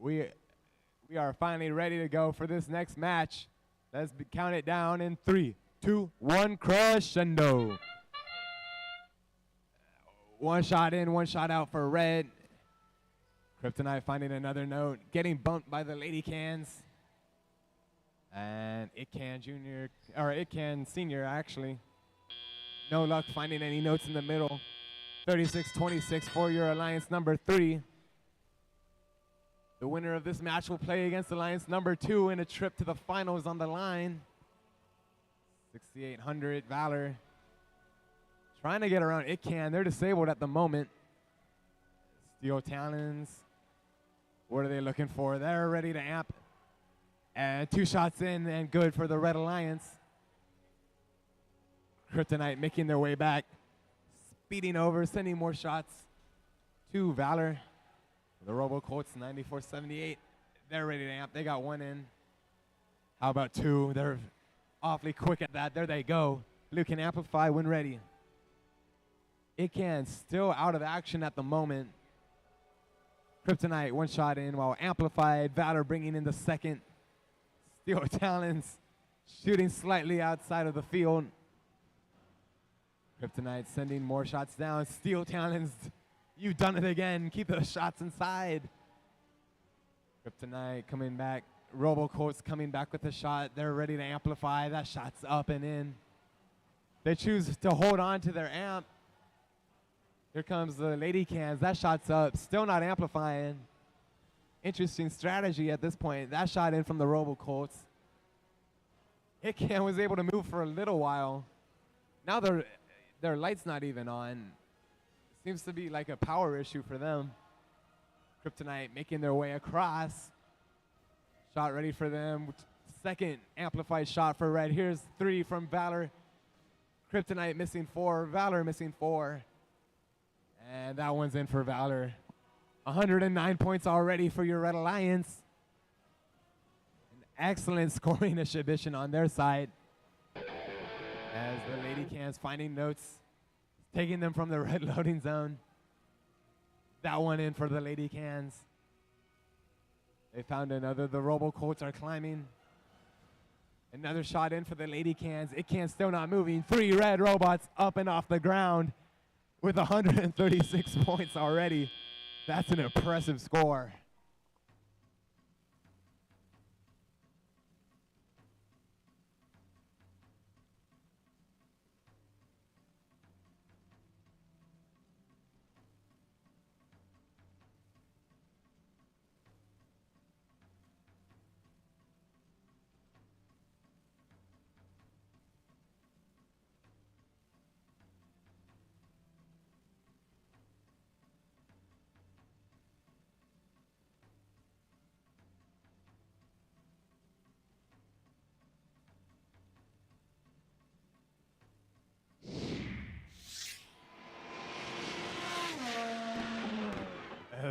[SPEAKER 1] we are finally ready to go for this next match. Let's count it down in 3, 2, 1, crescendo. One shot in, one shot out for red. Kryptonite finding another note, getting bumped by the Lady Cans. And It Can Senior actually. No luck finding any notes in the middle. 36-26 for your Alliance number 3. The winner of this match will play against Alliance number 2 in a trip to the finals on the line. 6,800 Valor. Trying to get around It Can. They're disabled at the moment. Steel Talons. What are they looking for? They're ready to amp. And 2 shots in and good for the Red Alliance. Kryptonite making their way back. Speeding over, sending more shots to Valor. The Robo Colts 94-78. They're ready to amp. They got 1 in. How about 2? They're awfully quick at that. There they go. Blue can amplify when ready. It Can still out of action at the moment. Kryptonite 1 shot in while amplified. Valor bringing in the second. Steel Talons shooting slightly outside of the field. Kryptonite sending more shots down. Steel Talons, you've done it again. Keep those shots inside. Kryptonite coming back. Robo Colts coming back with a shot. They're ready to amplify. That shot's up and in. They choose to hold on to their amp. Here comes the Lady Cans. That shot's up. Still not amplifying. Interesting strategy at this point. That shot in from the Robo Colts. It Can was able to move for a little while. Now their light's not even on. Seems to be like a power issue for them. Kryptonite making their way across. Shot ready for them. Second amplified shot for red. Here's 3 from Valor. Kryptonite missing 4. Valor missing 4. And that one's in for Valor. 109 points already for your Red Alliance. An excellent scoring exhibition on their side. As the Lady Cans finding notes, taking them from the red loading zone. That one in for the Lady Cans. They found another. The Robo Colts are climbing. Another shot in for the Lady Cans. It Can still not moving. 3 red robots up and off the ground with 136 points already. That's an impressive score.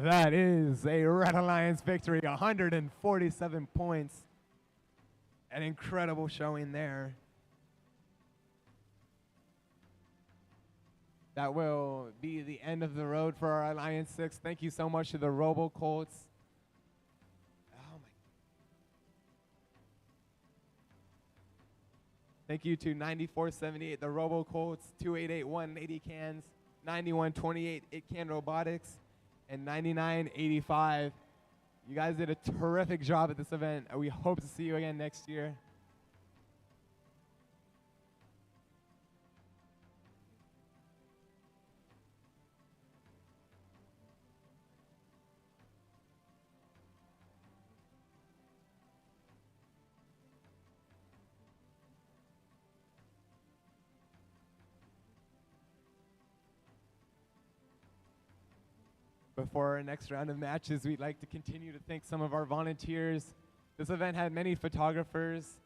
[SPEAKER 1] That is a Red Alliance victory, 147 points. An incredible showing there. That will be the end of the road for our Alliance 6. Thank you so much to the Robo Colts. Thank you to 9478, the Robo Colts, 2881 Lady Cans, 9128 It Can Robotics, and 9985. You guys did a terrific job at this event. We hope to see you again next year. Before our next round of matches, we'd like to continue to thank some of our volunteers. This event had many photographers.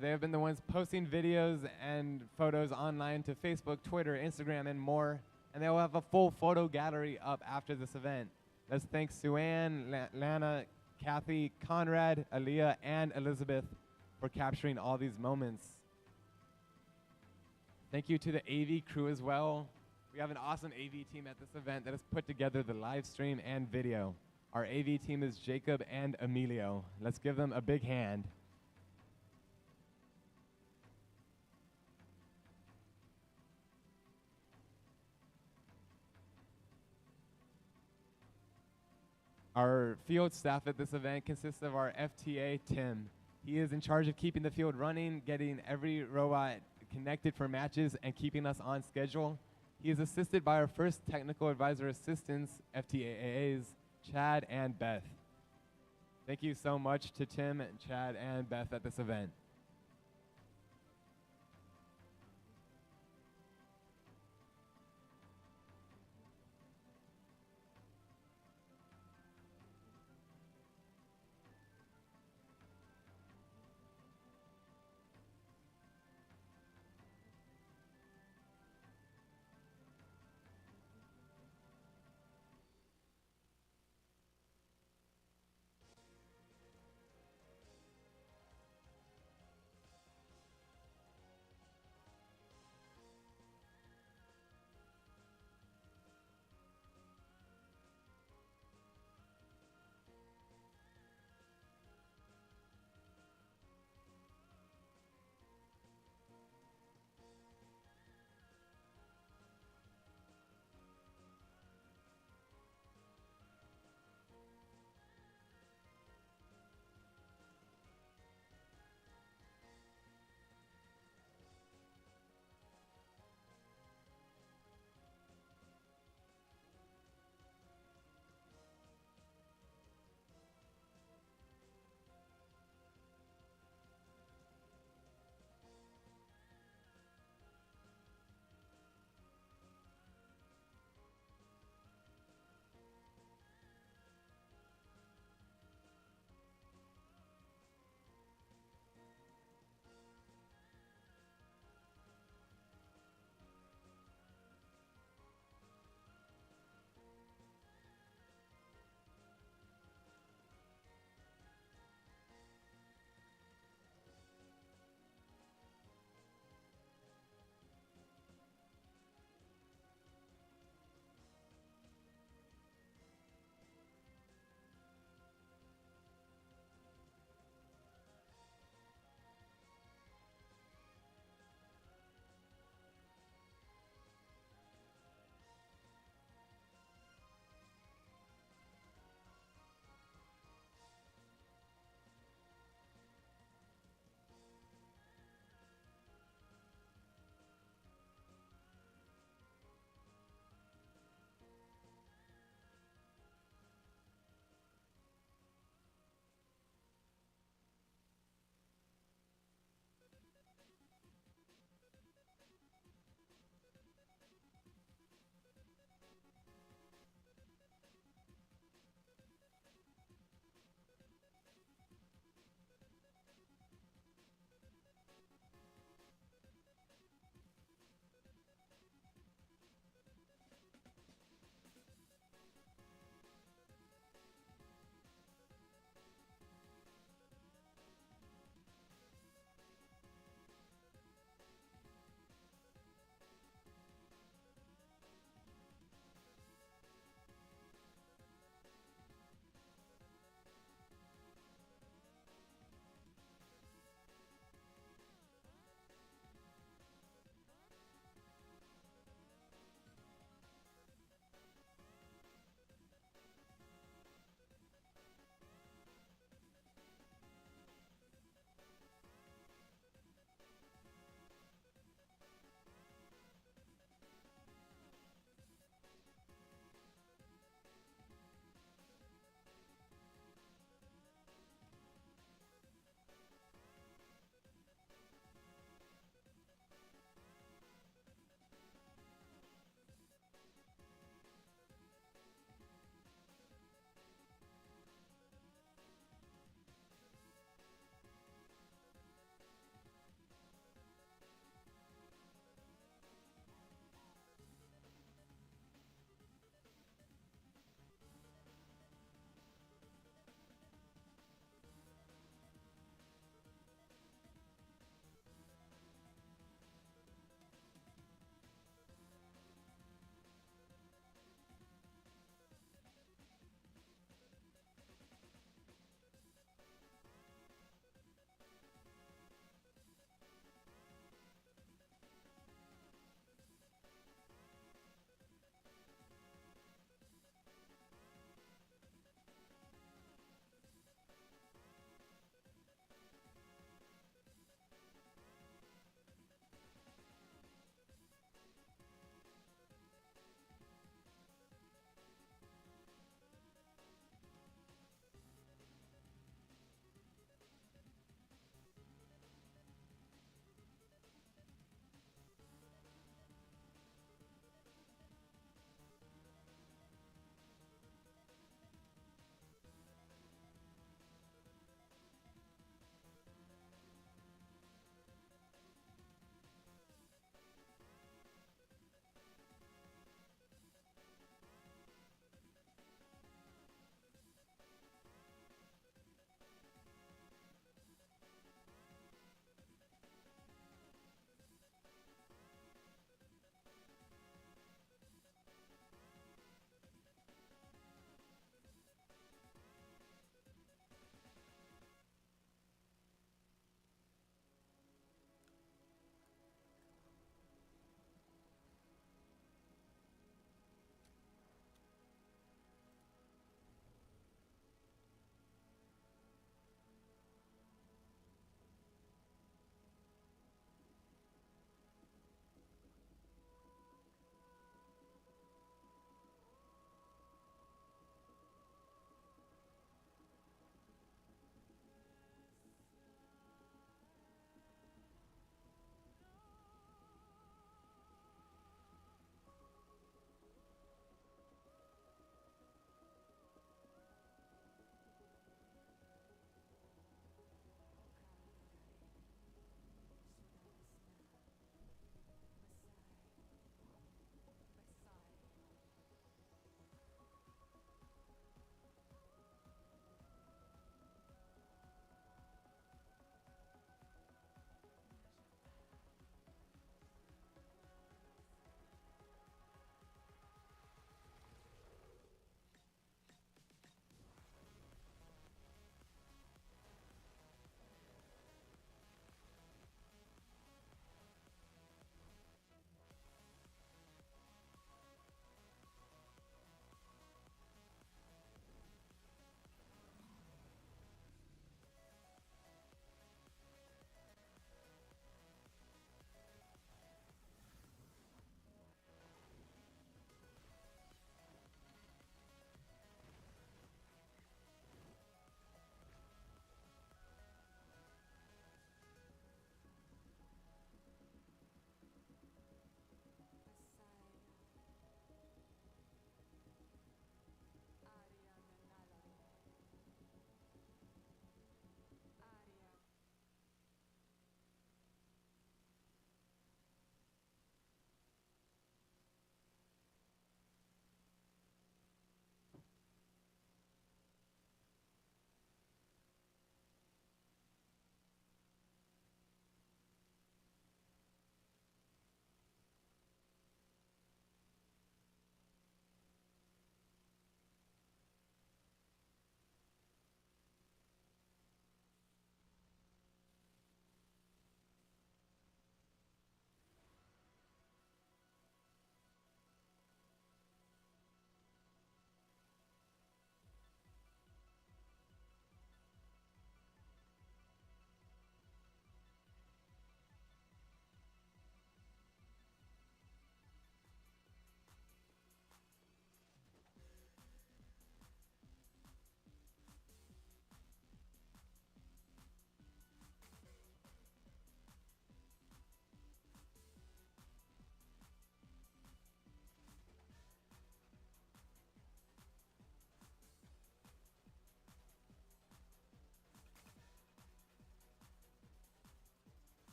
[SPEAKER 1] They have been the ones posting videos and photos online to Facebook, Twitter, Instagram, and more. And they will have a full photo gallery up after this event. Let's thank Suanne, Lana, Kathy, Conrad, Aaliyah, and Elizabeth for capturing all these moments. Thank you to the AV crew as well. We have an awesome AV team at this event that has put together the live stream and video. Our AV team is Jacob and Emilio. Let's give them a big hand. Our field staff at this event consists of our FTA, Tim. He is in charge of keeping the field running, getting every robot connected for matches, and keeping us on schedule. He is assisted by our first technical advisor assistants, FTAAs, Chad and Beth. Thank you so much to Tim, and Chad, and Beth at this event.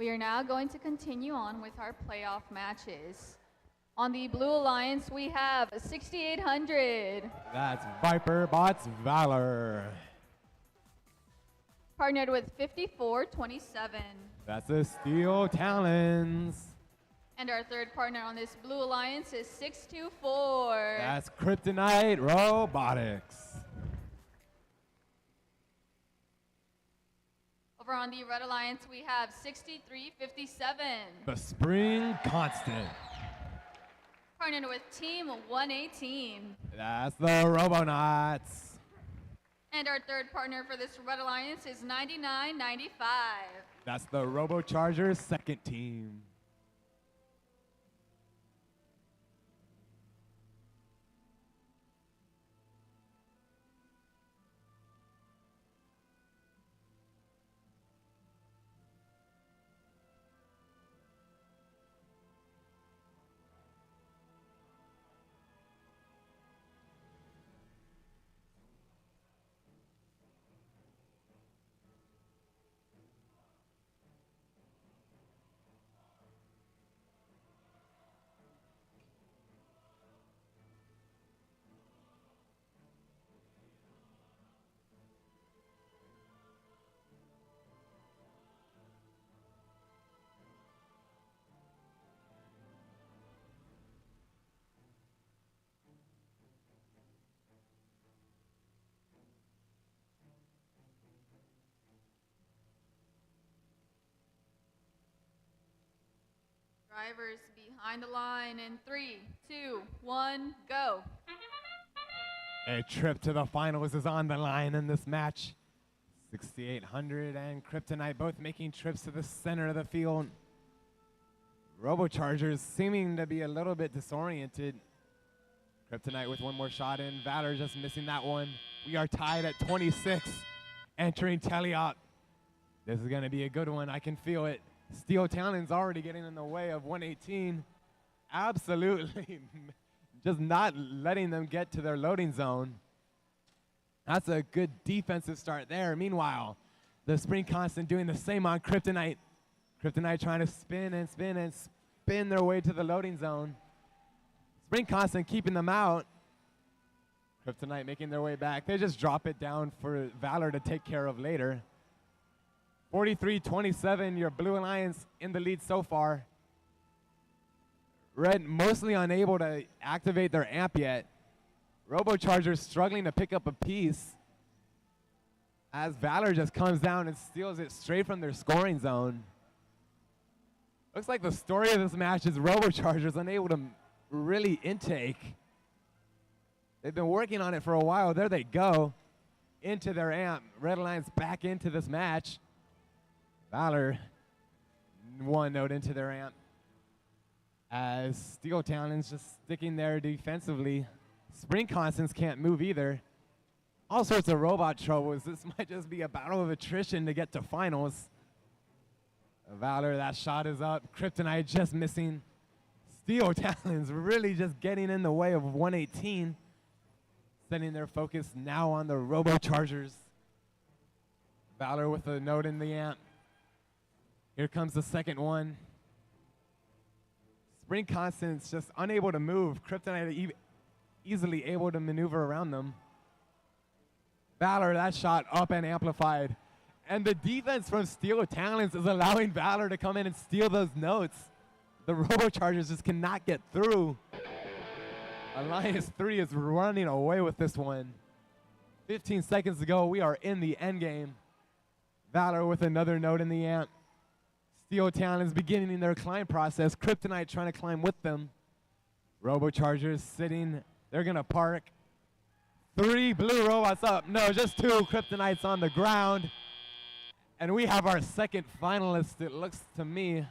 [SPEAKER 2] We are now going to continue on with our playoff matches. On the Blue Alliance, we have 6,800.
[SPEAKER 1] That's Viper Bots Valor.
[SPEAKER 2] Partnered with 5427.
[SPEAKER 1] That's the Steel Talons.
[SPEAKER 2] And our third partner on this Blue Alliance is 624.
[SPEAKER 1] That's Kryptonite Robotics.
[SPEAKER 2] Over on the Red Alliance, we have 6357.
[SPEAKER 1] The Spring Constant.
[SPEAKER 2] Partnered with Team 118.
[SPEAKER 1] That's the Robonauts.
[SPEAKER 2] And our third partner for this Red Alliance is 9995.
[SPEAKER 1] That's the Robochargers second team.
[SPEAKER 2] Drivers behind the line in 3, 2, 1, go.
[SPEAKER 1] A trip to the finals is on the line in this match. 6,800 and Kryptonite both making trips to the center of the field. Robochargers seeming to be a little bit disoriented. Kryptonite with one more shot in. Valor just missing that one. We are tied at 26, entering teleop. This is going to be a good one. I can feel it. Steel Talon's already getting in the way of 118. Absolutely just not letting them get to their loading zone. That's a good defensive start there. Meanwhile, the Spring Constant doing the same on Kryptonite. Kryptonite trying to spin and spin and spin their way to the loading zone. Spring Constant keeping them out. Kryptonite making their way back. They just drop it down for Valor to take care of later. 43-27, your Blue Alliance in the lead so far. Red mostly unable to activate their amp yet. Robochargers struggling to pick up a piece as Valor just comes down and steals it straight from their scoring zone. Looks like the story of this match is Robochargers unable to really intake. They've been working on it for a while. There they go into their amp. Red Alliance back into this match. Valor, one note into their amp. As Steel Talon's just sticking there defensively. Spring Constants can't move either. All sorts of robot troubles. This might just be a battle of attrition to get to finals. Valor, that shot is up. Kryptonite just missing. Steel Talon's really just getting in the way of 118. Setting their focus now on the Robochargers. Valor with a note in the amp. Here comes the second one. Spring Constant's just unable to move. Kryptonite easily able to maneuver around them. Valor, that shot up and amplified. And the defense from Steel Talons is allowing Valor to come in and steal those notes. The Robochargers just cannot get through. Alliance 3 is running away with this one. 15 seconds to go, we are in the end game. Valor with another note in the amp. Steel Talons beginning their climb process. Kryptonite trying to climb with them. Robochargers sitting. They're going to park. 3 blue robots up. No, just 2 Kryptonites on the ground. And we have our second finalist, it looks to me.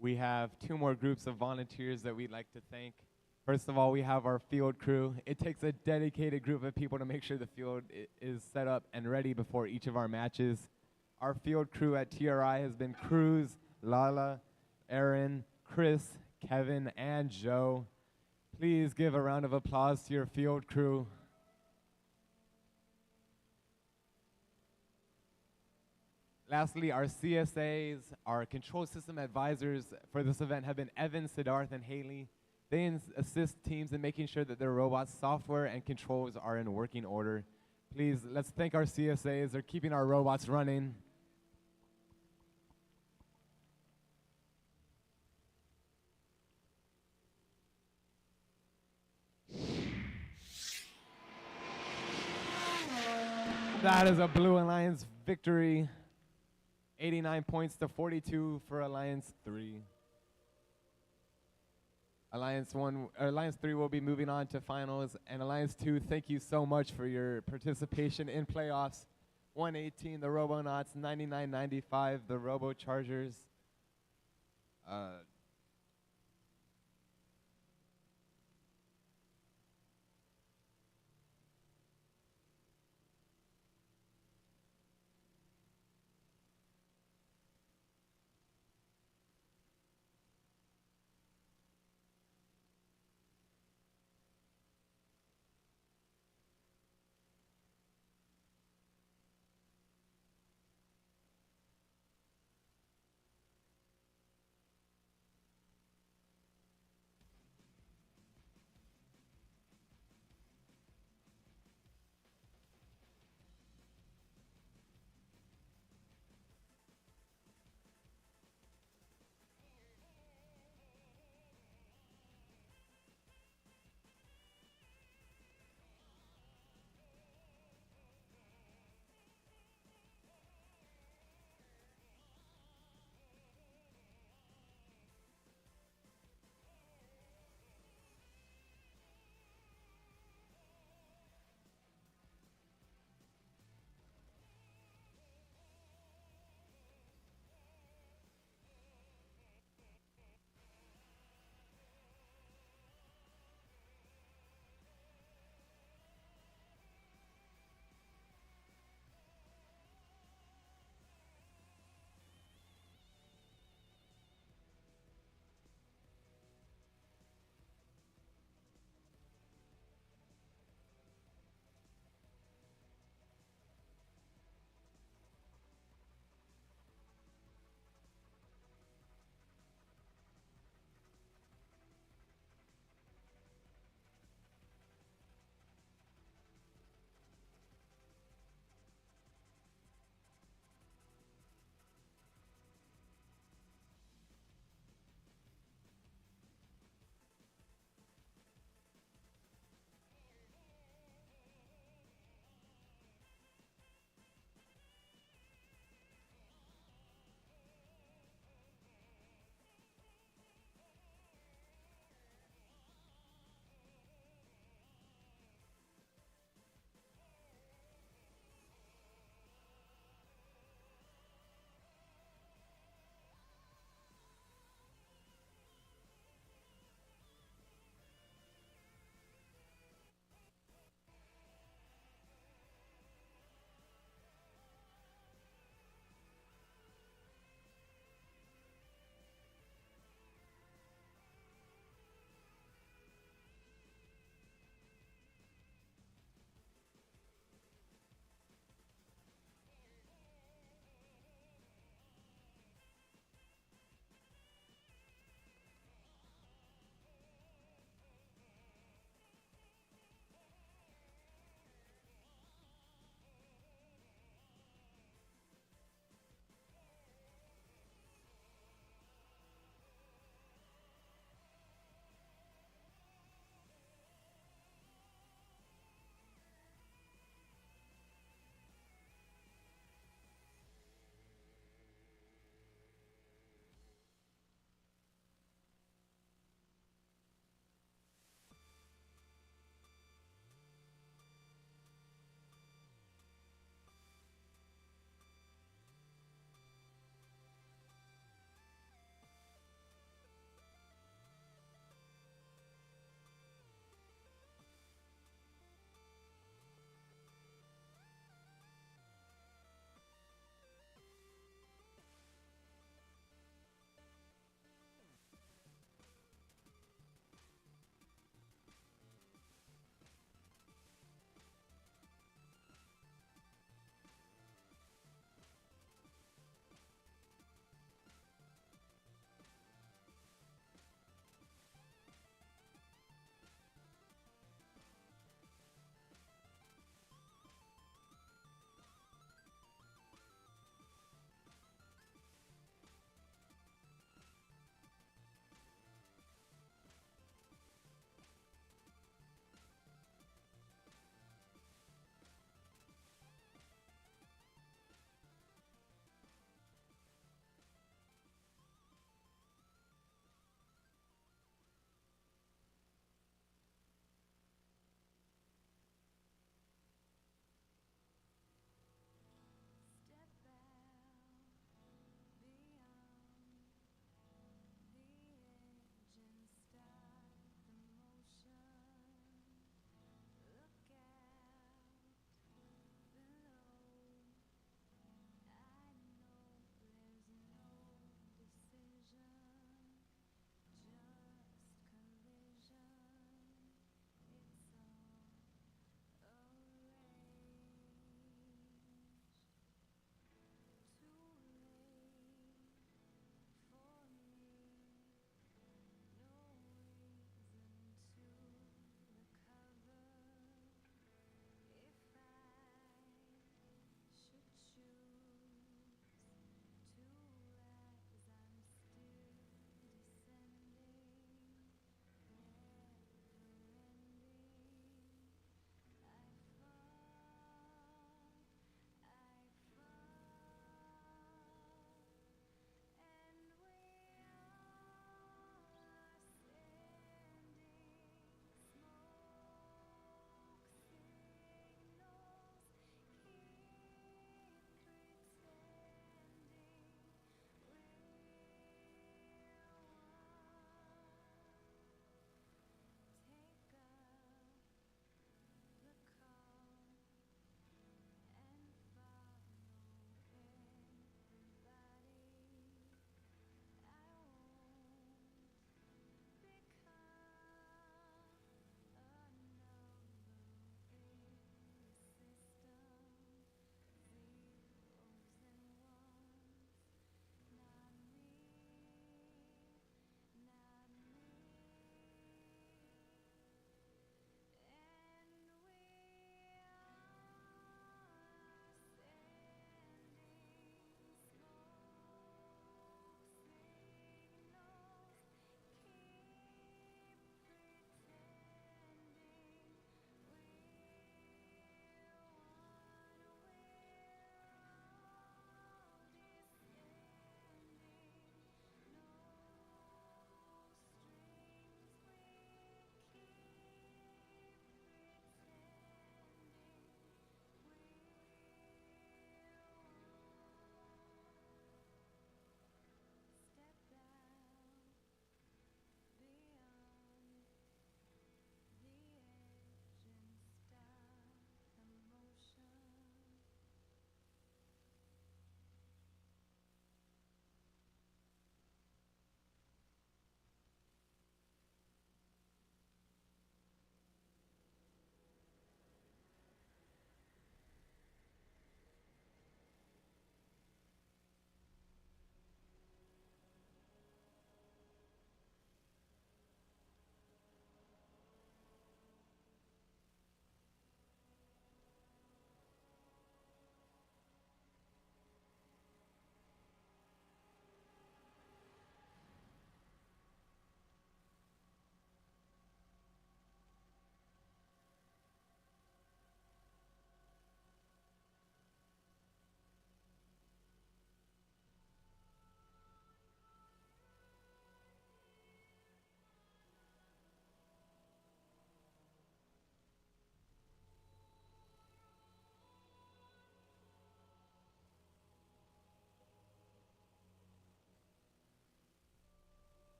[SPEAKER 1] We have 2 more groups of volunteers that we'd like to thank. First of all, we have our field crew. It takes a dedicated group of people to make sure the field is set up and ready before each of our matches. Our field crew at TRI has been Cruz, Lala, Aaron, Chris, Kevin, and Joe. Please give a round of applause to your field crew. Lastly, our CSAs, our control system advisors for this event have been Evan, Siddharth, and Haley. They assist teams in making sure that their robots' software and controls are in working order. Please, let's thank our CSAs. They're keeping our robots running. That is a Blue Alliance victory. 89 points to 42 for Alliance 3. Alliance 3 will be moving on to finals, and Alliance 2, thank you so much for your participation in playoffs. 118, the Robonauts, 99-95, the Robo Chargers.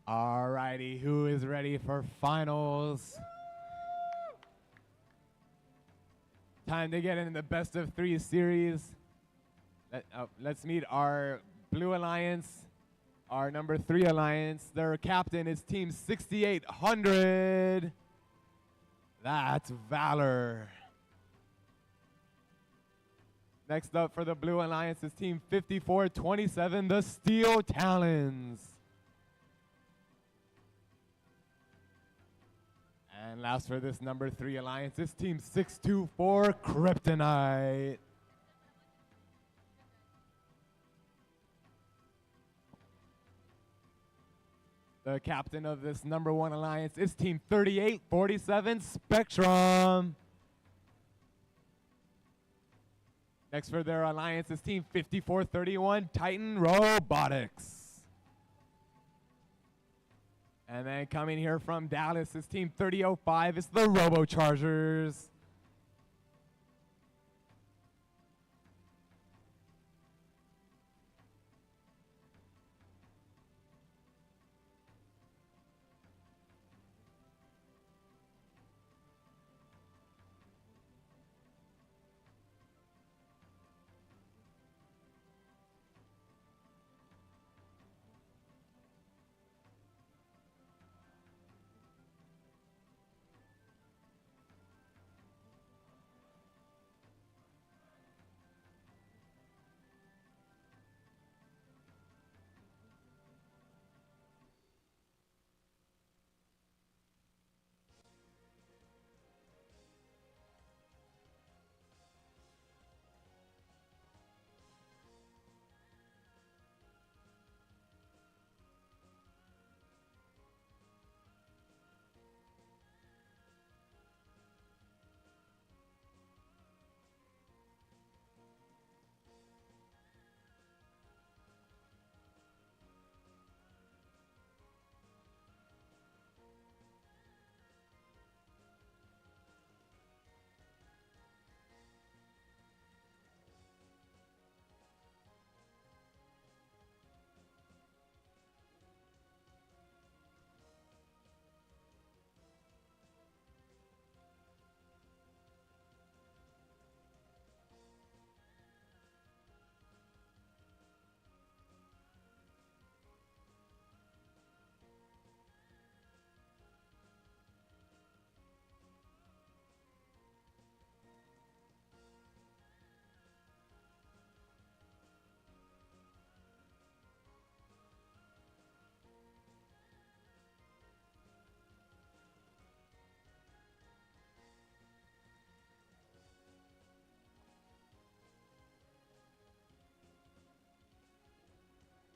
[SPEAKER 1] Alrighty, who is ready for finals? Time to get in the best of 3 series. Let's meet our Blue Alliance, our number 3 alliance. Their captain is Team 6800. That's Valor. Next up for the Blue Alliance is Team 5427, the Steel Talons. And last for this number 3 alliance is Team 624, Kryptonite. The captain of this number 1 alliance is Team 3847, Spectrum. Next for their alliance is Team 5431, Titan Robotics. And then coming here from Dallas is Team 3005, it's the Robochargers.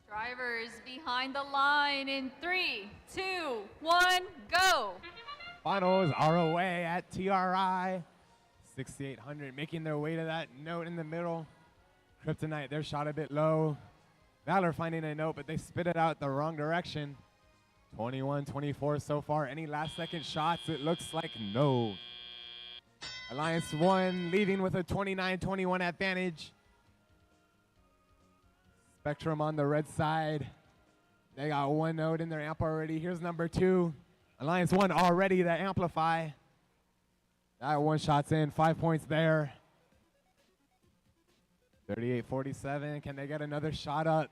[SPEAKER 2] Drivers behind the line in 3, 2, 1, go.
[SPEAKER 1] Finals are away at TRI. 6800 making their way to that note in the middle. Kryptonite, their shot a bit low. Valor finding a note, but they spit it out the wrong direction. 21-24 so far. Any last second shots? It looks like no. Alliance 1 leading with a 29-21 advantage. Spectrum on the red side. They got 1 note in their amp already. Here's number 2. Alliance 1 already to amplify. That 1 shot's in. 5 points there. 38-47. Can they get another shot up?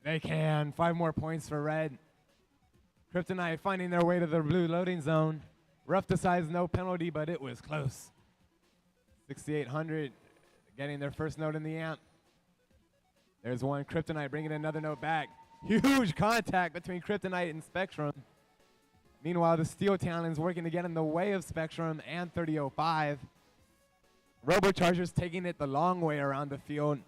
[SPEAKER 1] They can. 5 more points for red. Kryptonite finding their way to the blue loading zone. Rough to size, no penalty, but it was close. 6800 getting their first note in the amp. There's 1. Kryptonite bringing another note back. Huge contact between Kryptonite and Spectrum. Meanwhile, the Steel Talons working to get in the way of Spectrum and 3005. Robochargers taking it the long way around the field,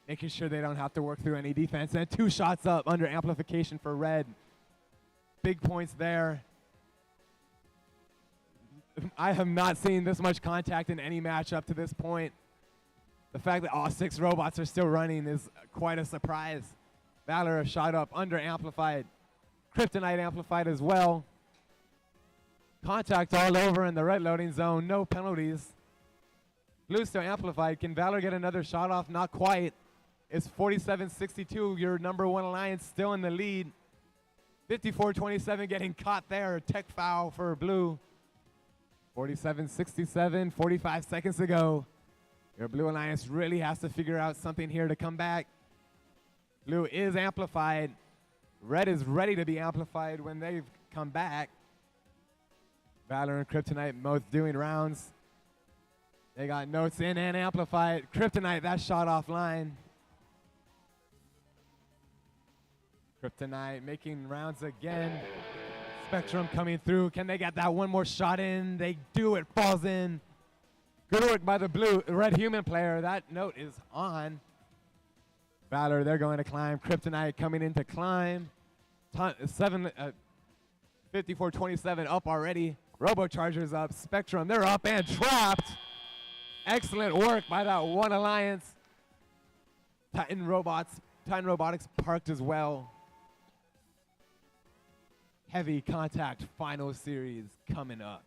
[SPEAKER 1] making sure they don't have to work through any defense. And 2 shots up under amplification for red. Big points there. I have not seen this much contact in any match up to this point. The fact that all 6 robots are still running is quite a surprise. Valor a shot up, under amplified. Kryptonite amplified as well. Contact all over in the red loading zone, no penalties. Blue still amplified. Can Valor get another shot off? Not quite. It's 47-62, your number 1 alliance still in the lead. 54-27 getting caught there. Tech foul for blue. 47-67, 45 seconds to go. Your Blue Alliance really has to figure out something here to come back. Blue is amplified. Red is ready to be amplified when they've come back. Valor and Kryptonite both doing rounds. They got notes in and amplified. Kryptonite, that shot offline. Kryptonite making rounds again. Spectrum coming through. Can they get that one more shot in? They do. It falls in. Good work by the blue red human player. That note is on. Valor, they're going to climb. Kryptonite coming in to climb. 54-27 up already. Robochargers up. Spectrum, they're up and trapped. Excellent work by that one alliance. Titan Robotics parked as well. Heavy contact final series coming up.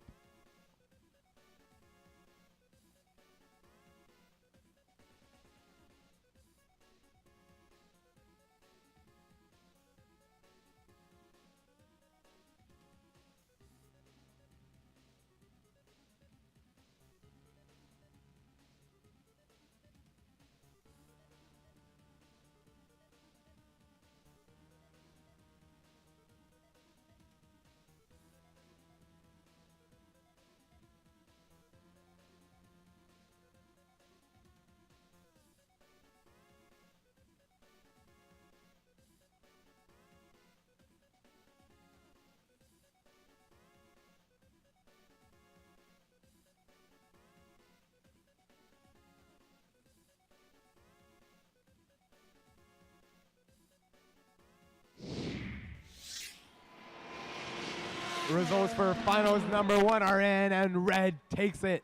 [SPEAKER 1] Results for finals number 1 are in, and red takes it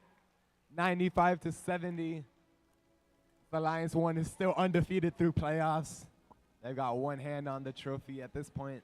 [SPEAKER 1] 95-70. The Alliance 1 is still undefeated through playoffs. They've got one hand on the trophy at this point.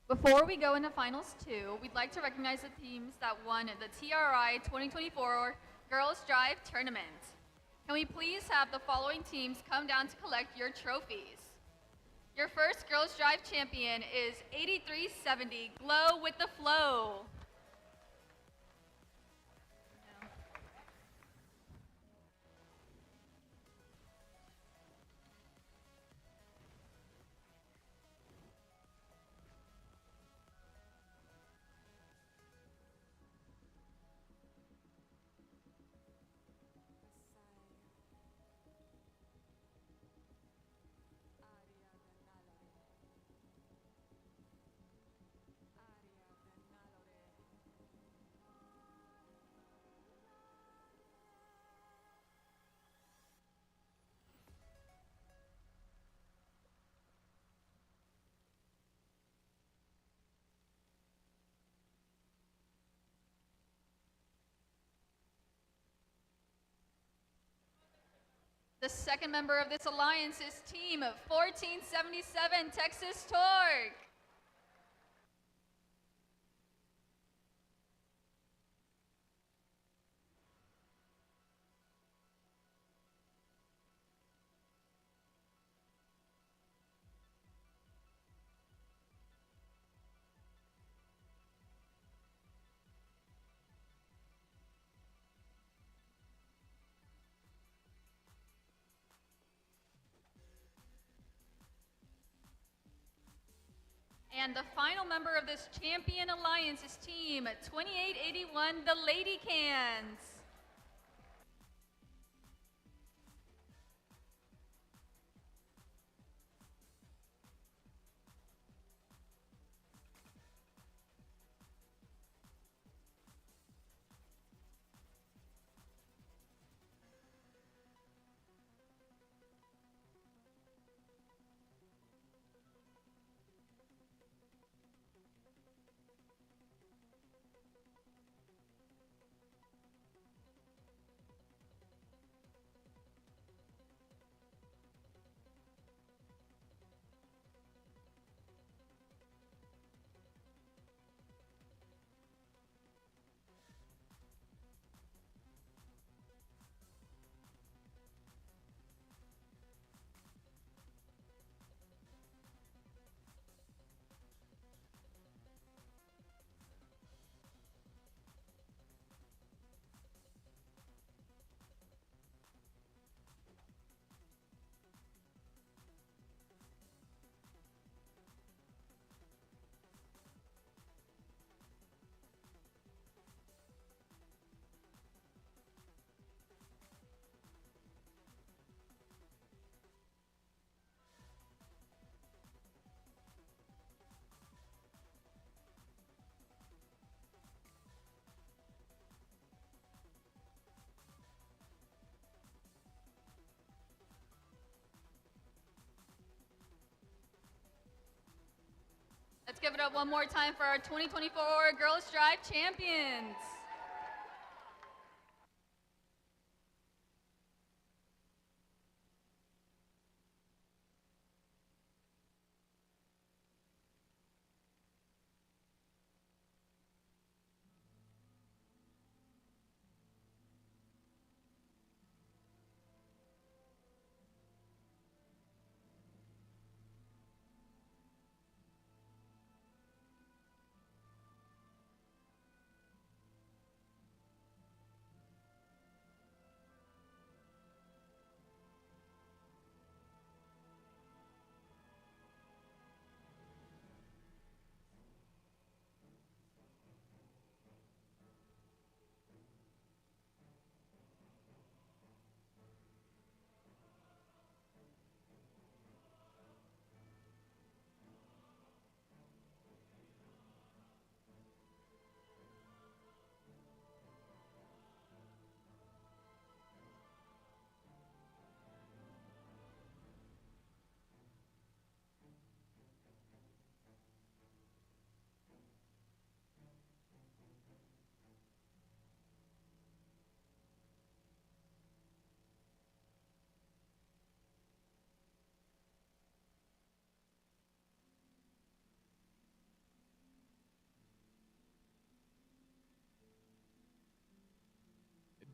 [SPEAKER 2] Before we go into Finals 2, we'd like to recognize the teams that won the TRI 2024 Girls Drive Tournament. Can we please have the following teams come down to collect your trophies? Your first Girls Drive champion is 8370 Glow with the Flow. The second member of this alliance is Team 1477 Texas Torque. And the final member of this champion alliance is Team 2881, the Lady Cans. Let's give it up one more time for our 2024 Girls Drive champions.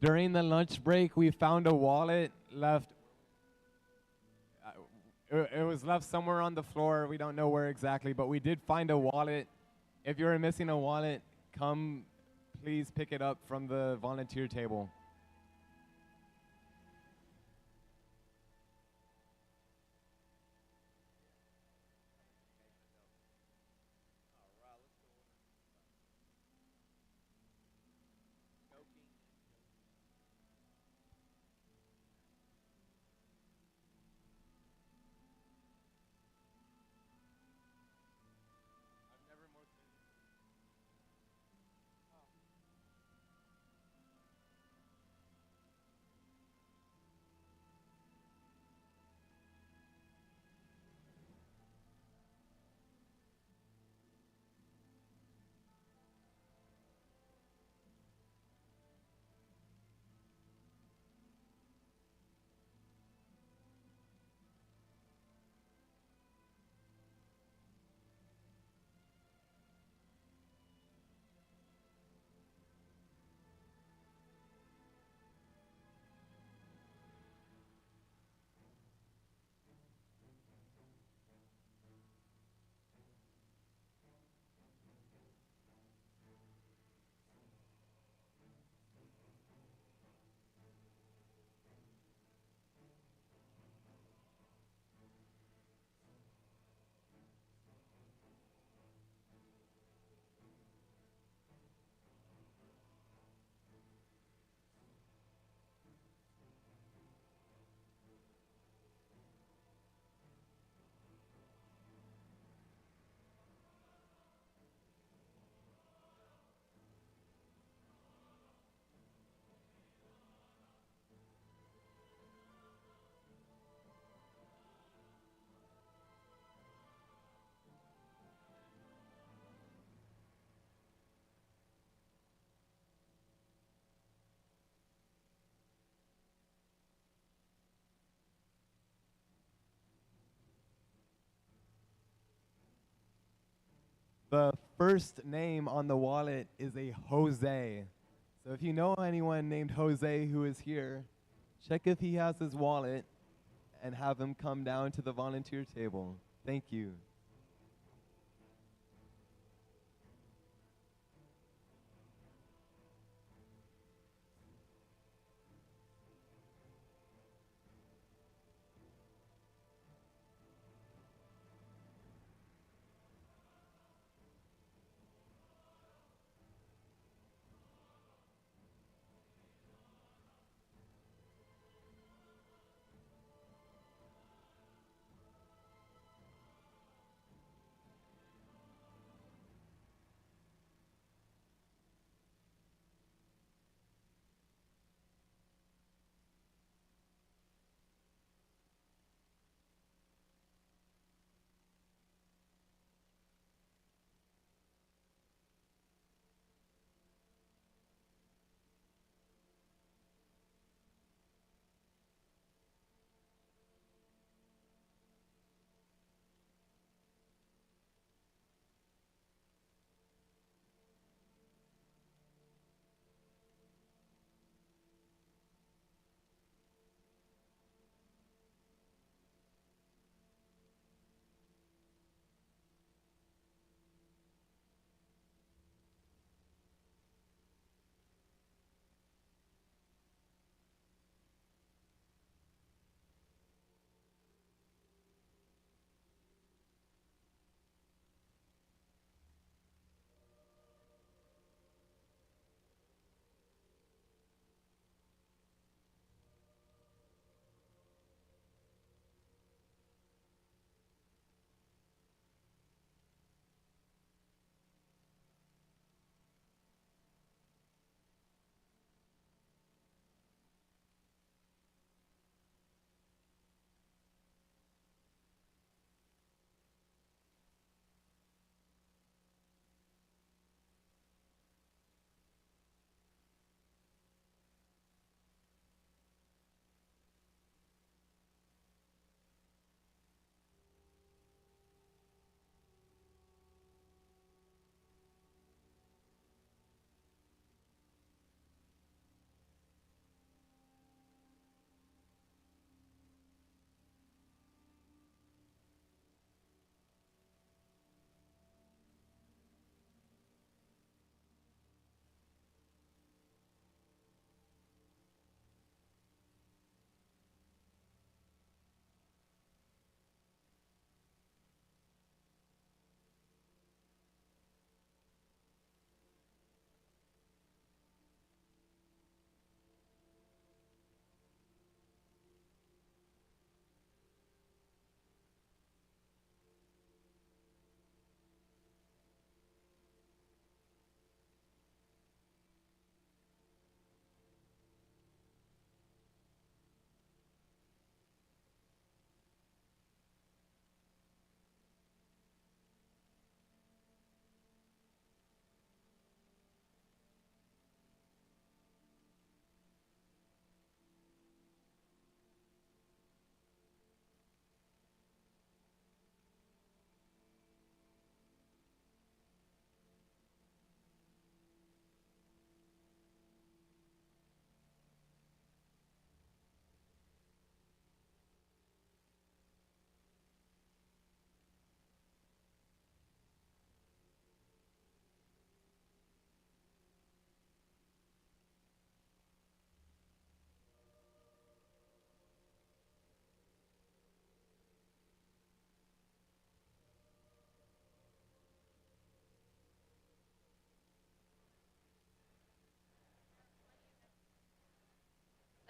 [SPEAKER 1] During the lunch break, we found a wallet left. It was left somewhere on the floor. We don't know where exactly, but we did find a wallet. If you're missing a wallet, come please pick it up from the volunteer table. The first name on the wallet is a Jose. So if you know anyone named Jose who is here, check if he has his wallet and have him come down to the volunteer table. Thank you.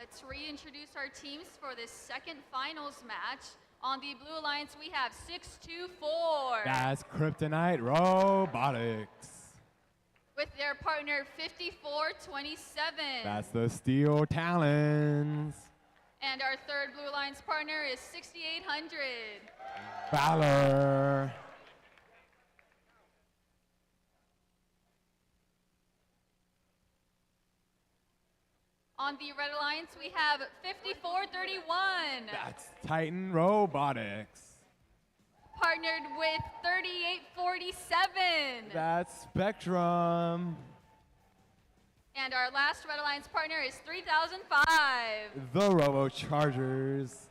[SPEAKER 2] Let's reintroduce our teams for this second finals match. On the Blue Alliance, we have 624.
[SPEAKER 1] That's Kryptonite Robotics.
[SPEAKER 2] With their partner 5427.
[SPEAKER 1] That's the Steel Talons.
[SPEAKER 2] And our third Blue Alliance partner is 6800.
[SPEAKER 1] Valor.
[SPEAKER 2] On the Red Alliance, we have 5431.
[SPEAKER 1] That's Titan Robotics.
[SPEAKER 2] partnered with 3847.
[SPEAKER 1] That's Spectrum.
[SPEAKER 2] And our last Red Alliance partner is 3005.
[SPEAKER 1] The Robo Chargers.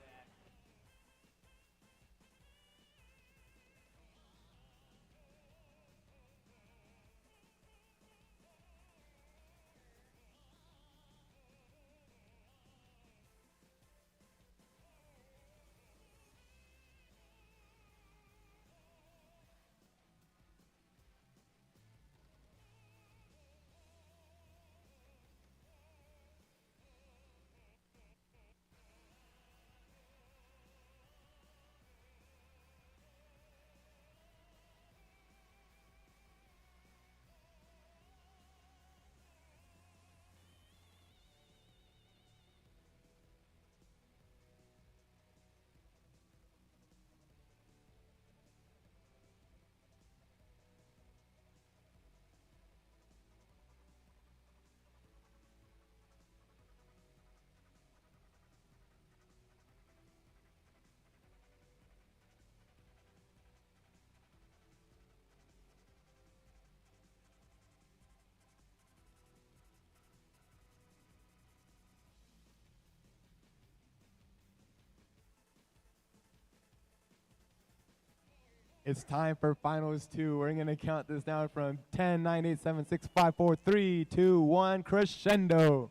[SPEAKER 1] It's time for finals 2. We're going to count this down from 10, 9, 8, 7, 6, 5, 4, 3, 2, 1, crescendo.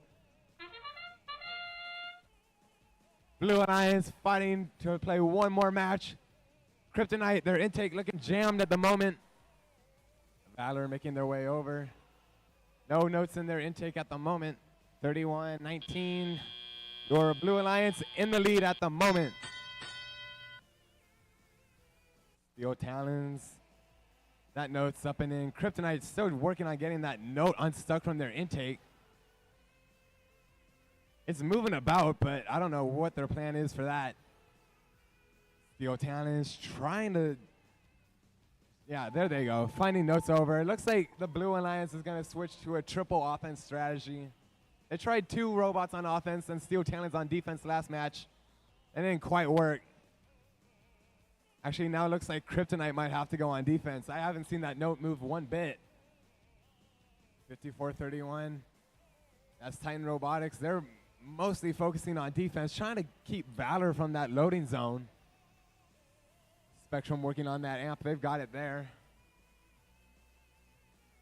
[SPEAKER 1] Blue Alliance fighting to play one more match. Kryptonite, their intake looking jammed at the moment. Valor making their way over. No notes in their intake at the moment. 31-19. Your Blue Alliance in the lead at the moment. The old Talons. That note's up and in. Kryptonite still working on getting that note unstuck from their intake. It's moving about, but I don't know what their plan is for that. The old Talons trying to, yeah, there they go. Finding notes over. It looks like the Blue Alliance is going to switch to a triple offense strategy. They tried 2 robots on offense and Steel Talons on defense last match. It didn't quite work. Actually, now it looks like Kryptonite might have to go on defense. I haven't seen that note move one bit. 54-31. That's Titan Robotics. They're mostly focusing on defense, trying to keep Valor from that loading zone. Spectrum working on that amp. They've got it there.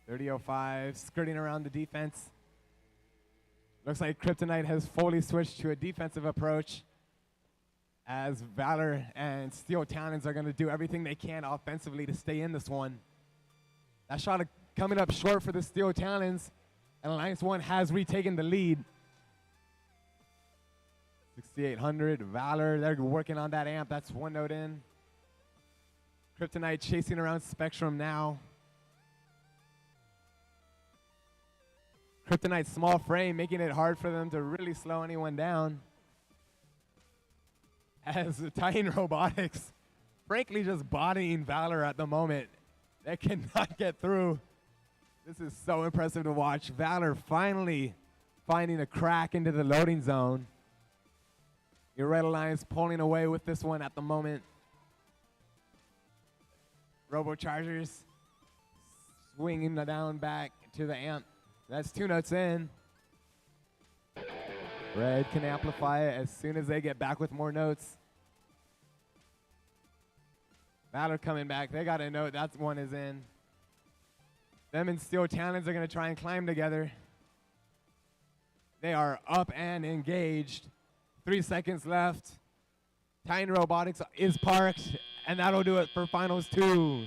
[SPEAKER 1] 30-05, skirting around the defense. Looks like Kryptonite has fully switched to a defensive approach, as Valor and Steel Talons are going to do everything they can offensively to stay in this one. That shot coming up short for the Steel Talons, and Alliance 1 has retaken the lead. 6800, Valor, they're working on that amp. That's one note in. Kryptonite chasing around Spectrum now. Kryptonite's small frame making it hard for them to really slow anyone down. As the Titan Robotics, frankly, just bodying Valor at the moment. They cannot get through. This is so impressive to watch. Valor finally finding a crack into the loading zone. Your Red Alliance pulling away with this one at the moment. Robo Chargers swinging the down back to the amp. That's 2 notes in. Red can amplify it as soon as they get back with more notes. Valor coming back. They got a note. That one is in. Them and Steel Talons are going to try and climb together. They are up and engaged. 3 seconds left. Titan Robotics is parked, and that'll do it for finals 2.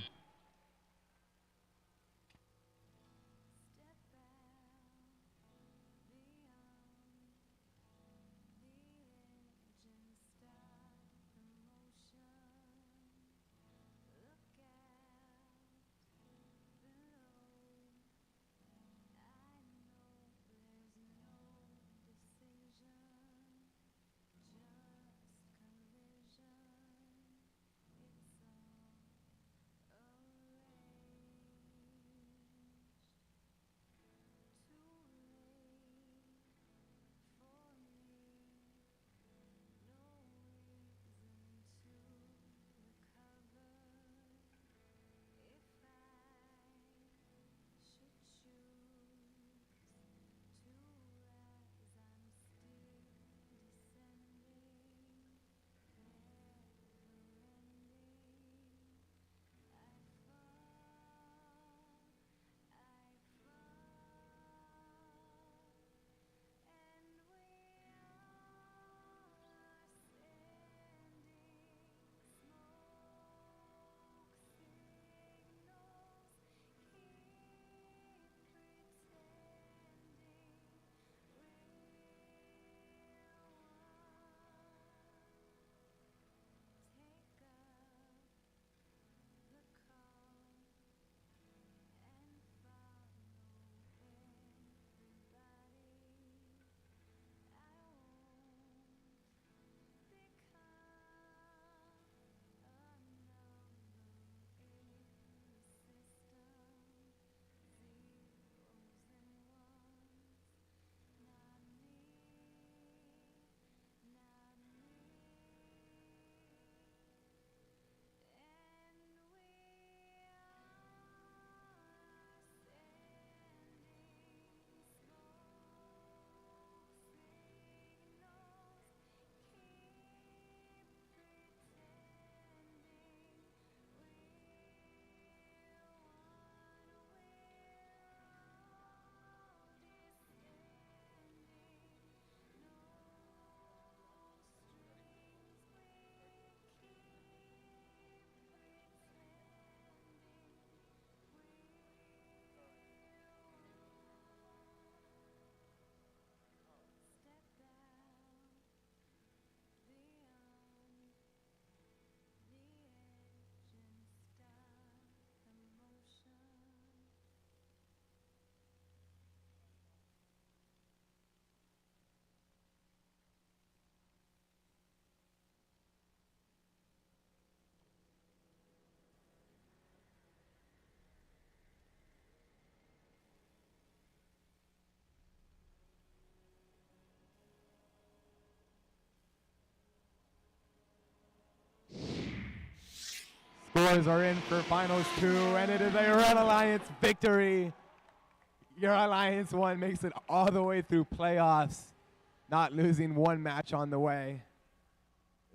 [SPEAKER 1] scores are in for finals 2, and it is a Red Alliance victory. Your Alliance 1 makes it all the way through playoffs, not losing one match on the way.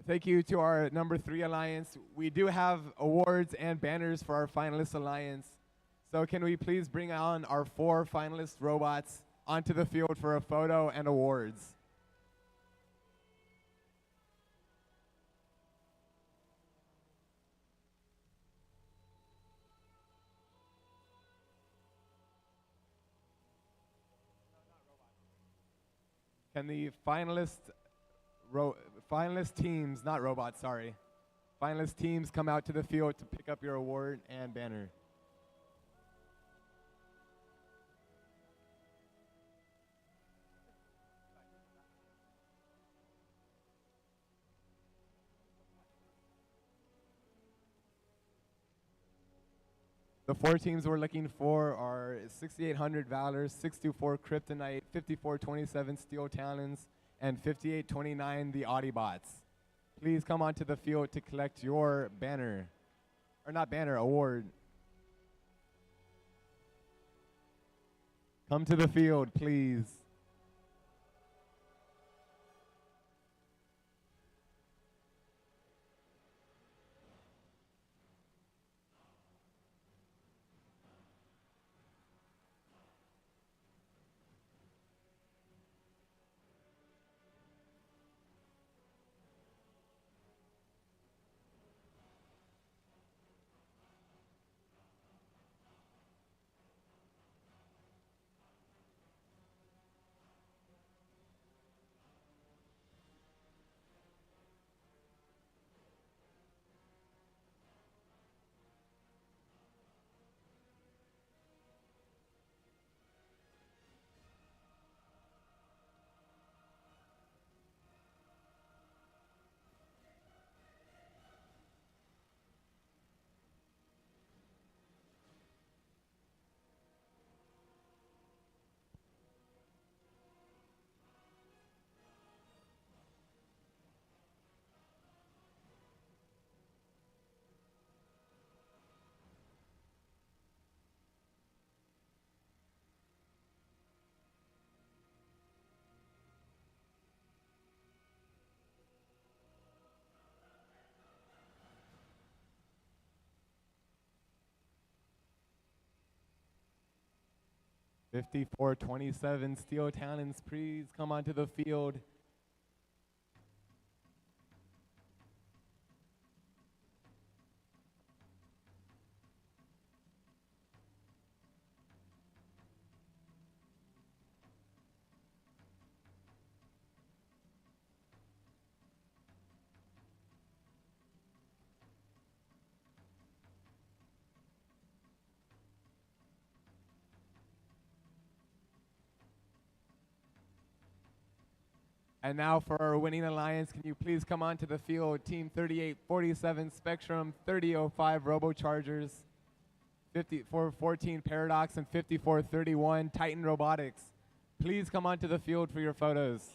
[SPEAKER 1] Thank you to our number 3 Alliance. We do have awards and banners for our finalist Alliance. So can we please bring on our 4 finalist robots onto the field for a photo and awards? Can the finalist teams, not robots, sorry. Finalist teams come out to the field to pick up your award and banner. The 4 teams we're looking for are 6800 Valor, 624 Kryptonite, 5427 Steel Talons, and 5829 the Audiobots. Please come onto the field to collect your banner, or not banner, award. Come to the field, please. $54.27 Steel Talons, please come onto the field. And now for our winning alliance, can you please come onto the field? Team 3847 Spectrum, 3005 Robochargers, 5414 Paradox, and 5431 Titan Robotics. Please come onto the field for your photos.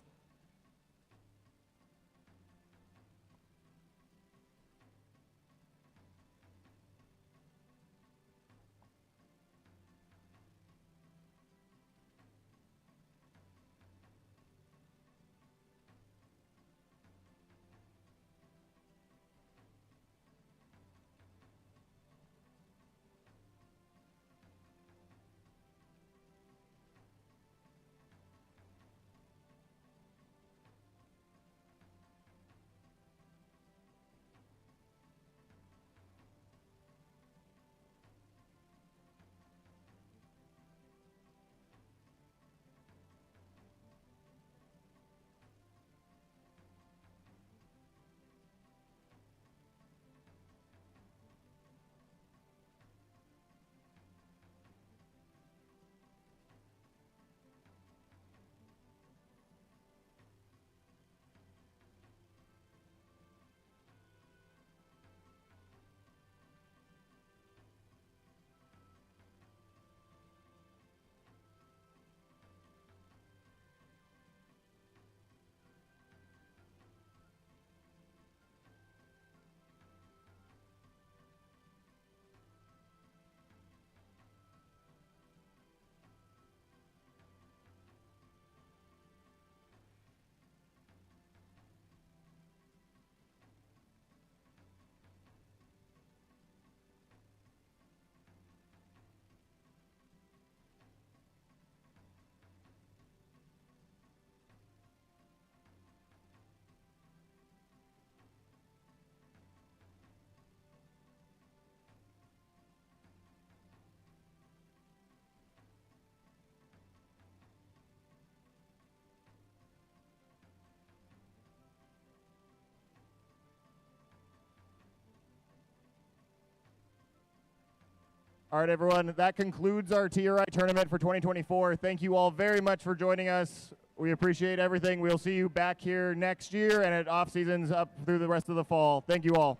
[SPEAKER 14] All right, everyone, that concludes our TRI tournament for 2024. Thank you all very much for joining us. We appreciate everything. We'll see you back here next year and at off seasons up through the rest of the fall. Thank you all.